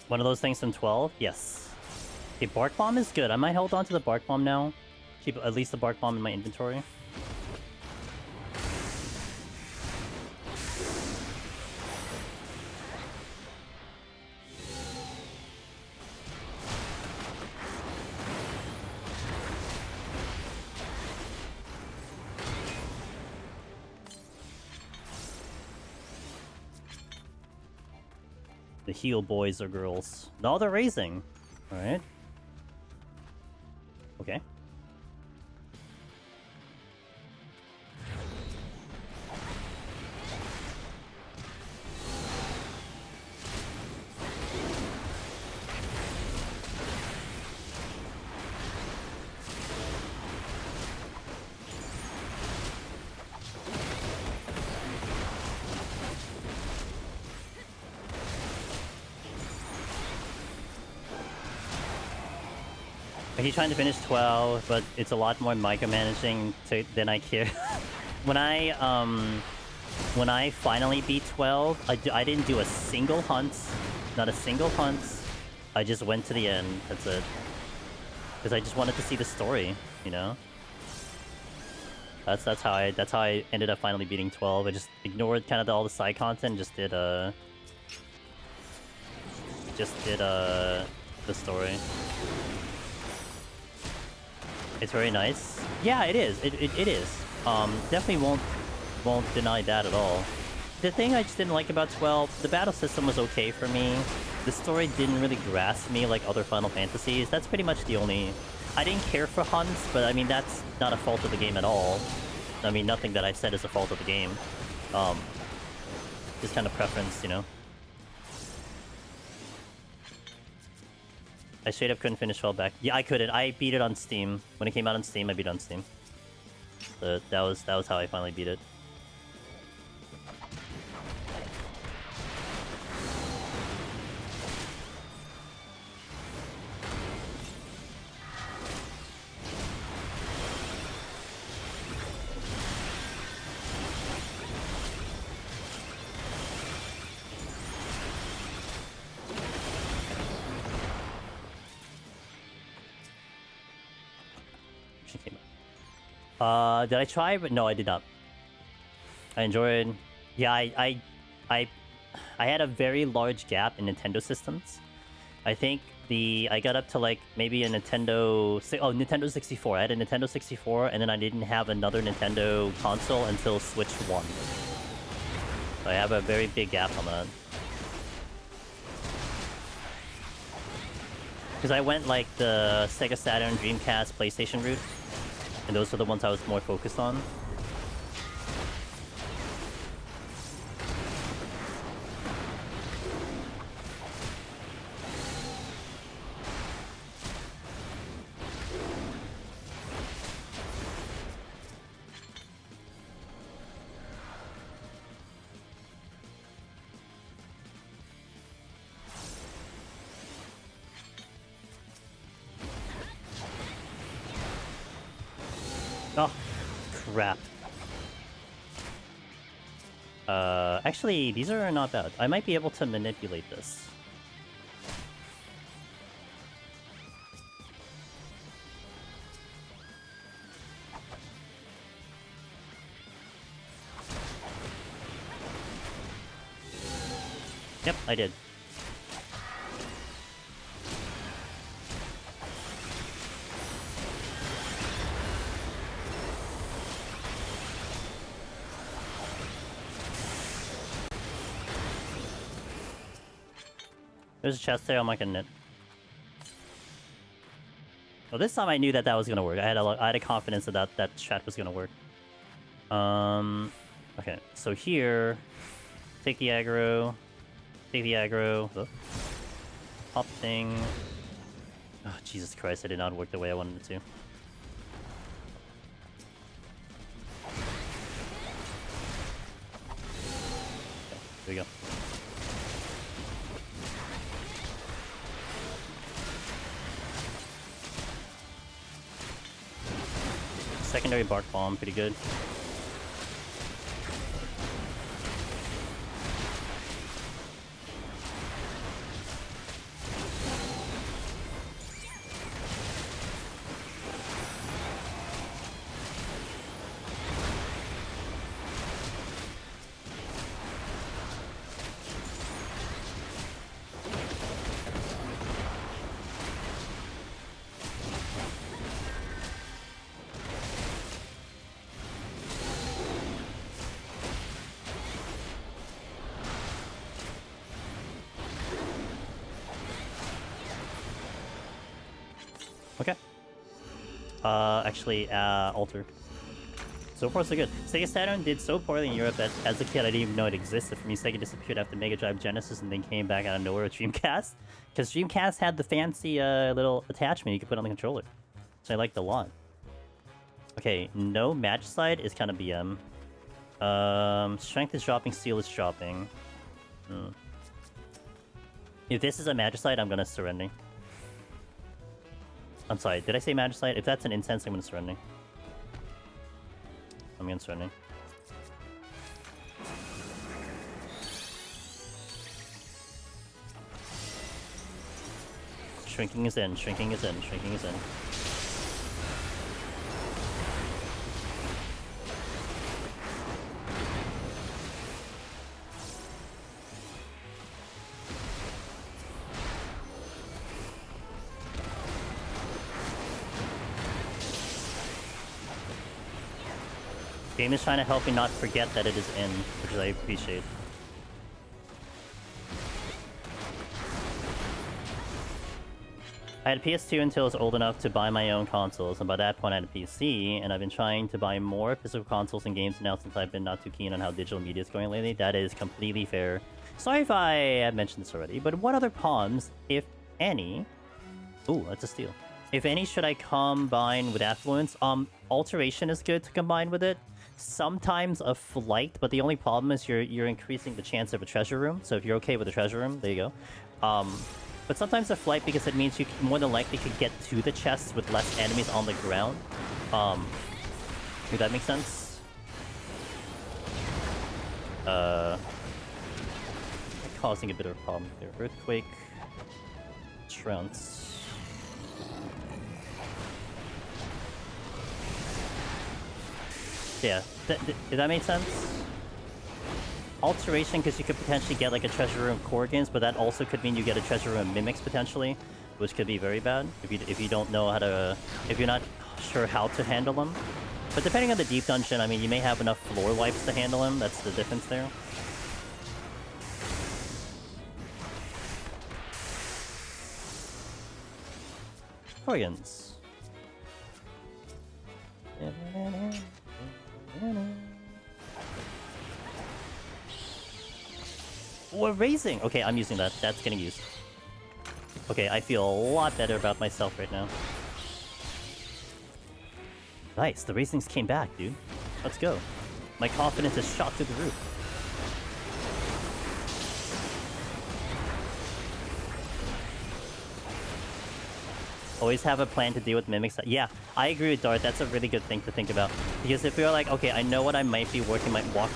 One of those things from 12? Yes. Okay, Bark Bomb is good. I might hold on to the Bark Bomb now. Keep at least the Bark Bomb in my inventory. The heal boys or girls. No, they're raising. Alright. Okay. He's trying to finish 12, but it's a lot more micromanaging than I care. When I finally beat 12, I didn't do a single hunt, not a single hunt. I just went to the end. That's it. Because I just wanted to see the story, you know. That's how I ended up finally beating 12. I just ignored kind of all the side content, just did the story. It's very nice. Yeah, it is. It is. Definitely won't deny that at all. The thing I just didn't like about 12, the battle system was okay for me. The story didn't really grasp me like other Final Fantasies. That's pretty much the only... I didn't care for hunts, but I mean, that's not a fault of the game at all. I mean, nothing that I've said is a fault of the game. Just kind of preference, you know? I straight up couldn't finish 12 back. Yeah, I couldn't. I beat it on Steam. When it came out on Steam, I beat it on Steam. But that was how I finally beat it. Did I try? But no, I did not. I enjoyed... Yeah, I had a very large gap in Nintendo systems. I think I got up to like maybe a Nintendo 64. I had a Nintendo 64, and then I didn't have another Nintendo console until Switch 1. So I have a very big gap on that. Because I went like the Sega Saturn, Dreamcast, PlayStation route. And those are the ones I was more focused on. Oh, crap. Actually, these are not bad. I might be able to manipulate this. Yep, I did. There's a chest there, I'm not getting it. Well, this time I knew that was gonna work. I had a confidence that that strat was gonna work. Okay, so here, take the aggro, oh. Pop thing. Oh, Jesus Christ, it did not work the way I wanted it to. Okay, here we go. Secondary bark bomb, pretty good. Okay. Actually, Alter. So far, so good. Sega Saturn did so poorly in Europe that as a kid, I didn't even know it existed. For me, Sega disappeared after Mega Drive Genesis and then came back out of nowhere with Dreamcast. Because Dreamcast had the fancy little attachment you could put on the controller. So I liked it a lot. Okay, no match side is kind of BM. Strength is dropping, Seal is dropping. If this is a Magicite, I'm gonna surrender. I'm sorry, did I say Magicite? If that's an Incense, I'm gonna surrender. I'm gonna surrender. Shrinking is in, shrinking is in, shrinking is in. Game is trying to help me not forget that it is in, which I appreciate. I had a PS2 until I was old enough to buy my own consoles, and by that point I had a PC, and I've been trying to buy more physical consoles and games now since I've been not too keen on how digital media is going lately. That is completely fair. Sorry if I have mentioned this already, but what other palms, if any... Ooh, that's a steal. If any, should I combine with Affluence? Alteration is good to combine with it. Sometimes a Flight, but the only problem is you're increasing the chance of a treasure room. So if you're okay with a treasure room, there you go. But sometimes a Flight because it means you more than likely could get to the chests with less enemies on the ground. If that makes sense. Causing a bit of a problem here. Earthquake. Trounce. Yeah, did that make sense? Alteration, because you could potentially get like a treasure room Korgans, but that also could mean you get a treasure room Mimics potentially, which could be very bad if you don't know how to, if you're not sure how to handle them. But depending on the deep dungeon, I mean, you may have enough floor wipes to handle them. That's the difference there. Korgans. We're raising! Okay, I'm using that. That's getting used. Okay, I feel a lot better about myself right now. Nice, the raisings came back, dude. Let's go. My confidence is shot through the roof. Always have a plan to deal with mimics. Yeah, I agree with Dart. That's a really good thing to think about. Because if you're like, okay, I know what I might be walking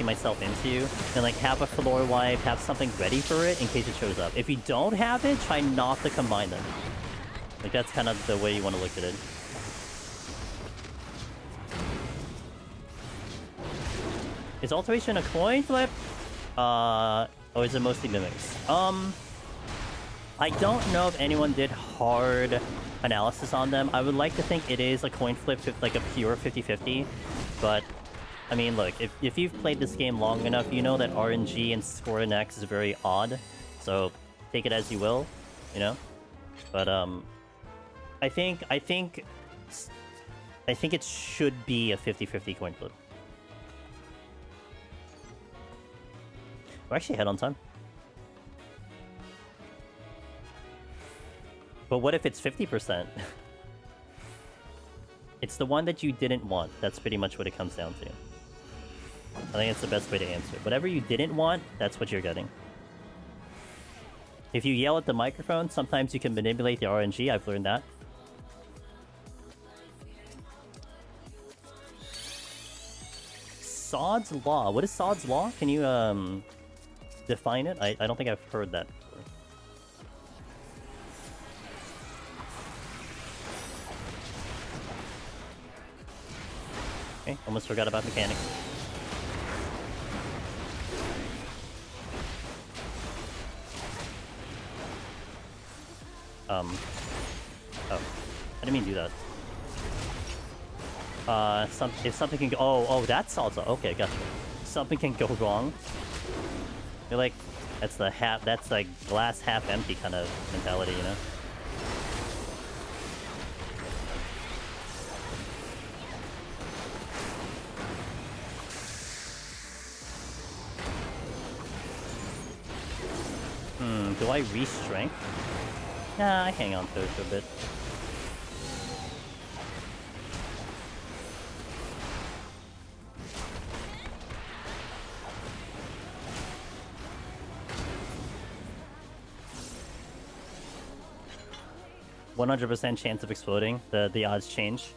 myself into, then like have a floor wipe, have something ready for it in case it shows up. If you don't have it, try not to combine them. Like that's kind of the way you want to look at it. Is Alteration a coin flip? Or is it mostly mimics? I don't know if anyone did hard analysis on them. I would like to think it is a coin flip, like a pure 50-50. But, I mean, look, if you've played this game long enough, you know that RNG and score and X is very odd. So, take it as you will, you know? But, I think it should be a 50-50 coin flip. We're actually ahead on time. But what if it's 50%? It's the one that you didn't want. That's pretty much what it comes down to. I think it's the best way to answer. Whatever you didn't want, that's what you're getting. If you yell at the microphone, sometimes you can manipulate the RNG. I've learned that. Sod's Law. What is Sod's Law? Can you define it? I don't think I've heard that. Okay, almost forgot about mechanics. Oh. I didn't mean to do that. If something can go... Oh, that's salsa. Okay, gotcha. Something can go wrong. You're like... That's like glass half empty kind of mentality, you know? Do I re-strength? Nah, I hang on to it for a bit. %100% chance of exploding. The odds change.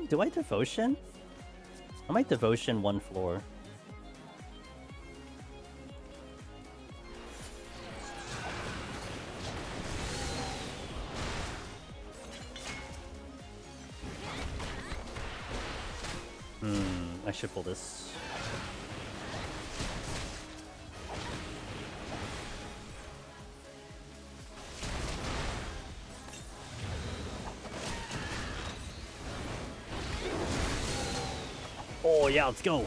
Do I Devotion? I might Devotion one floor. I should pull this. Oh yeah, let's go.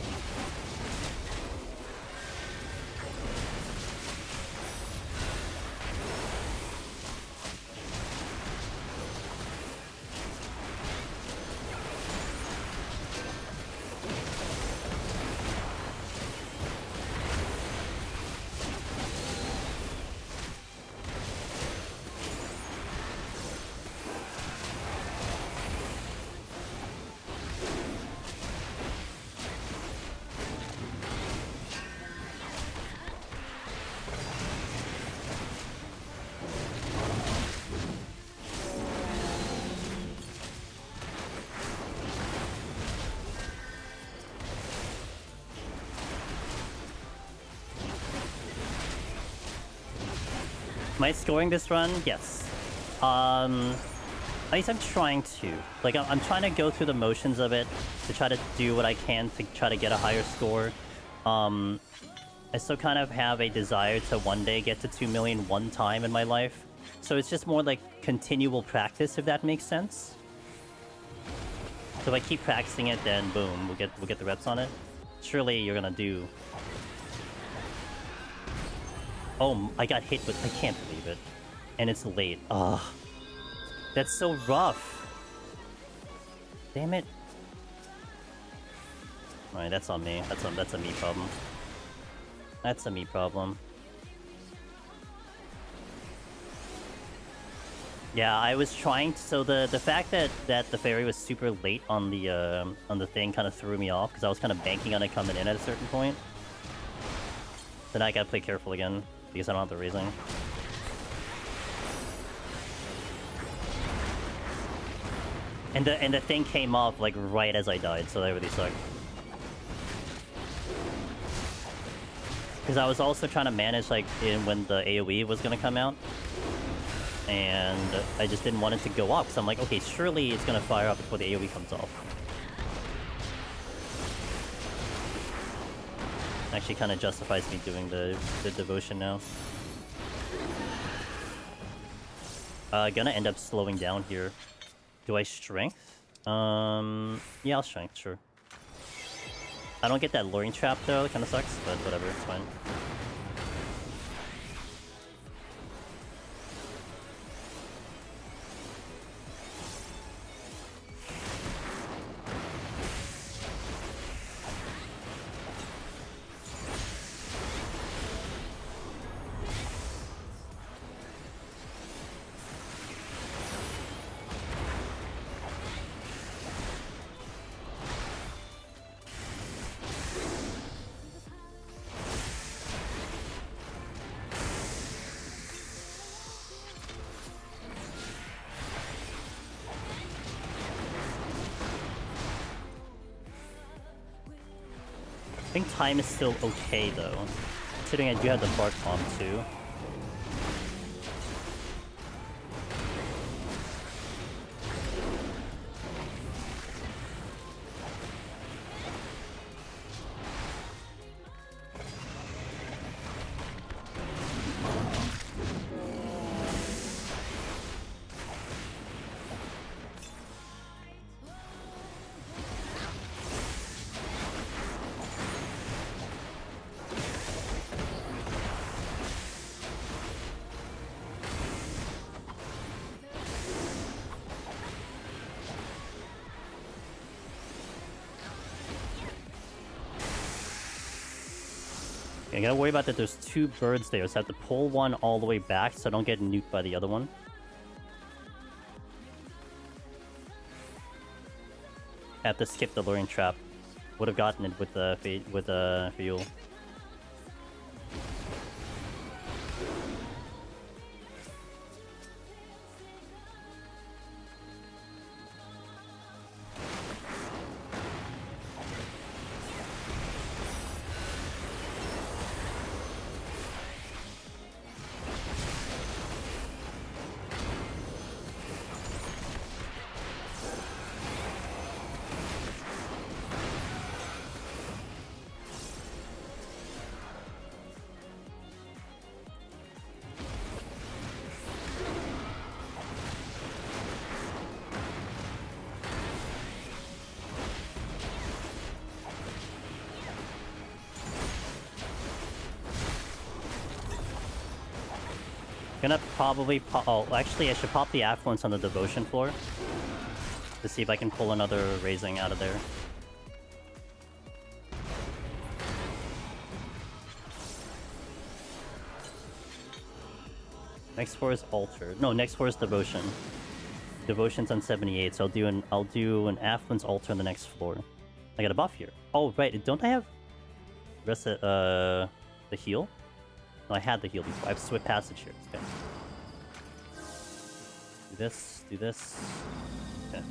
Am I scoring this run? Yes. At least I'm trying to. Like, I'm trying to go through the motions of it to try to do what I can to try to get a higher score. I still kind of have a desire to one day get to 2 million one time in my life. So it's just more like continual practice, if that makes sense. So if I keep practicing it, then boom, we'll get the reps on it. Surely you're gonna do... Oh, I got hit with... I can't believe it. And it's late. Ugh. That's so rough. Damn it. Alright, that's on me. That's a me problem. That's a me problem. Yeah, I was trying to... So the fact that the fairy was super late on the thing kind of threw me off, because I was kind of banking on it coming in at a certain point. Then I gotta play careful again, because I don't have the raising. And the thing came off like right as I died, so that really sucked. Because I was also trying to manage like when the AoE was gonna come out, and I just didn't want it to go off. So I'm like, okay, surely it's gonna fire up before the AoE comes off. Actually, kind of justifies me doing the devotion now. Gonna end up slowing down here. Do I strength? Yeah, I'll strength, sure. I don't get that luring trap though, that kind of sucks, but whatever, it's fine. I think time is still okay though. considering I do have the Bark Bomb too. I gotta worry about that there's two birds there, so I have to pull one all the way back so I don't get nuked by the other one. I have to skip the luring trap. Would have gotten it with the fuel. Gonna probably pop. Oh, actually, I should pop the Affluence on the Devotion floor to see if I can pull another Raising out of there. Next floor is Altar. No, next floor is Devotion. Devotion's on 78, so I'll do an Affluence Altar on the next floor. I got a buff here. Oh right, don't I have the heal? No, I had the heal before. I have Swift Passage here. Okay. Do this, do this. Okay.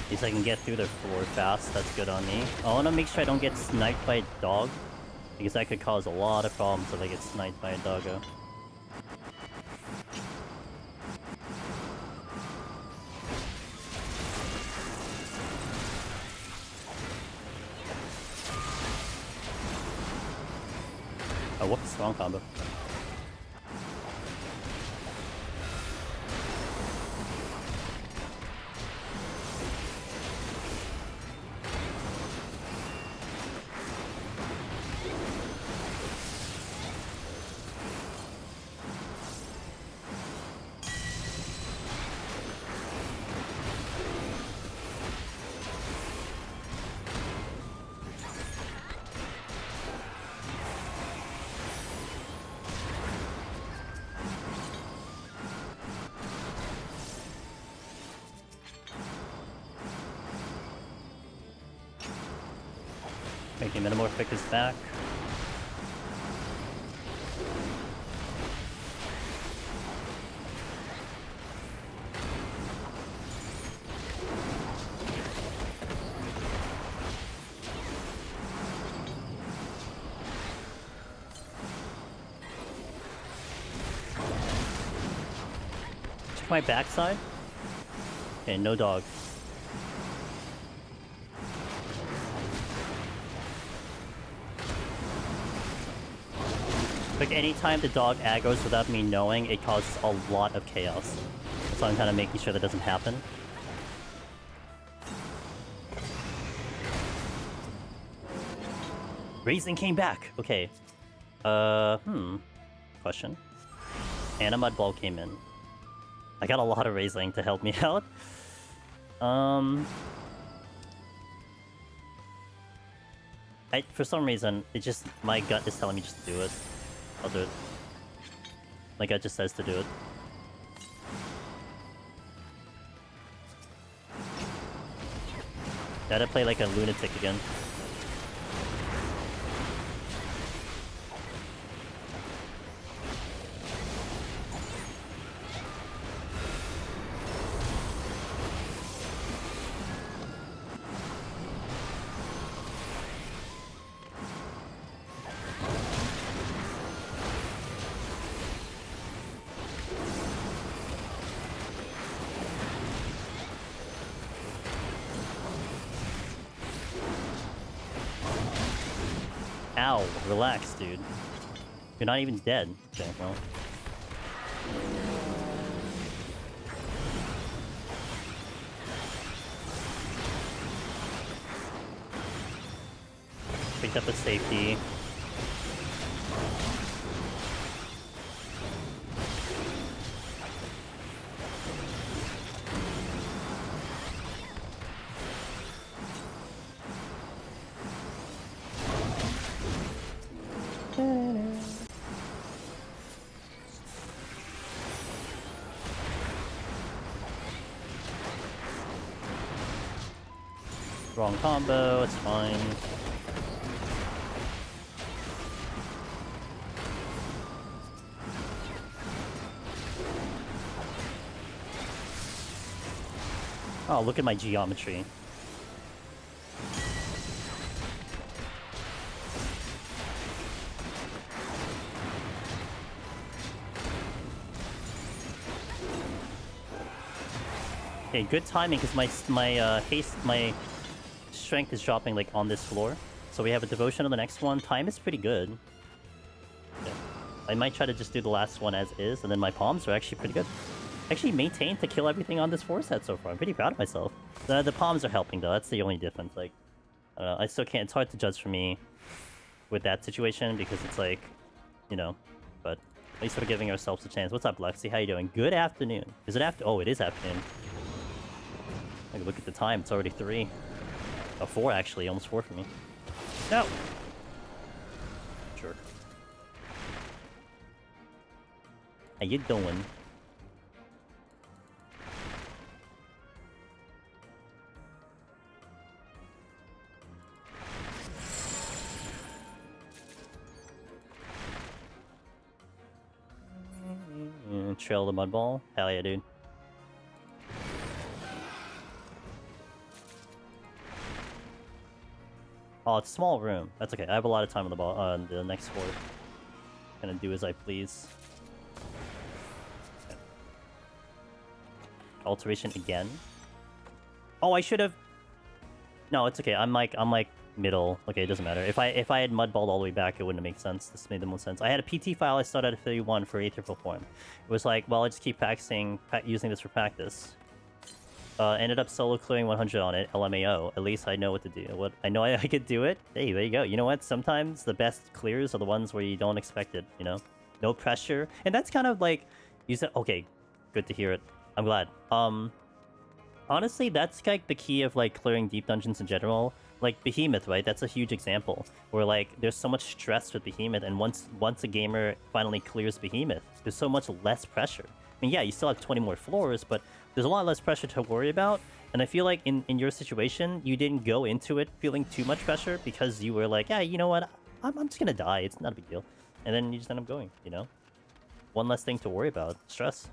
At least I can get through their floor fast. That's good on me. I want to make sure I don't get sniped by a dog, because that could cause a lot of problems if I get sniped by a doggo. Oh, whoops, wrong combo. Making Metamorphic is back. Check my backside. Okay, no dog. Like, anytime the dog aggroes without me knowing, it causes a lot of chaos. So I'm kind of making sure that doesn't happen. Raising came back! Okay. Question. And a Mud Ball came in. I got a lot of Raising to help me out. For some reason, my gut is telling me just to do it. I'll do it. Like it just says to do it. Gotta play like a lunatic again. Ow, relax, dude. You're not even dead. Okay, well. Picked up a safety. Wrong combo, it's fine. Oh, look at my geometry. Okay, good timing because my strength is dropping like on this floor. So we have a devotion on the next one. Time is pretty good. Okay. I might try to just do the last one as is, and then my palms are actually pretty good. Actually maintained to kill everything on this 4 set so far. I'm pretty proud of myself. The palms are helping though. That's the only difference. Like, I still can't. It's hard to judge for me with that situation because it's like, you know. But at least we're giving ourselves a chance. What's up, Lexi? How you doing? Good afternoon. Is it after? Oh, it is afternoon. Like, look at the time. It's already 3. Oh, 4 actually. Almost 4 for me. No. Sure. How you doing? Trail the mud ball. Hell yeah, dude. Oh, it's a small room. That's okay. I have a lot of time on the ball. The next floor. Gonna do as I please. Okay. Alteration again. Oh, I should have. No, it's okay. I'm like middle. Okay, it doesn't matter. If I had mudballed all the way back, it wouldn't make sense. This made the most sense. I had a PT file. I started at 31 for Aetherful Form. It was like, well, I just keep practicing, using this for practice. Ended up solo clearing 100 on it. LMAO. At least I know what to do. What I know I could do it. Hey, there you go. You know what? Sometimes the best clears are the ones where you don't expect it. You know, no pressure, and that's kind of like you said. Okay, good to hear it. I'm glad. Honestly, that's like the key of like clearing deep dungeons in general. Like Behemoth, right? That's a huge example where like there's so much stress with Behemoth, and once a gamer finally clears Behemoth, there's so much less pressure. I mean, yeah, you still have 20 more floors, but there's a lot less pressure to worry about. And I feel like in your situation, you didn't go into it feeling too much pressure because you were like, yeah, you know what? I'm just gonna die. It's not a big deal. And then you just end up going, you know? One less thing to worry about. Stress.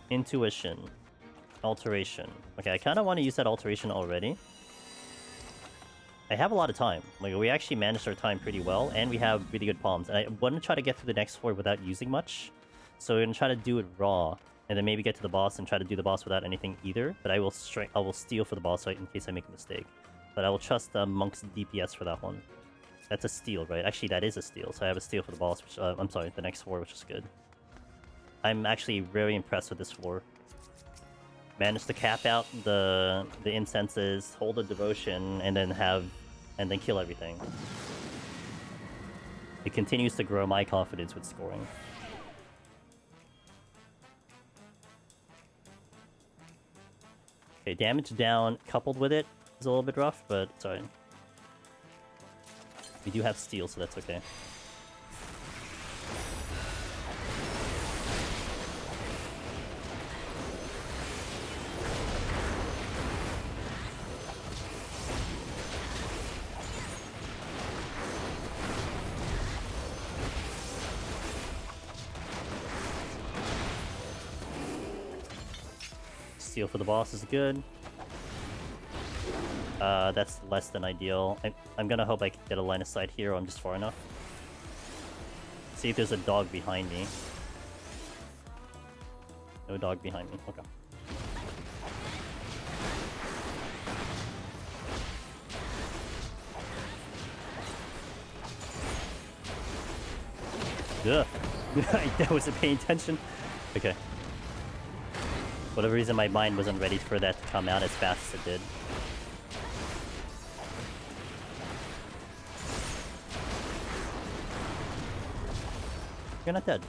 Intuition. Alteration. Okay, I kind of want to use that alteration already. I have a lot of time. Like, we actually managed our time pretty well, and we have really good palms. And I want to try to get through the next floor without using much. So we're going to try to do it raw, and then maybe get to the boss and try to do the boss without anything either. But I will steal for the boss fight in case I make a mistake. But I will trust Monk's DPS for that one. That's a steal, right? Actually, that is a steal. So I have a steal for the boss, which, I'm sorry, the next floor, which is good. I'm actually very impressed with this floor. Managed to cap out the incenses, hold a devotion, and then kill everything. It continues to grow my confidence with scoring. Okay, damage down coupled with it is a little bit rough, but sorry. We do have steal, so that's okay. Steal for the boss is good. That's less than ideal. I'm gonna hope I can get a line of sight here, or I'm just far enough. See if there's a dog behind me. No dog behind me. Okay. Ugh. I wasn't paying attention. Okay. For whatever reason, my mind wasn't ready for that to come out as fast as it did. You're not dead.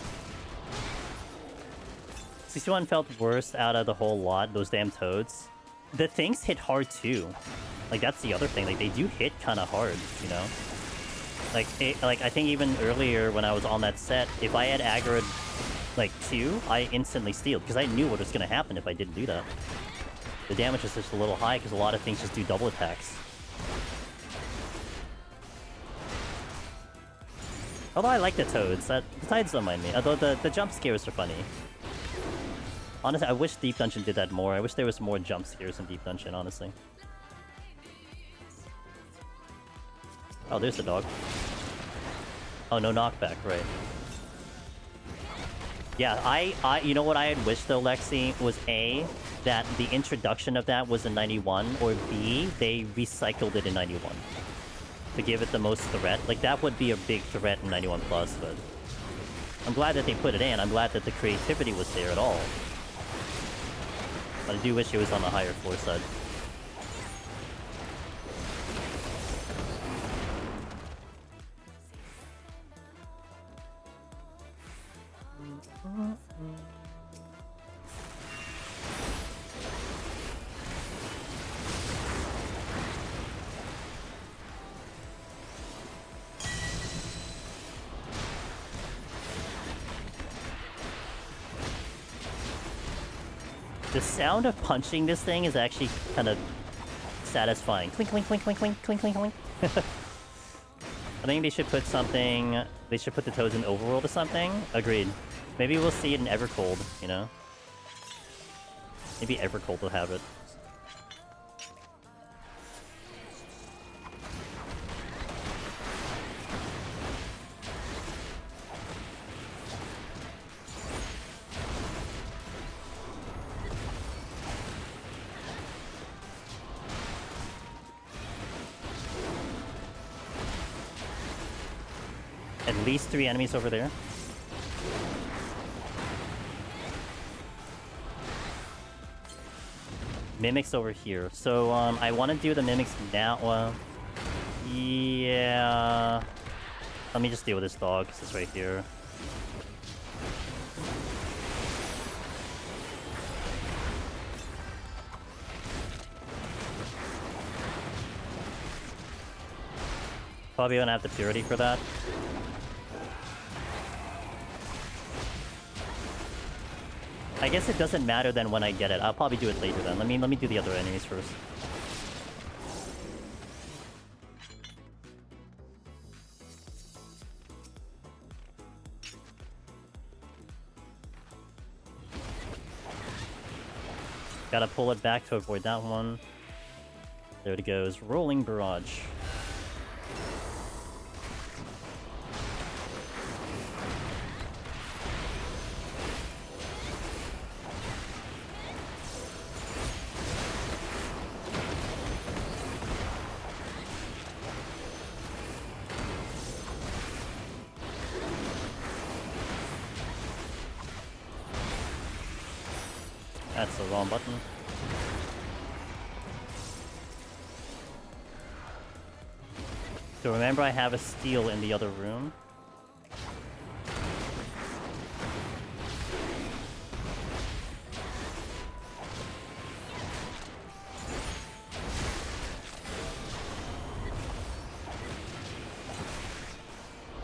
61 felt worst out of the whole lot, those damn toads. The things hit hard too. Like, that's the other thing. Like, they do hit kind of hard, you know? Like, I think even earlier when I was on that set, if I had aggroed, like, 2, I instantly stealed. Because I knew what was going to happen if I didn't do that. The damage is just a little high because a lot of things just do double attacks. Although I like the toads, the tides don't mind me. Although the jump scares are funny. Honestly, I wish Deep Dungeon did that more. I wish there was more jump scares in Deep Dungeon, honestly. Oh, there's the dog. Oh, no knockback, right. Yeah, you know what I had wished though, Lexi, was A, that the introduction of that was in 91, or B, they recycled it in 91. To give it the most threat. Like, that would be a big threat in 91+, but... I'm glad that they put it in. I'm glad that the creativity was there at all. But I do wish it was on the higher floor side. The sound of punching this thing is actually kind of satisfying. Clink, clink, clink, clink, clink, clink, clink, clink. I think they should put something... They should put the toads in Overworld or something. Agreed. Maybe we'll see it in Evercold, you know? Maybe Evercold will have it. At least 3 enemies over there. Mimics over here. So, I want to do the mimics now. Well, yeah. Let me just deal with this dog, because it's right here. Probably gonna have the purity for that. I guess it doesn't matter then when I get it. I'll probably do it later then. Let me do the other enemies first. Gotta pull it back to avoid that one. There it goes. Rolling Barrage. That's the wrong button. So remember, I have a steal in the other room.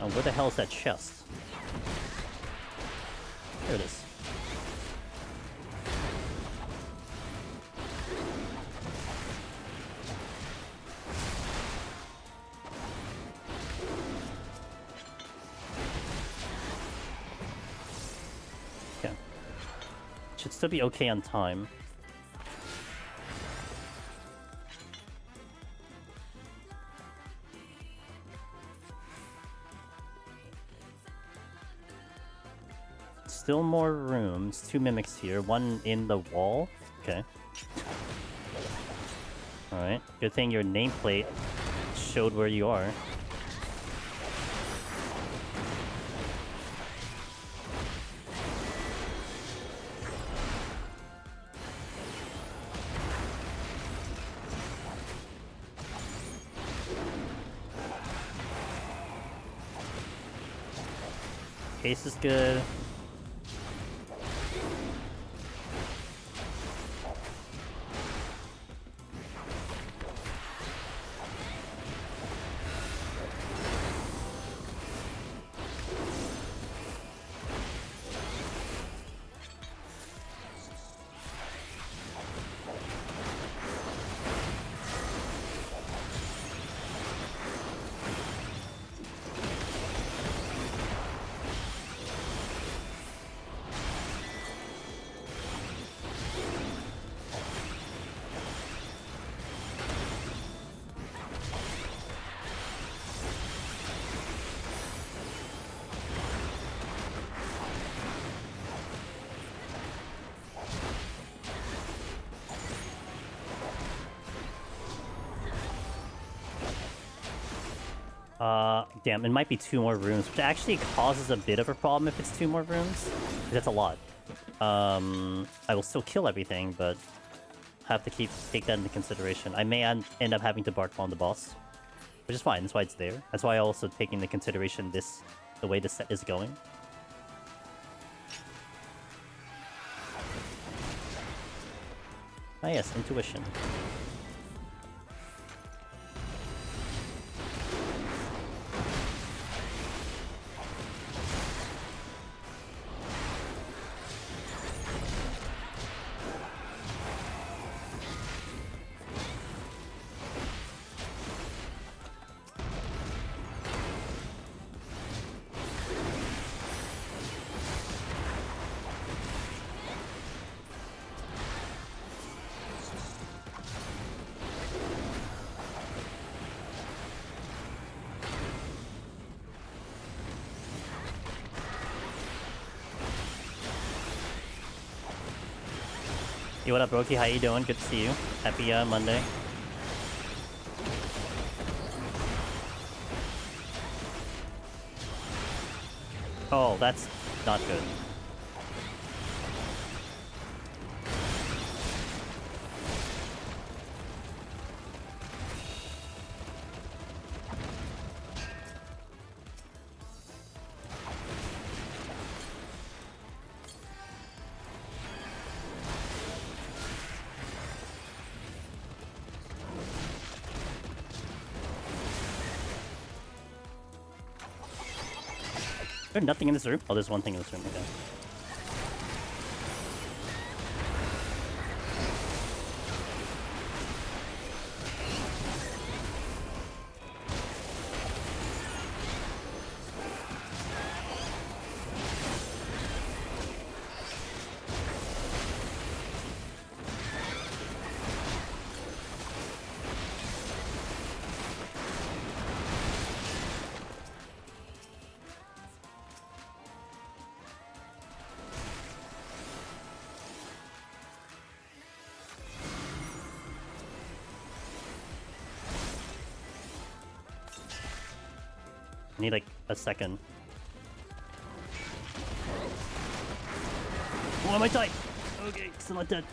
Oh, where the hell is that chest? There it is. Okay. Should still be okay on time. Still more rooms. 2 mimics here. 1 in the wall. Okay. Alright. Good thing your nameplate showed where you are. Case is good. Damn, it might be 2 more rooms, which actually causes a bit of a problem if it's 2 more rooms. That's a lot. I will still kill everything, but have to take that into consideration. I may end up having to bark bomb the boss, which is fine. That's why it's there. That's why I also take into consideration the way the set is going. Ah yes, intuition. Hey, what up, Brokey? How you doing? Good to see you. Happy Monday. Oh, that's not good. There's nothing in this room? Oh, there's one thing in this room. Okay. I need like a second. Oh, am I tight? Okay, still not dead.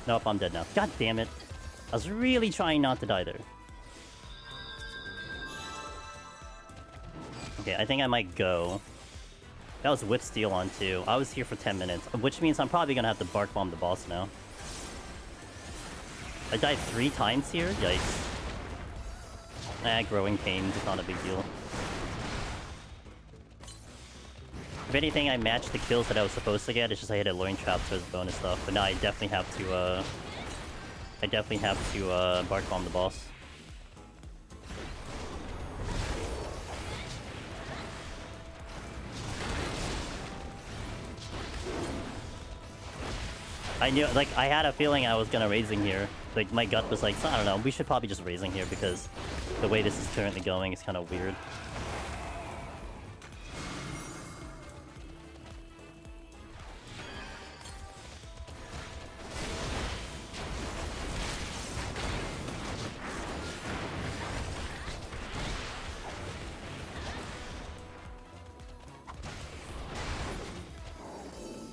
Nope, I'm dead now. God damn it. I was really trying not to die there. Okay, I think I might go. That was with Steel on too. I was here for 10 minutes, which means I'm probably gonna have to bark bomb the boss now. I died 3 times here? Yikes. Growing pains, it's not a big deal. If anything, I matched the kills that I was supposed to get. It's just I hit a loin trap as bonus stuff. But now I definitely have to. Bark bomb the boss. I knew, like, I had a feeling I was gonna raising here. Like, my gut was like, I don't know, we should probably just raising here because the way this is currently going is kind of weird.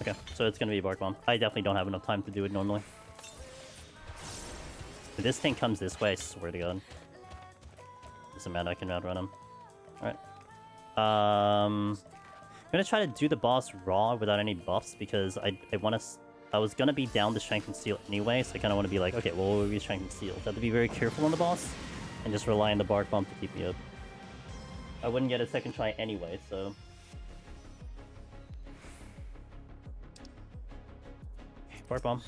Okay, so it's gonna be a Bark Bomb. I definitely don't have enough time to do it normally. If this thing comes this way, I swear to God. Doesn't matter, I can outrun him. Alright. I'm gonna try to do the boss raw without any buffs because I was gonna be down the Strength and Seal anyway, so I kinda wanna be like, okay, well, we'll be Strength and Seal. So I have to be very careful on the boss and just rely on the Bark Bomb to keep me up. I wouldn't get a second try anyway, so... Bark Bomb.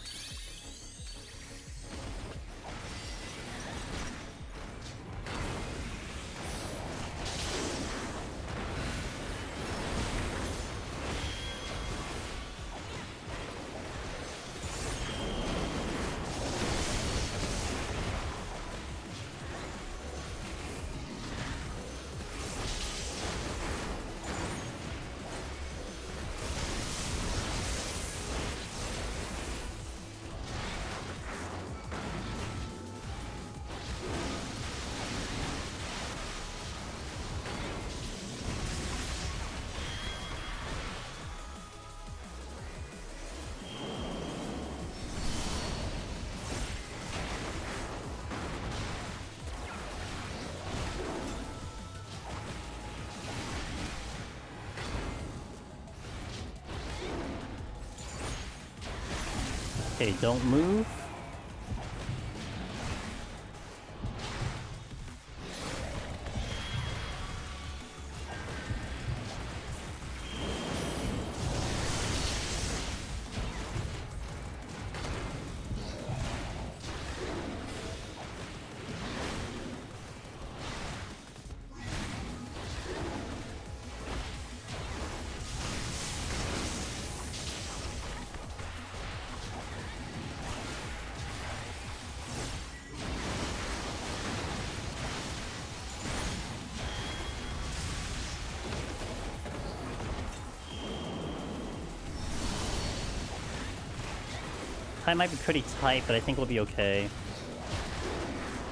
Okay, don't move. Time might be pretty tight, but I think we'll be okay.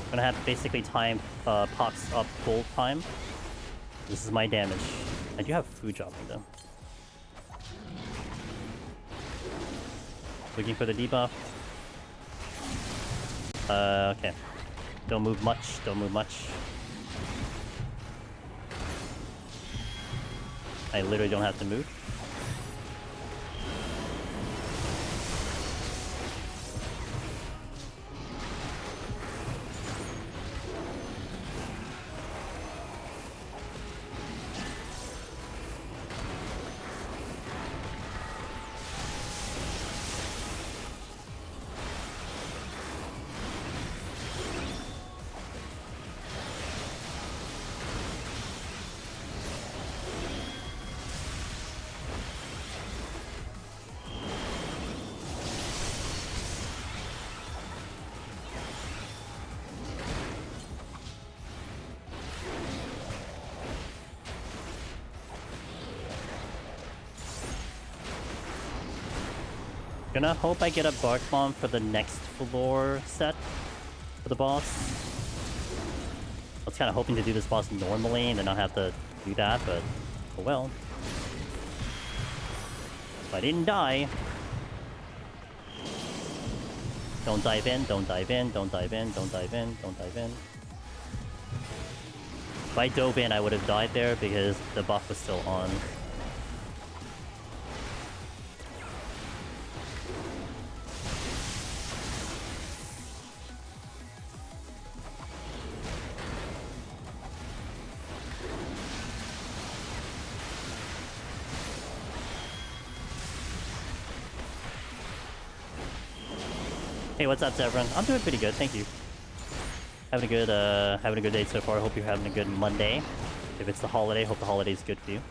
I'm gonna have basically time pops up full time. This is my damage. I do have food dropping though. Looking for the debuff. Okay. Don't move much, don't move much. I literally don't have to move. Gonna hope I get a Bark Bomb for the next floor set for the boss. I was kind of hoping to do this boss normally and then not have to do that, but oh well. If I didn't die. Don't dive in, don't dive in, don't dive in, don't dive in, don't dive in. If I dove in, I would have died there because the buff was still on. Hey, what's up, everyone? I'm doing pretty good, thank you. Having a good day so far. Hope you're having a good Monday. If it's the holiday, hope the holiday's good for you.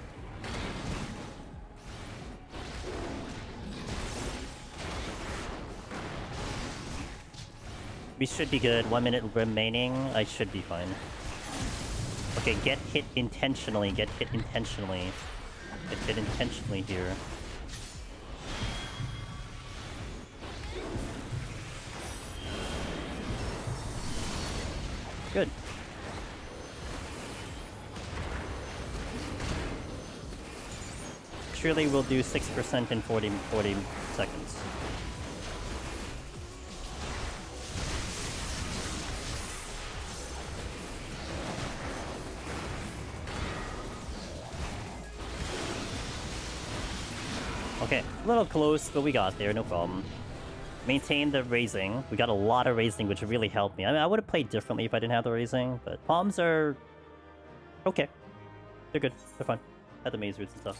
We should be good. 1 minute remaining. I should be fine. Okay, get hit intentionally. Get hit intentionally. Get hit intentionally here. Good. Surely we'll do 6% in 40 seconds. Okay, a little close, but we got there, no problem. Maintain the raising. We got a lot of raising, which really helped me. I mean, I would have played differently if I didn't have the raising, but palms are... okay. They're good. They're fine. Had the maze roots and stuff.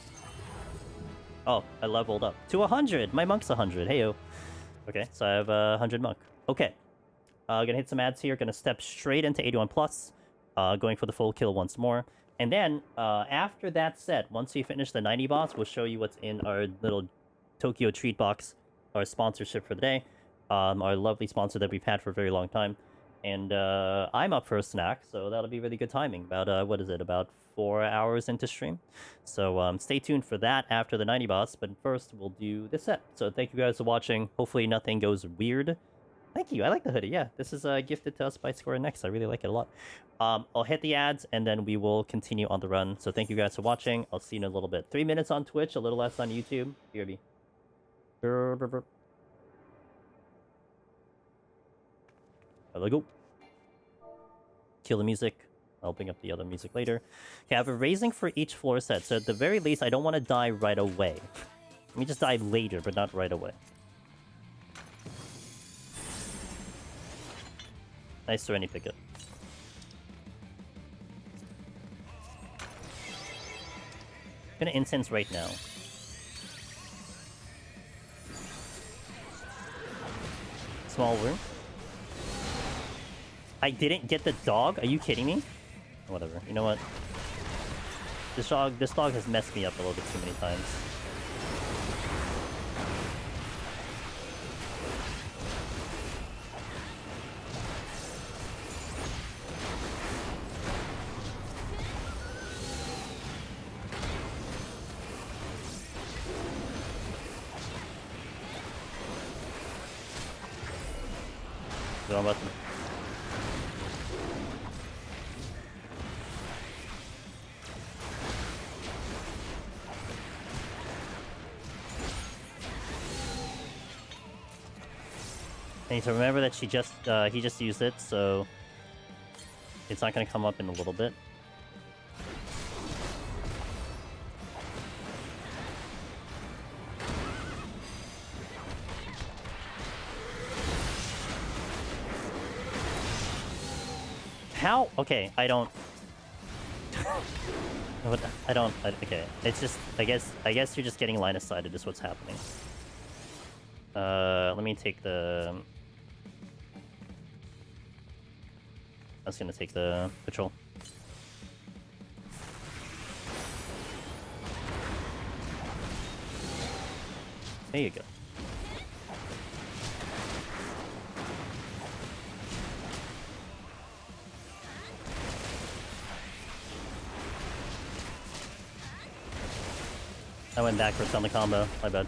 Oh, I leveled up. To 100! My monk's 100. Heyo. Okay, so I have 100 monk. Okay. Gonna hit some ads here. Gonna step straight into 81 plus. Going for the full kill once more. And then, after that set, once we finish the 90 boss, we'll show you what's in our little Tokyo treat box, our sponsorship for the day. Our lovely sponsor that we've had for a very long time. And I'm up for a snack, so that'll be really good timing. About, what is it, about 4 hours into stream. So stay tuned for that after the 90 boss, but first we'll do this set. So thank you guys for watching. Hopefully nothing goes weird. Thank you. I like the hoodie. Yeah, this is gifted to us by Square Enix. I really like it a lot. I'll hit the ads, and then we will continue on the run. So thank you guys for watching. I'll see you in a little bit. 3 minutes on Twitch, a little less on YouTube. BRB. There we go. Kill the music. I'll bring up the other music later. Okay, I have a raising for each floor set. So at the very least, I don't want to die right away. Let me just die later, but not right away. Nice Serenity pickup. Gonna incense right now. Small room. I didn't get the dog? Are you kidding me? Whatever. You know what? This dog has messed me up a little bit too many times. Wrong button. I need to remember that he just used it, so it's not going to come up in a little bit. How? Okay, I don't... okay, it's just... I guess you're just getting line of sight. Is what's happening. Let me take the... I was gonna take the patrol. There you go. I went backwards on the combo. My bad.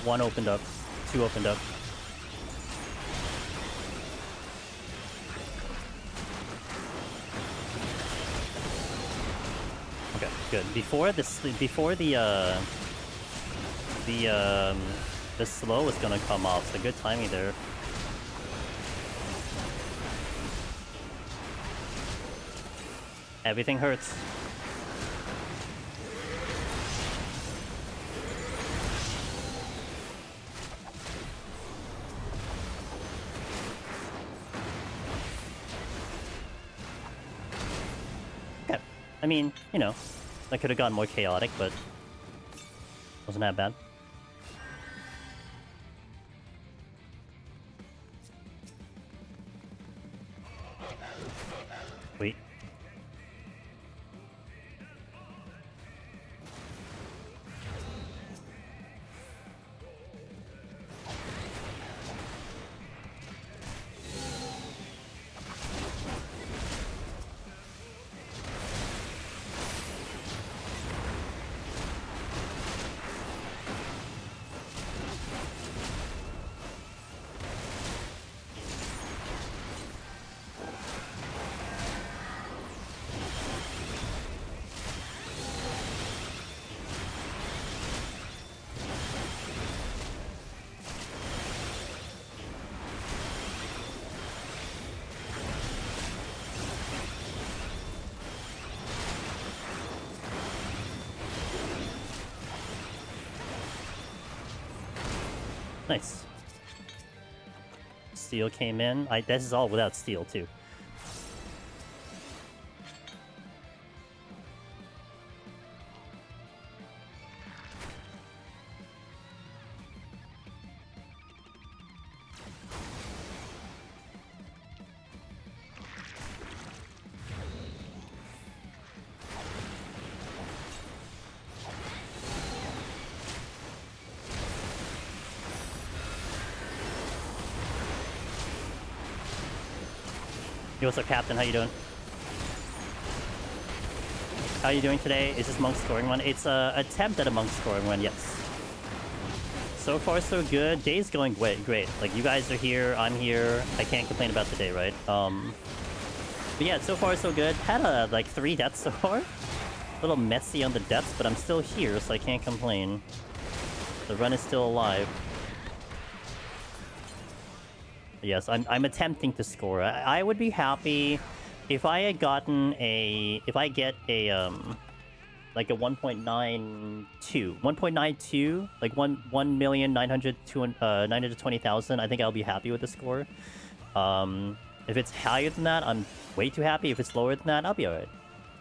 One opened up. Two opened up. Okay, good. Before the slow was gonna come off, so good timing there. Everything hurts. I mean, you know, that could have gone more chaotic, but wasn't that bad. Wait. Nice. Steel came in. This is all without steel, too. Yo, what's up, Captain? How you doing? How you doing today? Is this monk scoring one? It's a attempt at a monk scoring one, yes. So far, so good. Day's going great. Like, you guys are here, I'm here. I can't complain about the day, right? But yeah, so far, so good. Had, like, 3 deaths so far. A little messy on the deaths, but I'm still here, so I can't complain. The run is still alive. Yes, I'm attempting to score. I would be happy if I had gotten a... If I get a, like a 1.92, like 1,920,000, I think I'll be happy with the score. If it's higher than that, I'm way too happy. If it's lower than that, I'll be alright.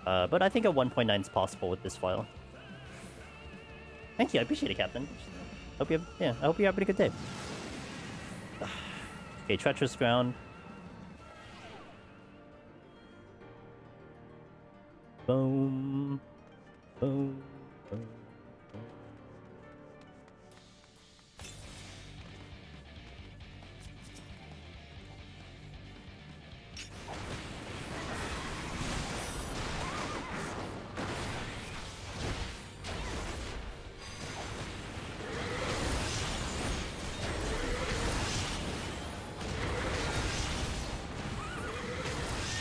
But I think a 1.9 is possible with this file. Thank you, I appreciate it, Captain. I hope you have a pretty good day. Okay, treacherous ground. Boom. Boom. Boom.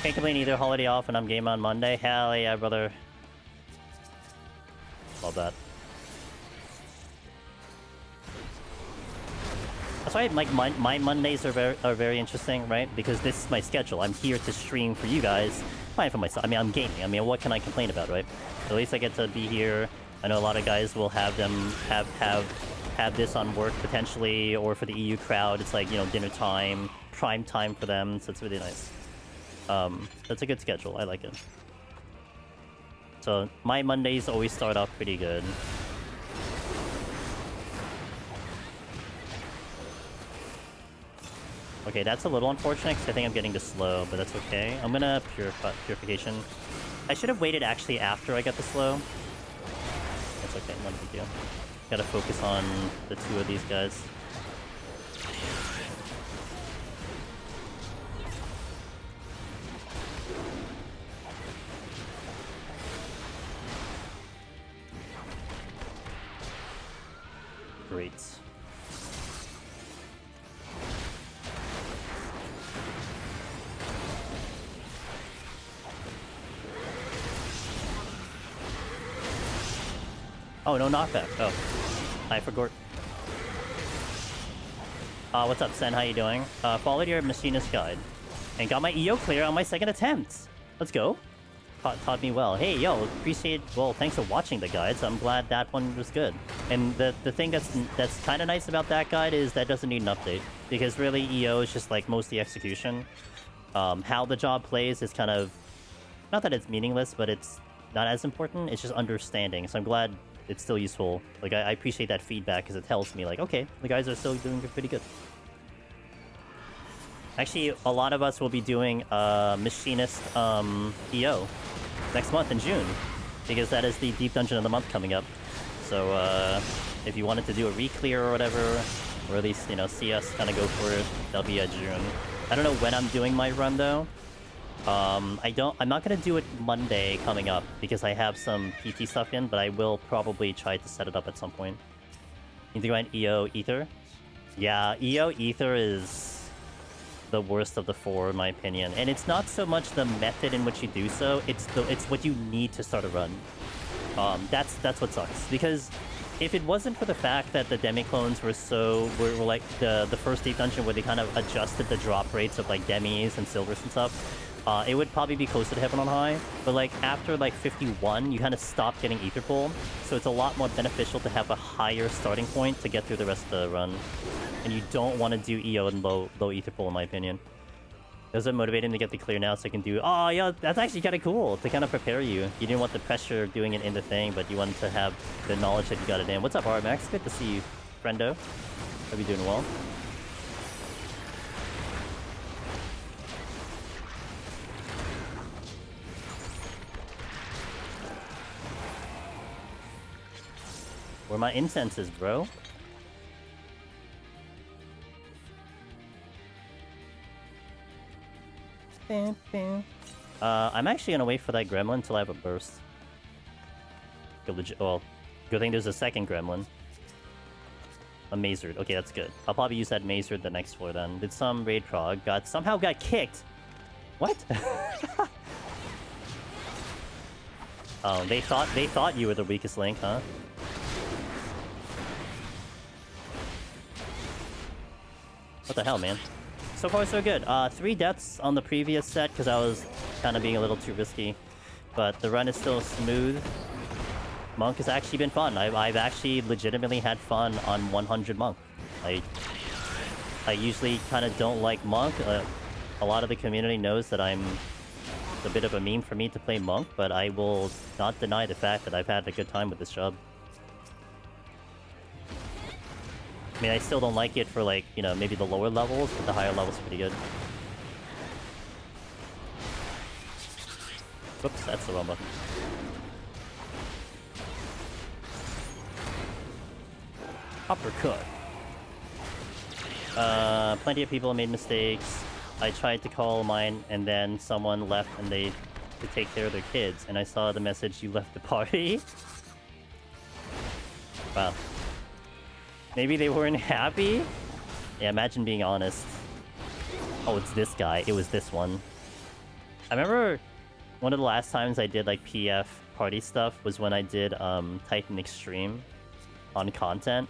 Can't complain either. Holiday off and I'm game on Monday. Hell yeah, brother. Love that. That's why like my Mondays are very interesting, right? Because this is my schedule. I'm here to stream for you guys. Fine for myself. I mean, I'm gaming. I mean, what can I complain about, right? At least I get to be here. I know a lot of guys will have this on work potentially, or for the EU crowd, it's like, you know, dinner time, prime time for them. So it's really nice. That's a good schedule. I like it. So my Mondays always start off pretty good. Okay, that's a little unfortunate because I think I'm getting the slow, but that's okay. I'm gonna purification. I should have waited actually after I got the slow. That's okay, not a big deal. Gotta focus on the 2 of these guys. Great. Oh, no knockback. Oh, I forgot. What's up, Sen? How you doing? Followed your machinist guide and got my EO clear on my 2nd attempt. Let's go. Taught me well. Hey, yo, appreciate... Well, thanks for watching the guides. I'm glad that one was good. And the thing that's kind of nice about that guide is that doesn't need an update. Because really, EO is just, like, mostly execution. How the job plays is kind of... Not that it's meaningless, but it's not as important. It's just understanding. So I'm glad it's still useful. Like, I appreciate that feedback because it tells me, like, okay, the guys are still doing pretty good. Actually, a lot of us will be doing Machinist EO next month in June, because that is the Deep Dungeon of the Month coming up. So if you wanted to do a re-clear or whatever, or at least, you know, see us kind of go for it, that'll be June. I don't know when I'm doing my run, though. I'm not gonna do it Monday coming up, because I have some PT stuff in, but I will probably try to set it up at some point. You think about EO Ether? Yeah, EO Ether is the worst of the four, in my opinion. And it's not so much the method in which you do so, it's what you need to start a run. That's what sucks. Because if it wasn't for the fact that the demi-clones were like the first Deep Dungeon where they kind of adjusted the drop rates of like demis and silvers and stuff, it would probably be closer to Heaven on High. But like after like 51, you kind of stop getting Ether Pull, so it's a lot more beneficial to have a higher starting point to get through the rest of the run. And you don't want to do EO and low Ether Pull, in my opinion. It was motivating to get the clear now so I can do... Oh, yeah, that's actually kind of cool to kind of prepare you. You didn't want the pressure of doing it in the thing, but you wanted to have the knowledge that you got it in. What's up, RMX? Good to see you, friendo. Hope you're doing well. Where are my incenses, bro? I'm actually gonna wait for that gremlin until I have a burst. Well, good thing there's a second gremlin. A Mazered. Okay, that's good. I'll probably use that Mazered the next floor then. Did some raid prog. Somehow got kicked. What? Oh, they thought you were the weakest link, huh? What the hell, man? So far, so good. 3 deaths on the previous set because I was kind of being a little too risky. But the run is still smooth. Monk has actually been fun. I've actually legitimately had fun on 100 Monk. I usually kind of don't like Monk. A lot of the community knows that it's a bit of a meme for me to play Monk, but I will not deny the fact that I've had a good time with this job. I mean, I still don't like it for, like, you know, maybe the lower levels, but the higher levels are pretty good. Whoops, that's the wrong button. Uppercut. Plenty of people made mistakes. I tried to call mine, and then someone left and they to take care of their kids, and I saw the message, you left the party. Wow. Maybe they weren't happy? Yeah, imagine being honest. Oh, it's this guy. It was this one. I remember one of the last times I did, like, PF party stuff was when I did, Titan Extreme on content.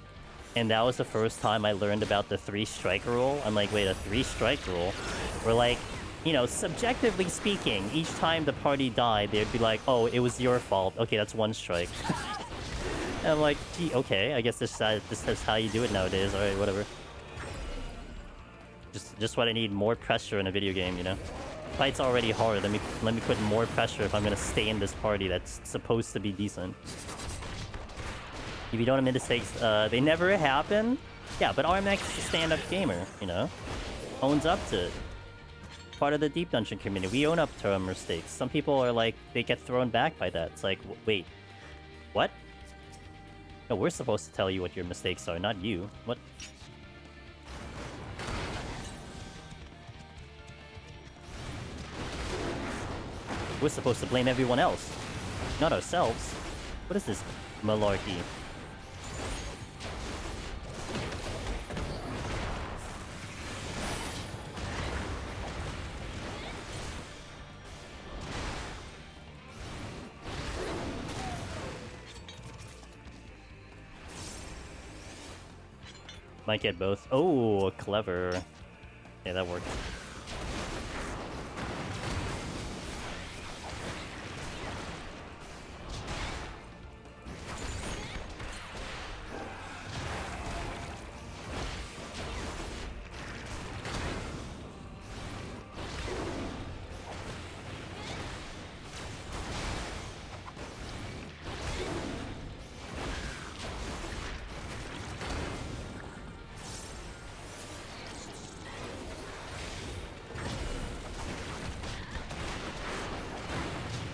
And that was the first time I learned about the 3-strike rule. I'm like, wait, a 3-strike rule? Where, like, you know, subjectively speaking, each time the party died, they'd be like, oh, it was your fault. Okay, that's 1 strike. And I'm like, gee, okay, I guess this is how you do it nowadays. Alright, whatever. Just what I need, more pressure in a video game, you know? Fight's already hard, let me put more pressure if I'm gonna stay in this party that's supposed to be decent. If you don't admit mistakes, they never happen? Yeah, but RMX is a stand-up gamer, you know? Owns up to it. Part of the Deep Dungeon community, we own up to our mistakes. Some people are like, they get thrown back by that. It's like, wait, what? No, we're supposed to tell you what your mistakes are, not you. What? We're supposed to blame everyone else, not ourselves. What is this malarkey? Might get both. Oh, clever. Yeah, that worked.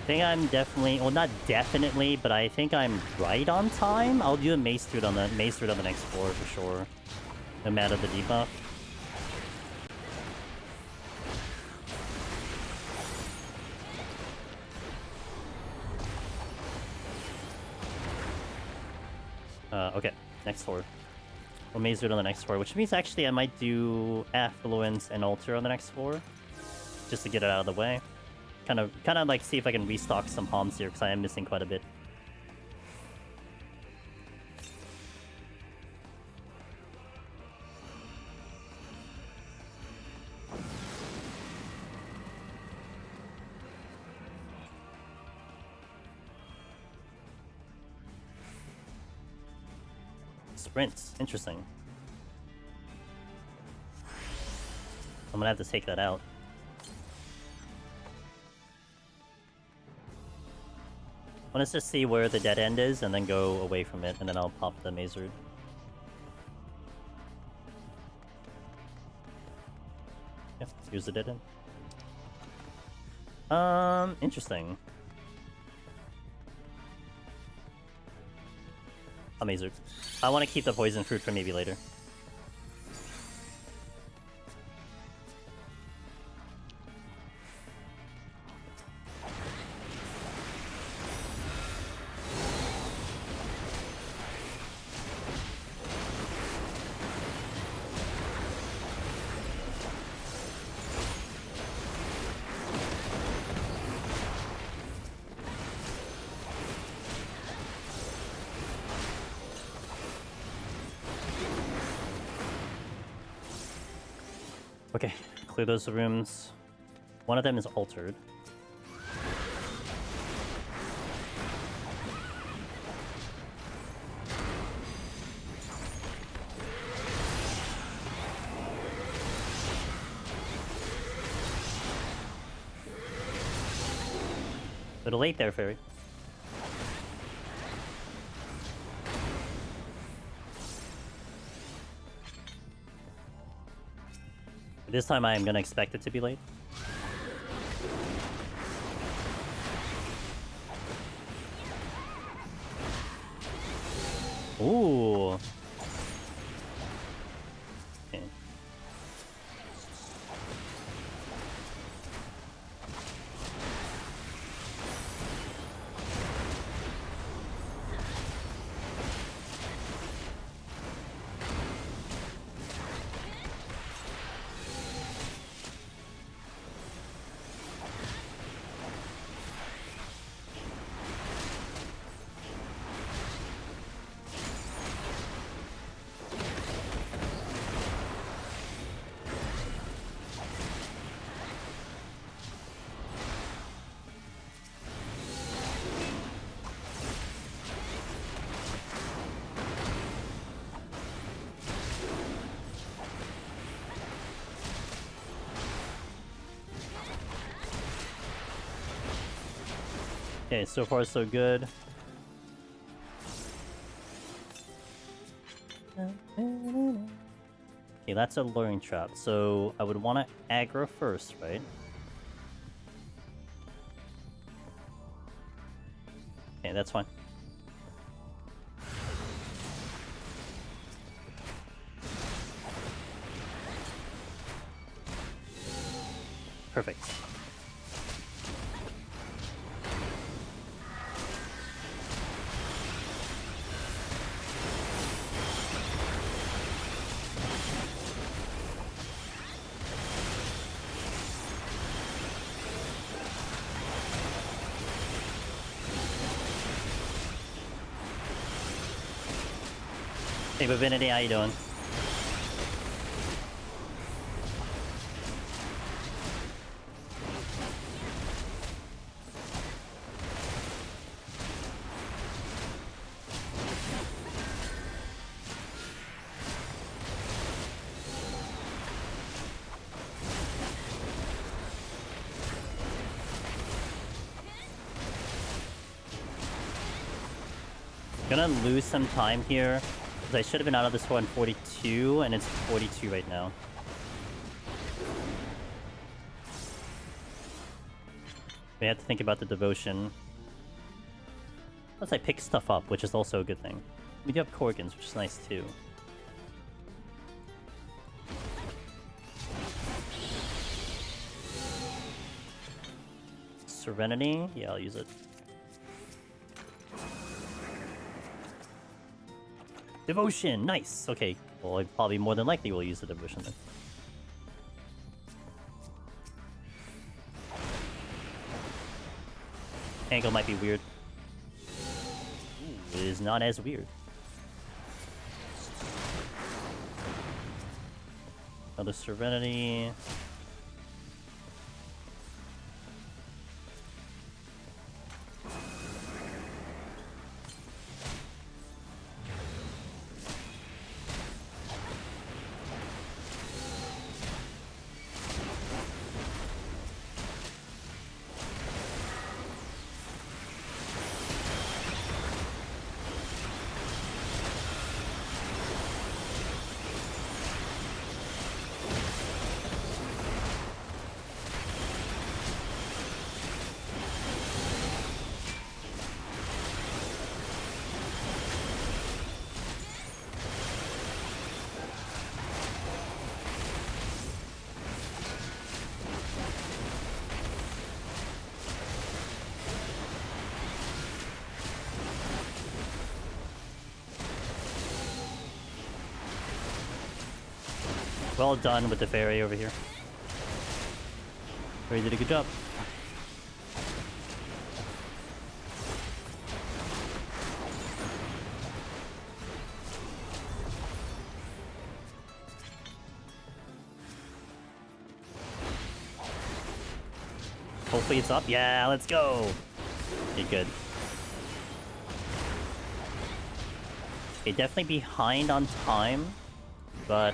I think I'm definitely, well, not definitely, but I think I'm right on time. I'll do a mace through on the next floor for sure, no matter the debuff. Okay, next floor. We'll maze through on the next floor, which means actually I might do Affluence and Altar on the next floor, just to get it out of the way. Kind of like see if I can restock some palms here, because I am missing quite a bit. Sprints, interesting. I'm gonna have to take that out. Let's just see where the dead end is and then go away from it, and then I'll pop the maze root. Yeah, here's the dead end. Interesting. A maze root. I want to keep the poison fruit for maybe later. Okay, clear those rooms. One of them is altered. Little late there, Fairy. This time I am gonna expect it to be late. Ooh. Okay. Okay, so far so good. Okay, that's a luring trap, so I would want to aggro first, right? Okay, that's fine. Perfect. Hey, Divinity, how you doing? Gonna lose some time here. I should have been out of this one 42, and it's 42 right now. We have to think about the devotion. Plus I pick stuff up, which is also a good thing. We do have Korgans, which is nice too. Serenity? Yeah, I'll use it. Devotion! Nice! Okay, well, I probably more than likely will use the devotion then. Angle might be weird. Ooh, it is not as weird. Another Serenity. Well done with the fairy over here. Fairy did a good job. Hopefully it's up. Yeah, let's go. Okay, good. Okay, definitely behind on time, but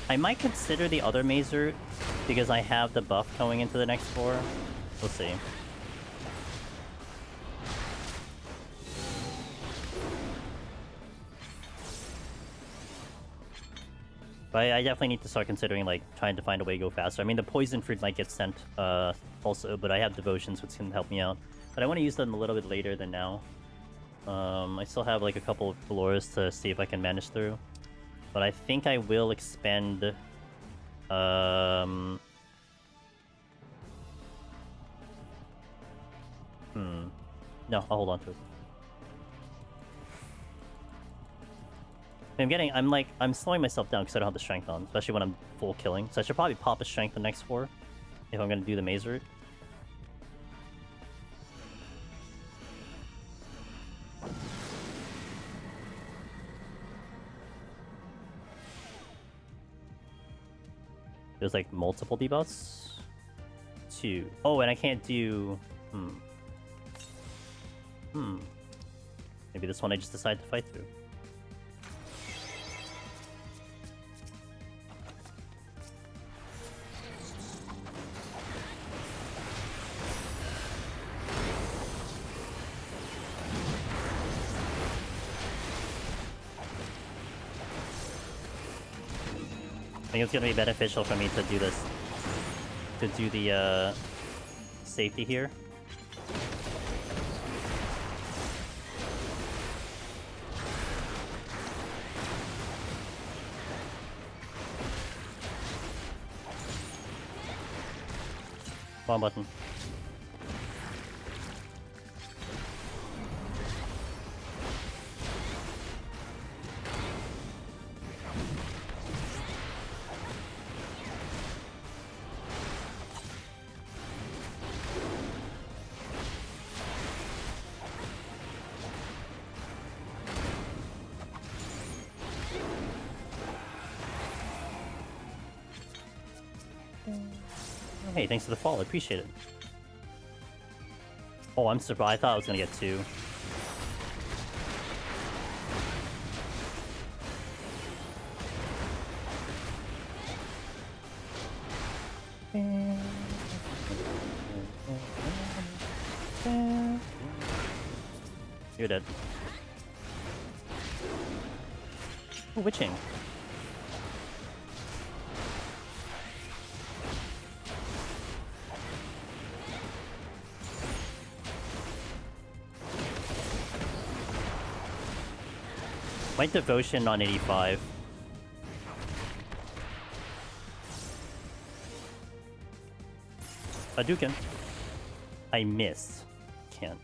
I might consider the other maze route because I have the buff going into the next floor. We'll see. But I definitely need to start considering like trying to find a way to go faster. I mean, the poison fruit might get sent also, but I have devotions, which can help me out. But I want to use them a little bit later than now. I still have like a couple of floors to see if I can manage through. But I think I will expend... No, I'll hold on to it. I'm slowing myself down because I don't have the strength on, especially when I'm full killing. So I should probably pop a strength the next floor if I'm going to do the maze route. There's like multiple debuffs. 2. Oh, and I can't do... Maybe this one I just decide to fight through. I think it's gonna be beneficial for me to do this. To do the safety here. One button. Hey, thanks for the follow. I appreciate it. Oh, I'm surprised. I thought I was gonna get 2. You're dead. Ooh, witching. My devotion on 85. Hadouken. I missed. Can't.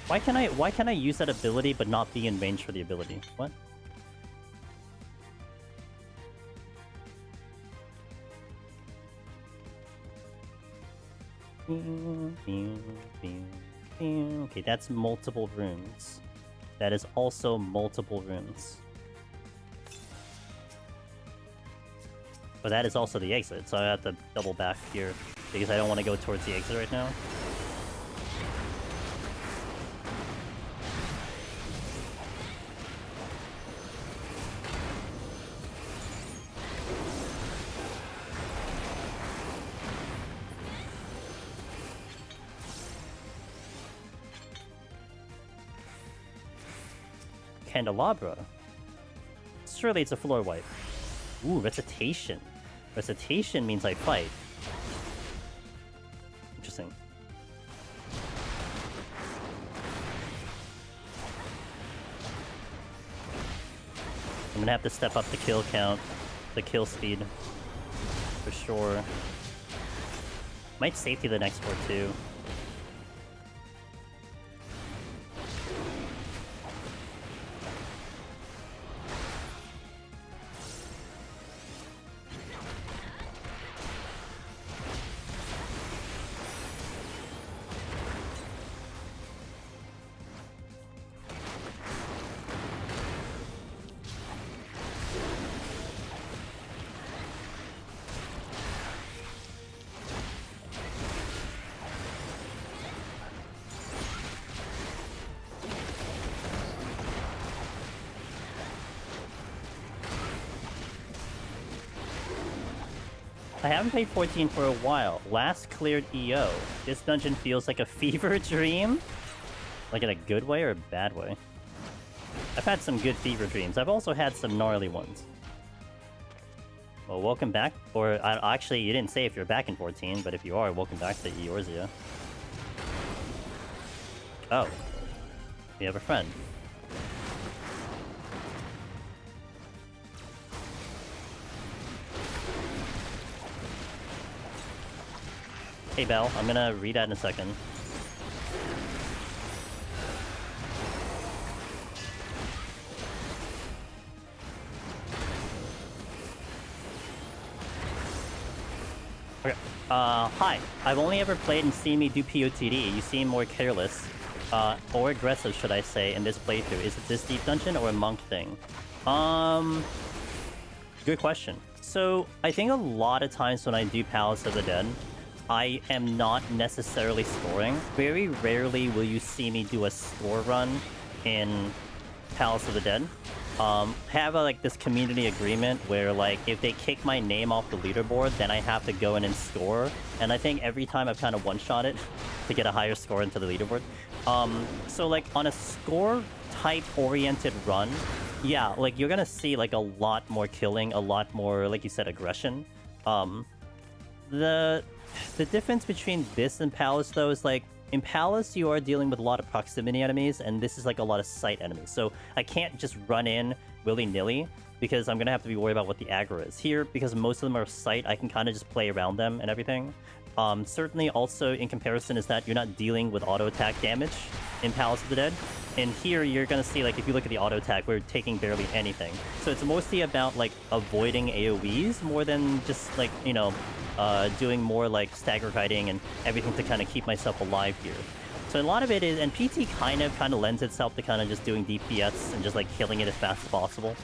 Why can I use that ability but not be in range for the ability? What? Okay, that's multiple runes. That is also multiple runes. But that is also the exit, so I have to double back here because I don't want to go towards the exit right now. Candelabra. Surely it's a floor wipe. Ooh, Recitation. Recitation means I fight. Interesting. I'm gonna have to step up the kill count, the kill speed, for sure. Might safety the next war too. I haven't played 14 for a while. Last cleared EO. This dungeon feels like a fever dream. Like in a good way or a bad way? I've had some good fever dreams. I've also had some gnarly ones. Well, welcome back. Or, actually, you didn't say if you're back in 14, but if you are, welcome back to Eorzea. Oh. We have a friend. Hey, Belle, I'm gonna read that in a second. Okay. Hi. I've only ever played and seen me do POTD. You seem more careless. Or aggressive, should I say, in this playthrough. Is it this deep dungeon or a monk thing? Good question. So, I think a lot of times when I do Palace of the Dead, I am not necessarily scoring. Very rarely will you see me do a score run in Palace of the Dead. Have like this community agreement where like if they kick my name off the leaderboard, then I have to go in and score. And I think every time I've kind of one-shot it to get a higher score into the leaderboard. So like on a score type oriented run, yeah, like you're gonna see like a lot more killing, a lot more, like you said, aggression. The difference between this and Palace, though, is like, in Palace, you are dealing with a lot of proximity enemies, and this is like a lot of sight enemies. So I can't just run in willy-nilly, because I'm gonna have to be worried about what the aggro is. Here, because most of them are sight, I can kind of just play around them and everything. Certainly, also, in comparison, is that you're not dealing with auto-attack damage in Palace of the Dead. And here, you're gonna see, like, if you look at the auto-attack, we're taking barely anything. So it's mostly about, like, avoiding AoEs more than just, like, you know, doing more, like, stagger kiting and everything to kind of keep myself alive here. So a lot of it is, and PT kind of lends itself to kind of just doing DPS and just, like, killing it as fast as possible.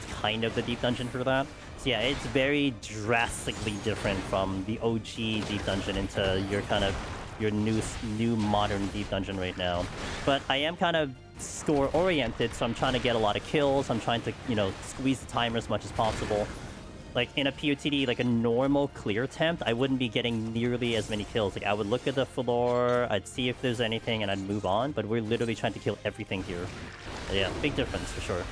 It's kind of the deep dungeon for that. So yeah, it's very drastically different from the OG deep dungeon into your kind of your new modern deep dungeon right now. But I am kind of score oriented, so I'm trying to get a lot of kills. I'm trying to, you know, squeeze the timer as much as possible. Like in a POTD, like a normal clear attempt, I wouldn't be getting nearly as many kills. Like I would look at the floor, I'd see if there's anything, and I'd move on. But we're literally trying to kill everything here. So yeah, big difference for sure.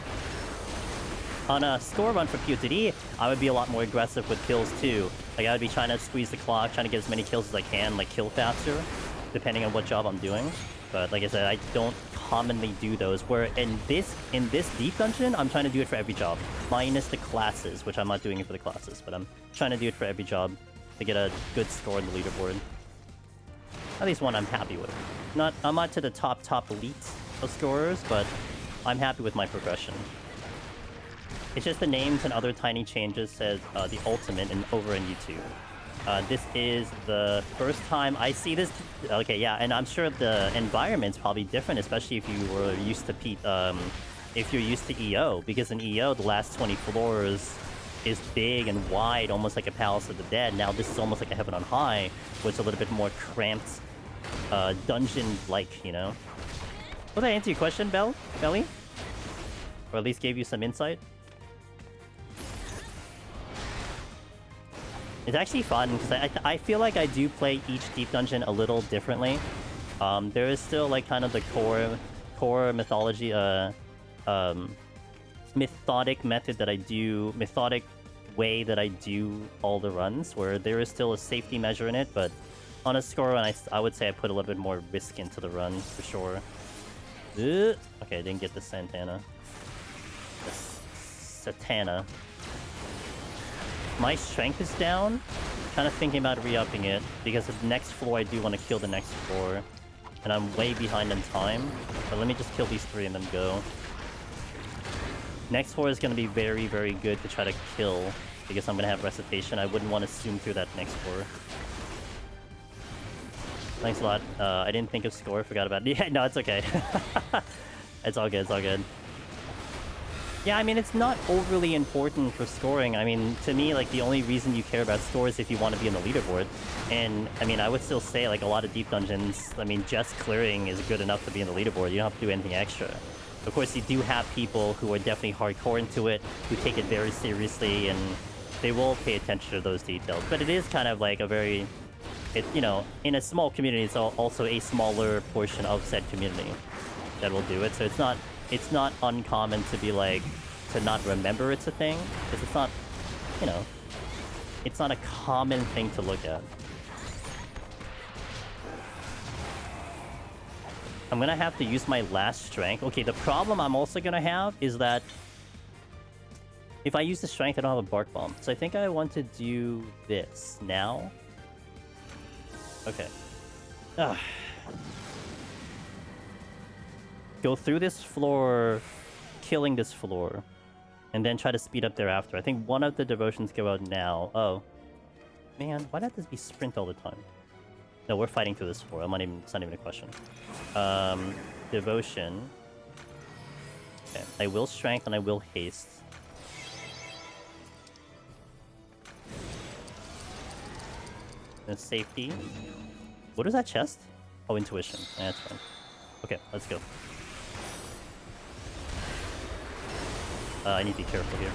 On a score run for POTD, I would be a lot more aggressive with kills too. Like I would be trying to squeeze the clock, trying to get as many kills as I can, like kill faster, depending on what job I'm doing. But like I said, I don't commonly do those. Where in this deep dungeon, I'm trying to do it for every job, minus the classes, which I'm not doing it for the classes, but I'm trying to do it for every job to get a good score in the leaderboard. At least one I'm happy with. I'm not to the top elite of scorers, but I'm happy with my progression. It's just the names and other tiny changes says the ultimate over in YouTube. This is the first time I see this. Okay, yeah, and I'm sure the environment's probably different, especially if you were used to if you're used to EO, because in EO the last 20 floors is big and wide, almost like a Palace of the Dead. Now this is almost like a Heaven on High, where it's a little bit more cramped, dungeon-like, you know. Will that answer your question, Belly? Or at least gave you some insight? It's actually fun, because I feel like I do play each deep dungeon a little differently. There is still, like, kind of the core mythology, methodic method that I do, methodic way that I do all the runs, where there is still a safety measure in it, but on a score run, I would say I put a little bit more risk into the run, for sure. Okay, I didn't get the Santana. The Satana. My strength is down. Kind of thinking about re-upping it, because the next floor I do want to kill the next floor. And I'm way behind in time. But let me just kill these 3 and then go. Next floor is going to be very, very good to try to kill, because I'm going to have recitation. I wouldn't want to zoom through that next floor. Thanks a lot. I didn't think of score. Forgot about it. Yeah, no, it's okay. It's all good. It's all good. Yeah, I mean, it's not overly important for scoring. I mean, to me, like, the only reason you care about score is if you want to be in the leaderboard. And, I mean, I would still say, like, a lot of deep dungeons, I mean, just clearing is good enough to be in the leaderboard. You don't have to do anything extra. Of course, you do have people who are definitely hardcore into it, who take it very seriously, and they will pay attention to those details. But it is kind of like a very... you know, in a small community, it's also a smaller portion of said community that will do it. So it's not uncommon to be like, to not remember it's a thing, because it's not, you know, it's not a common thing to look at. I'm gonna have to use my last strength. Okay, the problem I'm also gonna have is that if I use the strength, I don't have a bark bomb. So I think I want to do this now. Okay. Ugh. Go through this floor, killing this floor, and then try to speed up thereafter. I think one of the devotions go out now. Oh. Man, why not this be sprint all the time? No, we're fighting through this floor. It's not even a question. Devotion. Okay. I will strength and I will haste. And safety. What is that chest? Oh, intuition. Yeah, that's fine. Okay, let's go. I need to be careful here.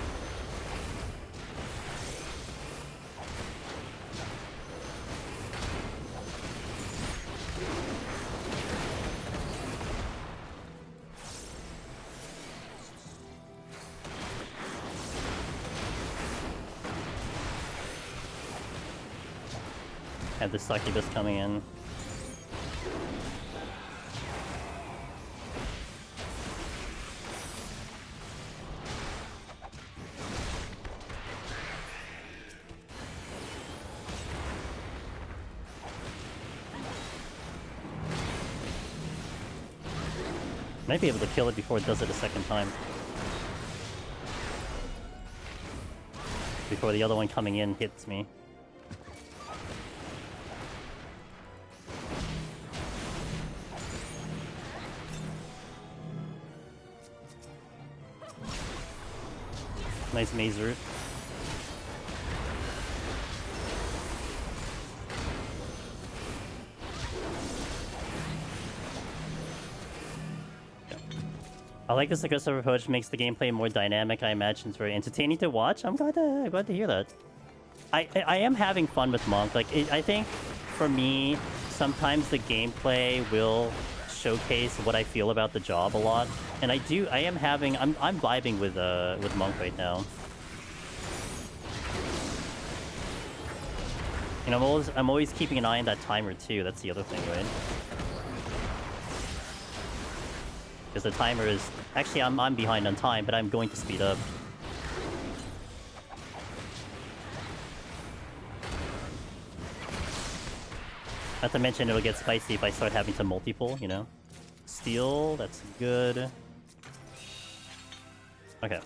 Have the succubus coming in. Might be able to kill it before it does it a second time. Before the other one coming in hits me. Nice maze route. I like this aggressive approach, makes the gameplay more dynamic. I imagine it's very entertaining to watch. I'm glad to hear that. I am having fun with Monk. Like I think for me, sometimes the gameplay will showcase what I feel about the job a lot, and I'm vibing with Monk right now. And I'm always keeping an eye on that timer too. That's the other thing, right? Because the timer is... Actually, I'm behind on time, but I'm going to speed up. Not to mention it'll get spicy if I start having to multiple, you know? Steal, that's good. Okay.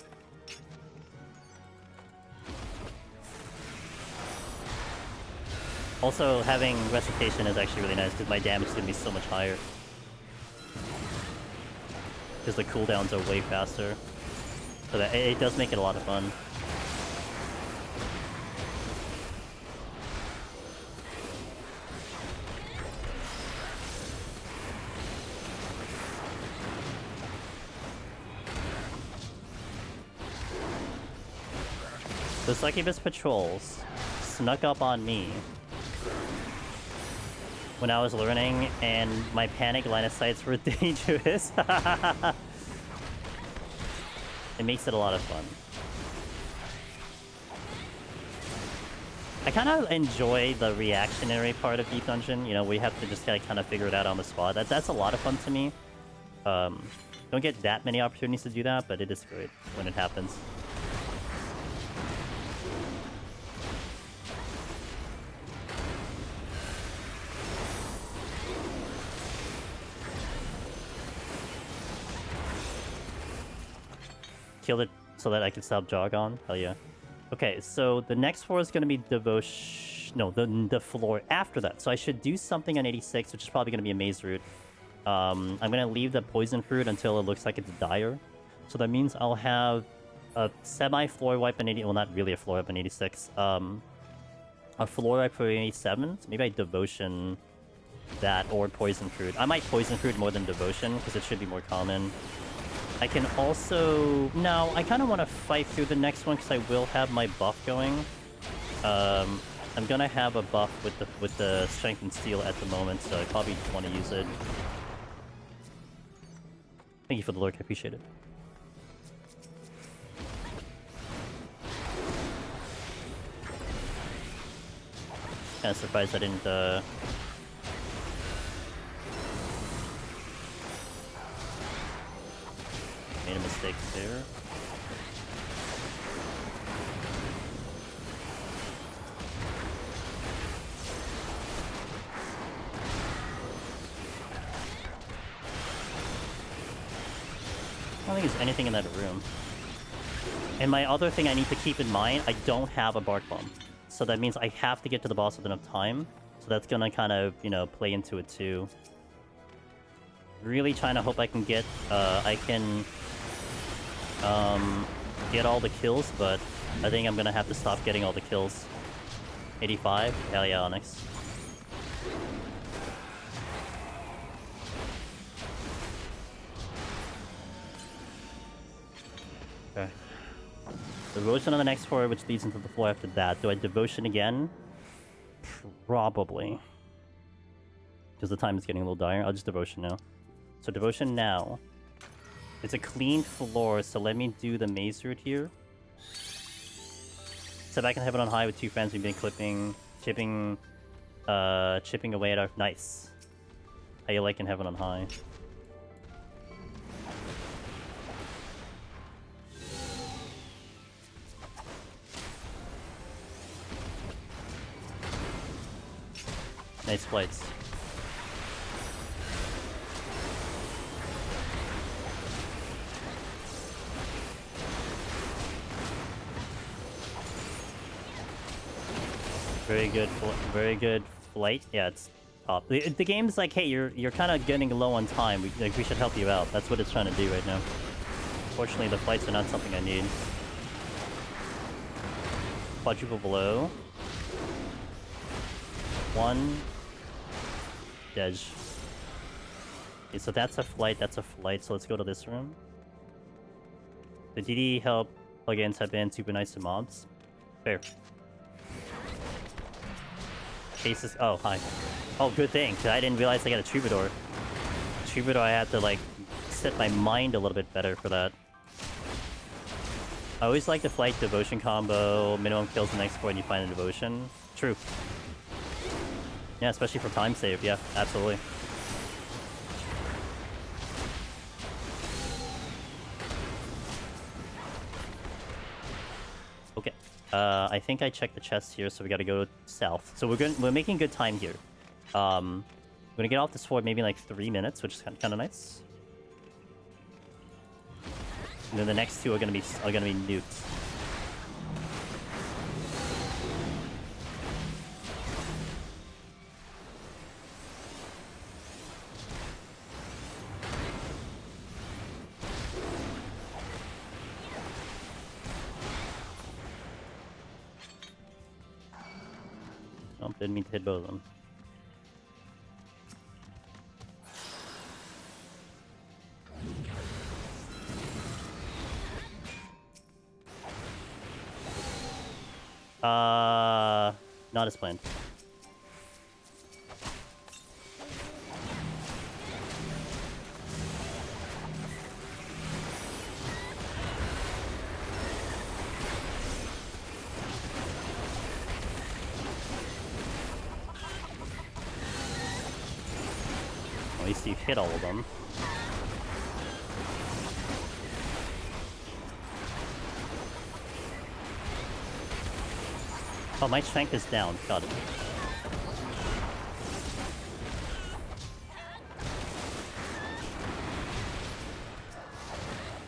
Also, having Recitation is actually really nice because my damage is going to be so much higher. Because the cooldowns are way faster. So that it does make it a lot of fun. The Succubus patrols snuck up on me when I was learning, and my panic line of sights were dangerous. It makes it a lot of fun. I kind of enjoy the reactionary part of Deep Dungeon. You know, we have to just kind of figure it out on the spot. That's a lot of fun to me. Don't get that many opportunities to do that, but it is great when it happens. Killed it so that I can stop jog on. Hell yeah. Okay, so the next floor is going to be Devotion... No, the floor after that. So I should do something on 86, which is probably going to be a Maze Route. I'm going to leave the Poison Fruit until it looks like it's dire. So that means I'll have a semi-floor wipe on 80... Well, not really a floor wipe on 86. A floor wipe for 87. So maybe I Devotion that or Poison Fruit. I might Poison Fruit more than Devotion, because it should be more common. I can also... No, I kind of want to fight through the next one because I will have my buff going. I'm gonna have a buff with the Strength and Steel at the moment, so I probably want to use it. Thank you for the lurk, I appreciate it. Kind of surprised I didn't... Made a mistake there. I don't think there's anything in that room. And my other thing I need to keep in mind, I don't have a Bark Bomb. So that means I have to get to the boss with enough time. So that's gonna kind of, you know, play into it too. Really trying to hope I can get, get all the kills, but I think I'm gonna have to stop getting all the kills. 85? Hell yeah, Onyx. Okay. Devotion on the next floor, which leads into the floor after that. Do I Devotion again? Probably. Because the time is getting a little dire. I'll just Devotion now. So Devotion now. It's a clean floor, so let me do the Maze Route here. Step back in Heaven on High with 2 friends. We've been chipping away at our... Nice. How you like in Heaven on High? Nice flights. Very good flight. Yeah, it's top. The game's like, hey, you're kind of getting low on time. We should help you out. That's what it's trying to do right now. Fortunately, the flights are not something I need. Quadruple below. 1. Dej. Okay, so that's a flight. So let's go to this room. The DD help plugins have been super nice to mobs. Fair. Cases. Oh, hi. Oh, good thing, because I didn't realize I got a Troubadour. Troubadour, I had to, like, set my mind a little bit better for that. I always like the flight Devotion combo. Minimum kills the next floor and you find a Devotion. True. Yeah, especially for time save. Yeah, absolutely. I think I checked the chest here, so we gotta go south. So we're making good time here. We're gonna get off this fort maybe in like 3 minutes, which is kind of nice. And then the next two are gonna be nuked. Oh, didn't mean to hit both of them. Not as planned. At least you've hit all of them. Oh, my strength is down. Got it.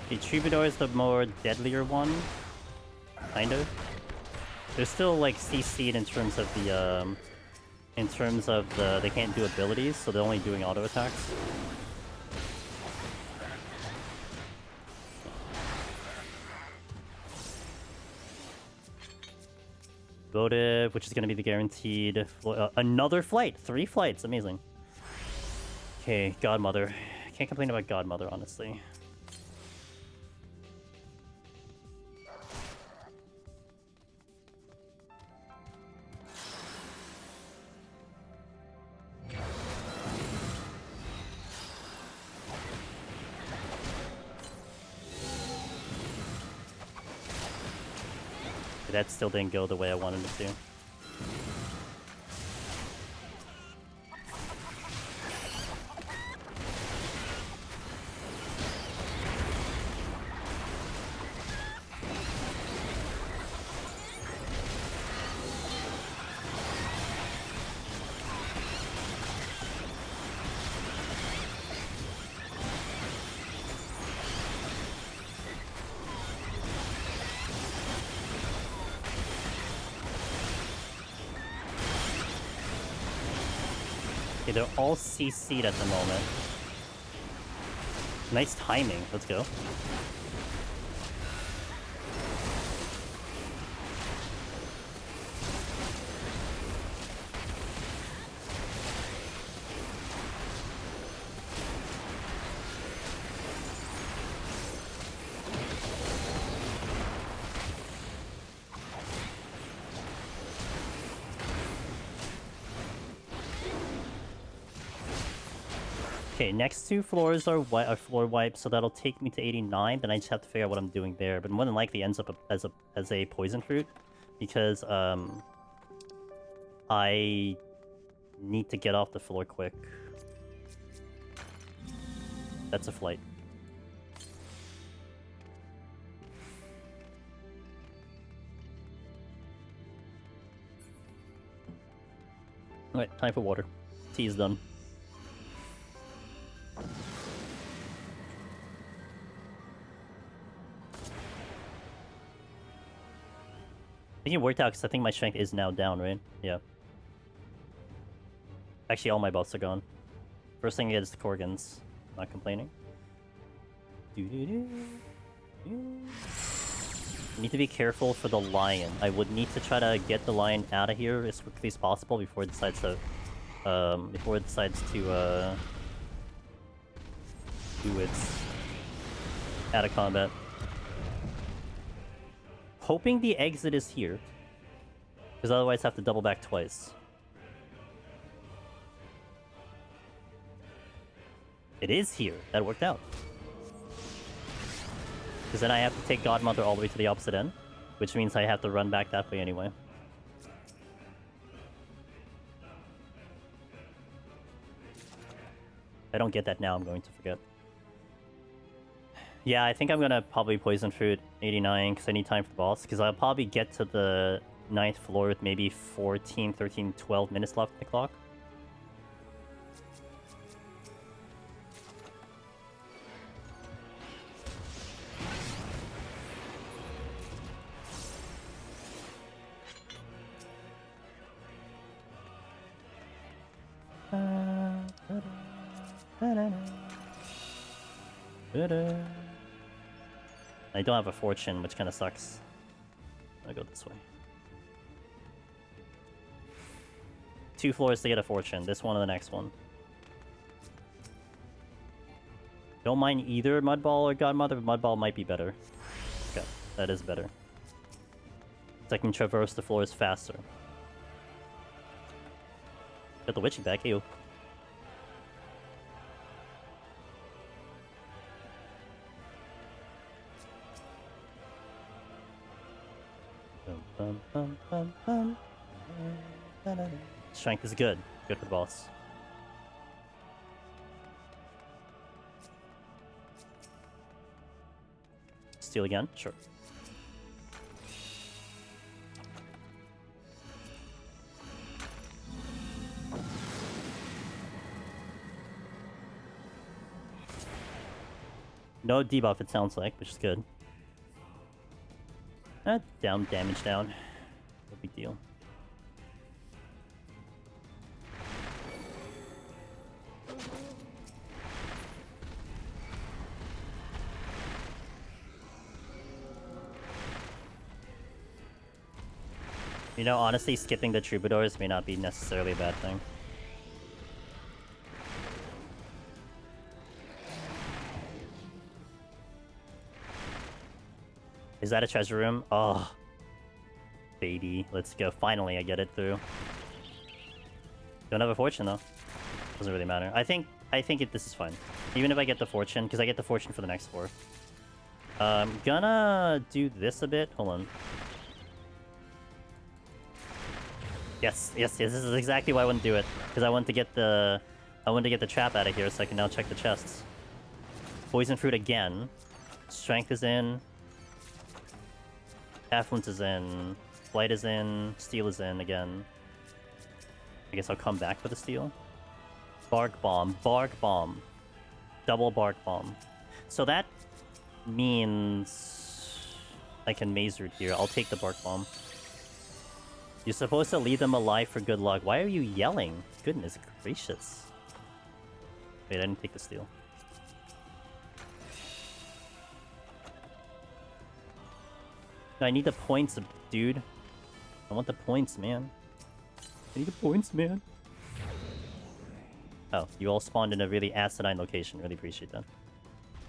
The Troubadour is the more deadlier one. Kind of. They're still, like, CC'd in terms of the, they can't do abilities, so they're only doing auto attacks. Votive, which is going to be the guaranteed... another flight! 3 flights! Amazing. Okay, Godmother. Can't complain about Godmother, honestly. That still didn't go the way I wanted it to. Okay, they're all CC'd at the moment. Nice timing. Let's go. Okay, next 2 floors are floor wipes, so that'll take me to 89. Then I just have to figure out what I'm doing there. But more than likely ends up as a poison fruit, because I need to get off the floor quick. That's a flight. Alright, time for water. Tea is done. I think it worked out because I think my strength is now down, right? Yeah. Actually, all my buffs are gone. First thing I get is the Korgans. Not complaining. Need to be careful for the lion. I would need to try to get the lion out of here as quickly as possible before it decides to do its out of combat. Hoping the exit is here, because otherwise I have to double back twice. It is here. That worked out. Because then I have to take Godmother all the way to the opposite end, which means I have to run back that way anyway. If I don't get that now, I'm going to forget. Yeah, I think I'm gonna probably Poison Fruit 89 because I need time for the boss. Because I'll probably get to the 9th floor with maybe 14, 13, 12 minutes left on the clock. I don't have a fortune, which kind of sucks. I'll go this way. 2 floors to get a fortune. This one and the next one. Don't mind either Mudball or Godmother, but Mudball might be better. Okay, that is better. So I can traverse the floors faster. Got the witching back, ew. Strength is good. Good for the boss. Steal again? Sure. No debuff, it sounds like, which is good. Down, damage down. No big deal. You know, honestly, skipping the troubadours may not be necessarily a bad thing. Is that a treasure room? Oh, baby. Let's go. Finally, I get it through. Don't have a fortune, though. Doesn't really matter. I think this is fine. Even if I get the fortune, because I get the fortune for the next floor. Gonna do this a bit. Hold on. Yes, this is exactly why I wouldn't do it. Because I want to get the trap out of here so I can now check the chests. Poison fruit again. Strength is in. Affluence is in. Flight is in. Steel is in again. I guess I'll come back for the steel. Bark bomb. Bark bomb. Double bark bomb. So that means I can maze root here. I'll take the bark bomb. You're supposed to leave them alive for good luck. Why are you yelling? Goodness gracious. Wait, I didn't take the steel. I need the points, dude. I want the points, man. I need the points, man. Oh, you all spawned in a really asinine location. Really appreciate that.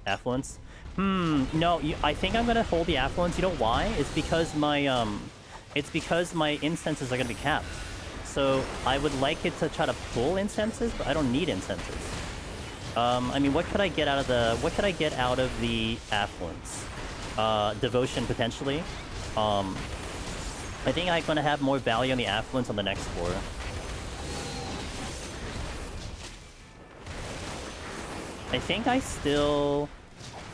Affluence? No, I think I'm gonna hold the affluence. You know why? It's because my incenses are gonna be capped. So I would like it to try to pull incenses, but I don't need incenses. I mean, what could I get out of the affluence? Devotion potentially. I think I'm gonna have more value on the affluence on the next floor. I think I still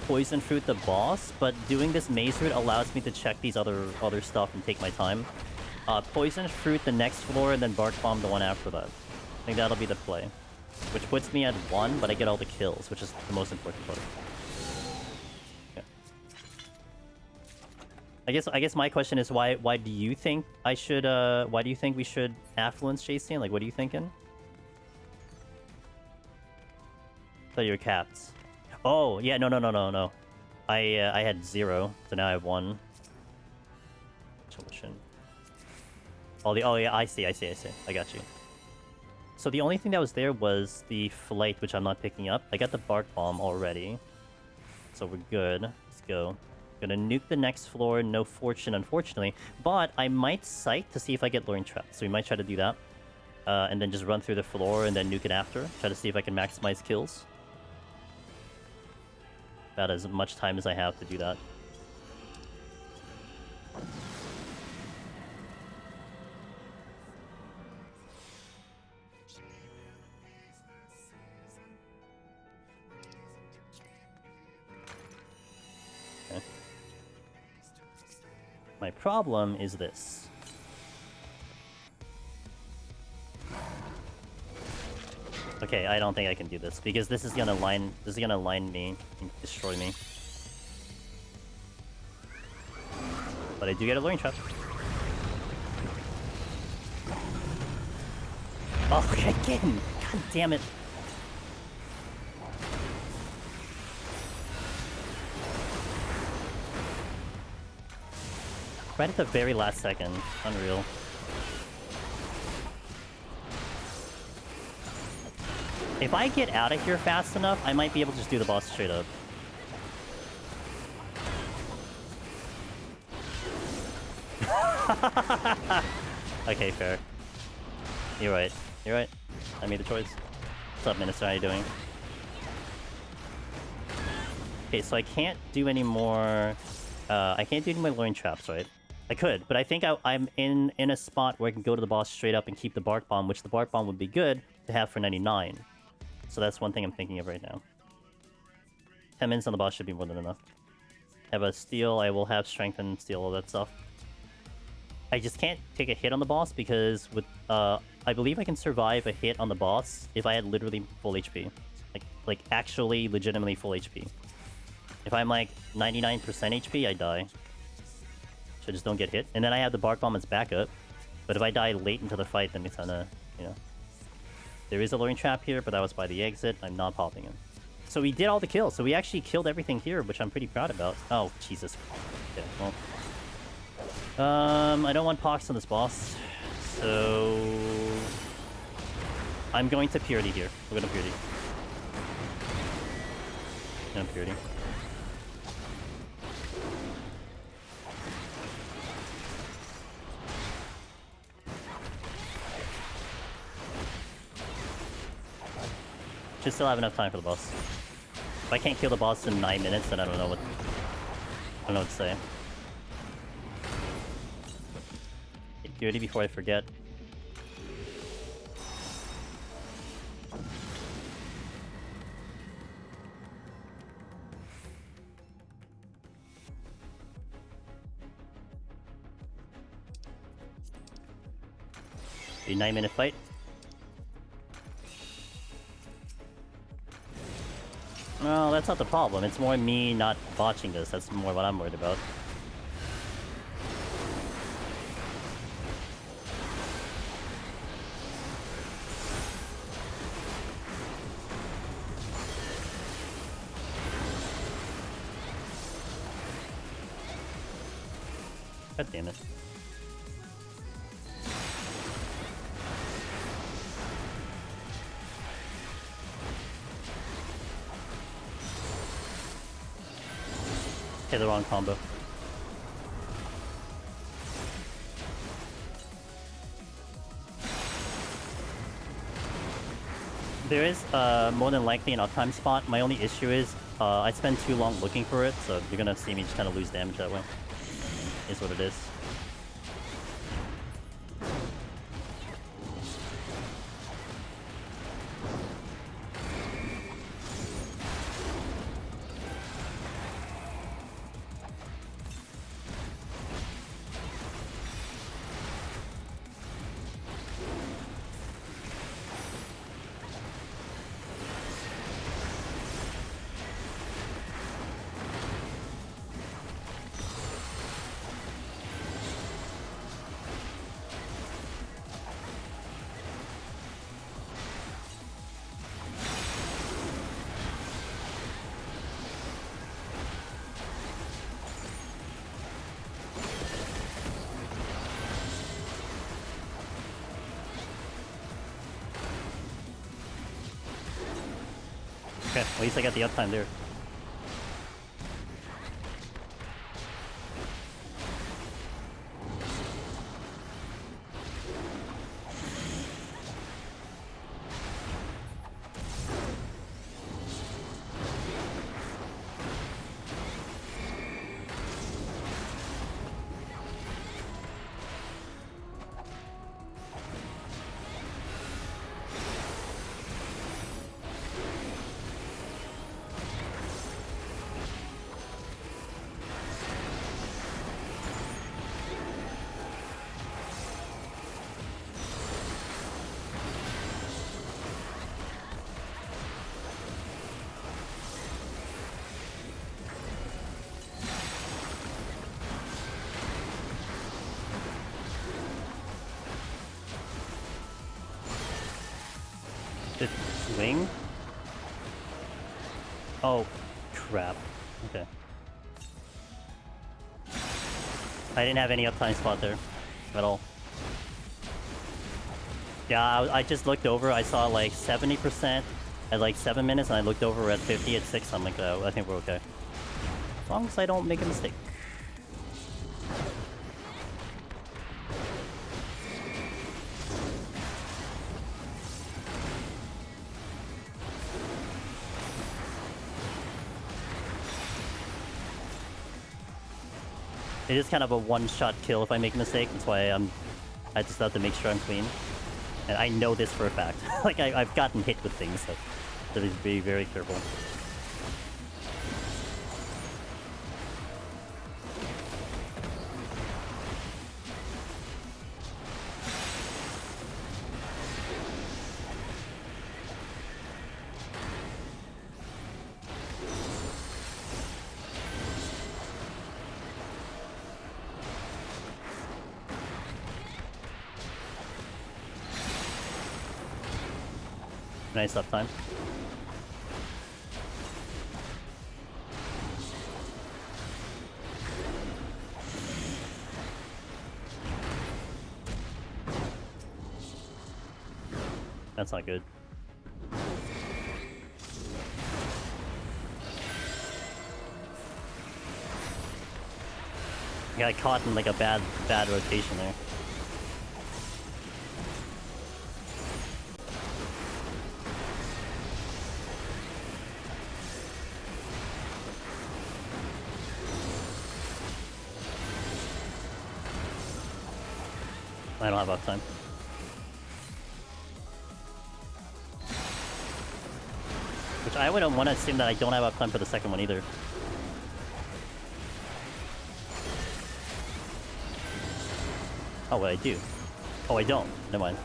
poison fruit the boss, but doing this maze route allows me to check these other stuff and take my time. Poison fruit the next floor and then bark bomb the one after that. I think that'll be the play. Which puts me at 1, but I get all the kills, which is the most important part. Yeah. I guess my question is why do you think we should affluence Jason? Like, what are you thinking? So you're capped. Oh, yeah, no. I had 0, so now I have 1. Oh yeah, I see. I got you. So the only thing that was there was the flight, which I'm not picking up. I got the bark bomb already. So we're good. Let's go. Gonna nuke the next floor. No fortune, unfortunately. But I might sight to see if I get luring trap. So we might try to do that. And then just run through the floor and then nuke it after. Try to see if I can maximize kills. About as much time as I have to do that. My problem is this. Okay, I don't think I can do this because this is gonna line me and destroy me. But I do get a luring trap. Oh, again! God damn it! Right at the very last second. Unreal. If I get out of here fast enough, I might be able to just do the boss straight up. Okay, fair. You're right. You're right. I made the choice. What's up, Minister? How you doing? Okay, so I can't do any more... I can't do any more luring traps, right? I could, but I think I'm in a spot where I can go to the boss straight up and keep the Bark Bomb, which the Bark Bomb would be good to have for 99. So that's one thing I'm thinking of right now. 10 minutes on the boss should be more than enough. Have a steal, I will have strength and steal, all that stuff. I just can't take a hit on the boss because with I believe I can survive a hit on the boss if I had literally full HP. Like actually legitimately full HP. If I'm like 99% HP, I die. So I just don't get hit. And then I have the Bark Bomb as backup. But if I die late into the fight, then it's kinda, you know. There is a luring trap here, but that was by the exit. I'm not popping it. So we did all the kills. So we actually killed everything here, which I'm pretty proud about. Oh, Jesus. Okay, well. I don't want Pox on this boss. So... I'm going to Purity here. We're going to Purity. Going to Purity. Should still have enough time for the boss. If I can't kill the boss in 9 minutes, then I don't know what to say. Get Purity before I forget. A 9-minute fight. Well, that's not the problem. It's more me not botching this. That's more what I'm worried about. God damn it. Okay, the wrong combo. There is more than likely an uptime spot. My only issue is I spend too long looking for it, so you're gonna see me just kind of lose damage that way. Is what it is. Okay, at least I got the uptime there. The swing? Oh, crap. Okay. I didn't have any uptime spot there at all. Yeah, I just looked over. I saw like 70% at like 7 minutes, and I looked over at 50 at 6. I'm like, I think we're okay. As long as I don't make a mistake. It is kind of a one-shot kill if I make a mistake. That's why I just have to make sure I'm clean. And I know this for a fact. Like, I've gotten hit with things, so just be very careful. Nice uptime. That's not good. I got caught in like a bad rotation there. I don't have uptime. Which I wouldn't want to assume that I don't have uptime for the second one either. Oh, wait, I do. Oh, I don't. Never mind.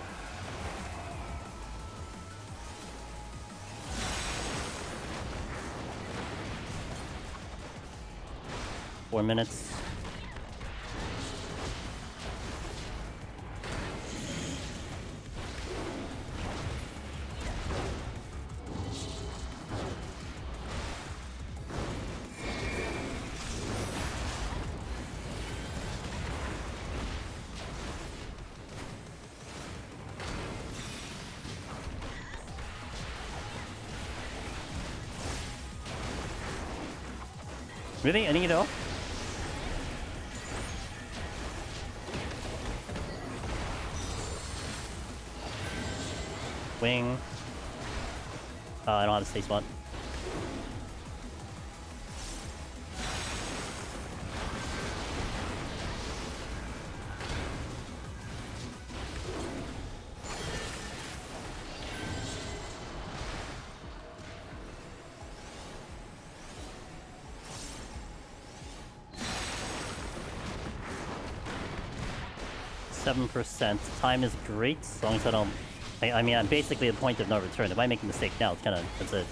Four minutes. Really? I need it all? Wing. I don't have a stay spot. %. Time is great, as long as I don't... I mean, I'm basically at the point of no return. If I make a mistake now, it's kind of... That's it.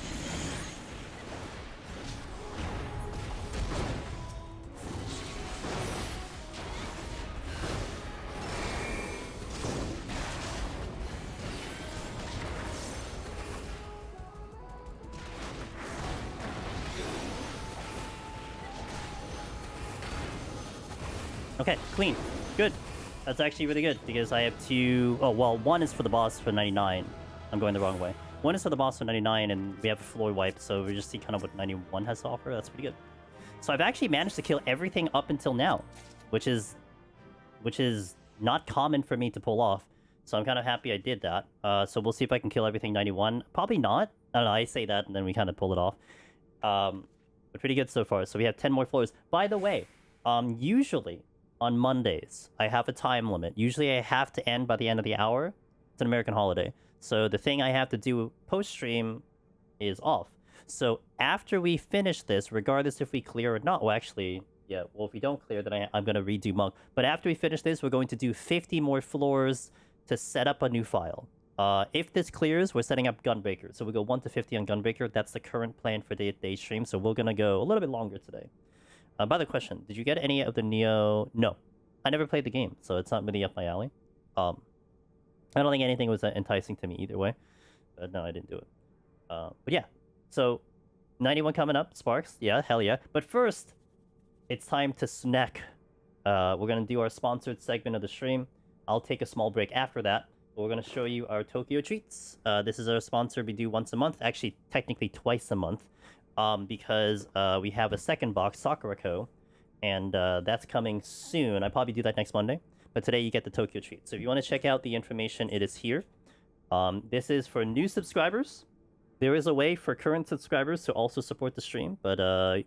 Okay, clean. Good. That's actually really good, because I have two... Oh, well, one is for the boss for 99. I'm going the wrong way. One is for the boss for 99, and we have a floor wipe, so we just see kind of what 91 has to offer. That's pretty good. So I've actually managed to kill everything up until now, which is not common for me to pull off. So I'm kind of happy I did that. So we'll see if I can kill everything 91. Probably not. I don't know, I say that, and then we kind of pull it off. But pretty good so far. So we have 10 more floors. By the way, usually... on Mondays, I have a time limit. Usually I have to end by the end of the hour. It's an American holiday. So the thing I have to do post-stream is off. So after we finish this, regardless if we clear or not... Well, actually, yeah, well, if we don't clear, then I'm going to redo Monk. But after we finish this, we're going to do 50 more floors to set up a new file. If this clears, we're setting up Gunbreaker. So we'll go 1 to 50 on Gunbreaker. That's the current plan for the day stream. So we're going to go a little bit longer today. By the question, did you get any of the Neo? No. I never played the game, so it's not really up my alley. I don't think anything was enticing to me either way. but no, I didn't do it. But yeah, so 91 coming up, Sparks. Yeah, hell yeah. But first, it's time to snack. We're gonna do our sponsored segment of the stream. I'll take a small break after that. We're gonna show you our Tokyo treats. This is our sponsor. We do once a month, actually technically twice a month, because we have a second box, Sakurako, and that's coming soon. I probably do that next Monday. But today you get the Tokyo treat. So if you want to check out the information, it is here. This is for new subscribers. There is a way for current subscribers to also support the stream, but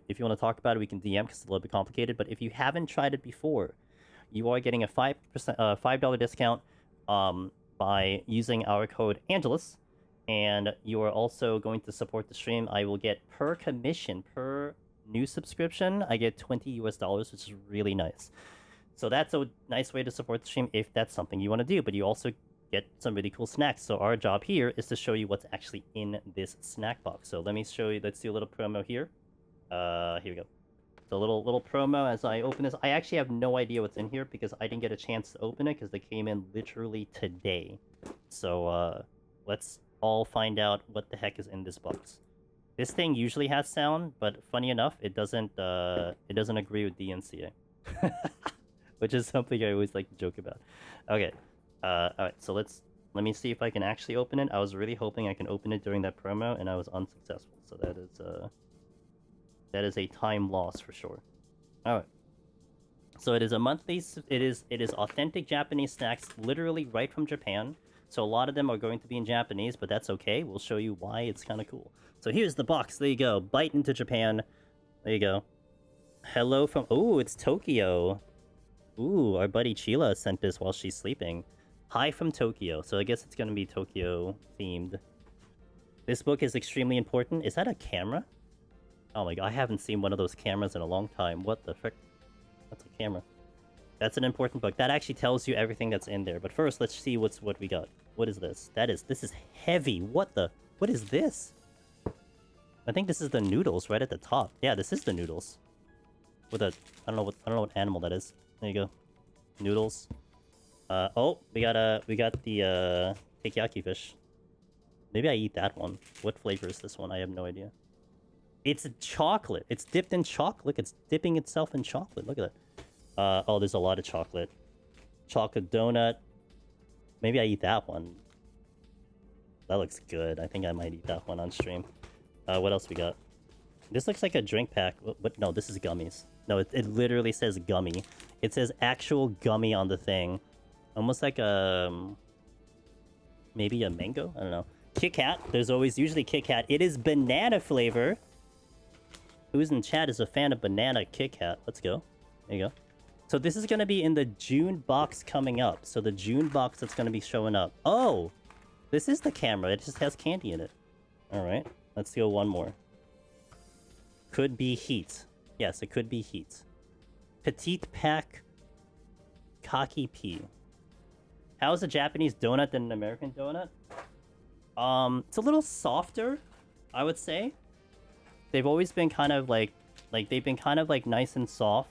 if you want to talk about it, we can DM because it's a little bit complicated. But if you haven't tried it before, you are getting a $5 discount by using our code Angelus, and you are also going to support the stream. I will get per commission per new subscription. I get $20 US, which is really nice. So that's a nice way to support the stream if that's something you want to do. But you also get some really cool snacks. So our job here is to show you what's actually in this snack box. So let me show you. Let's do a little promo here. Here we go. So a little promo as I open this. I actually have no idea what's in here because I didn't get a chance to open it because they came in literally today. So let's all find out what the heck is in this box. This thing usually has sound, but funny enough, it doesn't agree with DNCA. Which is something I always like to joke about. Okay. Alright, so let me see if I can actually open it. I was really hoping I can open it during that promo, and I was unsuccessful. So that is a time loss for sure. Alright. So it is a monthly, it is authentic Japanese snacks, literally right from Japan. So a lot of them are going to be in Japanese, but that's okay. We'll show you why it's kind of cool. So here's the box. There you go. Bite into Japan. There you go. Hello from... Oh, it's Tokyo. Ooh, our buddy Chila sent this while she's sleeping. Hi from Tokyo. So I guess it's going to be Tokyo themed. This book is extremely important. Is that a camera? Oh my god, I haven't seen one of those cameras in a long time. What the frick? That's a camera. That's an important book. That actually tells you everything that's in there. But first, let's see what we got. What is this? This is heavy. What is this? I think this is the noodles right at the top. Yeah, this is the noodles. With a I don't know what animal that is. There you go. Noodles. Oh, we got the takoyaki fish. Maybe I eat that one. What flavor is this one? I have no idea. It's chocolate. It's dipped in chocolate. It's dipping itself in chocolate. Look at that. Oh, there's a lot of chocolate. Chocolate donut. Maybe I eat that one. That looks good. I think I might eat that one on stream. What else we got? This looks like a drink pack. What? No, this is gummies. No, it literally says gummy. It says actual gummy on the thing. Almost like maybe a mango? I don't know. Kit Kat. There's usually Kit Kat. It is banana flavor. Who's in chat is a fan of banana Kit Kat? Let's go. There you go. So this is going to be in the June box coming up. So the June box that's going to be showing up. Oh! This is the camera. It just has candy in it. Alright. Let's go one more. Could be heat. Yes, it could be heat. Petite pack Kaki Pea. How is a Japanese donut than an American donut? It's a little softer, I would say. They've always been kind of like they've been kind of like nice and soft.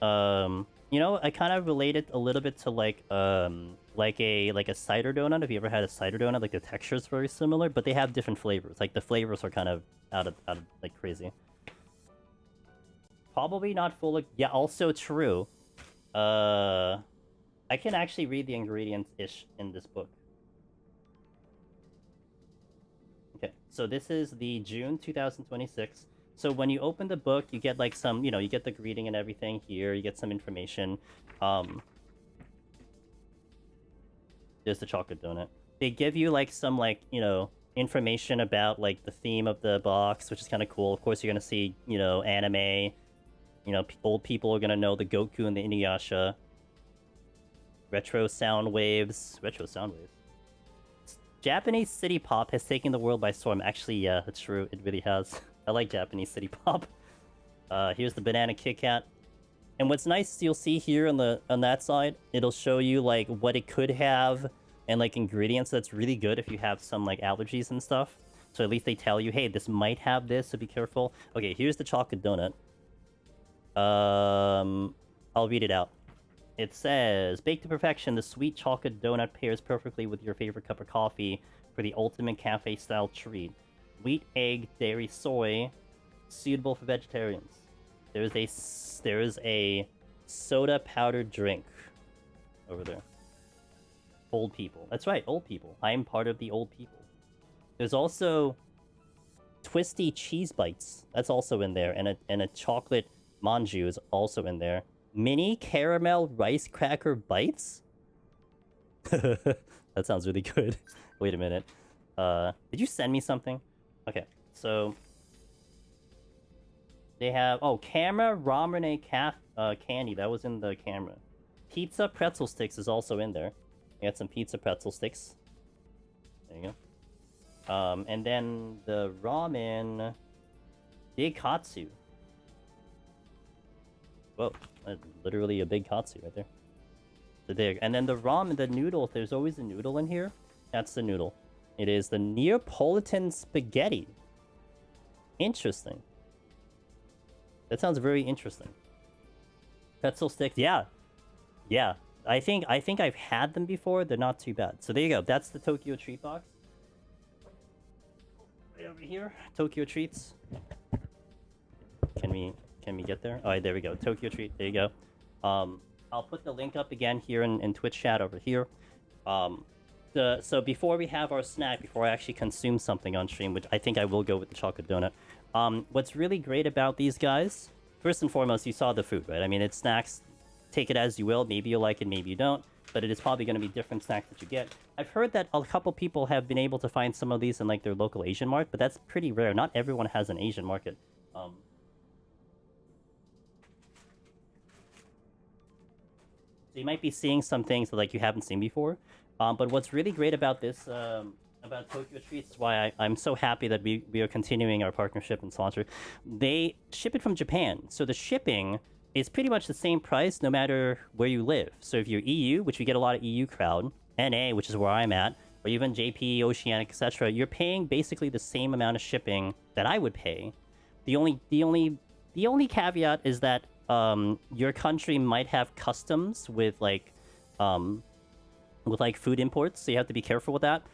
You know, I kind of relate it a little bit to like a cider donut. If you ever had a cider donut, like the texture is very similar, but they have different flavors. Like the flavors are kind of out of like crazy. Probably not full of... Yeah, also true. I can actually read the ingredients-ish in this book. Okay, so this is the June 2026. So when you open the book, you get like some, you know, you get the greeting and everything here. You get some information. There's the chocolate donut. They give you like some like, you know, information about like the theme of the box, which is kind of cool. Of course, you're going to see, you know, anime. You know, old people are going to know the Goku and the Inuyasha. Retro sound waves. Retro sound waves. Japanese city pop has taken the world by storm. Actually, yeah, that's true. It really has. I like Japanese city pop. Here's the banana Kit Kat. And what's nice, you'll see here on that side, it'll show you like what it could have and like ingredients. That's really good if you have some like allergies and stuff. So at least they tell you, hey, this might have this, so be careful. Okay, here's the chocolate donut. I'll read it out. It says, baked to perfection, the sweet chocolate donut pairs perfectly with your favorite cup of coffee. for the ultimate cafe-style treat. Wheat, egg, dairy, soy, suitable for vegetarians. There is a soda powdered drink over there. Old people. That's right, old people. I am part of the old people. There's also twisty cheese bites. That's also in there, and a chocolate manju is also in there. Mini caramel rice cracker bites. That sounds really good. Wait a minute. Did you send me something? Okay, so they have camera ramen candy. That was in the camera. Pizza pretzel sticks is also in there. We got some pizza pretzel sticks. There you go. And then the ramen big katsu. Whoa, literally a big katsu right there. So there. And then the ramen, the noodle, there's always a noodle in here. That's the noodle. It is the Neapolitan spaghetti. Interesting. That sounds very interesting. Pretzel sticks, yeah. Yeah. I think I've had them before. They're not too bad. So there you go. That's the Tokyo treat box. Right over here. Tokyo treats. Can we get there? Alright, there we go. Tokyo treat. There you go. I'll put the link up again here in Twitch chat over here. So before we have our snack, before I actually consume something on stream, which I think I will go with the chocolate donut. What's really great about these guys, first and foremost, you saw the food, right? I mean, it's snacks. Take it as you will. Maybe you like it, maybe you don't. But it is probably going to be different snacks that you get. I've heard that a couple people have been able to find some of these in like their local Asian mart, but that's pretty rare. Not everyone has an Asian market. So you might be seeing some things that like you haven't seen before. But what's really great about this, about Tokyo Treats, is why I'm so happy that we are continuing our partnership and sponsor. They ship it from Japan, so the shipping is pretty much the same price no matter where you live. So if you're EU, which we get a lot of EU crowd, NA, which is where I'm at, or even JP, Oceanic, etc., you're paying basically the same amount of shipping that I would pay. The only caveat is that your country might have customs with like food imports, so you have to be careful with that.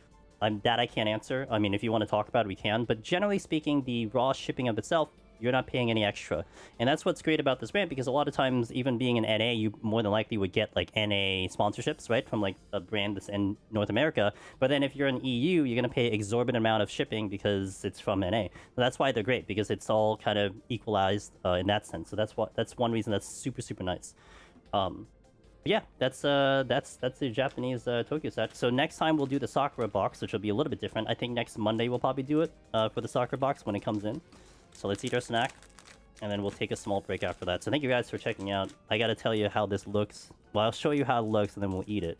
That I can't answer. I mean, if you want to talk about it, we can. But generally speaking, the raw shipping of itself, you're not paying any extra. And that's what's great about this brand, because a lot of times, even being in NA, you more than likely would get like NA sponsorships, right? From like a brand that's in North America. But then if you're in EU, you're going to pay exorbitant amount of shipping because it's from NA. So that's why they're great, because it's all kind of equalized in that sense. So that's one reason that's super, super nice. Yeah, that's the Japanese Tokyo set. So next time we'll do the Sakura box, which will be a little bit different. I think next Monday we'll probably do it for the Sakura box when it comes in. So let's eat our snack, and then we'll take a small break after that. So thank you guys for checking out. I gotta tell you how this looks. Well, I'll show you how it looks, and then we'll eat it.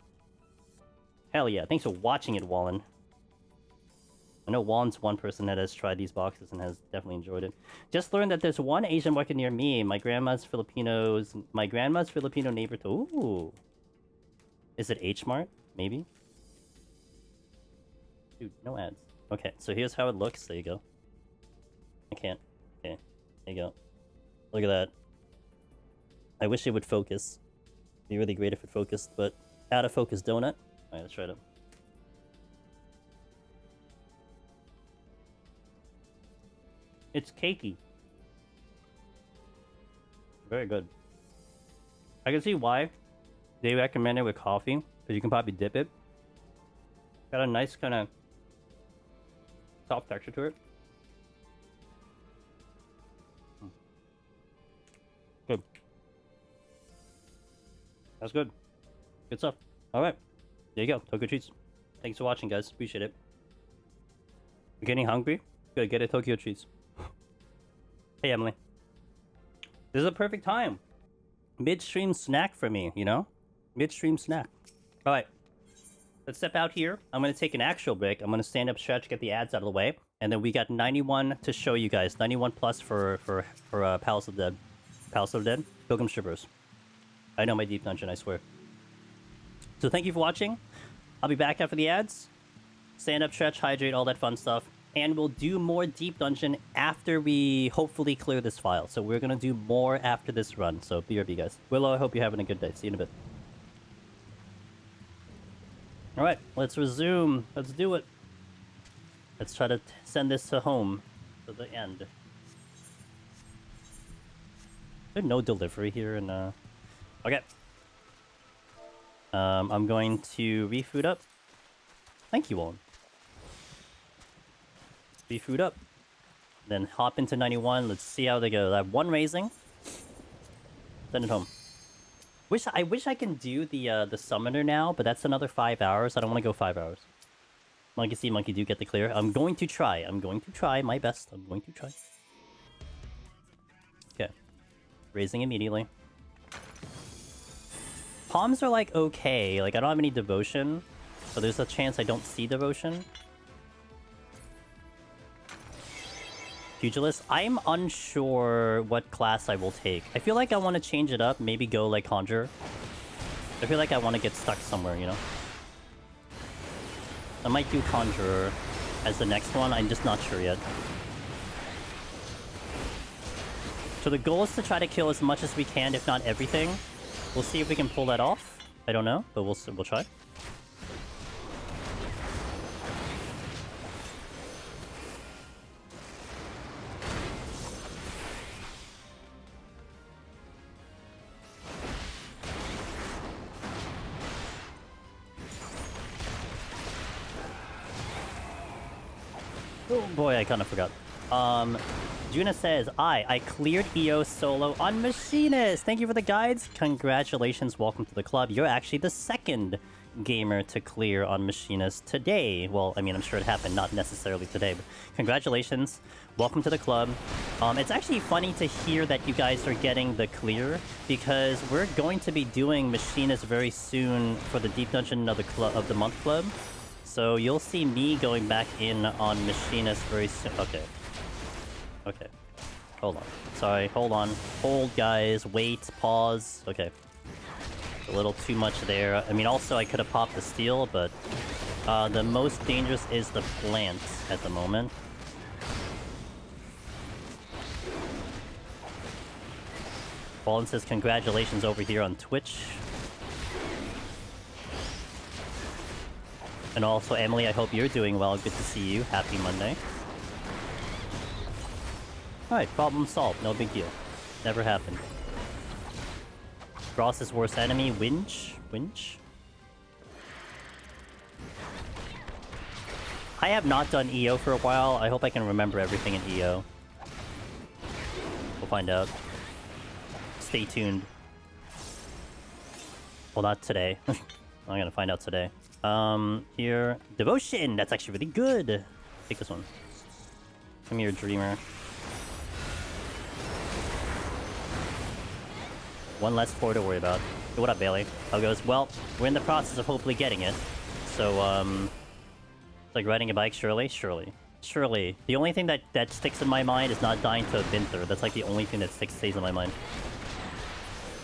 Hell yeah, thanks for watching it, Wallen. I know Wallen's one person that has tried these boxes and has definitely enjoyed it. Just learned that there's one Asian market near me. My grandma's Filipino neighbor. Ooh. Is it H Mart? Maybe? Dude, no ads. Okay, so here's how it looks. There you go. I can't. Okay, there you go. Look at that. I wish it would focus. It'd be really great if it focused, but out of focus donut. Alright, let's try it out. It's cakey. Very good. I can see why they recommend it with coffee, because you can probably dip it. Got a nice kind of soft texture to it. Good. That's good. Good stuff. Alright. There you go. Tokyo Treats. Thanks for watching, guys. Appreciate it. You're getting hungry? Good. Get a Tokyo Treats. Hey, Emily. This is a perfect time. Midstream snack for me, you know? Midstream snack. Alright. Let's step out here. I'm going to take an actual break. I'm going to stand up, stretch, get the ads out of the way. And then we got 91 to show you guys. 91 plus for Palace of the Dead. Palace of the Dead. Pilgrim Strippers. I know my deep dungeon, I swear. So thank you for watching. I'll be back after the ads. Stand up, stretch, hydrate, all that fun stuff. And we'll do more deep dungeon after we hopefully clear this file. So we're going to do more after this run. So BRB, guys. Willow, I hope you're having a good day. See you in a bit. Alright, let's resume. Let's do it. Let's try to send this to home. To the end. There's no delivery here in Okay. I'm going to refood up. Thank you all. Refood up. Then hop into 91. Let's see how they go. I have one raising. Send it home. I wish I can do the summoner now, but that's another 5 hours. I don't want to go 5 hours. Monkey see, monkey do, get the clear. I'm going to try. I'm going to try my best. I'm going to try. Okay. Raising immediately. Palms are like okay. Like I don't have any devotion. So there's a chance I don't see devotion. Pugilist. I'm unsure what class I will take. I feel like I want to change it up. Maybe go like Conjure. I feel like I want to get stuck somewhere, you know? I might do Conjurer as the next one. I'm just not sure yet. So the goal is to try to kill as much as we can, if not everything. We'll see if we can pull that off. I don't know, but we'll try. Oh boy, I kind of forgot. Juna says, I cleared EO solo on Machinist. Thank you for the guides. Congratulations, welcome to the club. You're actually the second gamer to clear on Machinist today. Well, I mean, I'm sure it happened, not necessarily today, but congratulations. Welcome to the club. It's actually funny to hear that you guys are getting the clear, because we're going to be doing Machinist very soon for the Deep Dungeon of the Month Club. So you'll see me going back in on Machinist very soon. Okay. Okay. Hold on. Sorry, hold on. Hold, guys. Wait. Pause. Okay. A little too much there. I mean, also, I could have popped the steel, but the most dangerous is the plant at the moment. Fallen says, congratulations over here on Twitch. And also, Emily, I hope you're doing well. Good to see you. Happy Monday. Alright, problem solved. No big deal. Never happened. Ross's worst enemy, Winch. Winch? I have not done EO for a while. I hope I can remember everything in EO. We'll find out. Stay tuned. Well, not today. I'm gonna find out today. Here. Devotion! That's actually really good! Take this one. Come here, Dreamer. One less floor to worry about. Hey, what up, Bailey? How goes? Well, we're in the process of hopefully getting it. So, it's like riding a bike, surely? Surely. Surely. The only thing that sticks in my mind is not dying to a Vinther. That's like the only thing that stays in my mind.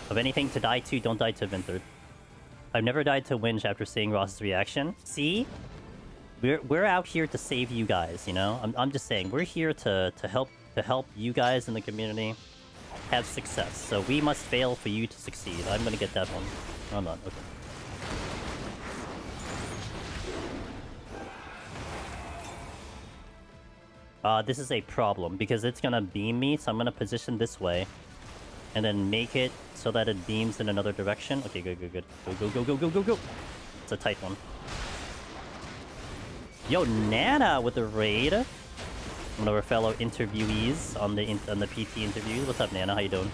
Of anything to die to, don't die to Vinther. I've never died to Winch after seeing Ross's reaction. See? We're out here to save you guys, you know? I'm just saying, we're here to help you guys in the community have success. So we must fail for you to succeed. I'm gonna get that one. No, I'm not. Okay. This is a problem because it's gonna beam me, so I'm gonna position this way. And then make it so that it beams in another direction. Okay, good, good, good. Go. It's a tight one. Yo, Nana with the raid. One of our fellow interviewees on the PT interview. What's up, Nana? How you doing?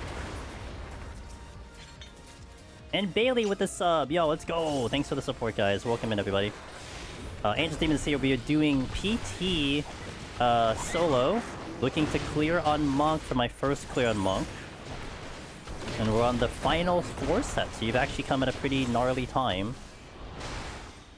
And Bailey with the sub. Yo, let's go. Thanks for the support, guys. Welcome in, everybody. Angel Demons here. We are doing PT solo. Looking to clear on Monk for my first clear on Monk. And we're on the final 4 set, so you've actually come at a pretty gnarly time.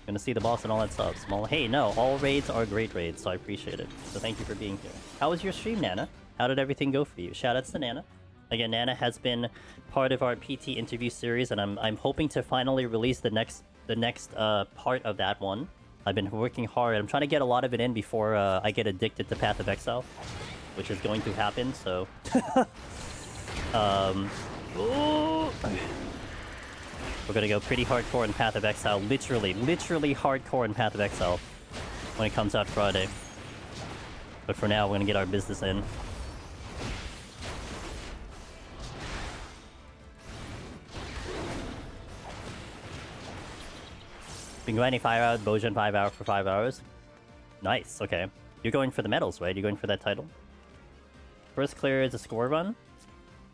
Gonna see the boss and all that stuff. Small. Hey, no, all raids are great raids, so I appreciate it. So thank you for being here. How was your stream, Nana? How did everything go for you? Shoutouts to Nana. Again, Nana has been part of our PT interview series, and I'm hoping to finally release the next part of that one. I've been working hard. I'm trying to get a lot of it in before I get addicted to Path of Exile, which is going to happen. So. We're gonna go pretty hardcore in Path of Exile. Literally hardcore in Path of Exile when it comes out Friday. But for now, we're gonna get our business in. Been grinding 5 hours, Bojan 5 hours for 5 hours. Nice, okay. You're going for the medals, right? You're going for that title? First clear is a score run?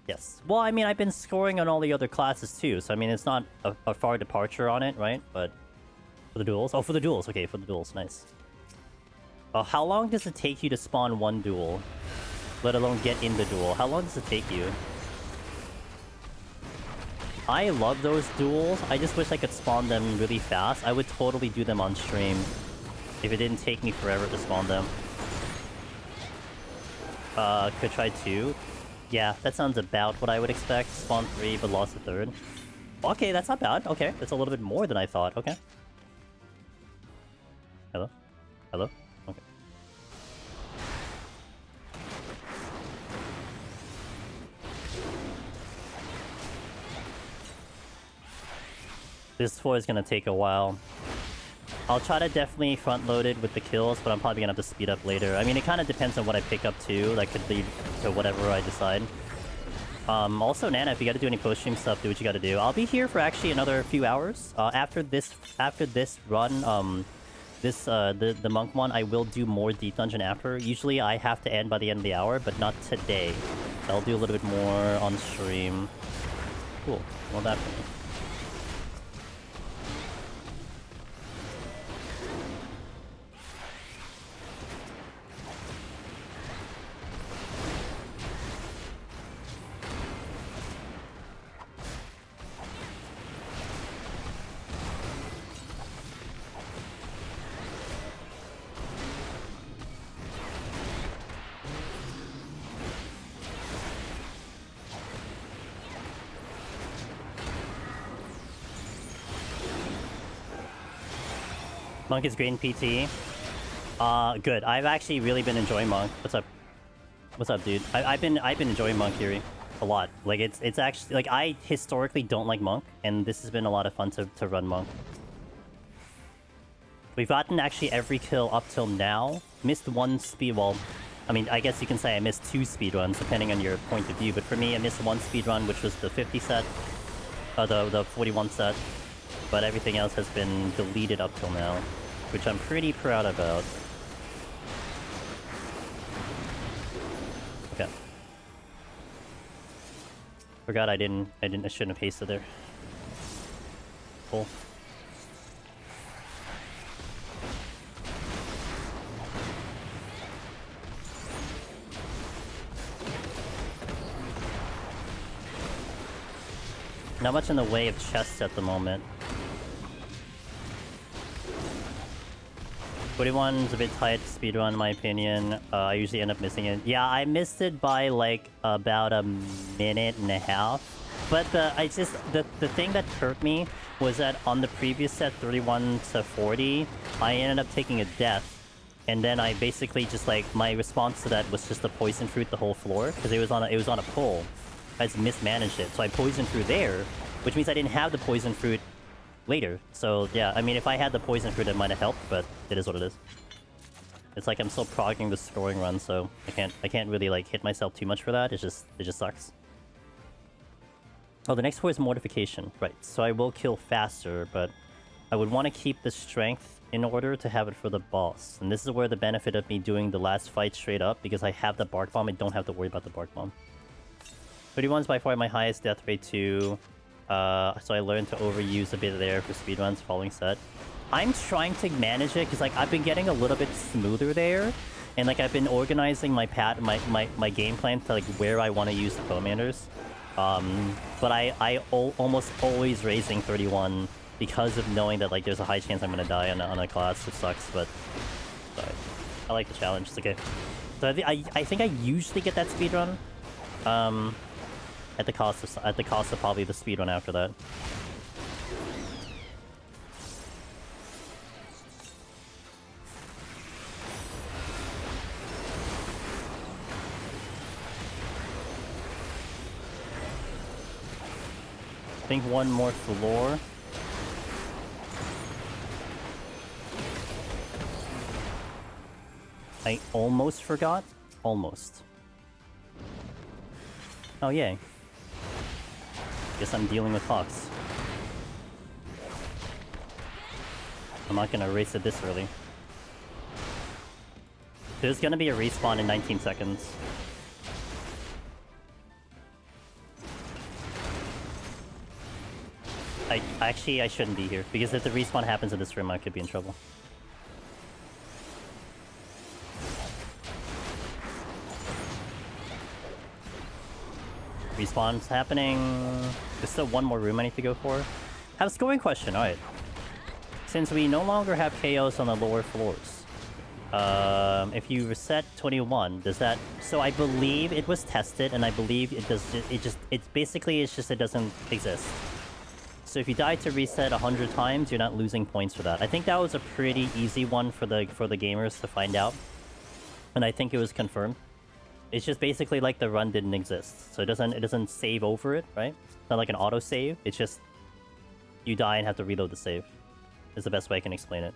Yes. Well, I mean, I've been scoring on all the other classes too, so I mean, it's not a far departure on it, right? But for the duels? Oh, for the duels. Okay, for the duels. Nice. How long does it take you to spawn one duel? Let alone get in the duel. How long does it take you? I love those duels. I just wish I could spawn them really fast. I would totally do them on stream if it didn't take me forever to spawn them. Could try 2. Yeah, that sounds about what I would expect. Spawn 3, but lost the 3rd. Okay, that's not bad. Okay, that's a little bit more than I thought. Okay. Hello? Hello? Okay. This 4 is gonna take a while. I'll try to definitely front-load it with the kills, but I'm probably gonna have to speed up later. I mean, it kind of depends on what I pick up too. That could lead to whatever I decide. Also, Nana, if you gotta do any post-stream stuff, do what you gotta do. I'll be here for actually another few hours. After this run, the monk one, I will do more deep dungeon after. Usually, I have to end by the end of the hour, but not today. I'll do a little bit more on stream. Cool. Well, that for me. Monk is great in PT. Good. I've actually really been enjoying Monk. What's up? What's up, dude? I've been enjoying Monk here a lot. Like it's actually like I historically don't like Monk, and this has been a lot of fun to run Monk. We've gotten actually every kill up till now. Missed 1 speed. Well, I mean, I guess you can say I missed 2 speed runs depending on your point of view. But for me, I missed 1 speed run, which was the 50 set, the 41 set. But everything else has been deleted up till now, which I'm pretty proud about. Okay. Forgot I shouldn't have hasted there. Cool. Not much in the way of chests at the moment. 41's a bit tight speedrun in my opinion. I usually end up missing it. Yeah, I missed it by like about a minute and a half. But the thing that hurt me was that on the previous set, 31 to 40, I ended up taking a death. And then I basically just like, my response to that was just to poison fruit the whole floor, because it was on a pull. I just mismanaged it. So I poisoned through there, which means I didn't have the poison fruit later. So yeah, I mean, if I had the poison fruit, it might have helped, but it is what it is. It's like I'm still progging the scoring run, so I can't really like hit myself too much for that. It just sucks. Oh, the next 4 is mortification, right? So I will kill faster, but I would want to keep the strength in order to have it for the boss. And this is where the benefit of me doing the last fight straight up, because I have the bark bomb, I don't have to worry about the bark bomb. 31 is by far my highest death rate too. So I learned to overuse a bit there for speedruns following set. I'm trying to manage it because like I've been getting a little bit smoother there, and like I've been organizing my game plan to like where I want to use the commanders. But I almost always raising 31 because of knowing that like there's a high chance I'm gonna die on a class, which sucks. But I like the challenge. It's okay. So I think I usually get that speedrun. At the cost of probably the speedrun after that. I think 1 more floor. I almost forgot. Almost. Oh, yay. Guess I'm dealing with Fox. I'm not gonna erase it this early. There's gonna be a respawn in 19 seconds. Actually, I shouldn't be here, because if the respawn happens in this room, I could be in trouble. Respawn's happening. There's still one more room I need to go for. Have a scoring question, alright. Since we no longer have KOs on the lower floors, if you reset 21, does that... So I believe it was tested, and I believe it does... It's basically, it's just it doesn't exist. So if you die to reset 100 times, you're not losing points for that. I think that was a pretty easy one for the gamers to find out. And I think it was confirmed. It's just basically like the run didn't exist. So it doesn't save over it, right? It's not like an auto save. It's just you die and have to reload the save. Is the best way I can explain it.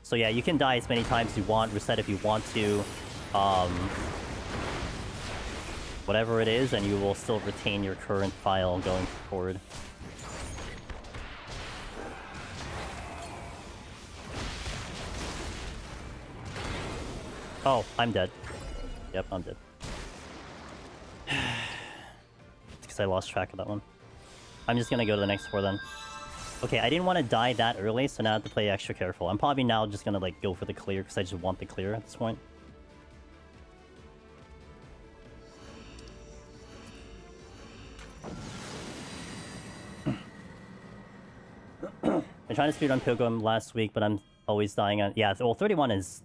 So yeah, you can die as many times as you want, reset if you want to. Whatever it is, and you will still retain your current file going forward. Oh, I'm dead. Yep, I'm dead. It's because I lost track of that one. I'm just gonna go to the next floor then. Okay, I didn't want to die that early, so now I have to play extra careful. I'm probably now just gonna like go for the clear, because I just want the clear at this point. I tried to speedrun Pilgrim last week, but I'm always dying on... Yeah, well, 31 is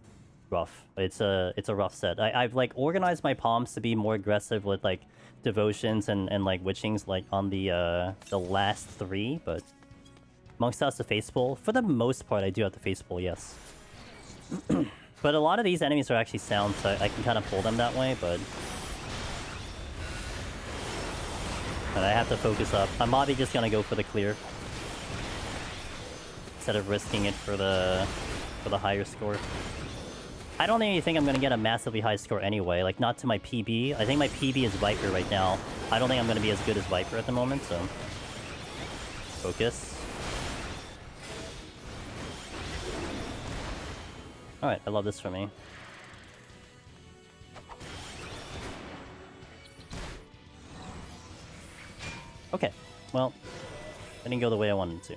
rough. It's a rough set. I've like organized my palms to be more aggressive with like devotions and like witchings like on the last 3, but amongst us the faithful, for the most part I do have the faithful, yes. But a lot of these enemies are actually sound, so I can kind of pull them that way, but I have to focus up. I'm probably just gonna go for the clear instead of risking it for the higher score. I don't even think I'm gonna get a massively high score anyway, like not to my PB. I think my PB is Viper right now. I don't think I'm gonna be as good as Viper at the moment, so focus. Alright, I love this for me. Okay, well, I didn't go the way I wanted to.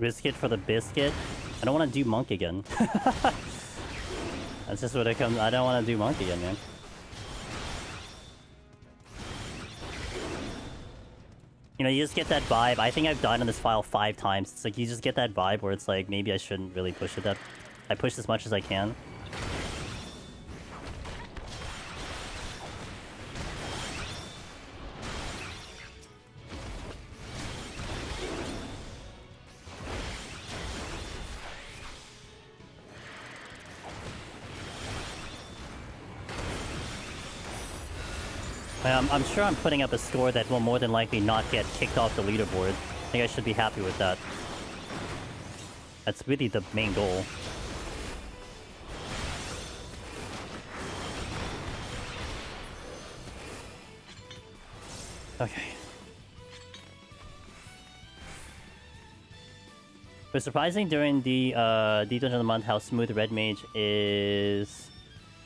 Risk it for the biscuit. I don't want to do monk again. That's just what it comes. I don't want to do monk again, man. You know, you just get that vibe. I think I've died on this file 5 times. It's like you just get that vibe where it's like maybe I shouldn't really push it. That I push as much as I can. I'm sure I'm putting up a score that will more than likely not get kicked off the leaderboard. I think I should be happy with that. That's really the main goal. Okay. It was surprising during the Dungeon of the Month how smooth Red Mage is.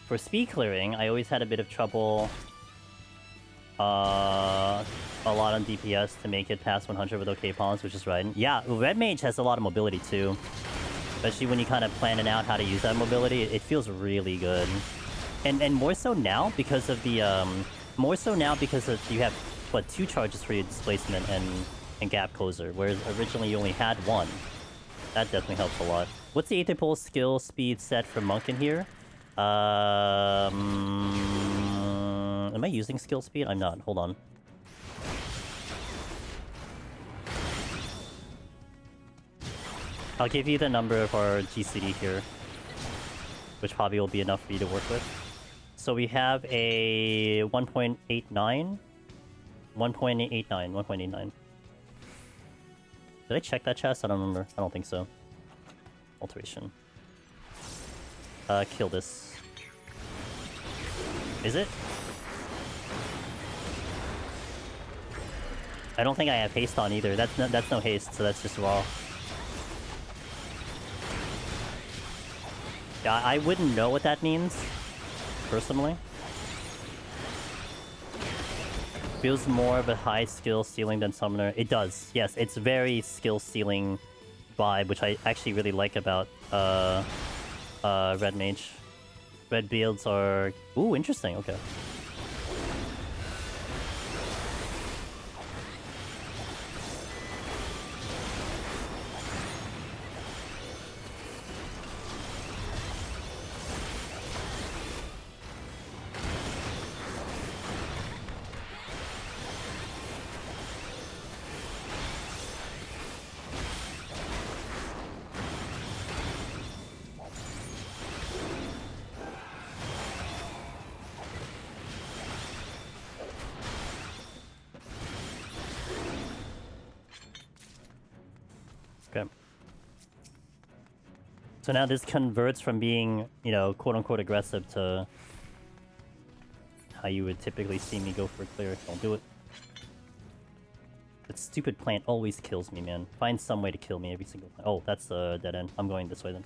For speed clearing, I always had a bit of trouble. a lot on DPS to make it past 100 with OK pawns, which is right. Yeah, Red Mage has a lot of mobility too. Especially when you kind of planning out how to use that mobility, it feels really good. And more so now because of the you have what 2 charges for your displacement and gap closer, whereas originally you only had 1. That definitely helps a lot. What's the Aether Pulse skill speed set for Monk in here? Am I using skill speed? I'm not. Hold on. I'll give you the number of our GCD here, which probably will be enough for you to work with. So we have a 1.89. 1.89. Did I check that chest? I don't remember. I don't think so. Alteration. Kill this. Is it? I don't think I have haste on either. That's no haste, so that's just raw. Yeah, I wouldn't know what that means, personally. Feels more of a high skill ceiling than Summoner. It does, yes. It's very skill ceiling vibe, which I actually really like about Red Mage. Red builds are... Ooh, interesting, okay. So now this converts from being, you know, quote-unquote aggressive to how you would typically see me go for a clear. Don't do it. That stupid plant always kills me, man. Find some way to kill me every single time. Oh, that's a dead end. I'm going this way then.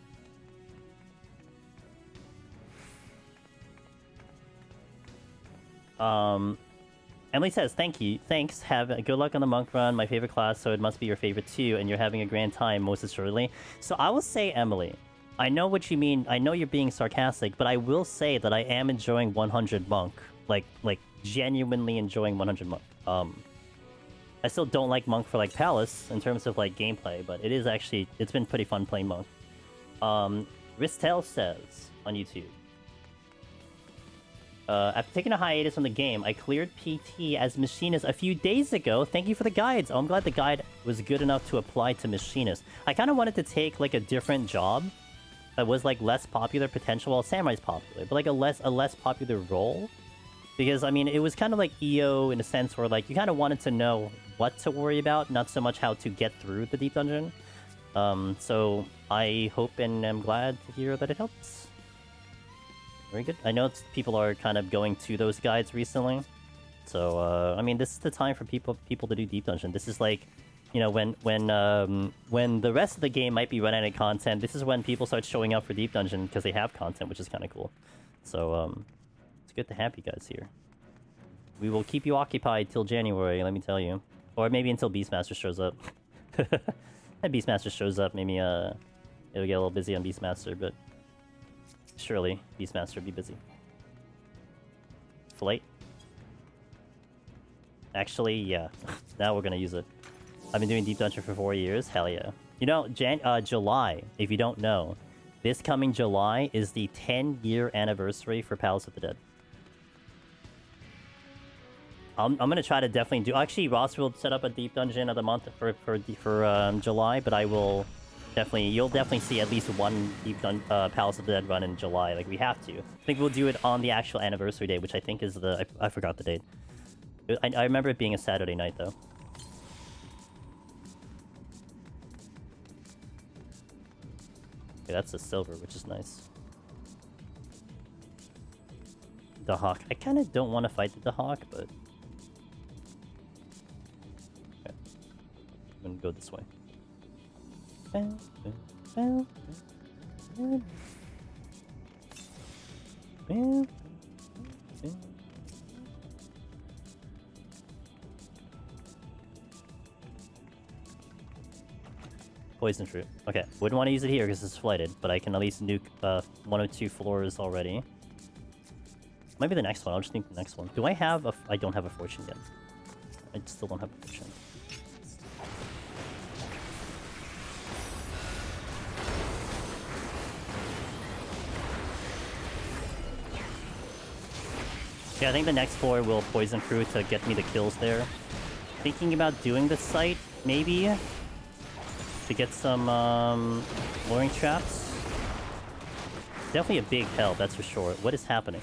Emily says, thank you. Thanks. Have good luck on the monk run. My favorite class, so it must be your favorite too. And you're having a grand time, most assuredly. So I will say, Emily, I know what you mean. I know you're being sarcastic, but I will say that I am enjoying 100 monk. Like genuinely enjoying 100 monk. I still don't like monk for like palace in terms of like gameplay, but it is actually, it's been pretty fun playing monk. Ristel says on YouTube, after taking a hiatus from the game, I cleared PT as Machinist a few days ago. Thank you for the guides. Oh, I'm glad the guide was good enough to apply to Machinist. I kind of wanted to take like a different job that was like less popular potential. Well, Samurai's popular, but like a less popular role. Because, I mean, it was kind of like EO in a sense where like you kind of wanted to know what to worry about, not so much how to get through the deep dungeon. So I hope and am glad to hear that it helps. Very good. I know people are kind of going to those guides recently. So, I mean, this is the time for people to do deep dungeon. This is like, you know, when the rest of the game might be running out of content, this is when people start showing up for deep dungeon because they have content, which is kind of cool. So, it's good to have you guys here. We will keep you occupied till January, let me tell you. Or maybe until Beastmaster shows up. If Beastmaster shows up, maybe it'll get a little busy on Beastmaster, but surely Beastmaster will be busy. Flight. Actually, yeah. Now we're gonna use it. I've been doing Deep Dungeon for 4 years. Hell yeah. You know, July, if you don't know, this coming July is the 10-year anniversary for Palace of the Dead. I'm gonna try to definitely do... Actually, Ross will set up a Deep Dungeon of the month for July, but I will definitely... You'll definitely see at least one Palace of the Dead run in July. Like, we have to. I think we'll do it on the actual anniversary date, which I think is the... I forgot the date. I remember it being a Saturday night, though. Okay, that's a silver, which is nice. The Hawk. I kind of don't want to fight the Hawk, but... Okay. I'm gonna go this way. Poison fruit. Okay, wouldn't want to use it here because it's flighted, but I can at least nuke 1 or 2 floors already. Maybe the next one. I'll just nuke the next one. Do I have a... I don't have a fortune yet. I still don't have a fortune. Yeah, I think the next floor will poison fruit to get me the kills there. Thinking about doing the site, maybe, to get some luring traps. Definitely a big help, that's for sure. What is happening?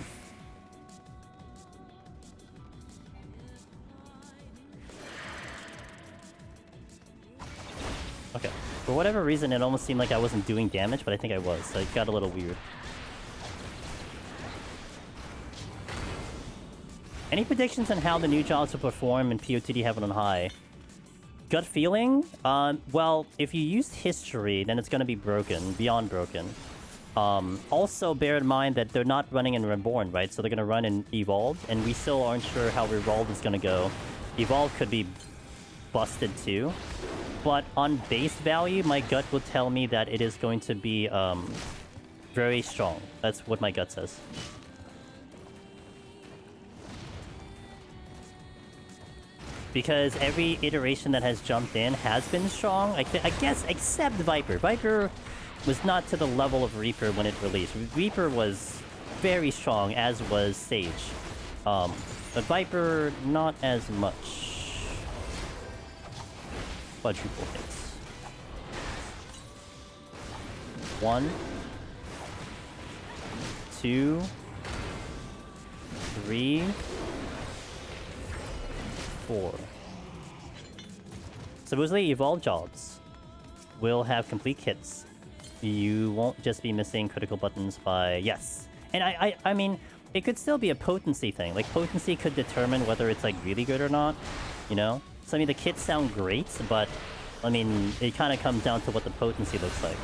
Okay. For whatever reason, it almost seemed like I wasn't doing damage, but I think I was, so it got a little weird. Any predictions on how the new jobs will perform in POTD Heaven on High? Gut feeling? Well, if you used History, then it's going to be broken, beyond broken. Also, bear in mind that they're not running in Reborn, right? So they're going to run in Evolved, and we still aren't sure how Revolved is going to go. Evolved could be busted too. But on base value, my gut will tell me that it is going to be very strong. That's what my gut says. Because every iteration that has jumped in has been strong. I guess, except Viper. Viper was not to the level of Reaper when it released. Reaper was very strong, as was Sage. But Viper, not as much. Quadruple hits. 1, 2, 3, 4. Supposedly evolved jobs will have complete kits. You won't just be missing critical buttons by... Yes. And I mean, it could still be a potency thing. Like, potency could determine whether it's, like, really good or not. You know? So, I mean, the kits sound great, but... I mean, it kind of comes down to what the potency looks like.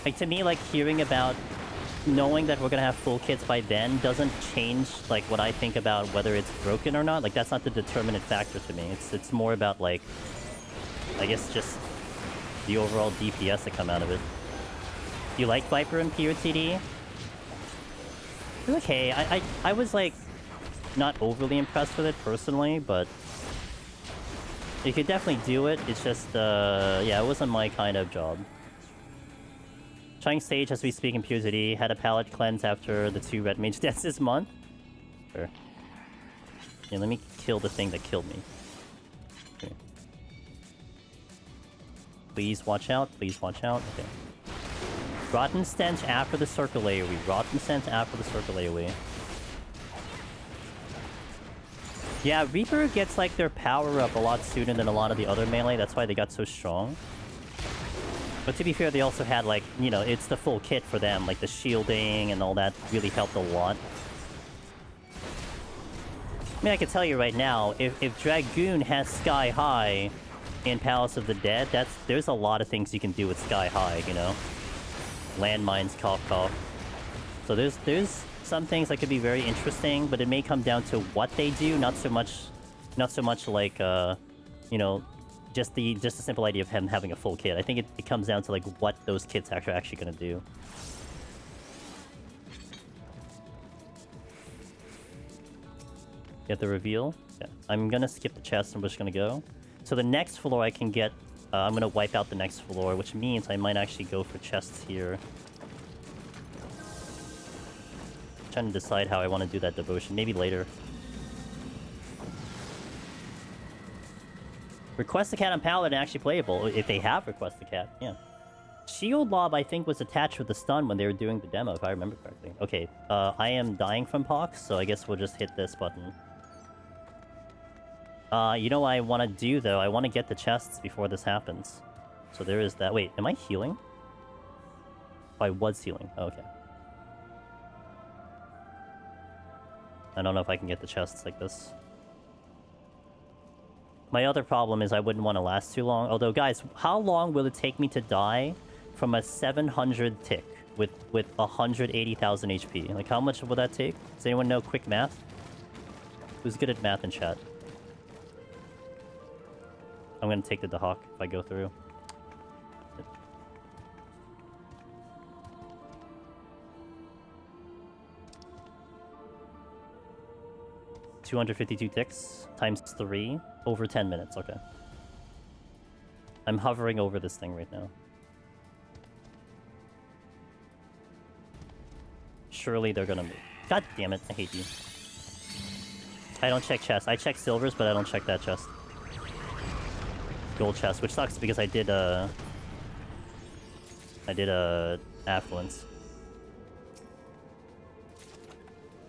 Like, to me, like, hearing about... knowing that we're gonna have full kits by then doesn't change, like, what I think about whether it's broken or not. Like, that's not the determinant factor to me. It's more about, like... I guess just... the overall DPS that come out of it. You like Viper in POTD? It's okay. I was, like, not overly impressed with it personally, but... you could definitely do it. It's just, yeah, it wasn't my kind of job. Trying Sage as we speak in POTD. Had a palate cleanse after the 2 red mage deaths this month. Sure. Yeah, let me kill the thing that killed me. Okay. Please watch out. Please watch out. Okay. Rotten Stench after the Circle AoE. Rotten Stench after the Circle AoE. Yeah, Reaper gets, like, their power up a lot sooner than a lot of the other melee. That's why they got so strong. But to be fair, they also had, like, you know, it's the full kit for them. Like, the shielding and all that really helped a lot. I mean, I can tell you right now, if Dragoon has Sky High in Palace of the Dead, there's a lot of things you can do with Sky High, you know? Landmines, cough, cough. So there's some things that could be very interesting, but it may come down to what they do, not so much like, you know... just the simple idea of him having a full kit. I think it comes down to, like, what those kits are actually gonna do. Get the reveal? Yeah. I'm gonna skip the chest and we're just gonna go. So the next floor I can get... I'm gonna wipe out the next floor, which means I might actually go for chests here. Trying to decide how I want to do that devotion. Maybe later. Request a Cat on Paladin actually playable, if they have Request a Cat, yeah. Shield Lob, I think, was attached with the stun when they were doing the demo, if I remember correctly. Okay, I am dying from pox, so I guess we'll just hit this button. You know what I want to do, though? I want to get the chests before this happens. So there is that. Wait, am I healing? Oh, I was healing. Oh, okay. I don't know if I can get the chests like this. My other problem is I wouldn't want to last too long. Although, guys, how long will it take me to die from a 700 tick with 180,000 HP? Like, how much will that take? Does anyone know quick math? Who's good at math in chat? I'm gonna take the Dahawk if I go through. 252 ticks times 3 over 10 minutes. Okay. I'm hovering over this thing right now. Surely they're gonna move. God damn it, I hate you. I don't check chests. I check silvers, but I don't check that chest. Gold chest, which sucks because I did affluence.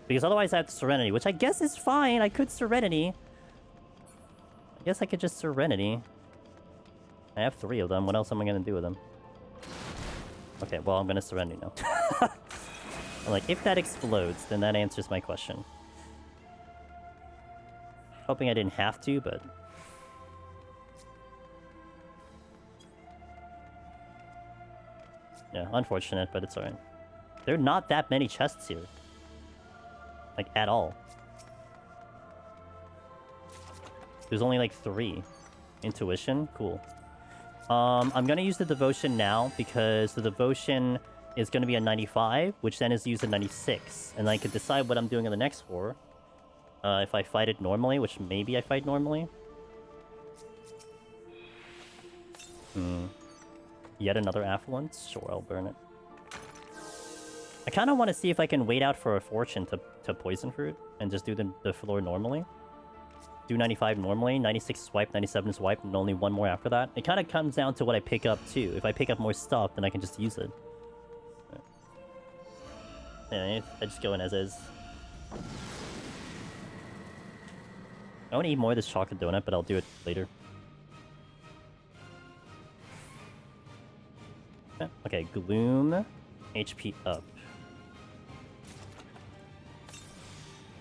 Because otherwise I have Serenity, which I guess is fine. I could Serenity. I guess I could just Serenity. I have 3 of them. What else am I gonna do with them? Okay, well, I'm gonna Serenity now. I'm like, if that explodes, then that answers my question. Hoping I didn't have to, but... yeah, unfortunate, but it's alright. There are not that many chests here. Like, at all. There's only like 3. Intuition? Cool. I'm gonna use the Devotion now, because the Devotion is gonna be a 95, which then is used at 96. And I could decide what I'm doing in the next 4. If I fight it normally, which maybe I fight normally. Yet another affluence? Sure, I'll burn it. I kind of want to see if I can wait out for a fortune to poison fruit and just do the floor normally. Do 95 normally, 96 swipe, 97 swipe, and only 1 more after that. It kind of comes down to what I pick up too. If I pick up more stuff, then I can just use it. Yeah, I just go in as is. I want to eat more of this chocolate donut, but I'll do it later. Okay, Gloom, HP up.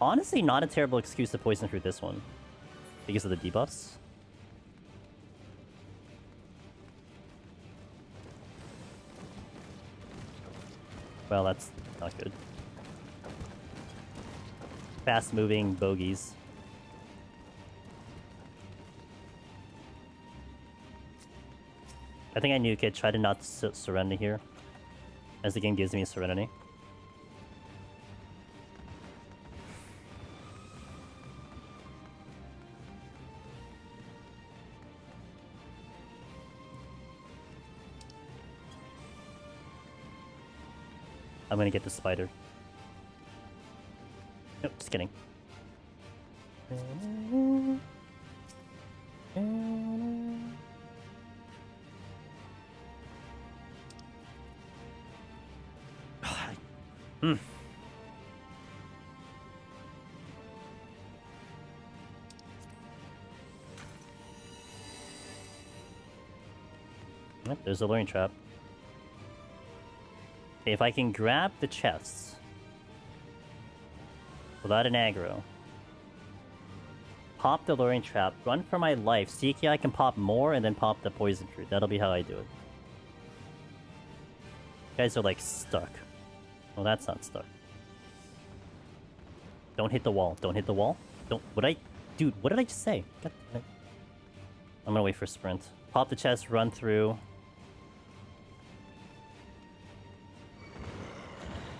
Honestly, not a terrible excuse to poison through this one. Because of the debuffs. Well, that's not good. Fast-moving bogeys. I think I nuke it, try to not Serenity here. As the game gives me a Serenity. I'm gonna get the spider. Nope, just kidding. Yep, there's a luring trap. Okay, if I can grab the chests without an aggro, pop the luring trap, run for my life, see if I can pop more, and then pop the poison fruit. That'll be how I do it. You guys are like stuck. Well, that's not stuck. Don't hit the wall. Don't hit the wall. Don't. Dude, what did I just say? God damn it. I'm gonna wait for sprint. Pop the chest, run through.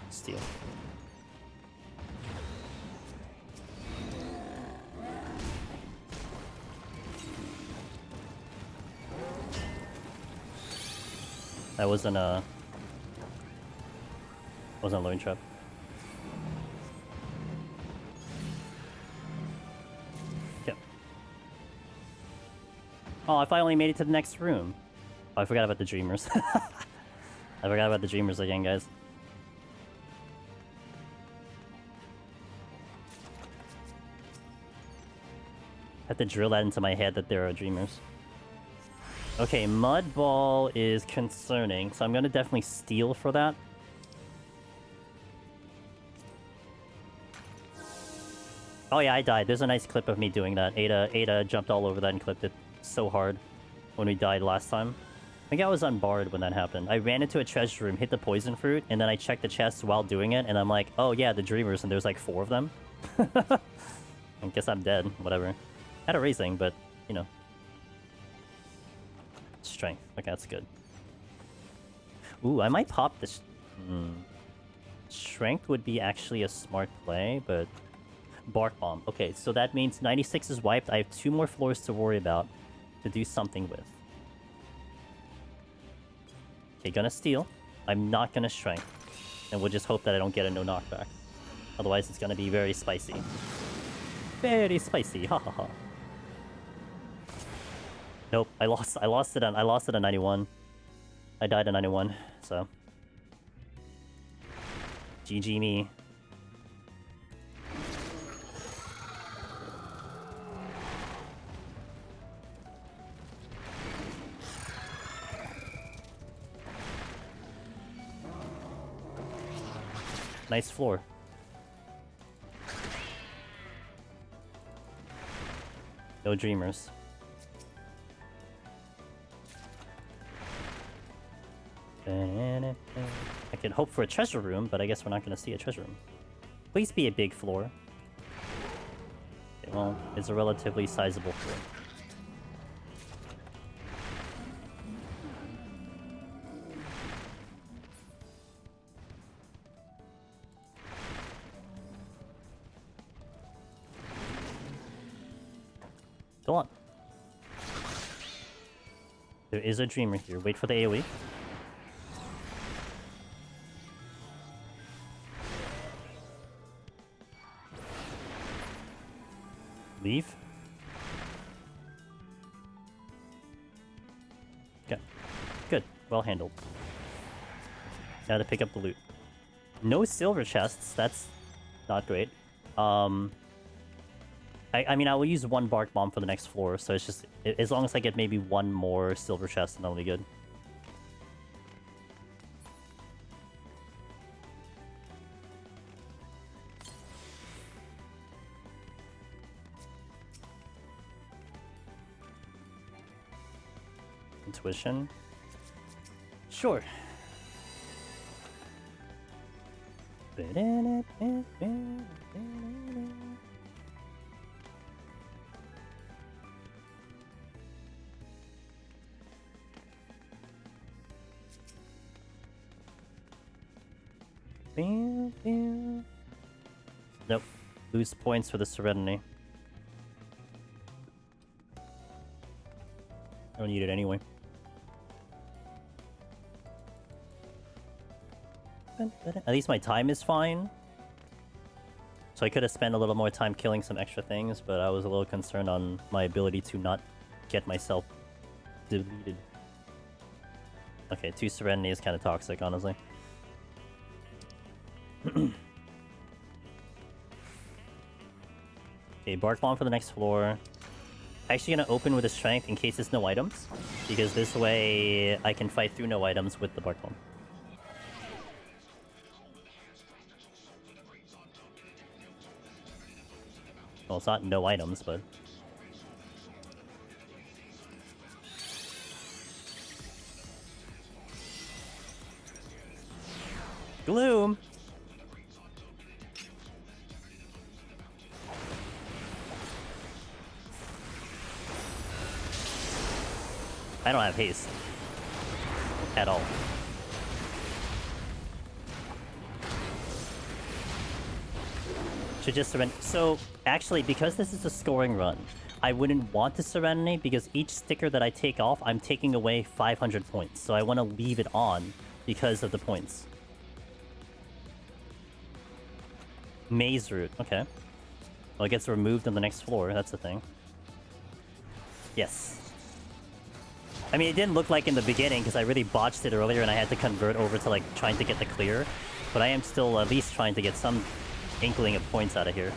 Steal. That wasn't a luring trap. Yep. Oh, if I only made it to the next room. Oh, I forgot about the dreamers. I forgot about the dreamers again, guys. I have to drill that into my head that there are dreamers. Okay, Mud Ball is concerning, so I'm gonna definitely steal for that. Oh yeah, I died. There's a nice clip of me doing that. Aida jumped all over that and clipped it so hard when we died last time. I think I was unbarred when that happened. I ran into a treasure room, hit the poison fruit, and then I checked the chest while doing it, and I'm like, oh yeah, the dreamers, and there's like 4 of them. I guess I'm dead. Whatever. Had a raising, but, you know. Strength. Okay, that's good. Ooh, I might pop this. Strength would be actually a smart play, but... Bark Bomb. Okay, so that means 96 is wiped. I have 2 more floors to worry about to do something with. Okay, gonna steal. I'm not gonna strength. And we'll just hope that I don't get a no knockback. Otherwise, it's gonna be very spicy. Very spicy, ha ha ha. Nope, I lost it on 91. I died at 91, so. GG me. Nice floor. No dreamers. I can hope for a treasure room, but I guess we're not going to see a treasure room. Please be a big floor. Okay, well, it's a relatively sizable floor. Go on. There is a dreamer here. Wait for the AoE. Leave. Okay. Good. Well handled. Now to pick up the loot. No silver chests. That's not great. I mean, I will use 1 Bark Bomb for the next floor, so it's just... As long as I get maybe 1 more silver chest, then that'll be good. Intuition. Sure. Nope. Lose points for the Serenity. I don't need it anyway. At least my time is fine. So I could have spent a little more time killing some extra things, but I was a little concerned on my ability to not get myself deleted. Okay, 2 Serenity is kind of toxic, honestly. Okay, Bark Bomb for the next floor. Actually gonna open with a Strength in case there's no items, because this way I can fight through no items with the Bark Bomb. Well, it's not no items, but... Gloom! I don't have haste. At all. Should just surrender. So, actually, because this is a scoring run, I wouldn't want to Serenity because each sticker that I take off, I'm taking away 500 points. So I want to leave it on because of the points. Maze Route. Okay. Well, it gets removed on the next floor. That's the thing. Yes. I mean, it didn't look like in the beginning because I really botched it earlier and I had to convert over to like trying to get the clear. But I am still at least trying to get some inkling of points out of here.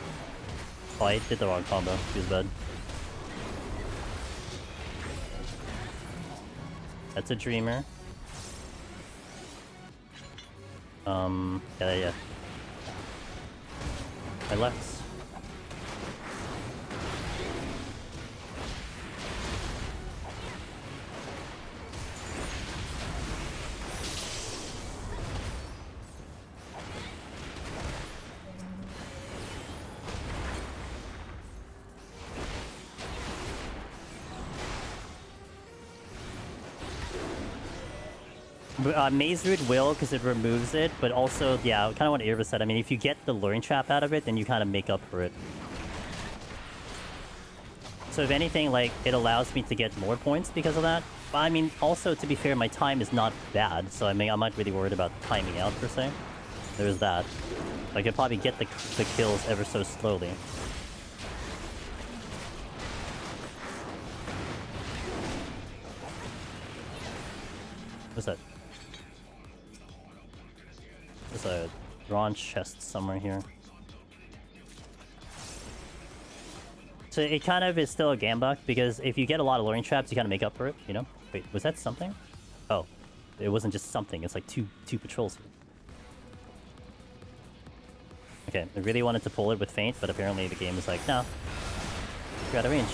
Oh, I did the wrong combo. Feels bad. That's a dreamer. Yeah. I left. Maze Route will, because it removes it, but also, yeah, kind of what Irva said. I mean, if you get the Luring Trap out of it, then you kind of make up for it. So if anything, like, it allows me to get more points because of that. But I mean, also, to be fair, my time is not bad, so I mean, I'm not really worried about timing out, per se. There's that. I could probably get the kills ever so slowly. What's that? There's a bronze chest somewhere here. So it kind of is still a gambler, because if you get a lot of luring traps, you kind of make up for it, you know? Wait, was that something? Oh, it wasn't just something, it's like two patrols here. Okay, I really wanted to pull it with Feint, but apparently the game is like, no, you're out of range.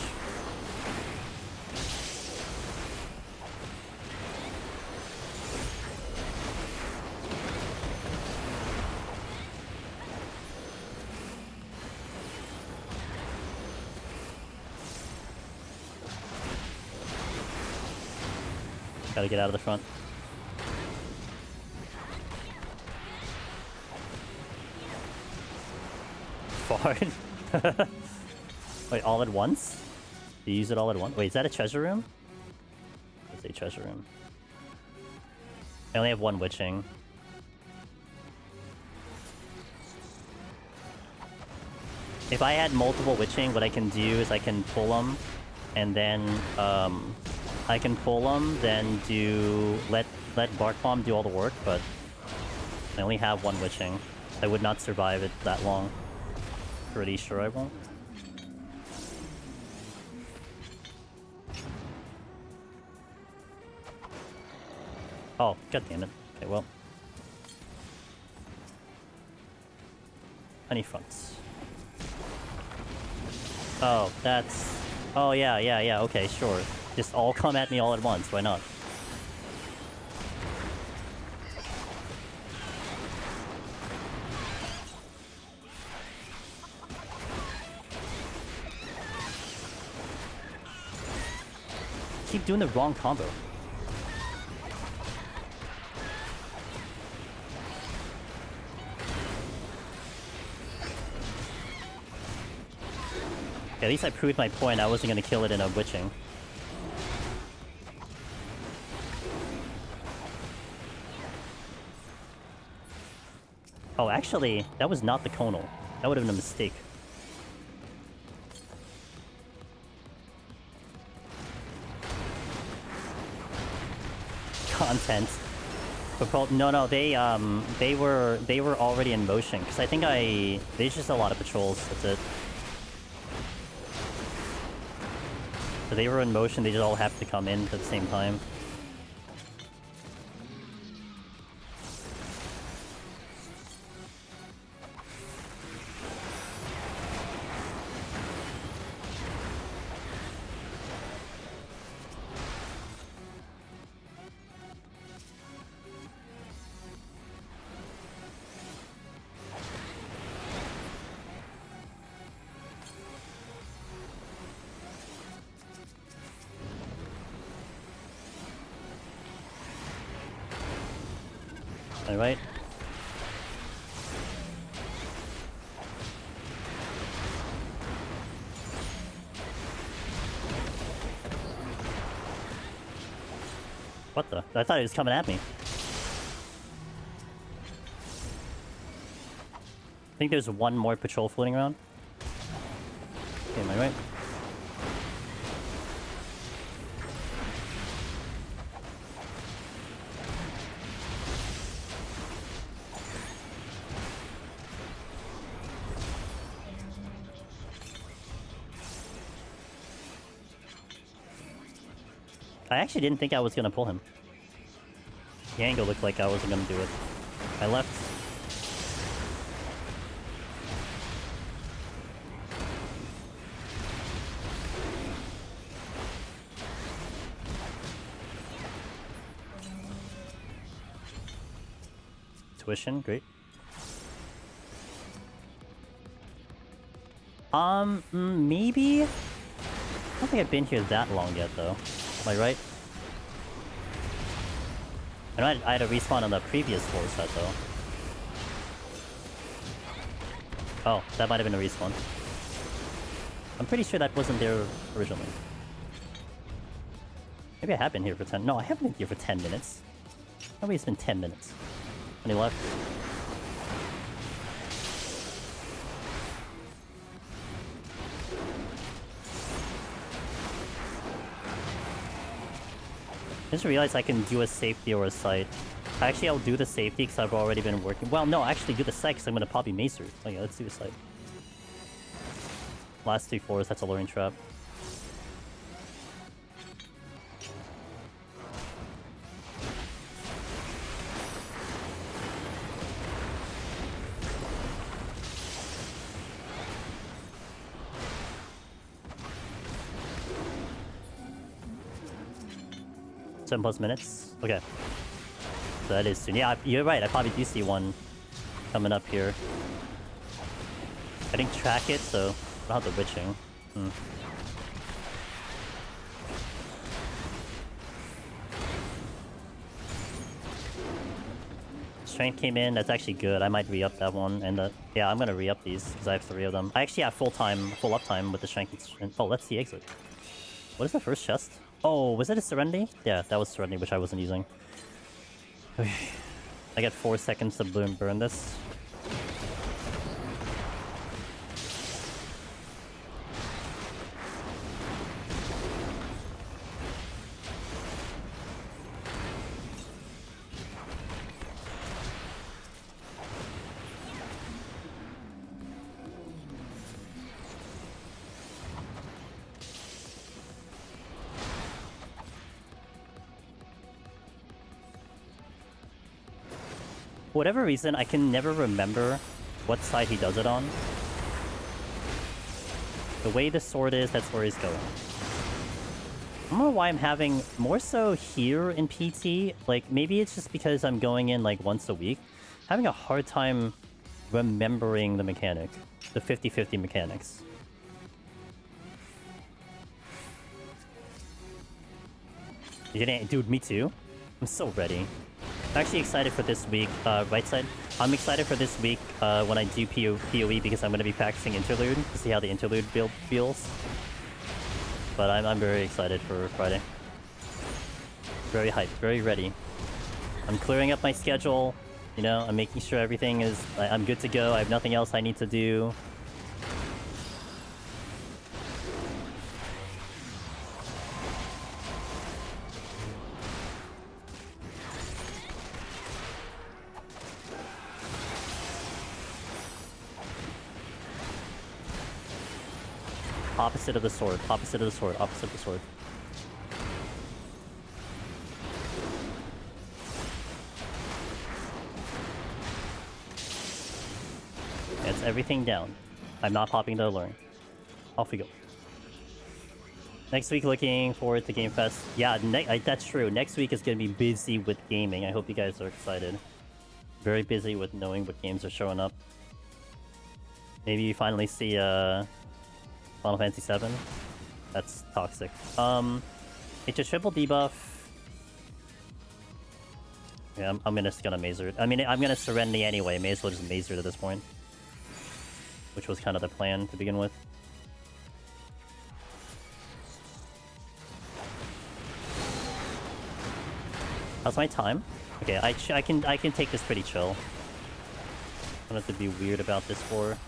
Gotta get out of the front. Fart. Wait, all at once? You use it all at once? Wait, is that a treasure room? It's a treasure room. I only have one witching. If I had multiple witching, what I can do is I can pull them, and then I can pull them, then do let Bark Bomb do all the work, but I only have one witching. I would not survive it that long. Pretty sure I won't. Oh, god damn it. Okay, well. Honey fronts. Oh, that's... Oh, yeah, okay, sure. Just all come at me all at once, why not? Keep doing the wrong combo. Okay, at least I proved my point. I wasn't gonna kill it in a witching. Oh, actually, that was not the conal. That would have been a mistake. Content. But no, they were already in motion, because I think there's just a lot of patrols. That's it. So they were in motion. They just all have to come in at the same time. Alright. What the? I thought he was coming at me. I think there's one more patrol floating around. Okay, am I right? I actually didn't think I was gonna pull him. The angle looked like I wasn't gonna do it. I left. Tuition, great. Maybe? I don't think I've been here that long yet, though. Am I right? I know I had a respawn on the previous floor set, though. Oh, that might have been a respawn. I'm pretty sure that wasn't there originally. Maybe I have been here for 10... No, I haven't been here for 10 minutes. Maybe it's been 10 minutes. Any left? I just realized I can do a safety or a sight. Actually, I'll do the safety because I've already been working. Well, no, actually do the sight because I'm going to probably Macer. Oh yeah, let's do the sight. Last 3 floors, that's a luring trap. +7 minutes. Okay. So that is soon. Yeah, you're right. I probably do see one coming up here. I didn't track it, so I don't have the witching. Strength came in. That's actually good. I might re-up that one. And yeah, I'm gonna re-up these because I have 3 of them. I actually have full uptime with the strength. Oh, that's the exit. What is the first chest? Oh, was it a Serenity? Yeah, that was Serenity, which I wasn't using. I get 4 seconds to burn this. For whatever reason, I can never remember what side he does it on. The way the sword is, that's where he's going. I don't know why I'm having more so here in PT. Like, maybe it's just because I'm going in like once a week. Having a hard time remembering the mechanic. The 50-50 mechanics. Dude, me too. I'm so ready. I'm actually excited for this week, right side. I'm excited for this week when I do PoE because I'm going to be practicing Interlude to see how the Interlude build feels. But I'm very excited for Friday. Very hyped, very ready. I'm clearing up my schedule, you know, I'm making sure everything is... I'm good to go, I have nothing else I need to do. Opposite of the sword, opposite of the sword, opposite of the sword. It's everything down. I'm not popping the alluring. Off we go. Next week, looking forward to Game Fest. Yeah, that's true. Next week is going to be busy with gaming. I hope you guys are excited. Very busy with knowing what games are showing up. Maybe you finally see Final Fantasy VII. That's toxic. It's a triple debuff. Yeah, I'm just gonna Mazer it. I mean, I'm gonna Serenity anyway. May as well just Mazer it at this point. Which was kind of the plan to begin with. How's my time? Okay, I can take this pretty chill. I don't have to be weird about this for.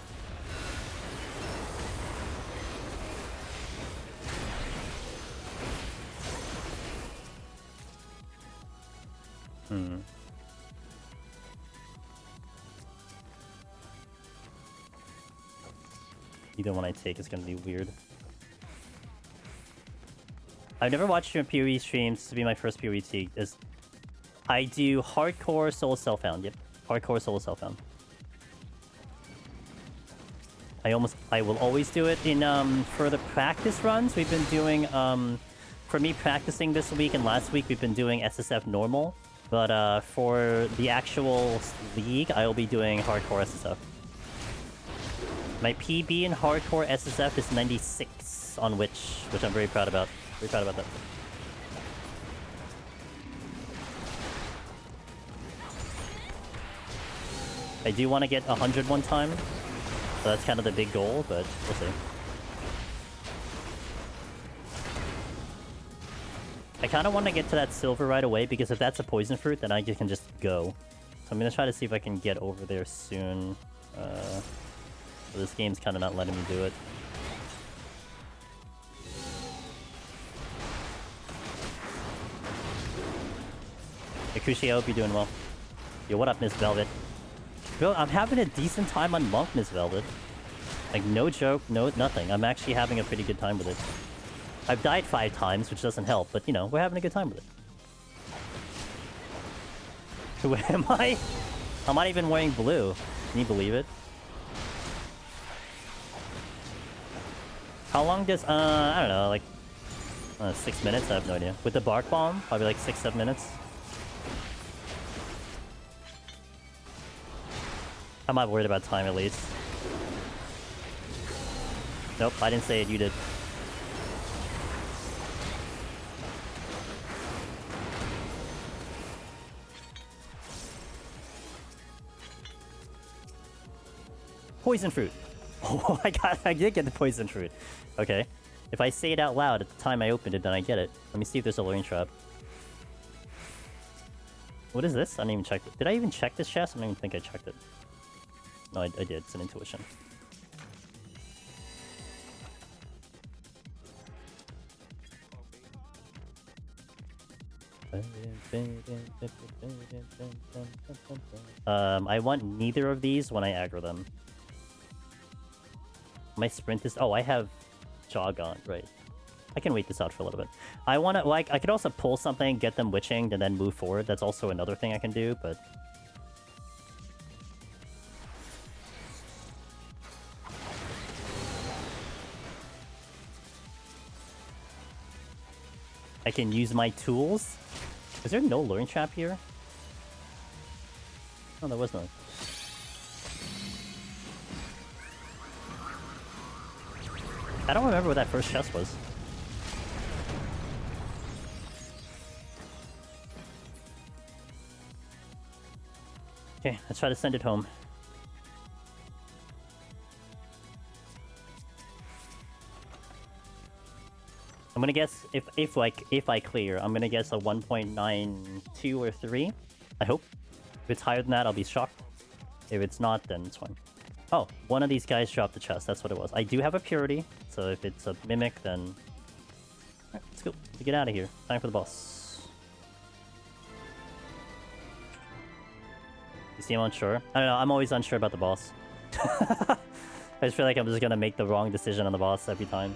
Either one I take is gonna be weird. I've never watched your PoE streams. To be my first PoE take is I do hardcore solo self-found. Yep, hardcore solo self-found. I will always do it in for the practice runs. We've been doing for me practicing this week and last week we've been doing SSF normal. But for the actual league, I will be doing hardcore SSF. My PB in hardcore SSF is 96 on which I'm very proud about. Very proud about that. I do want to get 100 one time, so that's kind of the big goal, but we'll see. I kind of want to get to that silver right away, because if that's a poison fruit, then I can just go. So I'm going to try to see if I can get over there soon. This game's kind of not letting me do it. Akushi, I hope you're doing well. Yo, what up, Miss Velvet? Bro, I'm having a decent time on Monk, Miss Velvet. Like, no joke, no nothing. I'm actually having a pretty good time with it. I've died 5 times, which doesn't help, but, you know, we're having a good time with it. Who am I? I'm not even wearing blue. Can you believe it? How long does, I don't know, like, 6 minutes? I have no idea. With the Bark Bomb, probably like 6-7 minutes. I'm not worried about time, at least. Nope, I didn't say it, you did. Poison fruit. Oh, I did get the poison fruit. Okay. If I say it out loud at the time I opened it, then I get it. Let me see if there's a luring trap. What is this? I didn't even check it. Did I even check this chest? I don't even think I checked it. No, I did. It's an intuition. I want neither of these when I aggro them. My sprint is... Oh, I have jog on, right. I can wait this out for a little bit. I want to, like, I could also pull something, get them witching, and then move forward. That's also another thing I can do, but... I can use my tools. Is there no luring trap here? Oh, there was none. I don't remember what that first chest was. Okay, let's try to send it home. I'm gonna guess if I clear, I'm gonna guess a 1.92 or 3. I hope. If it's higher than that, I'll be shocked. If it's not, then it's fine. Oh, one of these guys dropped the chest. That's what it was. I do have a purity, so if it's a mimic, then... Alright, let's go. Let's get out of here. Time for the boss. You see I'm unsure? I don't know, I'm always unsure about the boss. I just feel like I'm just gonna make the wrong decision on the boss every time.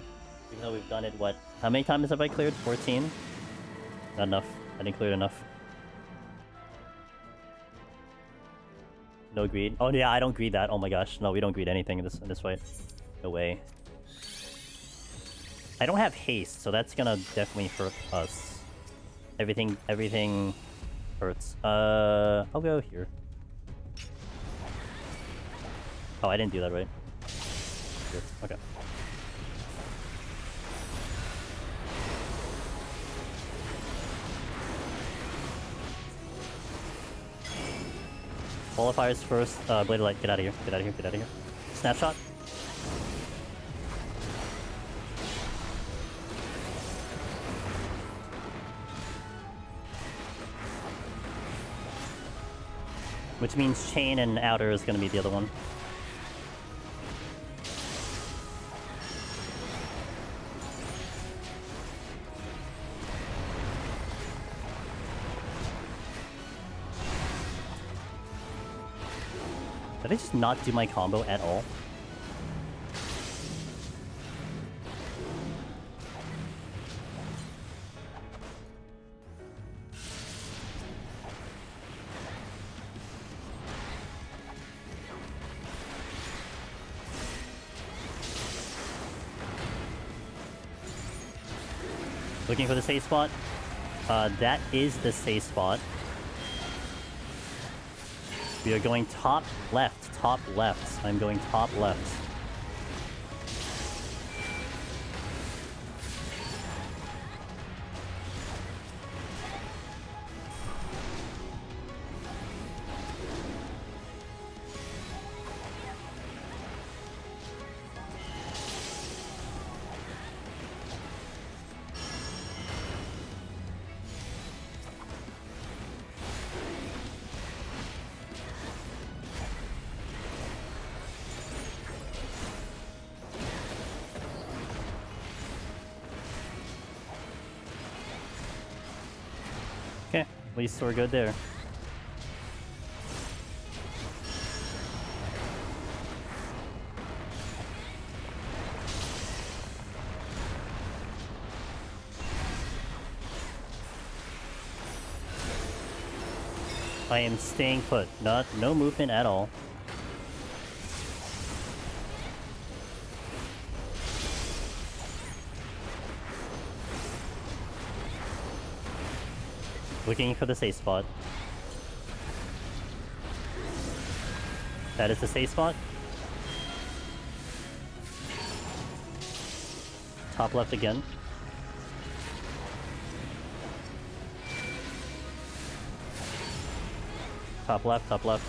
Even though we've done it, what? How many times have I cleared? 14? Not enough. I didn't clear enough. No greed. Oh yeah, I don't greed that. Oh my gosh. No, we don't greed anything in this fight. No way. I don't have haste, so that's gonna definitely hurt us. Everything hurts. I'll go here. Oh, I didn't do that right. Good. Okay. Qualifiers first. Blade of Light, get out of here. Get out of here. Get out of here. Snapshot. Which means chain and outer is going to be the other one. Did I just not do my combo at all? Looking for the safe spot? That is the safe spot. We are going top left, top left. I'm going top left. At least we're good there. I am staying put. No movement at all. Looking for the safe spot. That is the safe spot. Top left again. Top left, top left.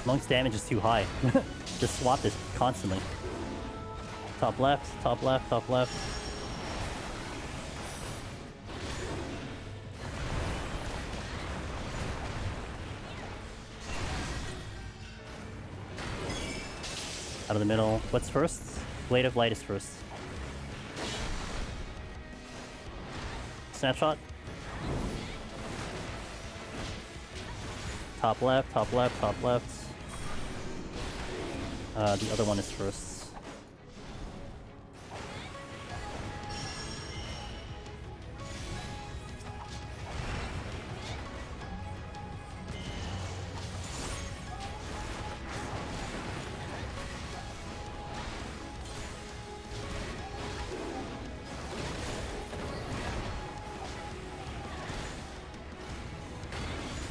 Monk's damage is too high. Just swap this constantly. Top left, top left, top left. Out of the middle. What's first? Blade of Light is first. Snapshot. Top left, top left, top left. The other one is first.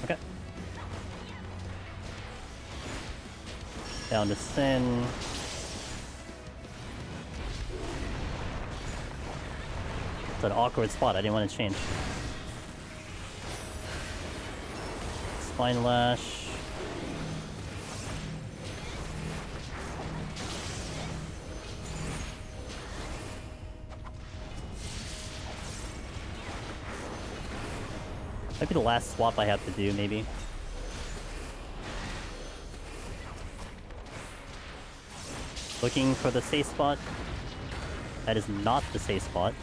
Okay. Down to Sin. It's an awkward spot. I didn't want to change. Spine Lash. Might be the last swap I have to do, maybe. Looking for the safe spot. That is not the safe spot.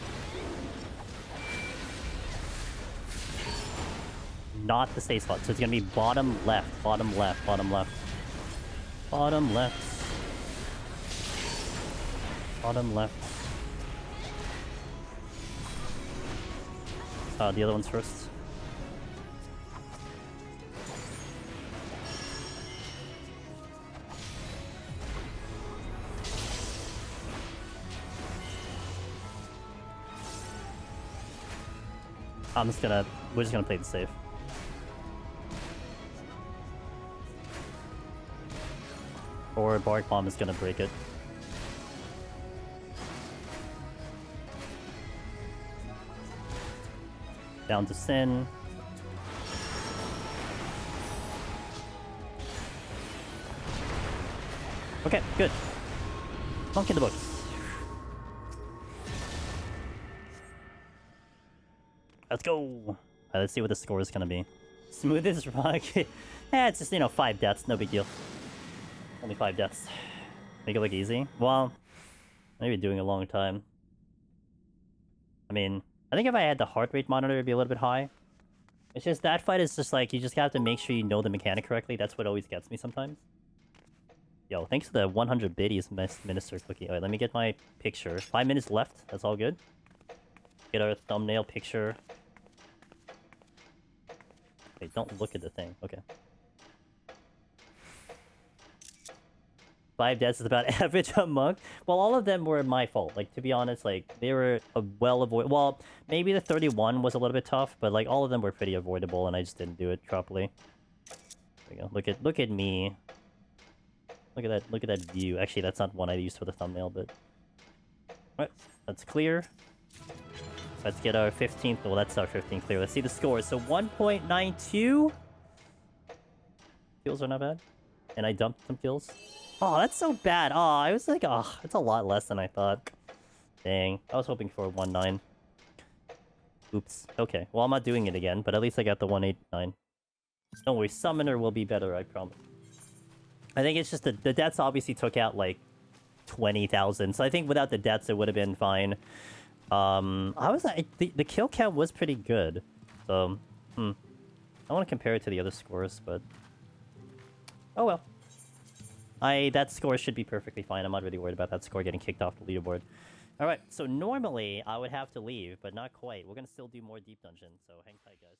Not the safe spot. So it's gonna be bottom left, bottom left, bottom left. Bottom left. Bottom left. The other one's first. We're just gonna play the safe. Or Bark Bomb is gonna break it. Down to Sin. Okay, good. Monk in the books. Let's go! Let's see what the score is gonna be. Smoothest rock. It's just, 5 deaths, no big deal. Only 5 deaths. Make it look easy? Well, maybe doing a long time. I mean, I think if I had the heart rate monitor, it'd be a little bit high. It's just, that fight is just like, you just have to make sure you know the mechanic correctly. That's what always gets me sometimes. Yo, thanks for the 100 biddies, Minister Cookie. Alright, let me get my picture. 5 minutes left, that's all good. Get our thumbnail picture. Wait, don't look at the thing. Okay. 5 deaths is about average on Monk. Well, all of them were my fault. Like, to be honest, like, they were well avoidable. Well, maybe the 31 was a little bit tough, but like, all of them were pretty avoidable, and I just didn't do it properly. There we go. Look at me. Look at that view. Actually, that's not one I used for the thumbnail, but... Alright, that's clear. Let's get our 15th... Well, that's our 15th clear. Let's see the score. So 1.92? Kills are not bad. And I dumped some kills. Oh, that's so bad. Oh, I was like, oh, it's a lot less than I thought. Dang. I was hoping for a 1.9. Oops. Okay, well, I'm not doing it again, but at least I got the 189. Don't worry, Summoner will be better, I promise. I think it's just the deaths obviously took out, like, 20,000, so I think without the deaths it would have been fine. I was the kill count was pretty good, so, I want to compare it to the other scores, but... Oh well. That score should be perfectly fine. I'm not really worried about that score getting kicked off the leaderboard. Alright, so normally I would have to leave, but not quite. We're gonna still do more Deep Dungeon, so hang tight, guys.